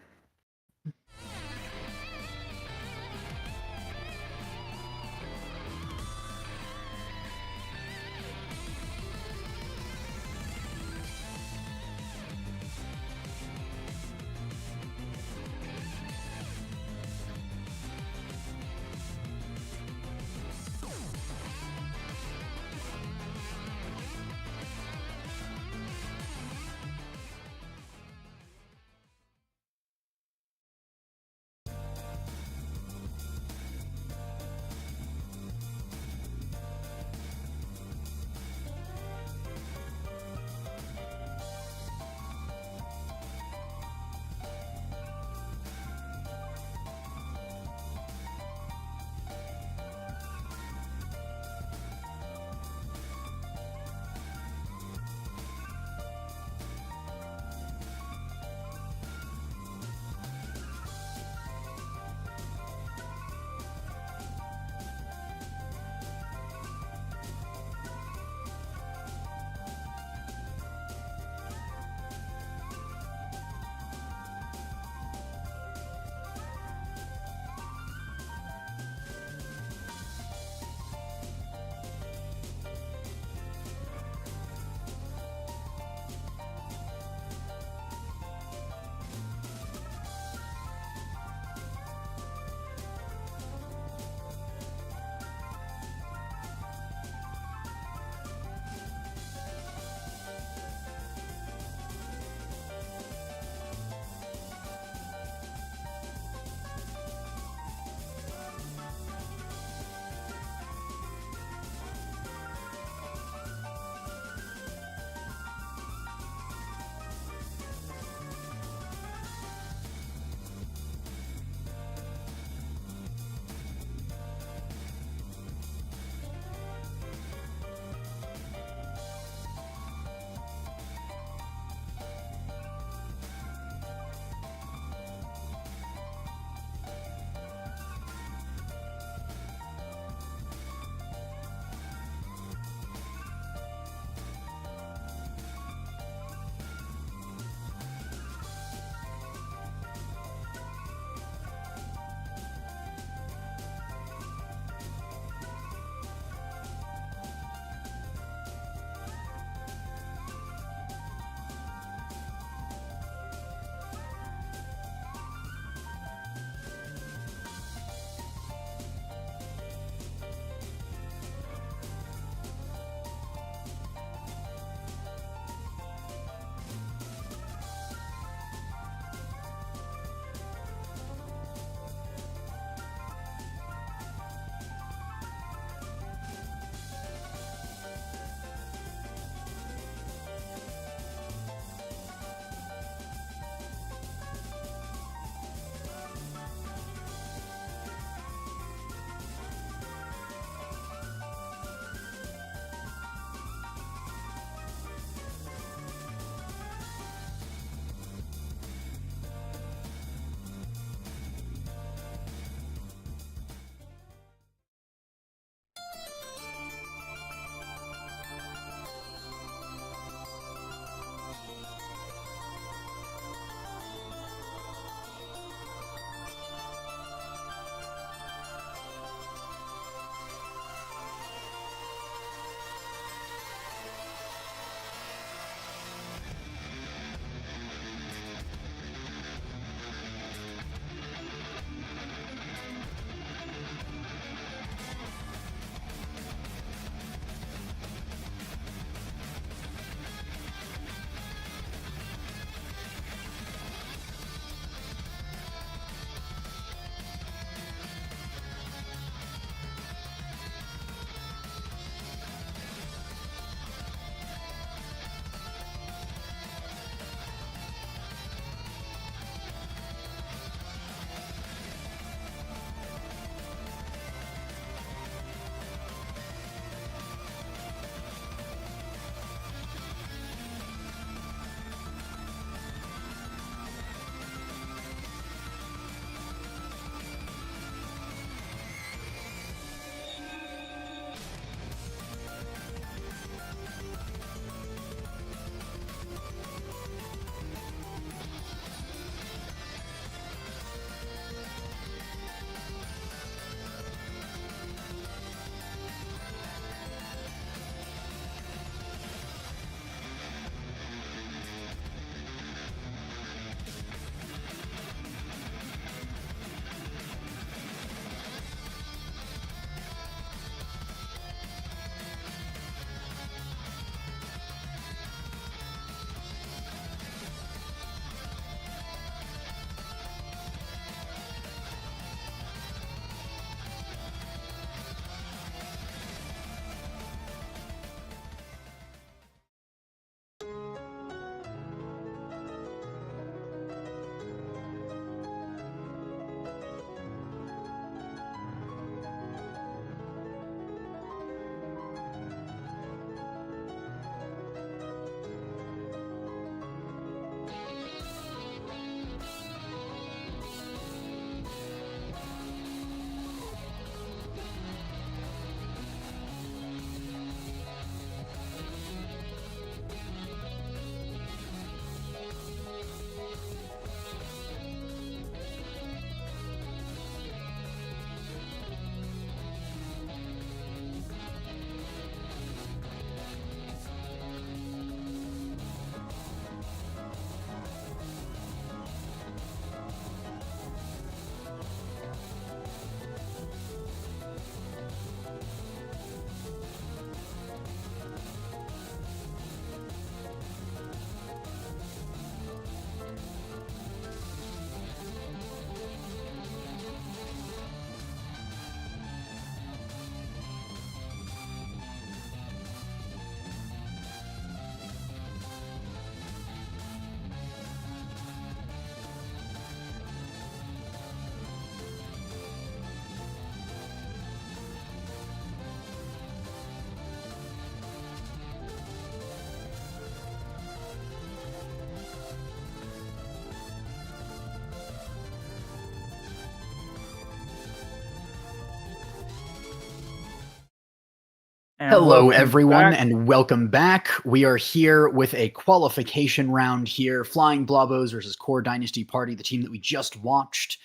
And Hello, welcome everyone, back. and welcome back. We are here with a qualification round here. Flying Blobos versus Core Dynasty Party, the team that we just watched.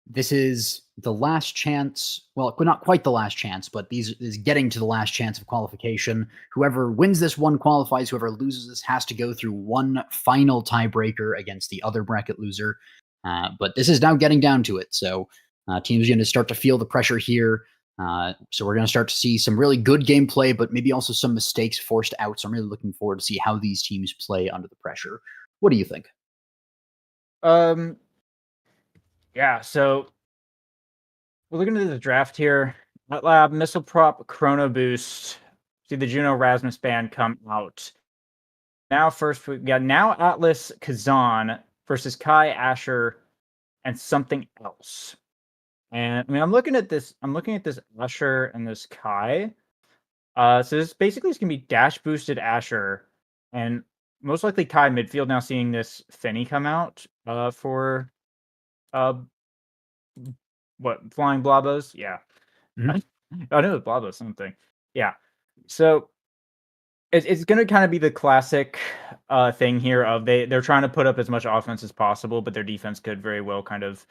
This is the last chance. Well, not quite the last chance, but these is getting to the last chance of qualification. Whoever wins this one qualifies. Whoever loses this has to go through one final tiebreaker against the other bracket loser. But this is now getting down to it. So teams are going to start to feel the pressure here. So we're going to start to see some really good gameplay, but maybe also some mistakes forced out. So I'm really looking forward to see how these teams play under the pressure. What do you think? Yeah, so we're looking at the draft here. MATLAB, Missile Prop, Chrono Boost. See the Juno Rasmus band come out. Now first we got Now Atlas Kazan versus Kai, Asher, and something else. And I mean, I'm looking at this Asher and this Kai. So this basically is gonna be dash boosted Asher, and most likely Kai midfield. Now seeing this Finny come out for what, Flying Blobos? Yeah. Mhm. I know the Blobos something. Yeah. So it's gonna kind of be the classic thing here of they're trying to put up as much offense as possible, but their defense could very well kind of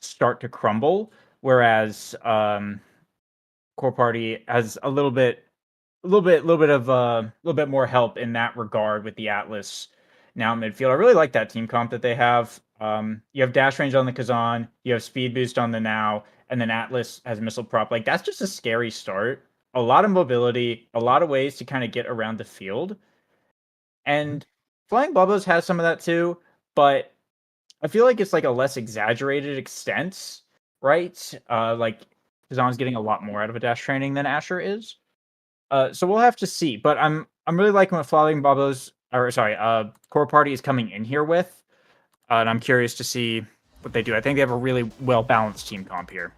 start to crumble. Whereas Core Party has a little bit more help in that regard with the Atlas now midfield. I really like that team comp that they have. You have dash range on the Kazan, you have speed boost on the Now, and then Atlas has missile prop. Like, that's just a scary start. A lot of mobility, a lot of ways to kind of get around the field. And Flying Blobos has some of that too, but I feel like it's like a less exaggerated extent, right? Like Kazan's getting a lot more out of a dash training than Asher is. So we'll have to see. But I'm really liking what Flying Blobos, Core Party is coming in here with. And I'm curious to see what they do. I think they have a really well-balanced team comp here.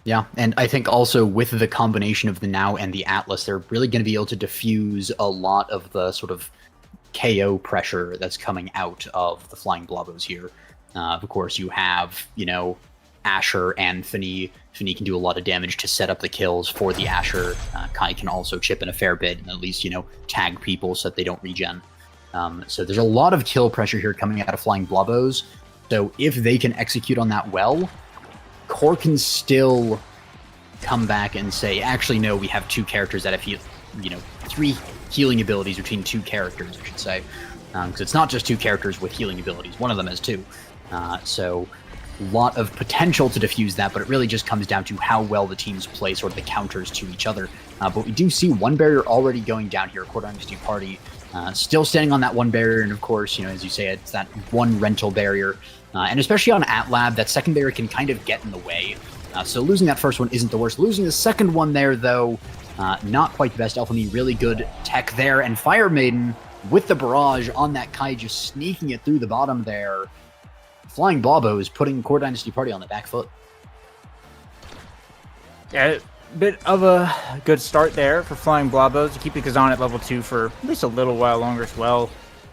Yeah, and I think also with the combination of the Now and the Atlas, they're really going to be able to diffuse a lot of the sort of KO pressure that's coming out of the Flying Blobos here. Of course, you have, Asher and Finny. Finny can do a lot of damage to set up the kills for the Asher. Kai can also chip in a fair bit and at least, tag people so that they don't regen. So there's a lot of kill pressure here coming out of Flying Blobos. So if they can execute on that well, Core can still come back and say, actually, no, we have two characters that have three healing abilities between two characters, I should say. Because it's not just two characters with healing abilities. One of them has two. So a lot of potential to diffuse that, but it really just comes down to how well the teams play sort of the counters to each other. But we do see one barrier already going down here. Core Dynasty Party still standing on that one barrier, and of course, as you say, it's that one rental barrier. And especially on AtLab, that second barrier can kind of get in the way. So losing that first one isn't the worst. Losing the second one there, though, not quite the best. Alphamy, really good tech there. And Fire Maiden with the barrage on that Kai, just sneaking it through the bottom there. Flying Blobos putting Core Dynasty Party on the back foot. Yeah, a bit of a good start there for Flying Blobos to keep the Kazan at level 2 for at least a little while longer as well.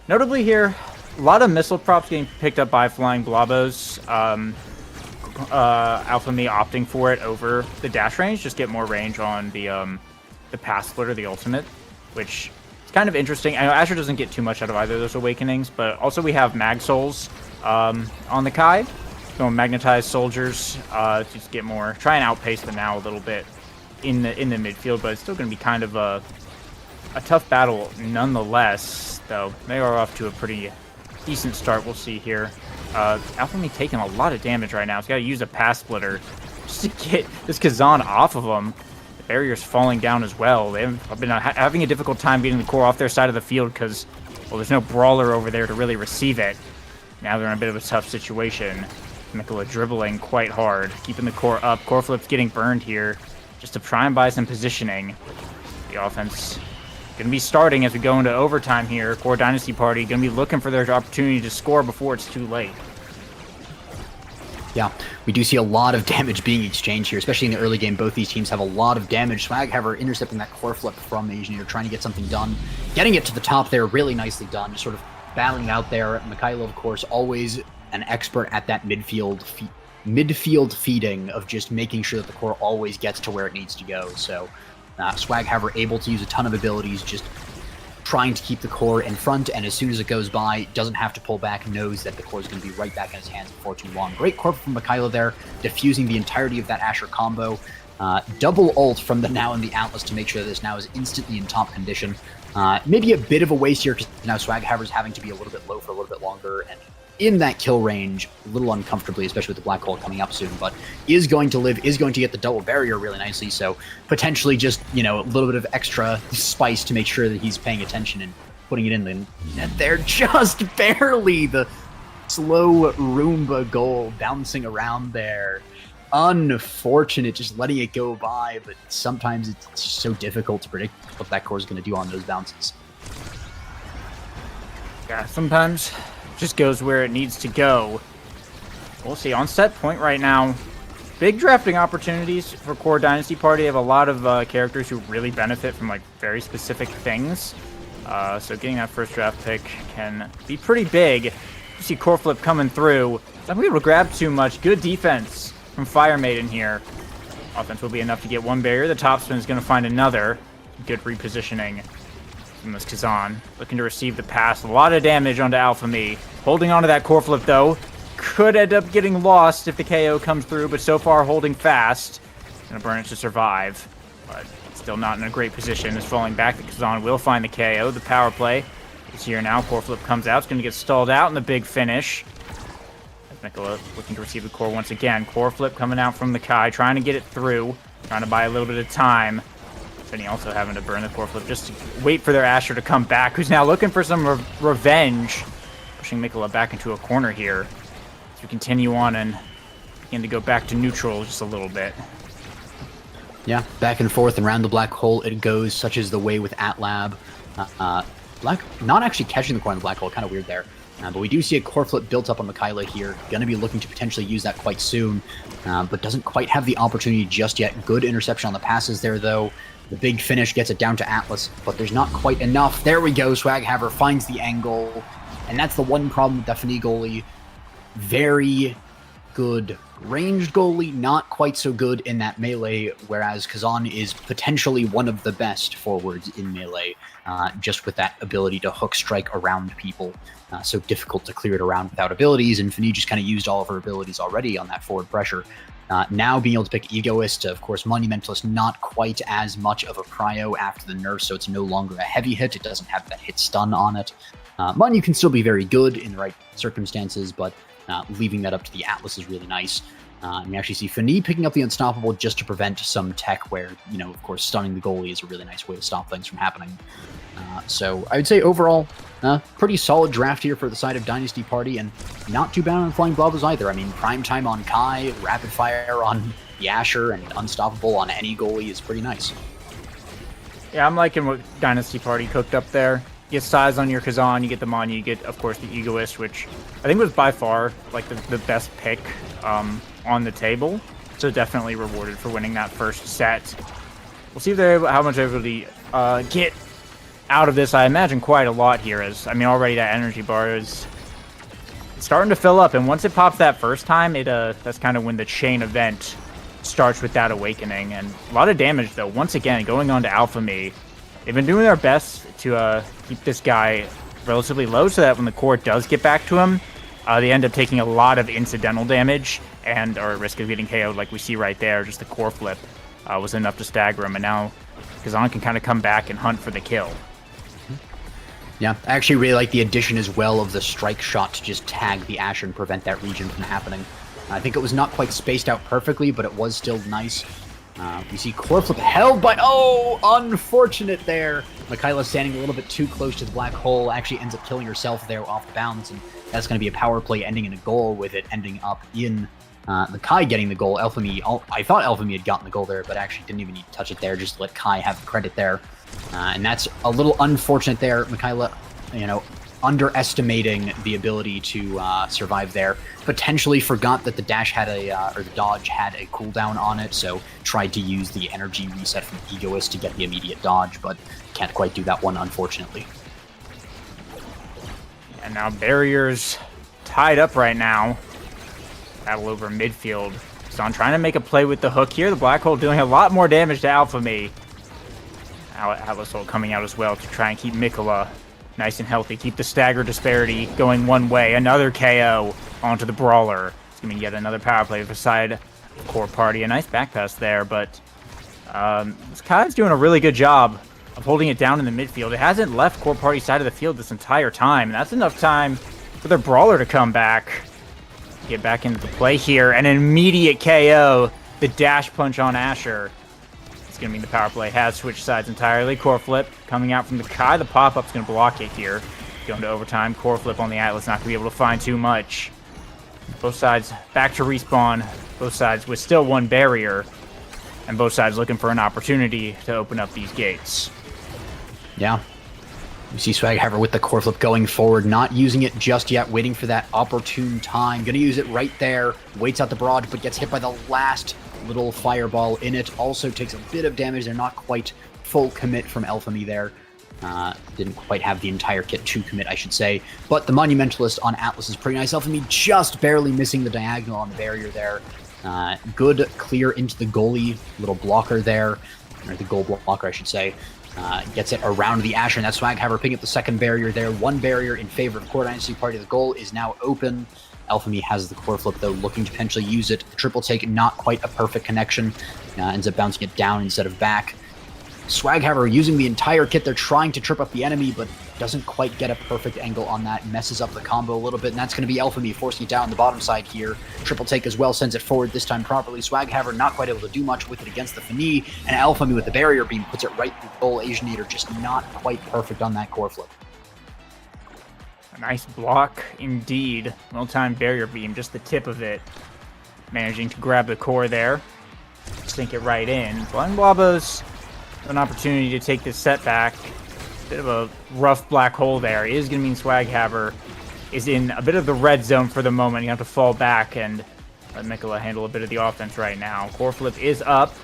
Notably here, a lot of missile props getting picked up by Flying Blobos. Alphamy opting for it over the dash range, just get more range on the pass splitter, the ultimate, which is kind of interesting. I know Asher doesn't get too much out of either of those awakenings, but also we have Mag Souls on the Kai. Going magnetize soldiers to just get more, try and outpace the Now a little bit in the midfield, but it's still going to be kind of a tough battle nonetheless. Though they are off to a pretty decent start. We'll see here. Alphamy taking a lot of damage right now. It's got to use a pass splitter just to get this Kazan off of them. The barrier's falling down as well. They've been having a difficult time getting the core off their side of the field because, well, there's no brawler over there to really receive it. Now they're in a bit of a tough situation. Mikola dribbling quite hard, keeping the core up. Core flip's getting burned here just to try and buy some positioning. The offense going to be starting as we go into overtime here. Core Dynasty Party going to be looking for their opportunity to score before it's too late. Yeah, we do see a lot of damage being exchanged here, especially in the early game. Both these teams have a lot of damage. Swag, however, intercepting that core flip from Asian, trying to get something done. Getting it to the top there, really nicely done. Just sort of battling out there. Mikhailo, of course, always an expert at that midfield feeding of just making sure that the core always gets to where it needs to go. So Swaghammer able to use a ton of abilities, just trying to keep the core in front, and as soon as it goes by, doesn't have to pull back, knows that the core is going to be right back in his hands before too long. Great core from Mikaela there, diffusing the entirety of that Asher combo. Double ult from the Now and the Atlas to make sure that this Now is instantly in top condition. Maybe a bit of a waste here, because now Swaghammer's having to be a little bit low for a little bit longer, and in that kill range, a little uncomfortably, especially with the Black Hole coming up soon, but is going to live, is going to get the double barrier really nicely, so potentially just, you know, a little bit of extra spice to make sure that he's paying attention and putting it in the net there, just barely. The slow Roomba goal bouncing around there. Unfortunate, just letting it go by, but sometimes it's just so difficult to predict what that core is going to do on those bounces. Yeah, sometimes just goes where it needs to go. We'll see. On set point right now, big drafting opportunities for Core Dynasty Party. They have a lot of characters who really benefit from like very specific things. So getting that first draft pick can be pretty big. You see Core Flip coming through. Not able to grab too much. Good defense from Fire Maiden here. Offense will be enough to get one barrier. The topspin is going to find another. Good repositioning from this Kazan. Looking to receive the pass. A lot of damage onto Alpha Me. Holding onto that core flip though. Could end up getting lost if the KO comes through, but so far holding fast. Gonna burn it to survive. But still not in a great position. Is falling back. The Kazan will find the KO. The power play is here now. Core flip comes out. It's gonna get stalled out in the big finish. Nicola looking to receive the core once again. Core flip coming out from the Kai. Trying to get it through. Trying to buy a little bit of time. Finny also having to burn the core flip just to wait for their Asher to come back, who's now looking for some revenge. Pushing Mikola back into a corner here as we continue on and begin to go back to neutral just a little bit. Yeah, back and forth and around the black hole it goes, such is the way with Atlab. Not actually catching the core in the black hole, kind of weird there. But we do see a core flip built up on Mikaela here. Going to be looking to potentially use that quite soon, but doesn't quite have the opportunity just yet. Good interception on the passes there, though. The big finish gets it down to Atlas, but there's not quite enough. There we go. Swaghammer finds the angle, and that's the one problem with Defini goalie. Very good ranged goalie, not quite so good in that melee, whereas Kazan is potentially one of the best forwards in melee, just with that ability to hook strike around people. So difficult to clear it around without abilities, and Finny just kind of used all of her abilities already on that forward pressure. Now being able to pick Egoist, of course, Monumentalist, not quite as much of a prio after the nerf, so it's no longer a heavy hit. It doesn't have that hit stun on it. Mon, you can still be very good in the right circumstances, but leaving that up to the Atlas is really nice. And we actually see Finny picking up the Unstoppable just to prevent some tech where, you know, of course, stunning the goalie is a really nice way to stop things from happening. So I would say overall, pretty solid draft here for the side of Dynasty Party, and not too bad on Flying Blavas either. I mean, Prime Time on Kai, Rapid Fire on the Asher, and Unstoppable on any goalie is pretty nice. Yeah, I'm liking what Dynasty Party cooked up there. You get size on your Kazan, you get the Mon, you get, of course, the Egoist, which I think was by far like the best pick on the table. So definitely rewarded for winning that first set. We'll see if they're able, how much they're able to get out of this. I imagine quite a lot here, as I mean already that energy bar is starting to fill up, and once it pops that first time, it that's kind of when the chain event starts with that awakening. And a lot of damage though, once again going on to Alpha Me. They've been doing their best to keep this guy relatively low so that when the core does get back to him, they end up taking a lot of incidental damage and are at risk of getting KO'd like we see right there. Just the core flip was enough to stagger him, and now Kazan can kind of come back and hunt for the kill. Yeah, I actually really like the addition as well of the strike shot to just tag the Asher and prevent that region from happening. I think it was not quite spaced out perfectly, but it was still nice. We see core flip held by, oh, unfortunate there. Mikaela standing a little bit too close to the black hole, actually ends up killing herself there off the bounce, and that's going to be a power play ending in a goal, with it ending up in the Kai getting the goal. I thought Alpha Me had gotten the goal there, but actually didn't even need to touch it there, just let Kai have the credit there. And that's a little unfortunate there. Mikaela, you know, underestimating the ability to survive there. Potentially forgot that the dash had or the dodge had a cooldown on it, so tried to use the energy reset from Egoist to get the immediate dodge, but can't quite do that one, unfortunately. And now barriers tied up right now. Battle over midfield. Kazan trying to make a play with the hook here. The black hole doing a lot more damage to Alpha Me. Atlasol coming out as well to try and keep Mikola nice and healthy. Keep the stagger disparity going one way. Another KO onto the Brawler. It's going to be yet another power play for side Core Party. A nice back pass there, but this Kai's doing a really good job of holding it down in the midfield. It hasn't left Core Party's side of the field this entire time. And that's enough time for their Brawler to come back. Get back into the play here. An immediate KO. The dash punch on Asher. It's going to mean the power play has switched sides entirely. Core flip coming out from the Kai. The pop-up's going to block it here. Going to overtime. Core flip on the Atlas. Not going to be able to find too much. Both sides back to respawn. Both sides with still one barrier. And both sides looking for an opportunity to open up these gates. Yeah. You see Swaghammer with the core flip going forward, not using it just yet, waiting for that opportune time. Gonna use it right there. Waits out the barrage, but gets hit by the last little fireball in it. Also takes a bit of damage. They're not quite full commit from Alphamy there. Didn't quite have the entire kit to commit, I should say. But the Monumentalist on Atlas is pretty nice. Alphamy just barely missing the diagonal on the barrier there. Good clear into the goalie, little blocker there, or the goal blocker, I should say. Gets it around the Asher, and that's Swaghammer picking up the second barrier there. One barrier in favor of Core Dynasty Party. The goal is now open. Alphamy has the core flip, though, looking to potentially use it. Triple take, not quite a perfect connection. Ends up bouncing it down instead of back. Swaghammer using the entire kit. They're trying to trip up the enemy, but doesn't quite get a perfect angle on that. Messes up the combo a little bit, and that's going to be Alphamy forcing it down the bottom side here. Triple take as well, sends it forward this time properly. Swaghammer not quite able to do much with it against the Fini, and Alphamy with the barrier beam puts it right through the goal. Asianator just not quite perfect on that core flip. A nice block indeed. Well-timed barrier beam, just the tip of it. Managing to grab the core there. Sink it right in. Blind Blobos an opportunity to take this setback. Bit of a rough black hole there. It is going to mean Swaghammer is in a bit of the red zone for the moment. You have to fall back and let Mikola handle a bit of the offense right now. Core flip is up.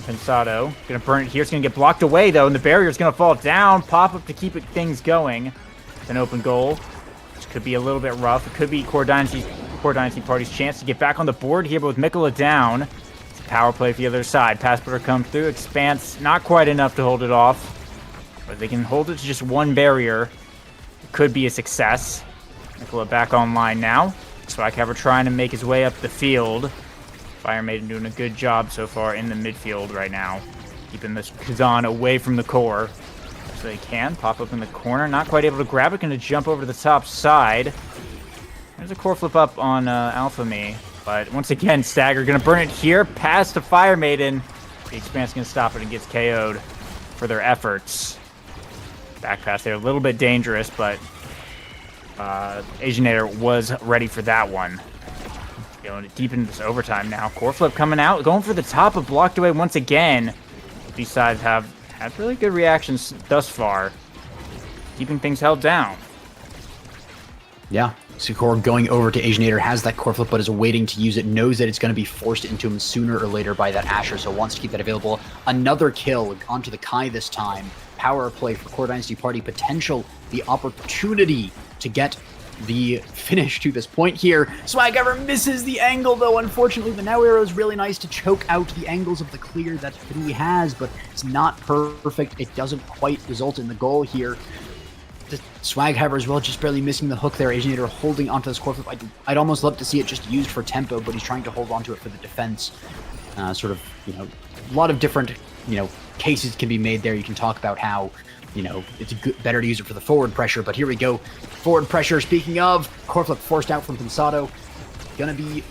Pensado going to burn it here. It's going to get blocked away, though, and the barrier is going to fall down. Pop up to keep things going. It's an open goal, which could be a little bit rough. It could be Core Dynasty Party's chance to get back on the board here, but with Mikola down, it's a power play for the other side. Passporter comes through. Expanse not quite enough to hold it off. But they can hold it to just one barrier. It could be a success. Mikola back online now. Swaghammer trying to make his way up the field. Fire Maiden doing a good job so far in the midfield right now. Keeping this Kazan away from the core. So they can pop up in the corner. Not quite able to grab it. Going to jump over to the top side. There's a core flip up on Alphamy. But once again, Stagger going to burn it here. Pass to Fire Maiden. The Expanse going to stop it and gets KO'd for their efforts. Back pass there, a little bit dangerous, but Asianator was ready for that one. Going deep into this overtime now. Core flip coming out, going for the top, but blocked away once again. These sides have had really good reactions thus far, keeping things held down. Yeah, Sukor going over to Asianator, has that core flip, but is waiting to use it, knows that it's going to be forced into him sooner or later by that Asher, so wants to keep that available. Another kill onto the Kai this time. Power play for Core Dynasty Party. Potential, the opportunity to get the finish to this point here. Swaghammer misses the angle, though, unfortunately. The Now Arrow is really nice to choke out the angles of the clear that he has, but it's not perfect. It doesn't quite result in the goal here. The Swaghammer as well, just barely missing the hook there. Asianator holding onto this core flip. I'd almost love to see it just used for tempo, but he's trying to hold onto it for the defense. Sort of, a lot of different, cases can be made there. You can talk about how, it's better to use it for the forward pressure, but here we go. Forward pressure, speaking of, core flip forced out from Pensado. Gonna be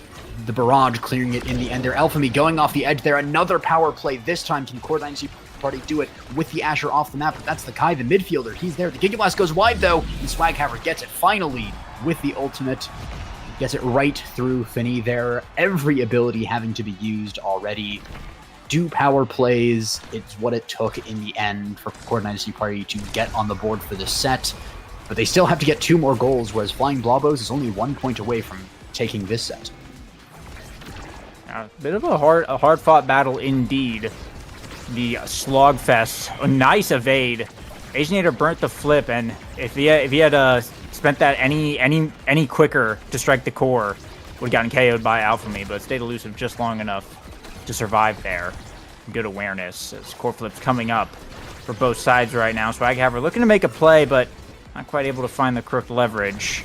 the barrage clearing it in the end there. Alphamy going off the edge there. Another power play. This time, can Core Dynasty Party do it with the Asher off the map? But that's the Kai, the midfielder. He's there. The Giga Blast goes wide, though, and Swaghammer gets it finally with the ultimate. Gets it right through Fini there. Every ability having to be used already. Do power plays. It's what it took in the end for Core Dynasty Party to get on the board for this set. But they still have to get 2 more goals, whereas Flying Blobos is only 1 point away from taking this set. A bit of a hard-fought battle indeed. The Slogfest, a nice evade. Asianator burnt the flip, and if he had spent that any quicker to strike the core, would have gotten KO'd by Alphamy, but stayed elusive just long enough to survive there. Good awareness as core flip's coming up. for both sides right now. Swaghaver looking to make a play, but not quite able to find the correct leverage.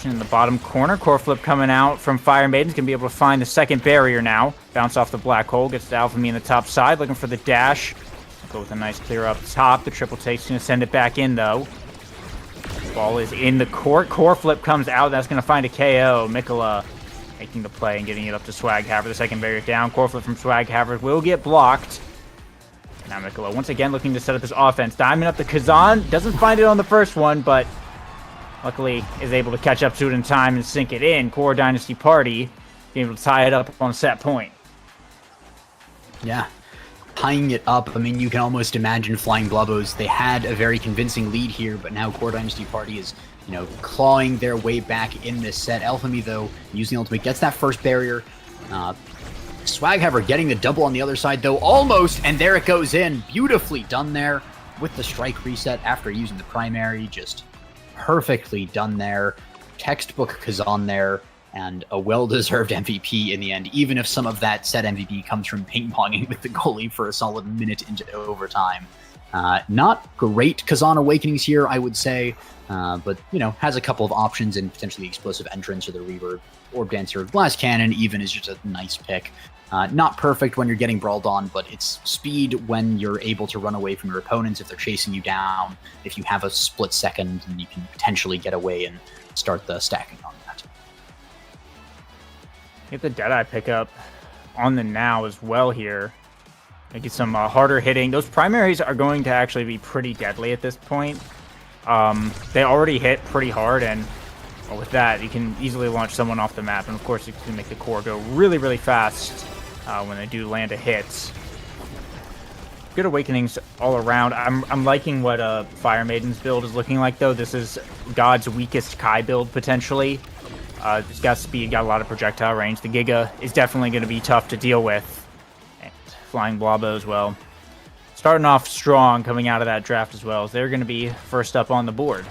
In the bottom corner, core flip coming out from Fire Maiden's gonna be able to find the second barrier now. Bounce off the black hole, gets to Alpha Me in the top side, looking for the dash. Go with a nice clear up top. The triple take's gonna send it back in though. Ball is in the court. Core flip comes out. That's gonna find a KO. Mikola making the play and getting it up to Swaghaver. The second barrier down. Core flip from Swaghaver will get blocked. Now Mikola once again looking to set up his offense. Diamond up to Kazan. Doesn't find it on the first one, but luckily is able to catch up to it in time and sink it in. Core Dynasty Party being able to tie it up on set point. Yeah, tying it up. I mean, you can almost imagine Flying Blobos. They had a very convincing lead here, but now Core Dynasty Party is, clawing their way back in this set. Alphamy, though, using ultimate, gets that first barrier. Swaghaver getting the double on the other side, though, almost, and there it goes in. Beautifully done there with the strike reset after using the primary. Just perfectly done there. Textbook Kazan there, and a well-deserved MVP in the end, even if some of that set MVP comes from ping-ponging with the goalie for a solid minute into overtime. Not great Kazan Awakenings here, I would say, but, has a couple of options and potentially explosive entrance or the Reaver, Orb Dancer, Glass Cannon even is just a nice pick. Not perfect when you're getting brawled on, but it's speed when you're able to run away from your opponents if they're chasing you down. If you have a split second, then you can potentially get away and start the stacking on that. Get the Deadeye pickup on the now as well here. Get some harder hitting. Those primaries are going to actually be pretty deadly at this point. They already hit pretty hard, and with that, you can easily launch someone off the map. And of course, you can make the core go really, really fast when they do land a hit. Good Awakenings all around. I'm liking what Fire Maiden's build is looking like, though. This is God's weakest Kai build, potentially. It's got speed, got a lot of projectile range. The Giga is definitely going to be tough to deal with. And Flying Blobo as well. Starting off strong coming out of that draft as well, as they're going to be first up on the board.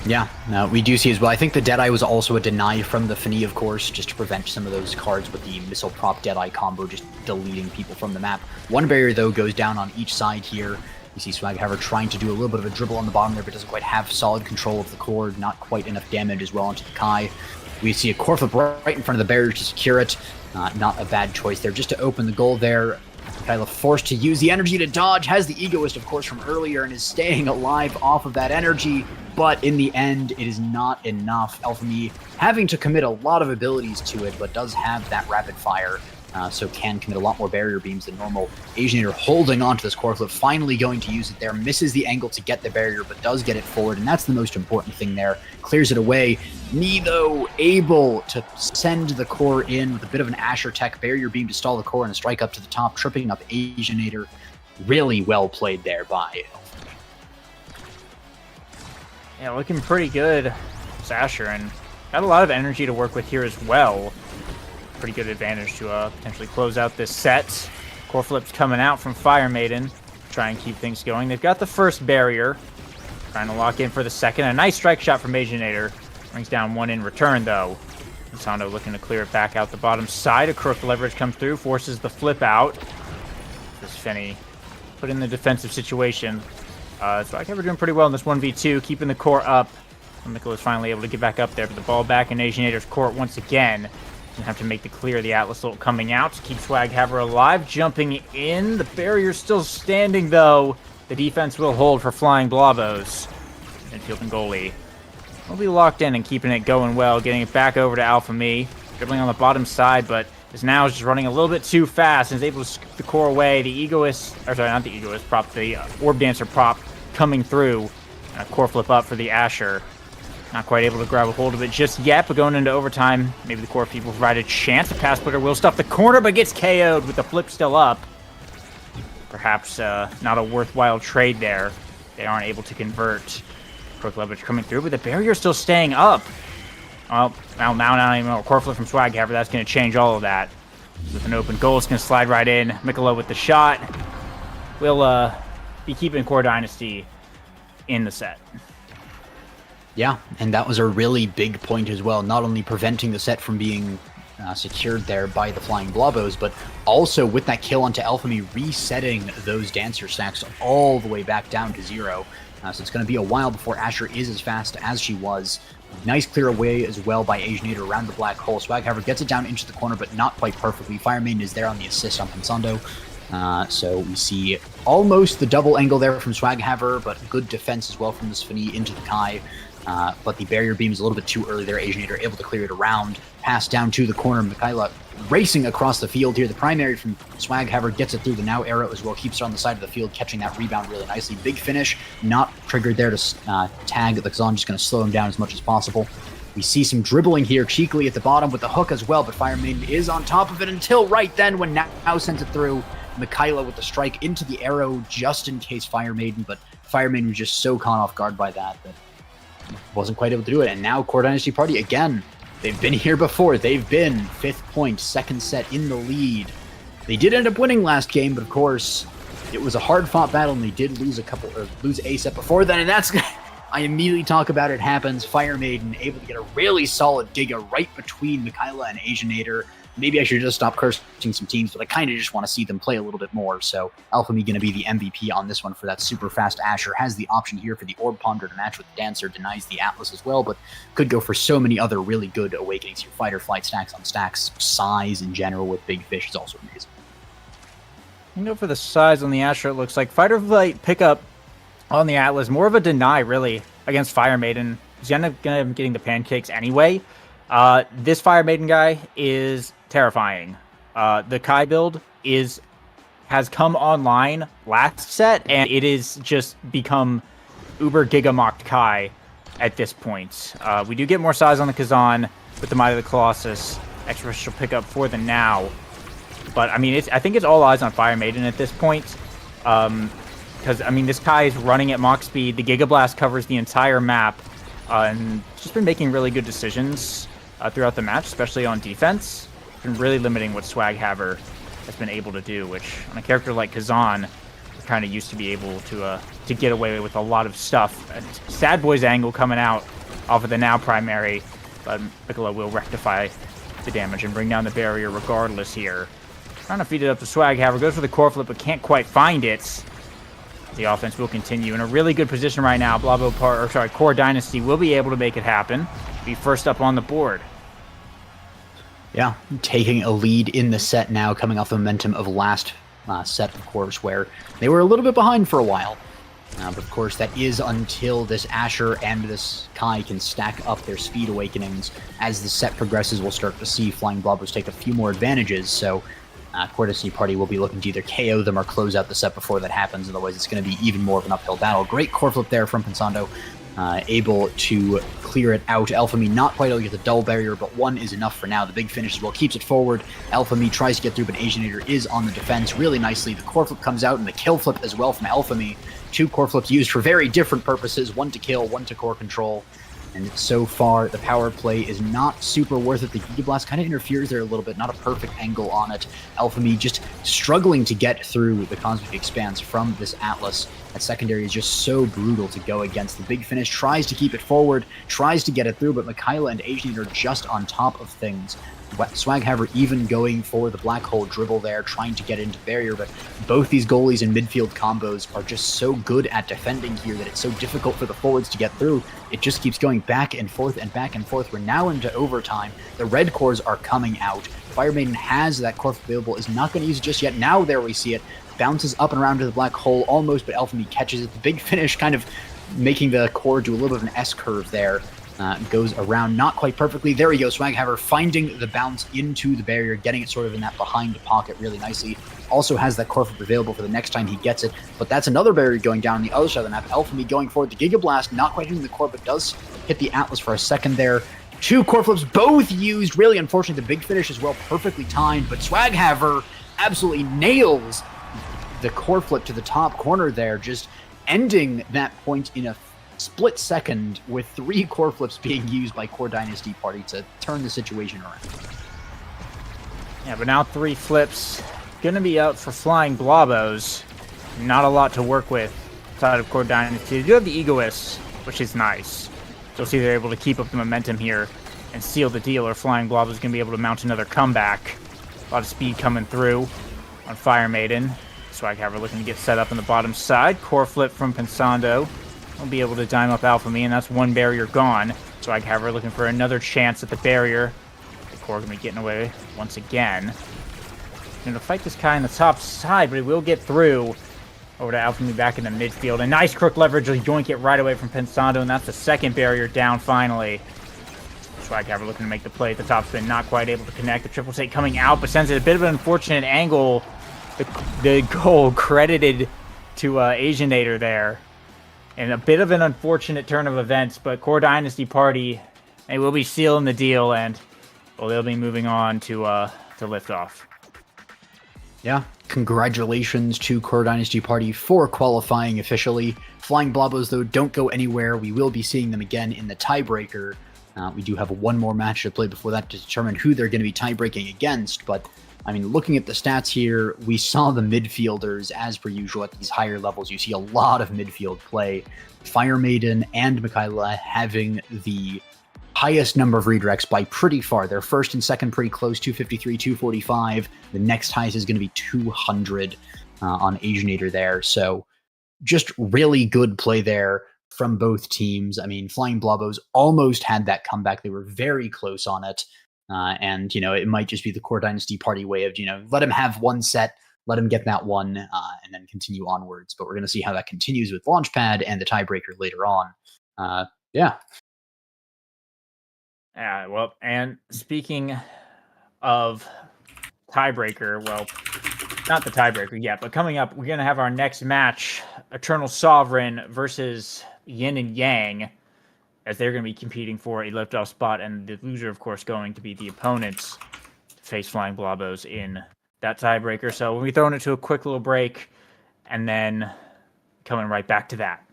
Yeah, we do see as well. I think the Deadeye was also a deny from the Fini, of course, just to prevent some of those cards with the Missile Prop Deadeye combo, just deleting people from the map. One barrier, though, goes down on each side here. You see Swaghaver trying to do a little bit of a dribble on the bottom there, but doesn't quite have solid control of the core, not quite enough damage as well onto the Kai. We see a core flip right in front of the barrier to secure it. Not a bad choice there, just to open the goal there. Kyla forced to use the energy to dodge, has the Egoist, of course, from earlier, and is staying alive off of that energy, but in the end, it is not enough. Alphamy having to commit a lot of abilities to it, but does have that rapid fire, so can commit a lot more barrier beams than normal. Asianator holding on to this core flip, finally going to use it there, misses the angle to get the barrier, but does get it forward, and that's the most important thing there. Clears it away. Me, though, able to send the core in with a bit of an Asher Tech barrier beam to stall the core and strike up to the top, tripping up Asianator. Really well played there by Yeah, looking pretty good, Asher, and got a lot of energy to work with here as well. Pretty good advantage to potentially close out this set. Core flips coming out from Fire Maiden. Try and keep things going. They've got the first barrier. Trying to lock in for the second. A nice strike shot from Asianator. Brings down one in return, though. Sando looking to clear it back out the bottom side. A crook leverage comes through. Forces the flip out. This Fenny put in the defensive situation. Swaghaver doing pretty well in this 1v2. Keeping the core up. Mikola's finally able to get back up there. But the ball back in Asianator's court once again. Have to make the clear. The Atlas ult coming out to keep Swaghaver alive. Jumping in. The barrier's still standing, though. The defense will hold for Flying Blobos. Midfield and goalie will be locked in and keeping it going well. Getting it back over to Alpha Me. Dribbling on the bottom side, but is now just running a little bit too fast and is able to scoop the core away. The Egoist, or sorry, not the Egoist prop, the Orb Dancer prop coming through. And a core flip up for the Asher. Not quite able to grab a hold of it just yet, but going into overtime, maybe the core people provide a chance. The pass splitter will stuff the corner, but gets KO'd with the flip still up. Perhaps not a worthwhile trade there. They aren't able to convert. Crook leverage coming through, but the barrier still staying up. Well, now not even a core flip from Swaghaver. That's going to change all of that. With an open goal, it's going to slide right in. Mikola with the shot. We'll be keeping Core Dynasty in the set. Yeah, and that was a really big point as well. Not only preventing the set from being secured there by the Flying Blobos, but also with that kill onto Alphamy, resetting those Dancer stacks all the way back down to 0. So it's going to be a while before Asher is as fast as she was. Nice clear away as well by Asianator around the black hole. Swag, however, gets it down into the corner, but not quite perfectly. Fire Maiden is there on the assist on Pensando. So we see almost the double angle there from Swaghaver, but good defense as well from the Sphony into the Kai. But the barrier beam is a little bit too early there. Asianator able to clear it around. Pass down to the corner. Michaela racing across the field here. The primary from Swaghaver gets it through the now arrow as well. Keeps it on the side of the field, catching that rebound really nicely. Big finish. Not triggered there to tag the Kazan. Just going to slow him down as much as possible. We see some dribbling here cheekily at the bottom with the hook as well, but Fire Maiden is on top of it until right then when now sends it through. Michaela with the strike into the arrow just in case Fire Maiden, but Fire Maiden was just so caught off guard by that wasn't quite able to do it. And now Core Dynasty Party, again, they've been here before. They've been 5th point, second set in the lead. They did end up winning last game, but of course, it was a hard-fought battle, and they did lose a set before then, and that's... I immediately talk about it happens. Fire Maiden able to get a really solid Giga right between Michaela and Asianator. Maybe I should just stop cursing some teams, but I kind of just want to see them play a little bit more. So Alphamy going to be the MVP on this one for that super fast Asher. Has the option here for the Orb Ponder to match with Dancer. Denies the Atlas as well, but could go for so many other really good Awakenings here. Fighter Flight stacks on stacks. Size in general with Big Fish is also amazing. You know, for the size on the Asher, it looks like Fighter Flight pickup on the Atlas. More of a deny, really, against Fire Maiden. He's going to end up getting the pancakes anyway. This Fire Maiden guy is terrifying. The Kai build has come online last set, and it is just become uber gigamocked Kai at this point. We do get more size on the Kazan with the Might of the Colossus. Extra special pickup for the now. But, I mean, I think it's all eyes on Fire Maiden at this point. Because, I mean, this Kai is running at Mach speed. The Giga Blast covers the entire map. And just been making really good decisions throughout the match, especially on defense. Been really limiting what Swaghaver has been able to do, which on a character like Kazan, we're kind of used to be able to get away with a lot of stuff. And Sad Boy's angle coming out off of the now primary, but Piccolo will rectify the damage and bring down the barrier regardless here. Trying to feed it up to Swaghaver, goes for the core flip, but can't quite find it. The offense will continue in a really good position right now. Core Dynasty will be able to make it happen. Be first up on the board. Yeah, taking a lead in the set now, coming off the momentum of last set, of course, where they were a little bit behind for a while. But of course, that is until this Asher and this Kai can stack up their speed awakenings. As the set progresses, we'll start to see Flying Blobbers take a few more advantages. So Core Dynasty Party will be looking to either KO them or close out the set before that happens. Otherwise, it's going to be even more of an uphill battle. Great core flip there from Pensando. Able to clear it out. Alphamy not quite able to get the double barrier, but one is enough for now. The big finish as well keeps it forward. Alphamy tries to get through, but Asianator is on the defense really nicely. The core flip comes out, and the kill flip as well from Alphamy. 2 core flips used for very different purposes. 1 to kill, 1 to core control. And so far, the power play is not super worth it. The Giga Blast kind of interferes there a little bit. Not a perfect angle on it. Alphamy just struggling to get through the Cosmic Expanse from this Atlas. That secondary is just so brutal to go against. The big finish tries to keep it forward, tries to get it through, but Michaela and Asian are just on top of things. Swaghaver even going for the black hole dribble there, trying to get into barrier, but both these goalies in midfield combos are just so good at defending here that it's so difficult for the forwards to get through. It just keeps going back and forth and back and forth. We're now into overtime. The red cores are coming out. Fire Maiden has that core available, is not going to use it just yet. Now there we see it. Bounces up and around to the black hole almost, but Alphamy catches it. The big finish kind of making the core do a little bit of an S-curve there. Goes around not quite perfectly. There we go. Swaghaver finding the bounce into the barrier, getting it sort of in that behind pocket really nicely. Also has that core flip available for the next time he gets it, but that's another barrier going down on the other side of the map. Alphamy going forward. The Giga Blast not quite hitting the core, but does hit the Atlas for a second there. 2 core flips, both used. Really, unfortunately, the big finish as well, perfectly timed, but Swaghaver absolutely nails the core flip to the top corner there, just ending that point in a split second with 3 core flips being used by Core Dynasty Party to turn the situation around. Yeah, but now 3 flips. Gonna be out for Flying Blobos. Not a lot to work with outside of Core Dynasty. They do have the Egoists, which is nice. So see they're able to keep up the momentum here and seal the deal, or Flying Blob is going to be able to mount another comeback. A lot of speed coming through on Fire Maiden. Swaghammer looking to get set up on the bottom side. Core flip from Pensando. Won't be able to dime up Alpha Me, and that's one barrier gone. Swaghammer looking for another chance at the barrier. The Core going to be getting away once again. Going to fight this guy on the top side, but he will get through. Over to Alpha Me back in the midfield. A nice crook leverage. He'll yoink it right away from Pensando, and that's the second barrier down finally. Swaghammer looking to make the play at the top spin. Not quite able to connect. The triple take coming out, but sends it a bit of an unfortunate angle. The goal credited to Asianator there. And a bit of an unfortunate turn of events, but Core Dynasty Party, they will be sealing the deal, and well, they'll be moving on to liftoff. Yeah, congratulations to Core Dynasty Party for qualifying officially. Flying Blobos, though, don't go anywhere. We will be seeing them again in the tiebreaker. We do have one more match to play before that to determine who they're going to be tie-breaking against, but I mean, looking at the stats here, we saw the midfielders, as per usual, at these higher levels. You see a lot of midfield play. Fire Maiden and Mikaela having the highest number of redirects by pretty far. They're first and second pretty close, 253, 245. The next highest is going to be 200 on Asianator there. So just really good play there from both teams. I mean, Flying Blobos almost had that comeback. They were very close on it. And, you know, it might just be the Core Dynasty Party way of, you know, let him have one set, let him get that one, and then continue onwards. But we're going to see how that continues with Launchpad and the tiebreaker later on. Yeah. Yeah, well, and speaking of tiebreaker, well, not the tiebreaker yet, but coming up, we're going to have our next match, Eternal Sovereign versus Yin and Yang, as they're going to be competing for a liftoff spot, and the loser, of course, going to be the opponents to face Flying Blobos in that tiebreaker. So we'll be throwing it to a quick little break, and then coming right back to that.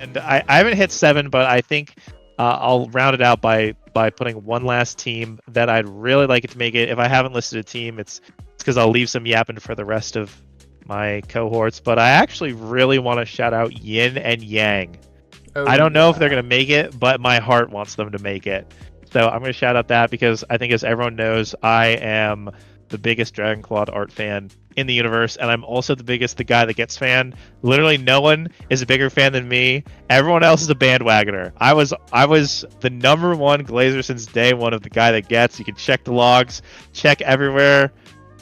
And I haven't hit 7, but I think I'll round it out by putting one last team that I'd really like it to make it. If I haven't listed a team, it's because I'll leave some yapping for the rest of my cohorts. But I actually really want to shout out Yin and Yang. Oh, I don't know if they're going to make it, but my heart wants them to make it. So I'm going to shout out that because I think, as everyone knows, I am the biggest Dragon Clawed art fan in the universe, and I'm also the guy that gets fan. Literally no one is a bigger fan than me. Everyone else is a bandwagoner. I was the #1 Glazer since day one of the guy that gets. You can check the logs, check everywhere.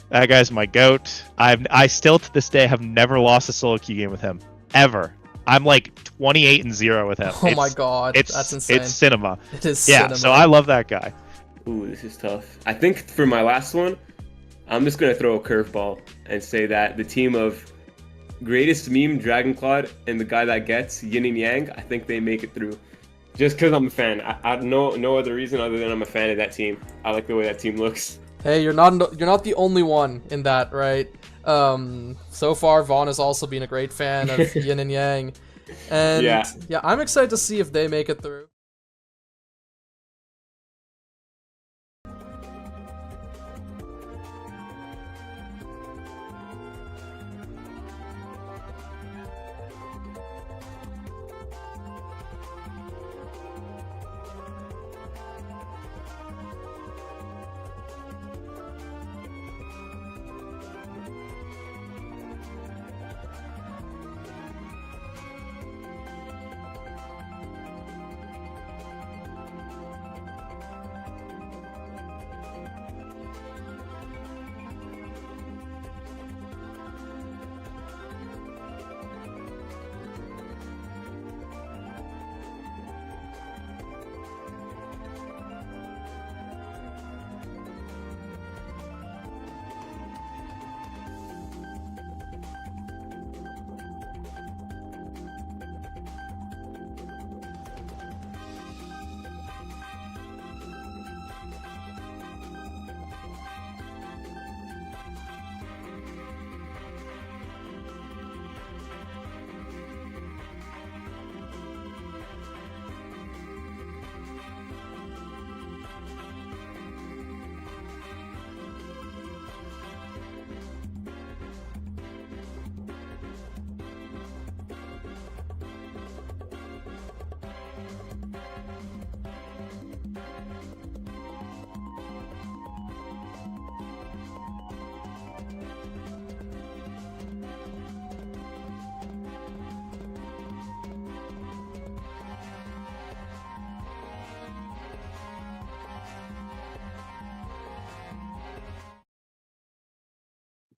That guy's my goat. I still to this day have never lost a solo queue game with him ever. I'm like 28-0 with him. Oh my god, that's insane. It's cinema. It is cinema. So I love that guy. Ooh, this is tough. I think for my last one, I'm just going to throw a curveball and say that the team of greatest meme Dragon Clawed and the guy that gets Yin and Yang, I think they make it through. Just because I'm a fan. I no other reason other than I'm a fan of that team. I like the way that team looks. Hey, you're not the only one in that, right? So far, Vaughn has also been a great fan of Yin and Yang, and yeah, I'm excited to see if they make it through.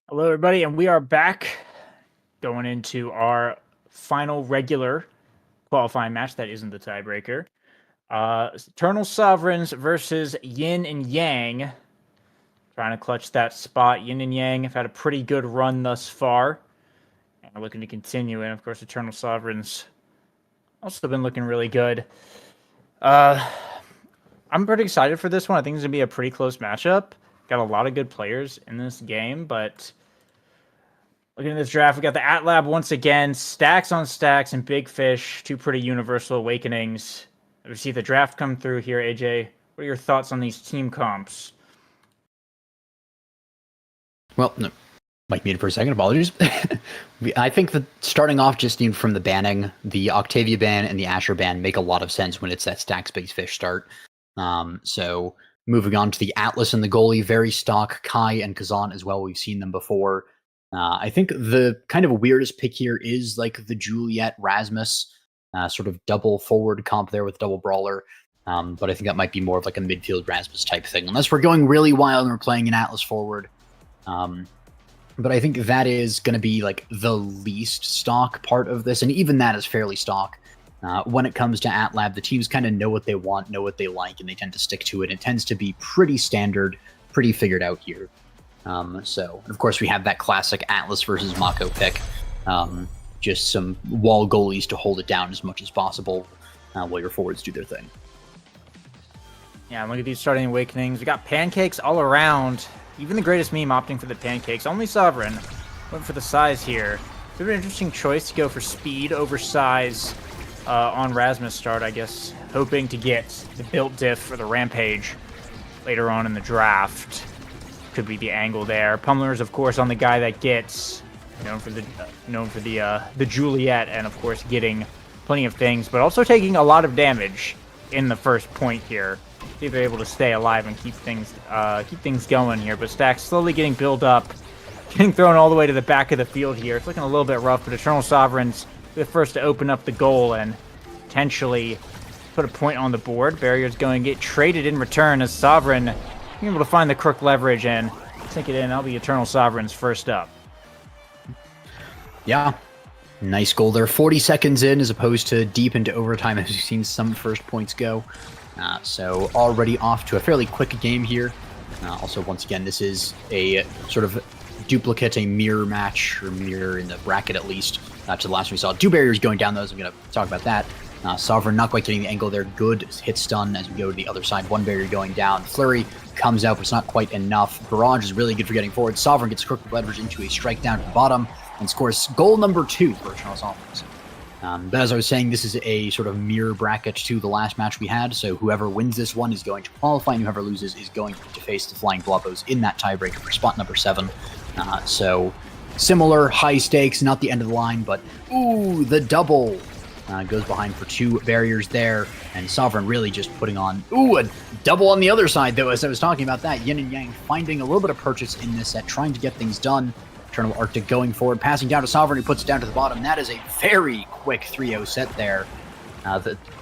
Hello, everybody, and we are back going into our final regular qualifying match that isn't the tiebreaker. Eternal Sovereigns versus Yin and Yang. Trying to clutch that spot. Yin and Yang have had a pretty good run thus far, and are looking to continue. And of course, Eternal Sovereigns also been looking really good. I'm pretty excited for this one. I think it's gonna be a pretty close matchup. Got a lot of good players in this game, but looking at this draft, we got the AtLab once again, stacks on stacks, and Big Fish, two pretty universal awakenings. We see the draft come through here, AJ. What are your thoughts on these team comps? Well, no, mic muted for a second. Apologies. I think that starting off just even from the banning, the Octavia ban and the Asher ban make a lot of sense when it's that stacks Big Fish start. So moving on to the Atlas and the goalie, very stock Kai and Kazan as well. We've seen them before. I think the kind of weirdest pick here is like the Juliet Rasmus sort of double forward comp there with double brawler. But I think that might be more of like a midfield Rasmus type thing, unless we're going really wild and we're playing an Atlas forward. But I think that is going to be like the least stock part of this, and even that is fairly stock. When it comes to AtLab, the teams kind of know what they want, know what they like, and they tend to stick to it. It tends to be pretty standard, pretty figured out here. So, of course, we have that classic Atlas versus Mako pick. Just some wall goalies to hold it down as much as possible while your forwards do their thing. Yeah, look at these starting awakenings. We got pancakes all around. Even the greatest meme opting for the pancakes. Only Sovereign went for the size here. It's an interesting choice to go for speed over size on Rasmus start, I guess. Hoping to get the built diff for the Rampage later on in the draft. Could be the angle there. Pummeler's, of course, on the guy that gets known for the Juliet, and of course getting plenty of things, but also taking a lot of damage in the first point here. See if they're able to stay alive and keep things going here. But Stacks slowly getting built up, getting thrown all the way to the back of the field here. It's looking a little bit rough, but Eternal Sovereigns the first to open up the goal and potentially put a point on the board. Barrier's going to get traded in return as Sovereign being able to find the crook leverage and sink it in. That'll be Eternal Sovereign's first up. Yeah, nice goal there. 40 seconds in as opposed to deep into overtime as we've seen some first points go. So already off to a fairly quick game here. Also, once again, this is a sort of duplicate, a mirror match, or mirror in the bracket at least, to the last one we saw. Two barriers going down those. I'm going to talk about that. Sovereign not quite getting the angle there. Good hit stun as we go to the other side. One barrier going down. Flurry comes out, but it's not quite enough. Barrage is really good for getting forward. Sovereign gets crooked leverage into a strike down to the bottom and scores goal number 2 for Eternal Sovereigns. But as I was saying, this is a sort of mirror bracket to the last match we had, so whoever wins this one is going to qualify, and whoever loses is going to face the Flying Blobos in that tiebreaker for spot number 7. So similar, high stakes, not the end of the line, but ooh, the double goes behind for 2 barriers there, and Sovereign really just putting on, ooh, a double on the other side, though, as I was talking about that. Yin and Yang finding a little bit of purchase in this set, trying to get things done. Eternal Arctic going forward, passing down to Sovereign, who puts it down to the bottom. That is a very quick 3-0 set there.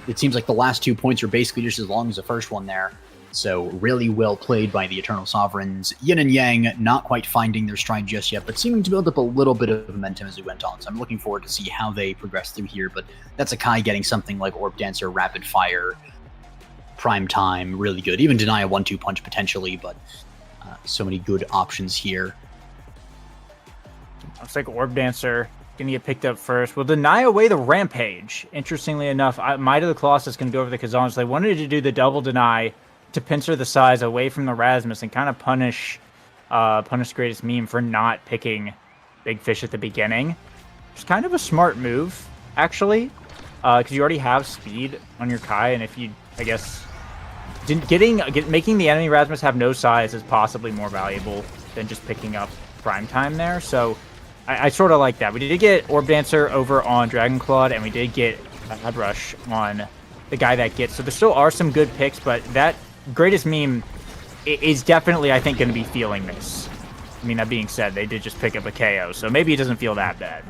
It seems like the last 2 points are basically just as long as the first one there. So really well played by the Eternal Sovereigns. Yin and Yang not quite finding their stride just yet, but seeming to build up a little bit of momentum as we went on. So I'm looking forward to see how they progress through here. But that's Akai getting something like Orb Dancer, Rapid Fire, Prime Time, really good. Even Deny a 1-2 punch potentially, but so many good options here. Looks like Orb Dancer gonna get picked up first. Will deny away the Rampage. Interestingly enough, Might of the Colossus gonna go over the Kazan. So they wanted to do the double deny to pincer the size away from the Rasmus and kind of punish Greatest Meme for not picking Big Fish at the beginning. It's kind of a smart move, actually, because you already have speed on your Kai, and if you, I guess, making the enemy Rasmus have no size is possibly more valuable than just picking up Prime Time there. So I sort of like that. We did get Orb Dancer over on Dragon Clawed, and we did get Mad Rush on the guy that gets. So there still are some good picks, but that Greatest Meme is definitely, I think, going to be feeling this. I mean, that being said, they did just pick up a KO, so maybe it doesn't feel that bad.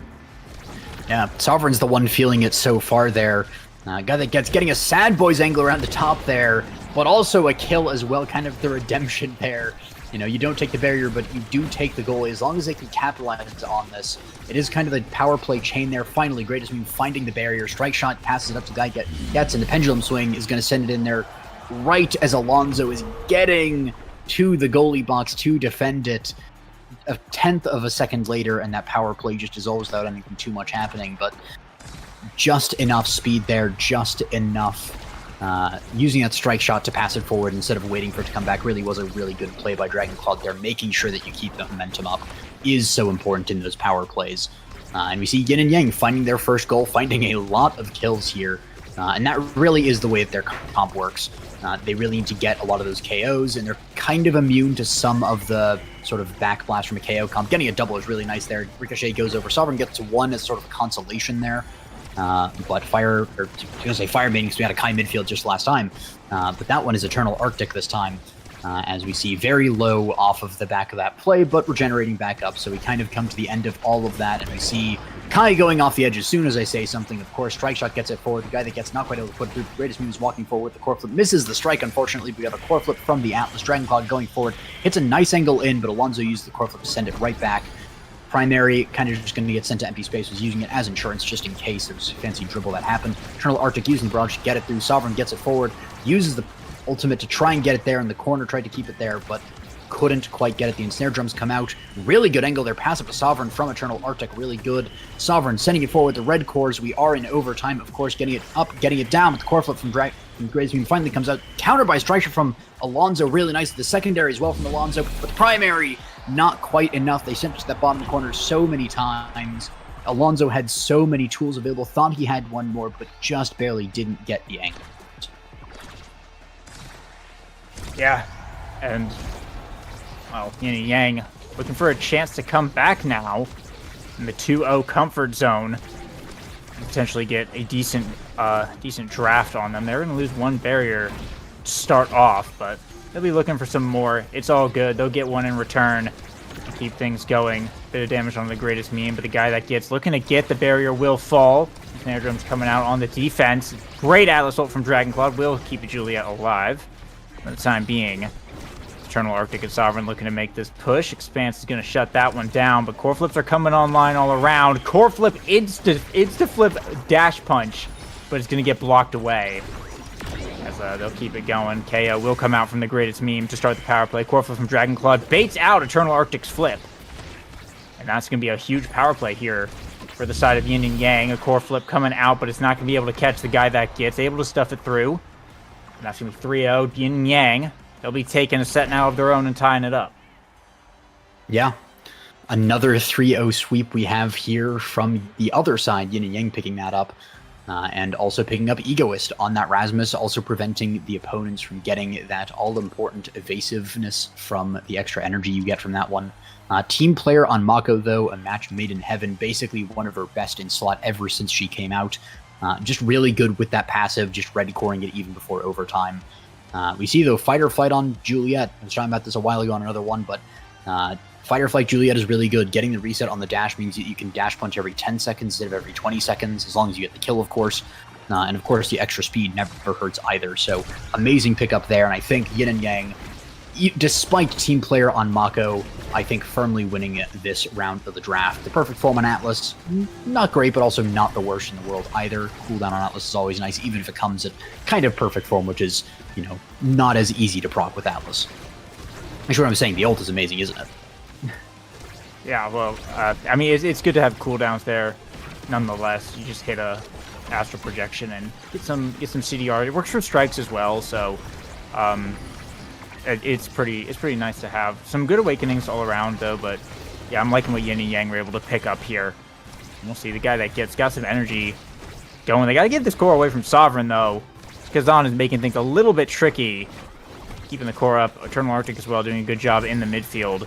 Yeah, Sovereign's the one feeling it so far there. Guy that getting a Sad Boys angle around the top there, but also a kill as well, kind of the redemption there. You know, you don't take the barrier, but you do take the goal. As long as they can capitalize on this, it is kind of the power play chain there. Finally, Greatest Meme finding the barrier. Strike shot passes it up to guy gets, and the pendulum swing is going to send it in there right as Alonso is getting to the goalie box to defend it. A 10th of a second later, and that power play just dissolves without anything too much happening, but just enough speed there, just enough using that strike shot to pass it forward instead of waiting for it to come back really was a really good play by Dragon Clawed there. Making sure that you keep the momentum up is so important in those power plays. And we see Yin and Yang finding their first goal, finding a lot of kills here. And that really is the way that their comp works. They really need to get a lot of those KOs, and they're kind of immune to some of the sort of backblast from a KO comp. Getting a double is really nice there. Ricochet goes over. Sovereign gets to 1 as sort of consolation there. But Fire Maiden, because we had a Kai midfield just last time. But that one is Eternal Arctic this time. As we see very low off of the back of that play, but regenerating back up. So we kind of come to the end of all of that, and we see Kai going off the edge as soon as I say something. Of course, strike shot gets it forward. The guy that gets not quite able to put through. Greatest Meme is walking forward with the core flip. Misses the strike, unfortunately. We got a core flip from the Atlas. Dragon Claw going forward. Hits a nice angle in, but Alonso used the core flip to send it right back. Primary kind of just going to get sent to empty space, was using it as insurance just in case there was a fancy dribble that happened. Eternal Arctic using the barrage to get it through. Sovereign gets it forward. Uses the ultimate to try and get it there in the corner, tried to keep it there, but couldn't quite get it. The ensnare drums come out. Really good angle there. Pass up to Sovereign from Eternal Arctic. Really good. Sovereign sending it forward. The red cores. We are in overtime, of course, getting it up, getting it down with the core flip from Greatest Meme finally comes out. Countered by Striker from Alonso. Really nice. The secondary as well from Alonso, but the primary not quite enough. They sent it to that bottom corner so many times. Alonso had so many tools available. Thought he had one more, but just barely didn't get the angle. Yeah, and well, Yin and Yang looking for a chance to come back now in the 2-0 comfort zone. Potentially get a decent draft on them. They're going to lose 1 barrier to start off, but they'll be looking for some more. It's all good. They'll get 1 in return to keep things going. Bit of damage on the Greatest Meme, but the guy that gets looking to get the barrier will fall. Snare drums coming out on the defense. Great Atlas ult from Dragon Clawed will keep Juliet alive for the time being. Eternal Arctic and Sovereign looking to make this push. Expanse is going to shut that one down, but core flips are coming online all around. Core flip insta flip dash punch, but it's going to get blocked away. As they'll keep it going. KO will come out from the Greatest Meme to start the power play. Core flip from Dragon Clawed baits out Eternal Arctic's flip. And that's going to be a huge power play here for the side of Yin and Yang. A core flip coming out, but it's not going to be able to catch the guy that gets. Able to stuff it through. And that's going to be 3-0. Yin and Yang, they'll be taking a set now of their own and tying it up. Yeah. Another 3-0 sweep we have here from the other side. Yin and Yang picking that up. And also picking up Egoist on that Rasmus, also preventing the opponents from getting that all-important evasiveness from the extra energy you get from that one. Team player on Mako, though, a match made in heaven, basically one of her best in slot ever since she came out. Just really good with that passive, just ready coring it even before overtime. We see, though, Fight or Flight on Juliet. I was talking about this a while ago on another one, but Fight or Flight Juliet is really good. Getting the reset on the dash means that you can dash punch every 10 seconds instead of every 20 seconds, as long as you get the kill, of course. And of course, the extra speed never hurts either. So amazing pickup there. And I think Yin and Yang, despite team player on Mako, I think firmly winning this round of the draft. The perfect form on Atlas, not great, but also not the worst in the world either. Cooldown on Atlas is always nice, even if it comes at kind of perfect form, which is, you know, not as easy to proc with Atlas. Make sure what I'm saying. The ult is amazing, isn't it? Yeah, well, I mean, it's good to have cooldowns there. Nonetheless, you just hit a astral projection and get some CDR. It works for strikes as well, so it's pretty nice to have. Some good awakenings all around, though. But yeah, I'm liking what Yin and Yang were able to pick up here. And we'll see the guy that got some energy going. They got to get this core away from Sovereign, though. Kazan is making things a little bit tricky, keeping the core up. Eternal Arctic as well, doing a good job in the midfield.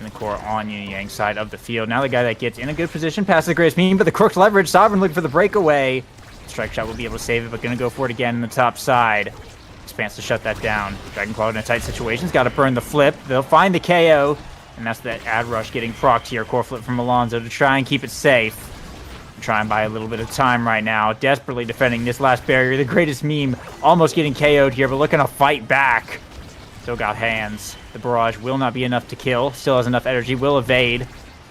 The core on Yin and Yang side of the field. Now the guy that gets in a good position past the greatest meme, but the crooked leverage. Sovereign looking for the breakaway. Strike shot will be able to save it, but going to go for it again in the top side. Expanse to shut that down. Dragonclaw in a tight situation. Got to burn the flip. They'll find the KO, and that's that ad rush getting procced here. Core flip from Alonso to try and keep it safe. Try and buy a little bit of time right now. Desperately defending this last barrier. The greatest meme almost getting KO'd here, but looking to fight back. Still got hands. The barrage will not be enough to kill. Still has enough energy. Will evade.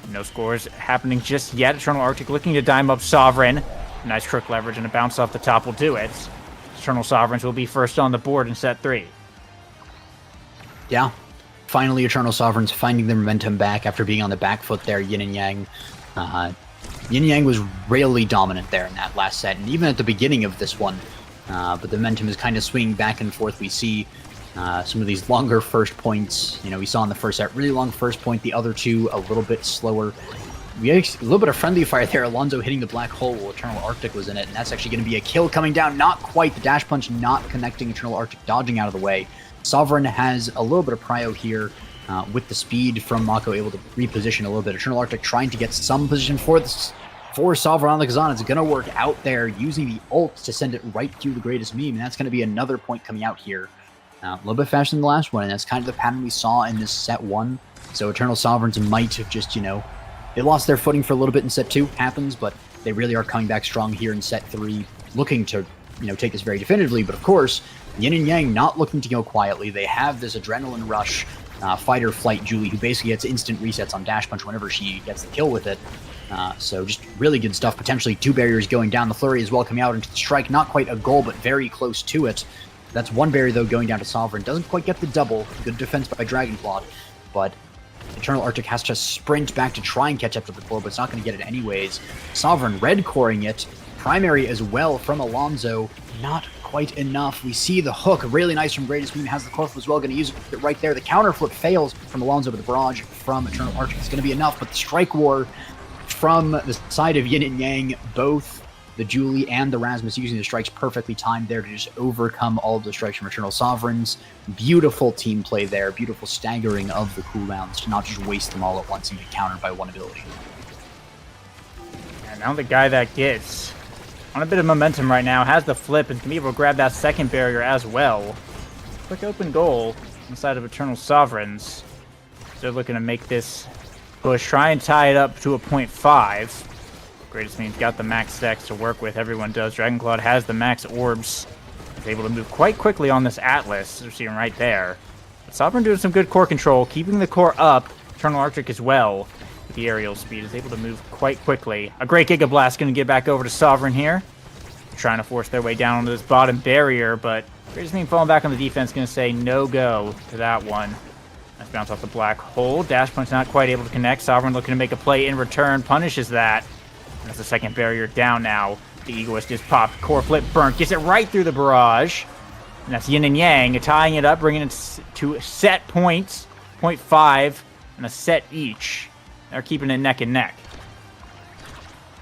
No scores happening just yet. Eternal Arctic looking to dime up Sovereign. Nice crook leverage and a bounce off the top will do it. Eternal Sovereigns will be first on the board in set 3. Yeah. Finally, Eternal Sovereigns finding their momentum back after being on the back foot there. Yin and Yang. Yin and Yang was really dominant there in that last set, and even at the beginning of this one. But the momentum is kind of swinging back and forth. We see some of these longer first points. You know, we saw in the first set, really long first point. The other two, a little bit slower. We had a little bit of friendly fire there. Alonso hitting the black hole while Eternal Arctic was in it, and that's actually going to be a kill coming down. Not quite. The dash punch not connecting. Eternal Arctic dodging out of the way. Sovereign has a little bit of prio here with the speed from Mako, able to reposition a little bit. Eternal Arctic trying to get some position for this. For Sovereign on the Kazan, it's going to work out there, using the ult to send it right through the greatest meme, and that's going to be another point coming out here. A little bit faster than the last one, and that's kind of the pattern we saw in this set 1. So Eternal Sovereigns might have just, you know, they lost their footing for a little bit in set 2, happens, but they really are coming back strong here in set 3, looking to, you know, take this very definitively. But of course, Yin and Yang not looking to go quietly. They have this adrenaline rush, fight or flight Julie, who basically gets instant resets on dash punch whenever she gets the kill with it. So just really good stuff. Potentially 2 barriers going down. The flurry as well coming out into the strike. Not quite a goal, but very close to it. That's 1 barrier, though, going down to Sovereign. Doesn't quite get the double. Good defense by Dragonclaw, but Eternal Arctic has to sprint back to try and catch up to the core, but it's not going to get it anyways. Sovereign red coring it. Primary as well from Alonso. Not quite enough. We see the hook. Really nice from Greatest Meme. Has the core flip as well. Going to use it right there. The counter flip fails from Alonso, but the barrage from Eternal Arctic is going to be enough. But the strike war from the side of Yin and Yang, both the Julie and the Rasmus using the strikes perfectly timed there to just overcome all of the strikes from Eternal Sovereigns. Beautiful team play there. Beautiful staggering of the cooldowns to not just waste them all at once and get countered by one ability. And now the guy that gets on a bit of momentum right now has the flip and can be able to grab that second barrier as well. Quick open goal inside of Eternal Sovereigns. They're looking to make this push, try and tie it up to a 0.5. Greatest Meme's got the max stacks to work with. Everyone does. Dragonclaw has the max orbs. Is able to move quite quickly on this Atlas. You're seeing right there. But Sovereign doing some good core control, keeping the core up. Eternal Arctic as well. With the aerial speed, is able to move quite quickly. A great Giga Blast going to get back over to Sovereign here. Trying to force their way down onto this bottom barrier, but Greatest Meme falling back on the defense, going to say no go to that one. Nice bounce off the black hole. Dash punch not quite able to connect. Sovereign looking to make a play in return. Punishes that. That's the second barrier down now. The Egoist just popped. Core flip burnt. Gets it right through the barrage. And that's Yin and Yang tying it up, bringing it to set points. 0.5 and a set each. They're keeping it neck and neck.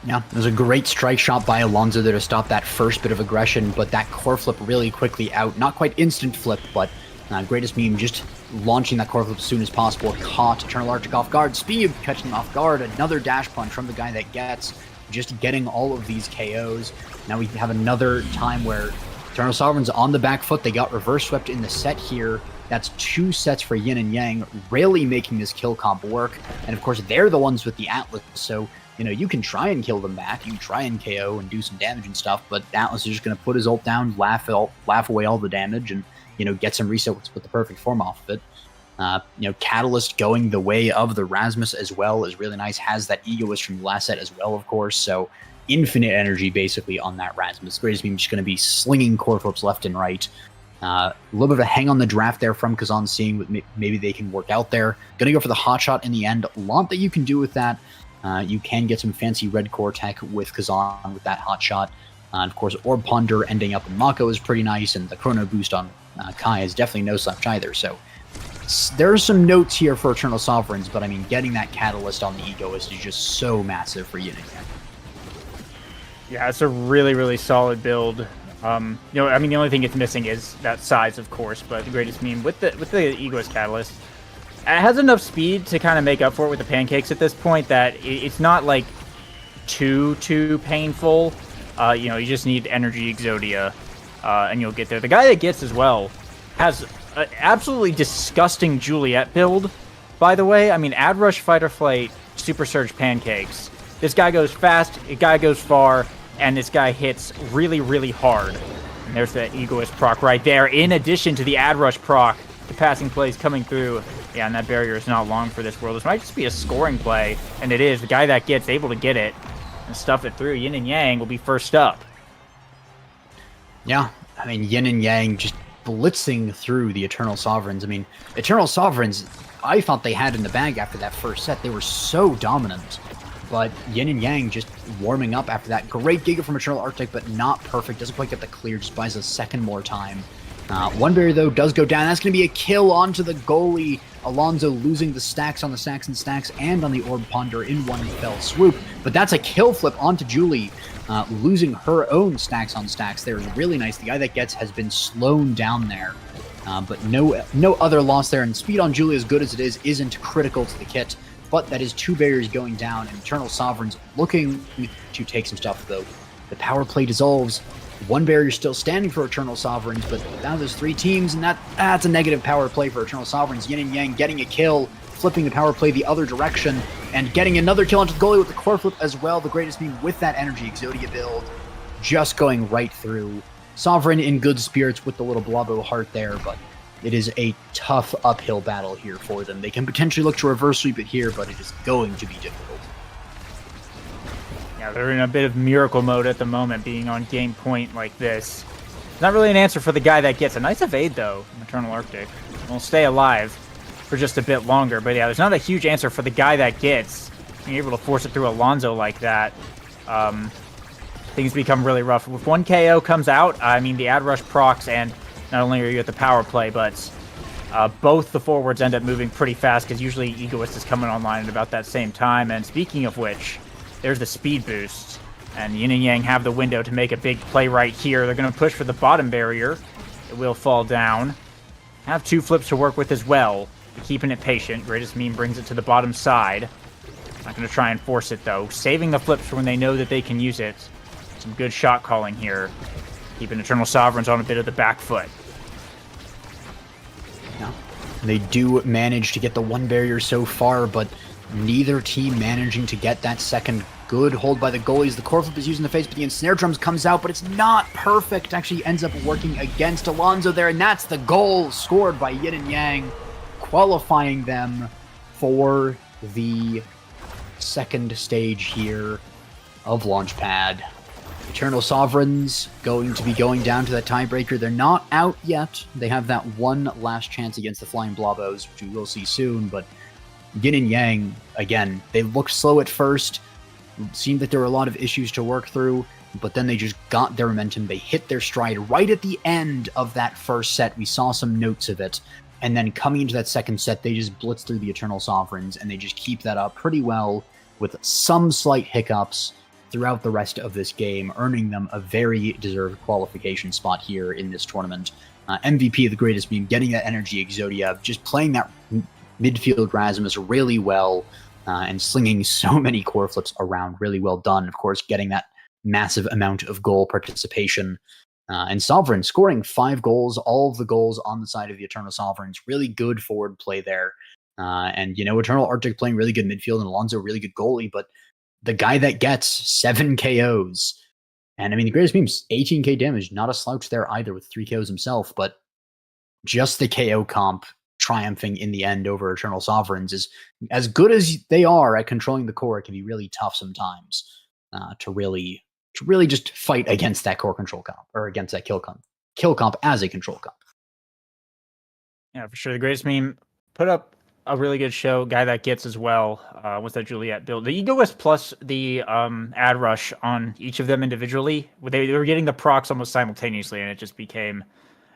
Yeah, there's a great strike shot by Alonso there to stop that first bit of aggression, but that core flip really quickly out. Not quite instant flip, but Greatest Meme just launching that core flip as soon as possible. Caught Eternal Arctic off guard. Speed catching him off guard. Another dash punch from the guy that gets just getting all of these KOs. Now we have another time where Eternal Sovereign's on the back foot. They got reverse swept in the set here. That's 2 sets for Yin and Yang, really making this kill comp work. And of course, they're the ones with the Atlas, so you can try and kill them back. You can try and KO and do some damage and stuff, but Atlas is just going to put his ult down, laugh away all the damage, and get some resets with the perfect form off of it. Catalyst going the way of the Rasmus as well is really nice. Has that Egoist from the last set as well, of course. So infinite energy basically on that Rasmus. Greatest Meme just going to be slinging core flips left and right. A little bit of a hang on the draft there from Kazan, seeing what maybe they can work out there. Going to go for the hot shot in the end. A lot that you can do with that. You can get some fancy red core tech with Kazan with that hot shot. And of course, Orb Ponder ending up in Mako is pretty nice, and the Chrono Boost on Kai is definitely no slouch either. So there's some notes here for Eternal Sovereigns, but I mean, getting that Catalyst on the Egoist is just so massive for Yin and Yang. Yeah, it's a really, really solid build. The only thing it's missing is that size, of course, but the Greatest Meme with the Egoist Catalyst, it has enough speed to kind of make up for it with the pancakes at this point that it's not like too painful. You just need Energy Exodia, and you'll get there. The guy that gets as well has an absolutely disgusting Juliet build, by the way. I mean, Ad Rush, Fight or Flight, Super Surge Pancakes. This guy goes fast, the guy goes far, and this guy hits really, really hard. And there's the Egoist proc right there, in addition to the Ad Rush proc. The passing plays coming through. Yeah, and that barrier is not long for this world. This might just be a scoring play, and it is. The guy that gets able to get it and stuff it through, Yin and Yang, will be first up. Yeah, I mean, Yin and Yang just blitzing through the Eternal Sovereigns. I mean, Eternal Sovereigns, I thought they had in the bag after that first set. They were so dominant. But Yin and Yang just warming up after that. Great Giga from Eternal Arctic, but not perfect. Doesn't quite get the clear, just buys a second more time. One barrier, though, does go down. That's going to be a kill onto the goalie. Alonso losing the stacks on the stacks and stacks and on the Orb Ponder in one fell swoop. But that's a kill flip onto Julie, losing her own stacks on stacks there is really nice. The guy that gets has been slowed down there. But no other loss there. And speed on Julie, as good as it is, isn't critical to the kit. But that is 2 barriers going down, and Eternal Sovereigns looking to take some stuff, though. The power play dissolves. 1 barrier still standing for Eternal Sovereigns, but now there's 3 teams, and that's a negative power play for Eternal Sovereigns. Yin and Yang getting a kill, flipping the power play the other direction, and getting another kill onto the goalie with the core flip as well. The Greatest Meme with that Energy Exodia build, just going right through. Sovereign in good spirits with the little Blobbo heart there, but it is a tough uphill battle here for them. They can potentially look to reverse sweep it here, but it is going to be difficult. Yeah, they're in a bit of miracle mode at the moment, being on game point like this. Not really an answer for the guy that gets a nice evade, though, Eternal Arctic. Will stay alive for just a bit longer, but yeah, there's not a huge answer for the guy that gets. Being able to force it through Alonso like that, things become really rough. If 1 KO comes out, I mean, the Ad Rush procs, and not only are you at the power play, but both the forwards end up moving pretty fast, because usually Egoist is coming online at about that same time. And speaking of which, there's the speed boost, and Yin and Yang have the window to make a big play right here. They're going to push for the bottom barrier. It will fall down. Have 2 flips to work with as well. They're keeping it patient. Greatest Meme brings it to the bottom side. Not going to try and force it, though. Saving the flips for when they know that they can use it. Some good shot calling here. Keeping Eternal Sovereigns on a bit of the back foot. Yeah. They do manage to get the 1 barrier so far, but neither team managing to get that second. Good hold by the goalies. The core flip is using the face, but the ensnare drums comes out, but it's not perfect. Actually ends up working against Alonso there, and that's the goal scored by Yin and Yang, qualifying them for the second stage here of Launchpad. Eternal Sovereigns going to be going down to that tiebreaker. They're not out yet. They have that one last chance against the Flying Blobos, which we will see soon, but Yin and Yang, again, they looked slow at first. Seemed that there were a lot of issues to work through, but then they just got their momentum. They hit their stride right at the end of that first set. We saw some notes of it. And then coming into that second set, they just blitz through the Eternal Sovereigns, and they just keep that up pretty well with some slight hiccups throughout the rest of this game, earning them a very deserved qualification spot here in this tournament. MVP of the greatest meme, getting that energy Exodia, just playing that midfield Rasmus really well, and slinging so many core flips around really well done. Of course, getting that massive amount of goal participation. And Sovereign scoring 5 goals, all of the goals on the side of the Eternal Sovereigns. Really good forward play there. And, Eternal Arctic playing really good midfield, and Alonso really good goalie, but the guy that gets 7 KOs, and I mean, the greatest meme's 18k damage, not a slouch there either with 3 KOs himself, but just the KO comp triumphing in the end over Eternal Sovereigns is as good as they are at controlling the core. It can be really tough sometimes to really just fight against that core control comp, or against that kill comp as a control comp. Yeah, for sure. The greatest meme put up a really good show. Guy that gets as well with that Juliet build. The Egoist plus the ad rush on each of them individually. They were getting the procs almost simultaneously, and it just became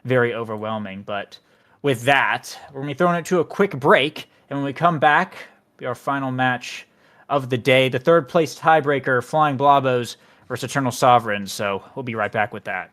very overwhelming. But with that, we're going to be throwing it to a quick break. And when we come back, it'll be our final match of the day. The third place tiebreaker, Flying Blobos versus Eternal Sovereigns. So we'll be right back with that.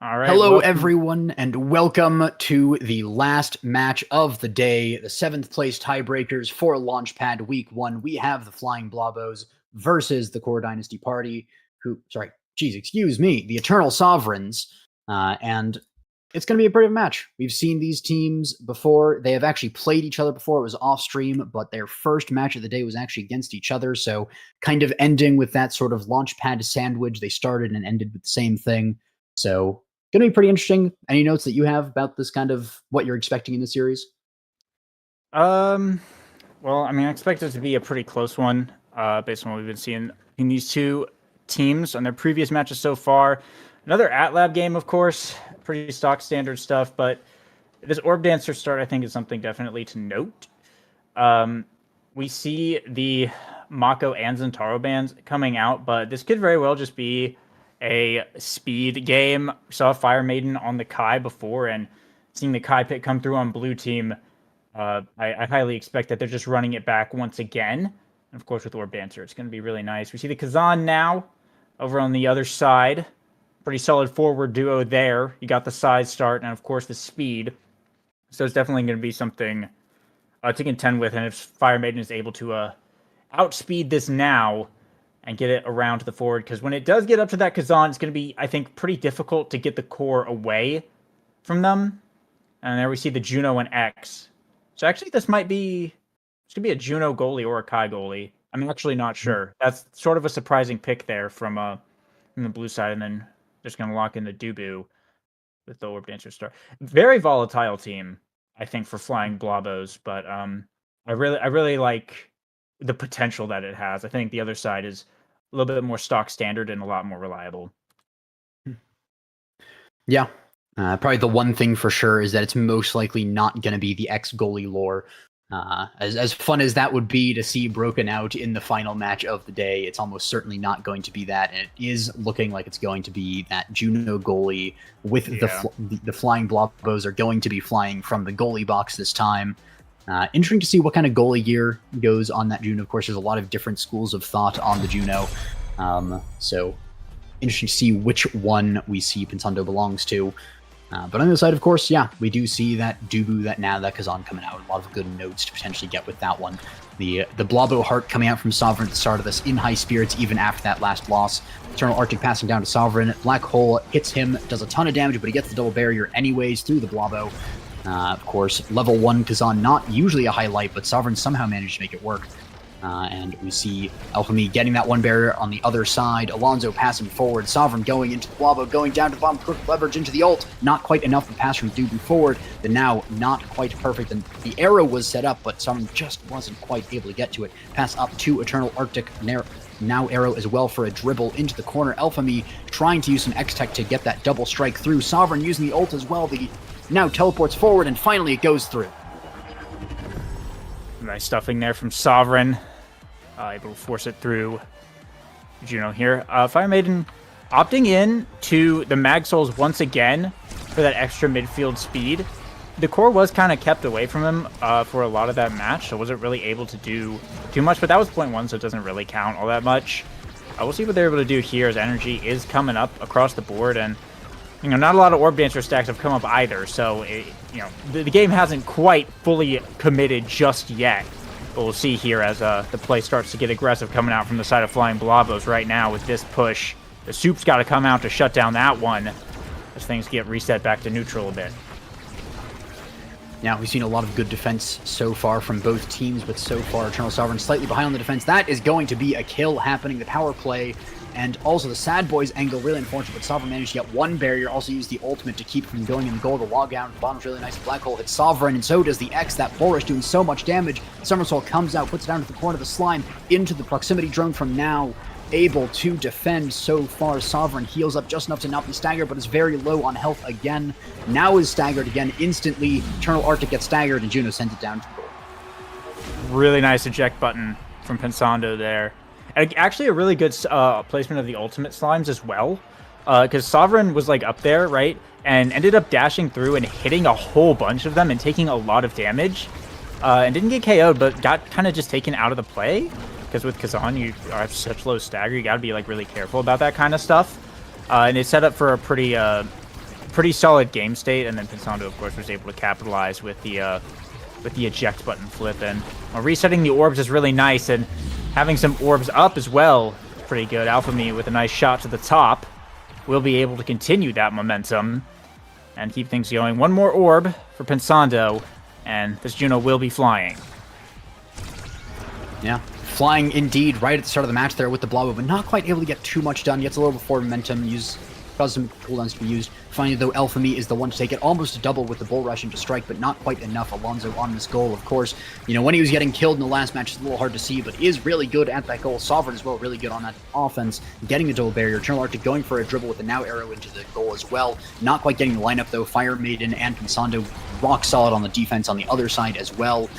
All right. Hello, welcome. everyone, and welcome to the last match of the day, the 7th place tiebreakers for Launchpad Week 1. We have the Flying Blobos versus the Core Dynasty Party, the Eternal Sovereigns, and it's going to be a pretty match. We've seen these teams before. They have actually played each other before. It was off stream, but their first match of the day was actually against each other, so kind of ending with that sort of Launchpad sandwich. They started and ended with the same thing, so going to be pretty interesting. Any notes that you have about this kind of what you're expecting in the series? Well, I mean, I expect it to be a pretty close one, based on what we've been seeing in these two teams on their previous matches so far. Another at-lab game, of course, pretty stock standard stuff, but this Orb Dancer start, I think, is something definitely to note. We see the Mako and Zentaro bands coming out, but this could very well just be a speed game. We saw Fire Maiden on the Kai before, and seeing the Kai pick come through on blue team, I highly expect that they're just running it back once again. And of course, with Orb Dancer, it's going to be really nice. We see the Kazan now over on the other side. Pretty solid forward duo there. You got the side start and, of course, the speed. So it's definitely going to be something to contend with. And if Fire Maiden is able to outspeed this now and get it around to the forward, because when it does get up to that Kazan, it's going to be, I think, pretty difficult to get the core away from them. And there we see the Juno and X. So actually, this could be a Juno goalie or a Kai goalie. I'm actually not sure. That's sort of a surprising pick there from the blue side, and then just going to lock in the Dubu with the Orb Dancer start. Very volatile team, I think, for Flying Blobos, but I really like the potential that it has. I think the other side is a little bit more stock standard and a lot more reliable. Yeah. Probably the one thing for sure is that it's most likely not going to be the ex-goalie lore. As fun as that would be to see broken out in the final match of the day, it's almost certainly not going to be that. And it is looking like it's going to be that Juno goalie with the Flying Blobos are going to be flying from the goalie box this time. Interesting to see what kind of goalie gear goes on that Juno. Of course, there's a lot of different schools of thought on the Juno. So interesting to see which one we see Pensando belongs to. But on the other side, of course, yeah, we do see that Dubu, that Kazan coming out. A lot of good notes to potentially get with that one. The Blobo Heart coming out from Sovereign at the start of this in high spirits, even after that last loss. Eternal Arctic passing down to Sovereign. Black Hole hits him, does a ton of damage, but he gets the double barrier anyways through the Blobo. Of course, level 1 Kazan, not usually a highlight, but Sovereign somehow managed to make it work. And we see Alchemy getting that one barrier on the other side. Alonso passing forward. Sovereign going into the Blobo, going down to the bottom. Quick leverage into the ult. Not quite enough to pass from Dubu forward. The now not quite perfect. And the arrow was set up, but Sovereign just wasn't quite able to get to it. Pass up to Eternal Arctic. Now arrow as well for a dribble into the corner. Alchemy trying to use some X-Tech to get that double strike through. Sovereign using the ult as well. The now teleports forward, and finally it goes through. Nice stuffing there from Sovereign. Able to force it through Juno here. Fire Maiden opting in to the Mag Souls once again for that extra midfield speed. The core was kind of kept away from him for a lot of that match, so wasn't really able to do too much, but that was 0.1, so it doesn't really count all that much. We'll see what they're able to do here as energy is coming up across the board, and not a lot of Orb Dancer stacks have come up either, so the game hasn't quite fully committed just yet. But we'll see here as the play starts to get aggressive coming out from the side of Flying Blobos right now with this push. The Soup's got to come out to shut down that one as things get reset back to neutral a bit. Now, we've seen a lot of good defense so far from both teams, but so far Eternal Sovereign slightly behind on the defense. That is going to be a kill happening. The power play and also the Sad Boys angle, really unfortunate, but Sovereign managed to get one barrier, also used the ultimate to keep from going in the goal. The log down at the bottom's really nice. Black Hole hits Sovereign, and so does the X. That Boris doing so much damage. Somersault comes out, puts it down to the corner of the slime, into the proximity drone from now. Able to defend so far. Sovereign heals up just enough to not be staggered, but is very low on health again. Now is staggered again instantly. Eternal Arctic gets staggered, and Juno sends it down to the goal. Really nice eject button from Pensando there. And actually a really good placement of the ultimate slimes as well. Because Sovereign was up there, right? And ended up dashing through and hitting a whole bunch of them and taking a lot of damage. And didn't get KO'd, but got kind of just taken out of the play. Because with Kazan, you have such low stagger, you got to be really careful about that kind of stuff. And it set up for a pretty pretty solid game state, and then Pensando, of course, was able to capitalize with the eject button flip. And resetting the orbs is really nice, and having some orbs up as well, pretty good. Alphamy with a nice shot to the top will be able to continue that momentum and keep things going. One more orb for Pensando, and this Juno will be flying. Yeah, flying indeed right at the start of the match there with the Blobo, but not quite able to get too much done. Gets a little before momentum, causes some cooldowns to be used. Finally, though, Alphamy is the one to take it, almost a double with the Bull Rush into strike, but not quite enough. Alonso on this goal, of course. You know, when he was getting killed in the last match, it's a little hard to see, but is really good at that goal. Sovereign as well, really good on that offense, getting the double barrier. Eternal Arctic going for a dribble with the now arrow into the goal as well. Not quite getting the lineup, though. Fire Maiden and Pensando rock solid on the defense on the other side as well.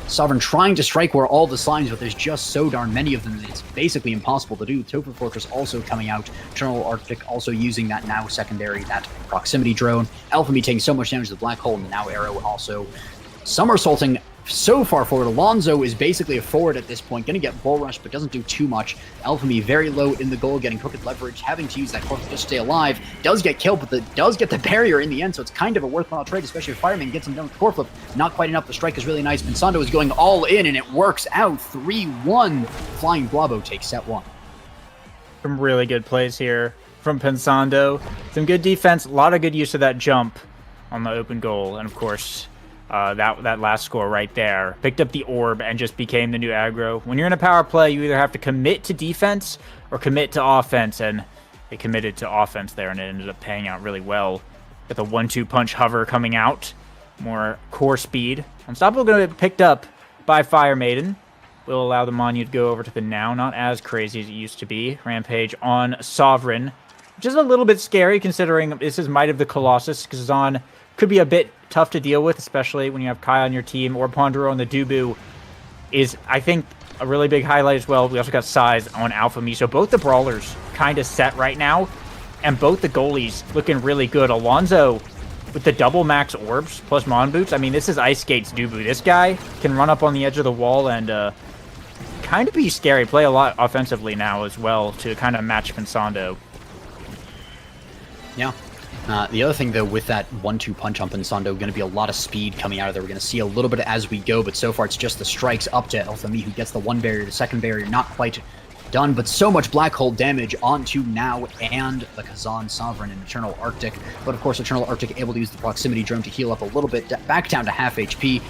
Sovereign trying to strike where all the slimes, but there's just so darn many of them that it's basically impossible to do. Topher Fortress also coming out. Eternal Arctic also using that now secondary, that proximity drone. Alphamy taking so much damage to the black hole, and the now arrow also somersaulting so far forward. Alonso is basically a forward at this point, going to get Bull Rush, but doesn't do too much. Alphamy very low in the goal, getting crooked leverage, having to use that core flip to stay alive. Does get killed, but does get the barrier in the end, so it's kind of a worthwhile trade, especially if Fireman gets him done with the core flip. Not quite enough. The strike is really nice. Pensando is going all in, and it works out. 3-1. Flying Blobo takes set 1. Some really good plays here from Pensando. Some good defense, a lot of good use of that jump on the open goal, and of course, that last score right there. Picked up the orb and just became the new aggro. When you're in a power play, you either have to commit to defense or commit to offense, and they committed to offense there, and it ended up paying out really well. Got the 1-2 punch hover coming out. More core speed. Unstoppable going to be picked up by Fire Maiden. Will allow the Monu to go over to the now. Not as crazy as it used to be. Rampage on Sovereign, which is a little bit scary considering this is Might of the Colossus. Kazan could be a bit tough to deal with, especially when you have Kai on your team, or Pondero on the Dubu is, I think, a really big highlight as well. We also got Size on Alphamy, so both the brawlers kind of set right now, and both the goalies looking really good. Alonso with the double max orbs plus Mon Boots. I mean, this is Ice Skate's Dubu. This guy can run up on the edge of the wall and kind of be scary. Play a lot offensively now as well to kind of match Pensando. Yeah. The other thing, though, with that 1-2 punch on Pensando, going to be a lot of speed coming out of there. We're going to see a little bit as we go, but so far it's just the strikes up to Alphamy, who gets the one barrier. The second barrier not quite done, but so much black hole damage onto Now and the Kazan Sovereign and Eternal Arctic. But of course, Eternal Arctic able to use the proximity drone to heal up a little bit, back down to half HP.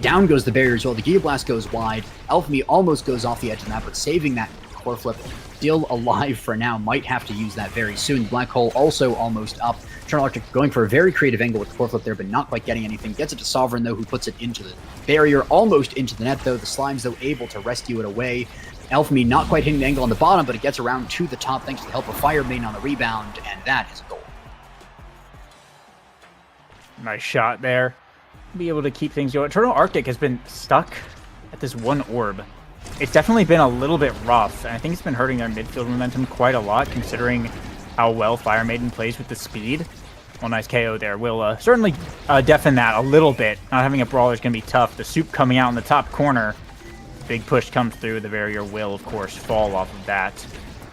Down goes the barrier as well. The Giga Blast goes wide. Alphamy almost goes off the edge of that, but saving that core flip. Still alive for now. Might have to use that very soon. Black hole also almost up. Eternal Arctic going for a very creative angle with the core flip there, but not quite getting anything. Gets it to Sovereign, though, who puts it into the barrier, almost into the net, though. The Slimes, though, able to rescue it away. Alphamy not quite hitting the angle on the bottom, but it gets around to the top thanks to the help of Fire Maiden on the rebound, and that is a goal. Nice shot there. Be able to keep things going. Eternal Arctic has been stuck at this one orb. It's definitely been a little bit rough, and I think it's been hurting their midfield momentum quite a lot, considering how well Fire Maiden plays with the speed. Well, nice KO there. Will certainly deafen that a little bit. Not having a brawler is going to be tough. The soup coming out in the top corner. Big push comes through. The barrier will, of course, fall off of that.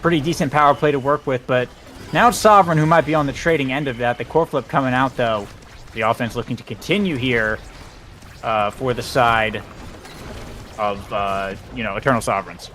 Pretty decent power play to work with, but now it's Sovereign who might be on the trading end of that. The core flip coming out, though. The offense looking to continue here for the side of, Eternal Sovereigns.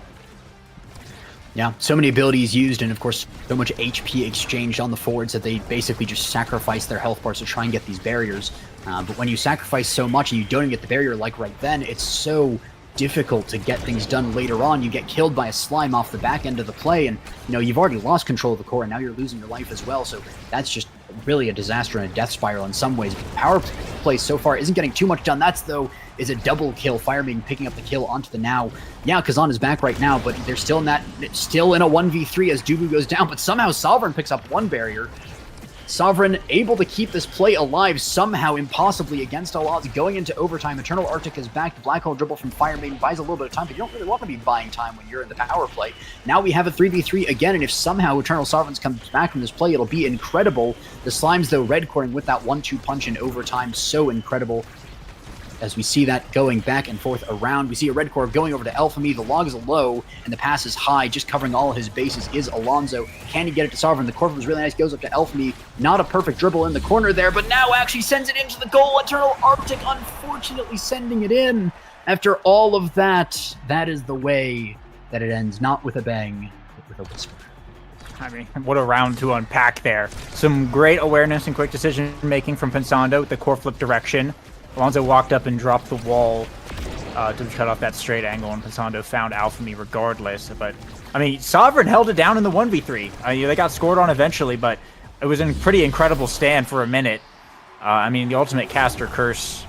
Yeah, so many abilities used, and of course, so much HP exchanged on the forwards that they basically just sacrifice their health bars to try and get these barriers. But when you sacrifice so much and you don't even get the barrier like right then, it's so difficult to get things done later on. You get killed by a slime off the back end of the play, and you've already lost control of the core, and now you're losing your life as well. So that's just really a disaster and a death spiral in some ways. But the power play so far isn't getting too much done. That's, though, is a double kill. Fire Maiden picking up the kill onto the Now. Yeah, Kazan is back right now, but they're still in a 1v3 as Dubu goes down, but somehow Sovereign picks up one barrier. Sovereign able to keep this play alive somehow, impossibly against all odds, going into overtime. Eternal Arctic is back. The Black Hole dribble from Fire Maiden buys a little bit of time, but you don't really want to be buying time when you're in the power play. Now we have a 3v3 again, and if somehow Eternal Sovereigns comes back from this play, it'll be incredible. The Slimes, though, red coring with that 1-2 punch in overtime, so incredible. as we see that going back and forth around. We see a red core going over to Alphamy. The log is low, and the pass is high. Just covering all his bases is Alonso. Can he get it to Sovereign? The core was really nice. Goes up to Alphamy. Not a perfect dribble in the corner there, but now actually sends it into the goal. Eternal Arctic unfortunately sending it in. After all of that, that is the way that it ends. Not with a bang, but with a whisper. I mean, what a round to unpack there. Some great awareness and quick decision-making from Pensando with the core flip direction. Alonso walked up and dropped the wall to cut off that straight angle, and Pensando found Alphamy regardless. But, I mean, Sovereign held it down in the 1v3. They got scored on eventually, but it was a pretty incredible stand for a minute. I mean, the ultimate caster curse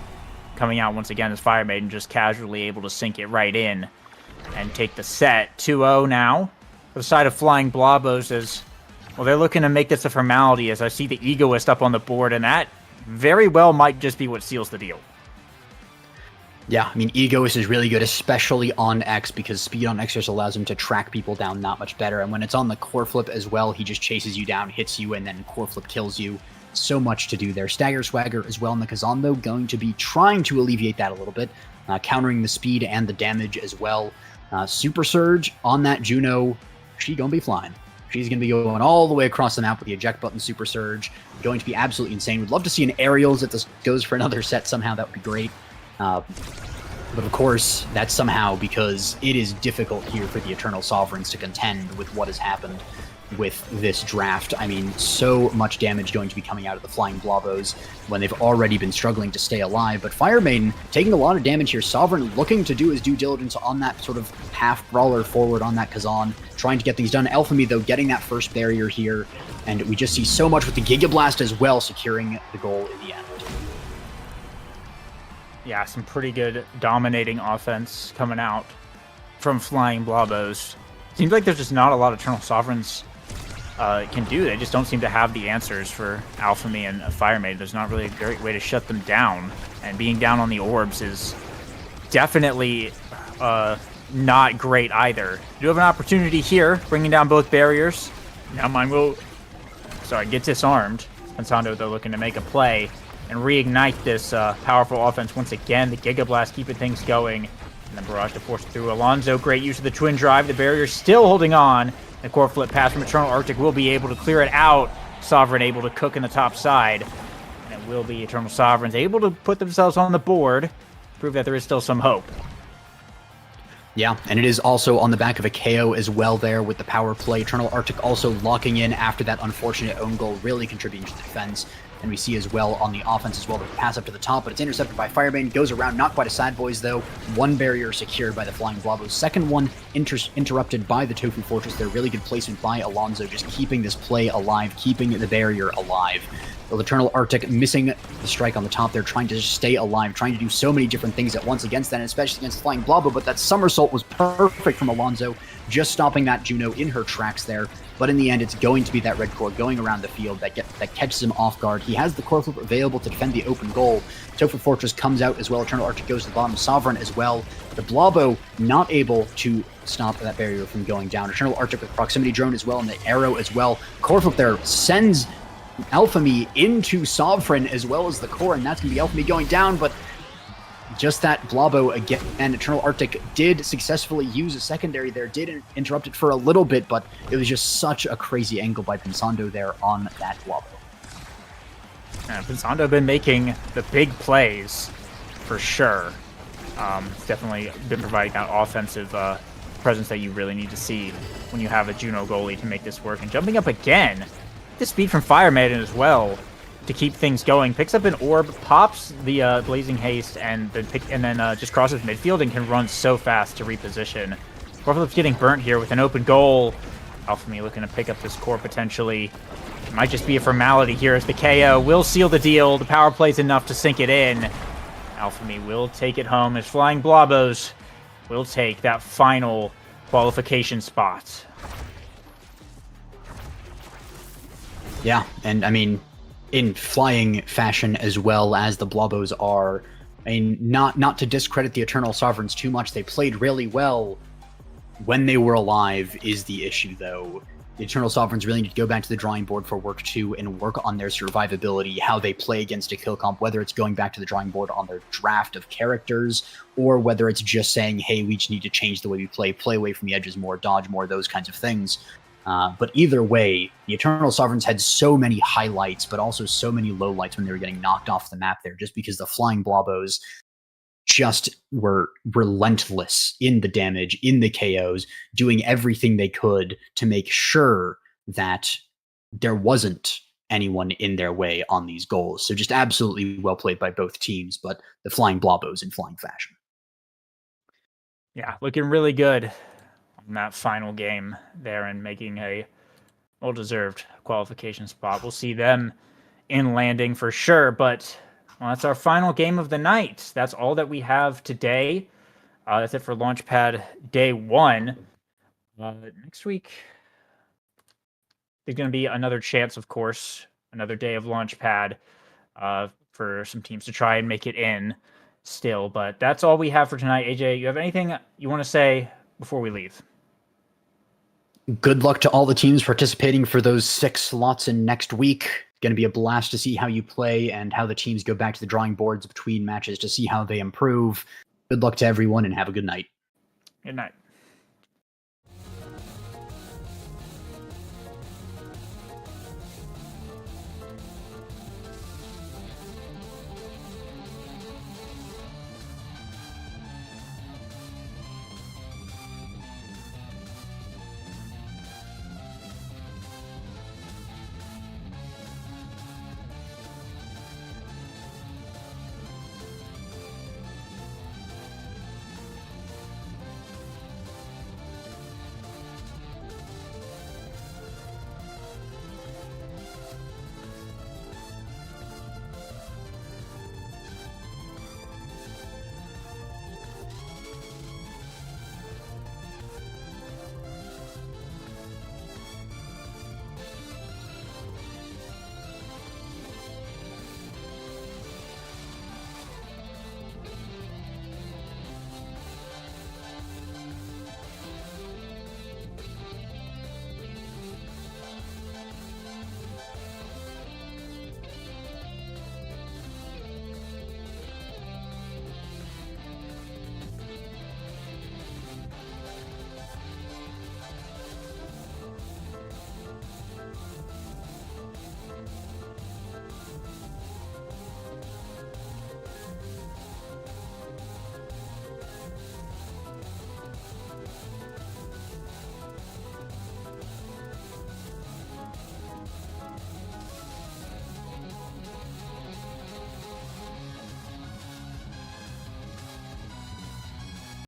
coming out once again as Fire Maiden, just casually able to sink it right in and take the set. 2-0 now. The side of Flying Blobos is, well, they're looking to make this a formality as I see the Egoist up on the board, and that very well might just be what seals the deal. Yeah, I mean, Egoist is really good, especially on X, because speed on X just allows him to track people down that much better. And when it's on the core flip as well, he just chases you down, hits you, and then core flip kills you. So much to do there. Stagger Swagger as well in the Kazan, though, going to be trying to alleviate that a little bit, countering the speed and the damage as well. Super Surge on that Juno, she gonna be flying. She's gonna be going all the way across the map with the eject button Super Surge. Going to be absolutely insane. Would love to see an Aerials if this goes for another set somehow. That would be great. But of course, that's somehow because it is difficult here for the Eternal Sovereigns to contend with what has happened with this draft. I mean, so much damage going to be coming out of the Flying Blobos when they've already been struggling to stay alive. But Fire Maiden taking a lot of damage here. Sovereign looking to do his due diligence on that sort of half brawler forward on that Kazan, trying to get things done. Alphamy, though, getting that first barrier here. And we just see so much with the Giga Blast as well, securing the goal in the end. Yeah, some pretty good dominating offense coming out from Flying Blobos. Seems like there's just not a lot of Eternal Sovereigns can do. They just don't seem to have the answers for Alphamy and Fire Maiden. There's not really a great way to shut them down, and being down on the orbs is definitely not great either. Do have an opportunity here, bringing down both barriers. Now mine will, get disarmed. Pensando, though, looking to make a play and reignite this powerful offense once again. The Giga Blast keeping things going, and then Barrage to force it through. Alonso, great use of the Twin Drive. The barrier still holding on. The core flip pass from Eternal Arctic will be able to clear it out. Sovereign able to cook in the top side. And it will be Eternal Sovereigns able to put themselves on the board, prove that there is still some hope. Yeah, and it is also on the back of a KO as well there with the power play. Eternal Arctic also locking in after that unfortunate own goal, really contributing to the defense. And we see as well on the offense as well, the pass up to the top, but it's intercepted by Firebane, goes around, not quite a Sad Boys though. One barrier secured by the Flying Blobos. Second one interrupted by the Tofu Fortress. They're really good placement by Alonso, just keeping this play alive, keeping the barrier alive. The Eternal Arctic missing the strike on the top there, trying to just stay alive, trying to do so many different things at once against that, and especially against Flying Blobo, but that somersault was perfect from Alonso, just stopping that Juno in her tracks there. But in the end, it's going to be that red core going around the field that catches him off guard. He has the core flip available to defend the open goal. Tofu Fortress comes out as well. Eternal Arctic goes to the bottom. Sovereign as well. The Blobo not able to stop that barrier from going down. Eternal Arctic with proximity drone as well, and the arrow as well. Core flip there sends Alphamy into Sovereign as well as the core, and that's going to be Alphamy going down, but just that Blobo again. And Eternal Arctic did successfully use a secondary there, did interrupt it for a little bit, but it was just such a crazy angle by Pensando there on that Blobo. Pensando been making the big plays for sure. Definitely been providing that offensive presence that you really need to see when you have a Juno goalie to make this work. And jumping up again, the speed from Fire Maiden as well to keep things going. Picks up an orb, pops the Blazing Haste, and then just crosses midfield and can run so fast to reposition. Corflip's getting burnt here with an open goal. Alphamy looking to pick up this core potentially. It might just be a formality here as the KO will seal the deal. The power play's enough to sink it in. Alphamy will take it home as Flying Blobos will take that final qualification spot. Yeah, and I mean, in flying fashion as well as the Blobos are. I mean, not to discredit the Eternal Sovereigns too much, they played really well when they were alive is the issue, though. The Eternal Sovereigns really need to go back to the drawing board for work 2 and work on their survivability, how they play against a kill comp, whether it's going back to the drawing board on their draft of characters, or whether it's just saying, hey, we just need to change the way we play away from the edges more, dodge more, those kinds of things. But either way, the Eternal Sovereigns had so many highlights, but also so many lowlights when they were getting knocked off the map there, just because the Flying Blobos just were relentless in the damage, in the KOs, doing everything they could to make sure that there wasn't anyone in their way on these goals. So just absolutely well played by both teams, but the Flying Blobos in flying fashion. Yeah, looking really good on that final game there and making a well-deserved qualification spot. We'll see them in landing for sure, but well, that's our final game of the night. That's all that we have today. That's it for Launchpad Day 1. Next week, there's going to be another chance, of course, another day of Launchpad for some teams to try and make it in still. But that's all we have for tonight. AJ, you have anything you want to say before we leave? Good luck to all the teams participating for those 6 slots in next week. Going to be a blast to see how you play and how the teams go back to the drawing boards between matches to see how they improve. Good luck to everyone and have a good night. Good night.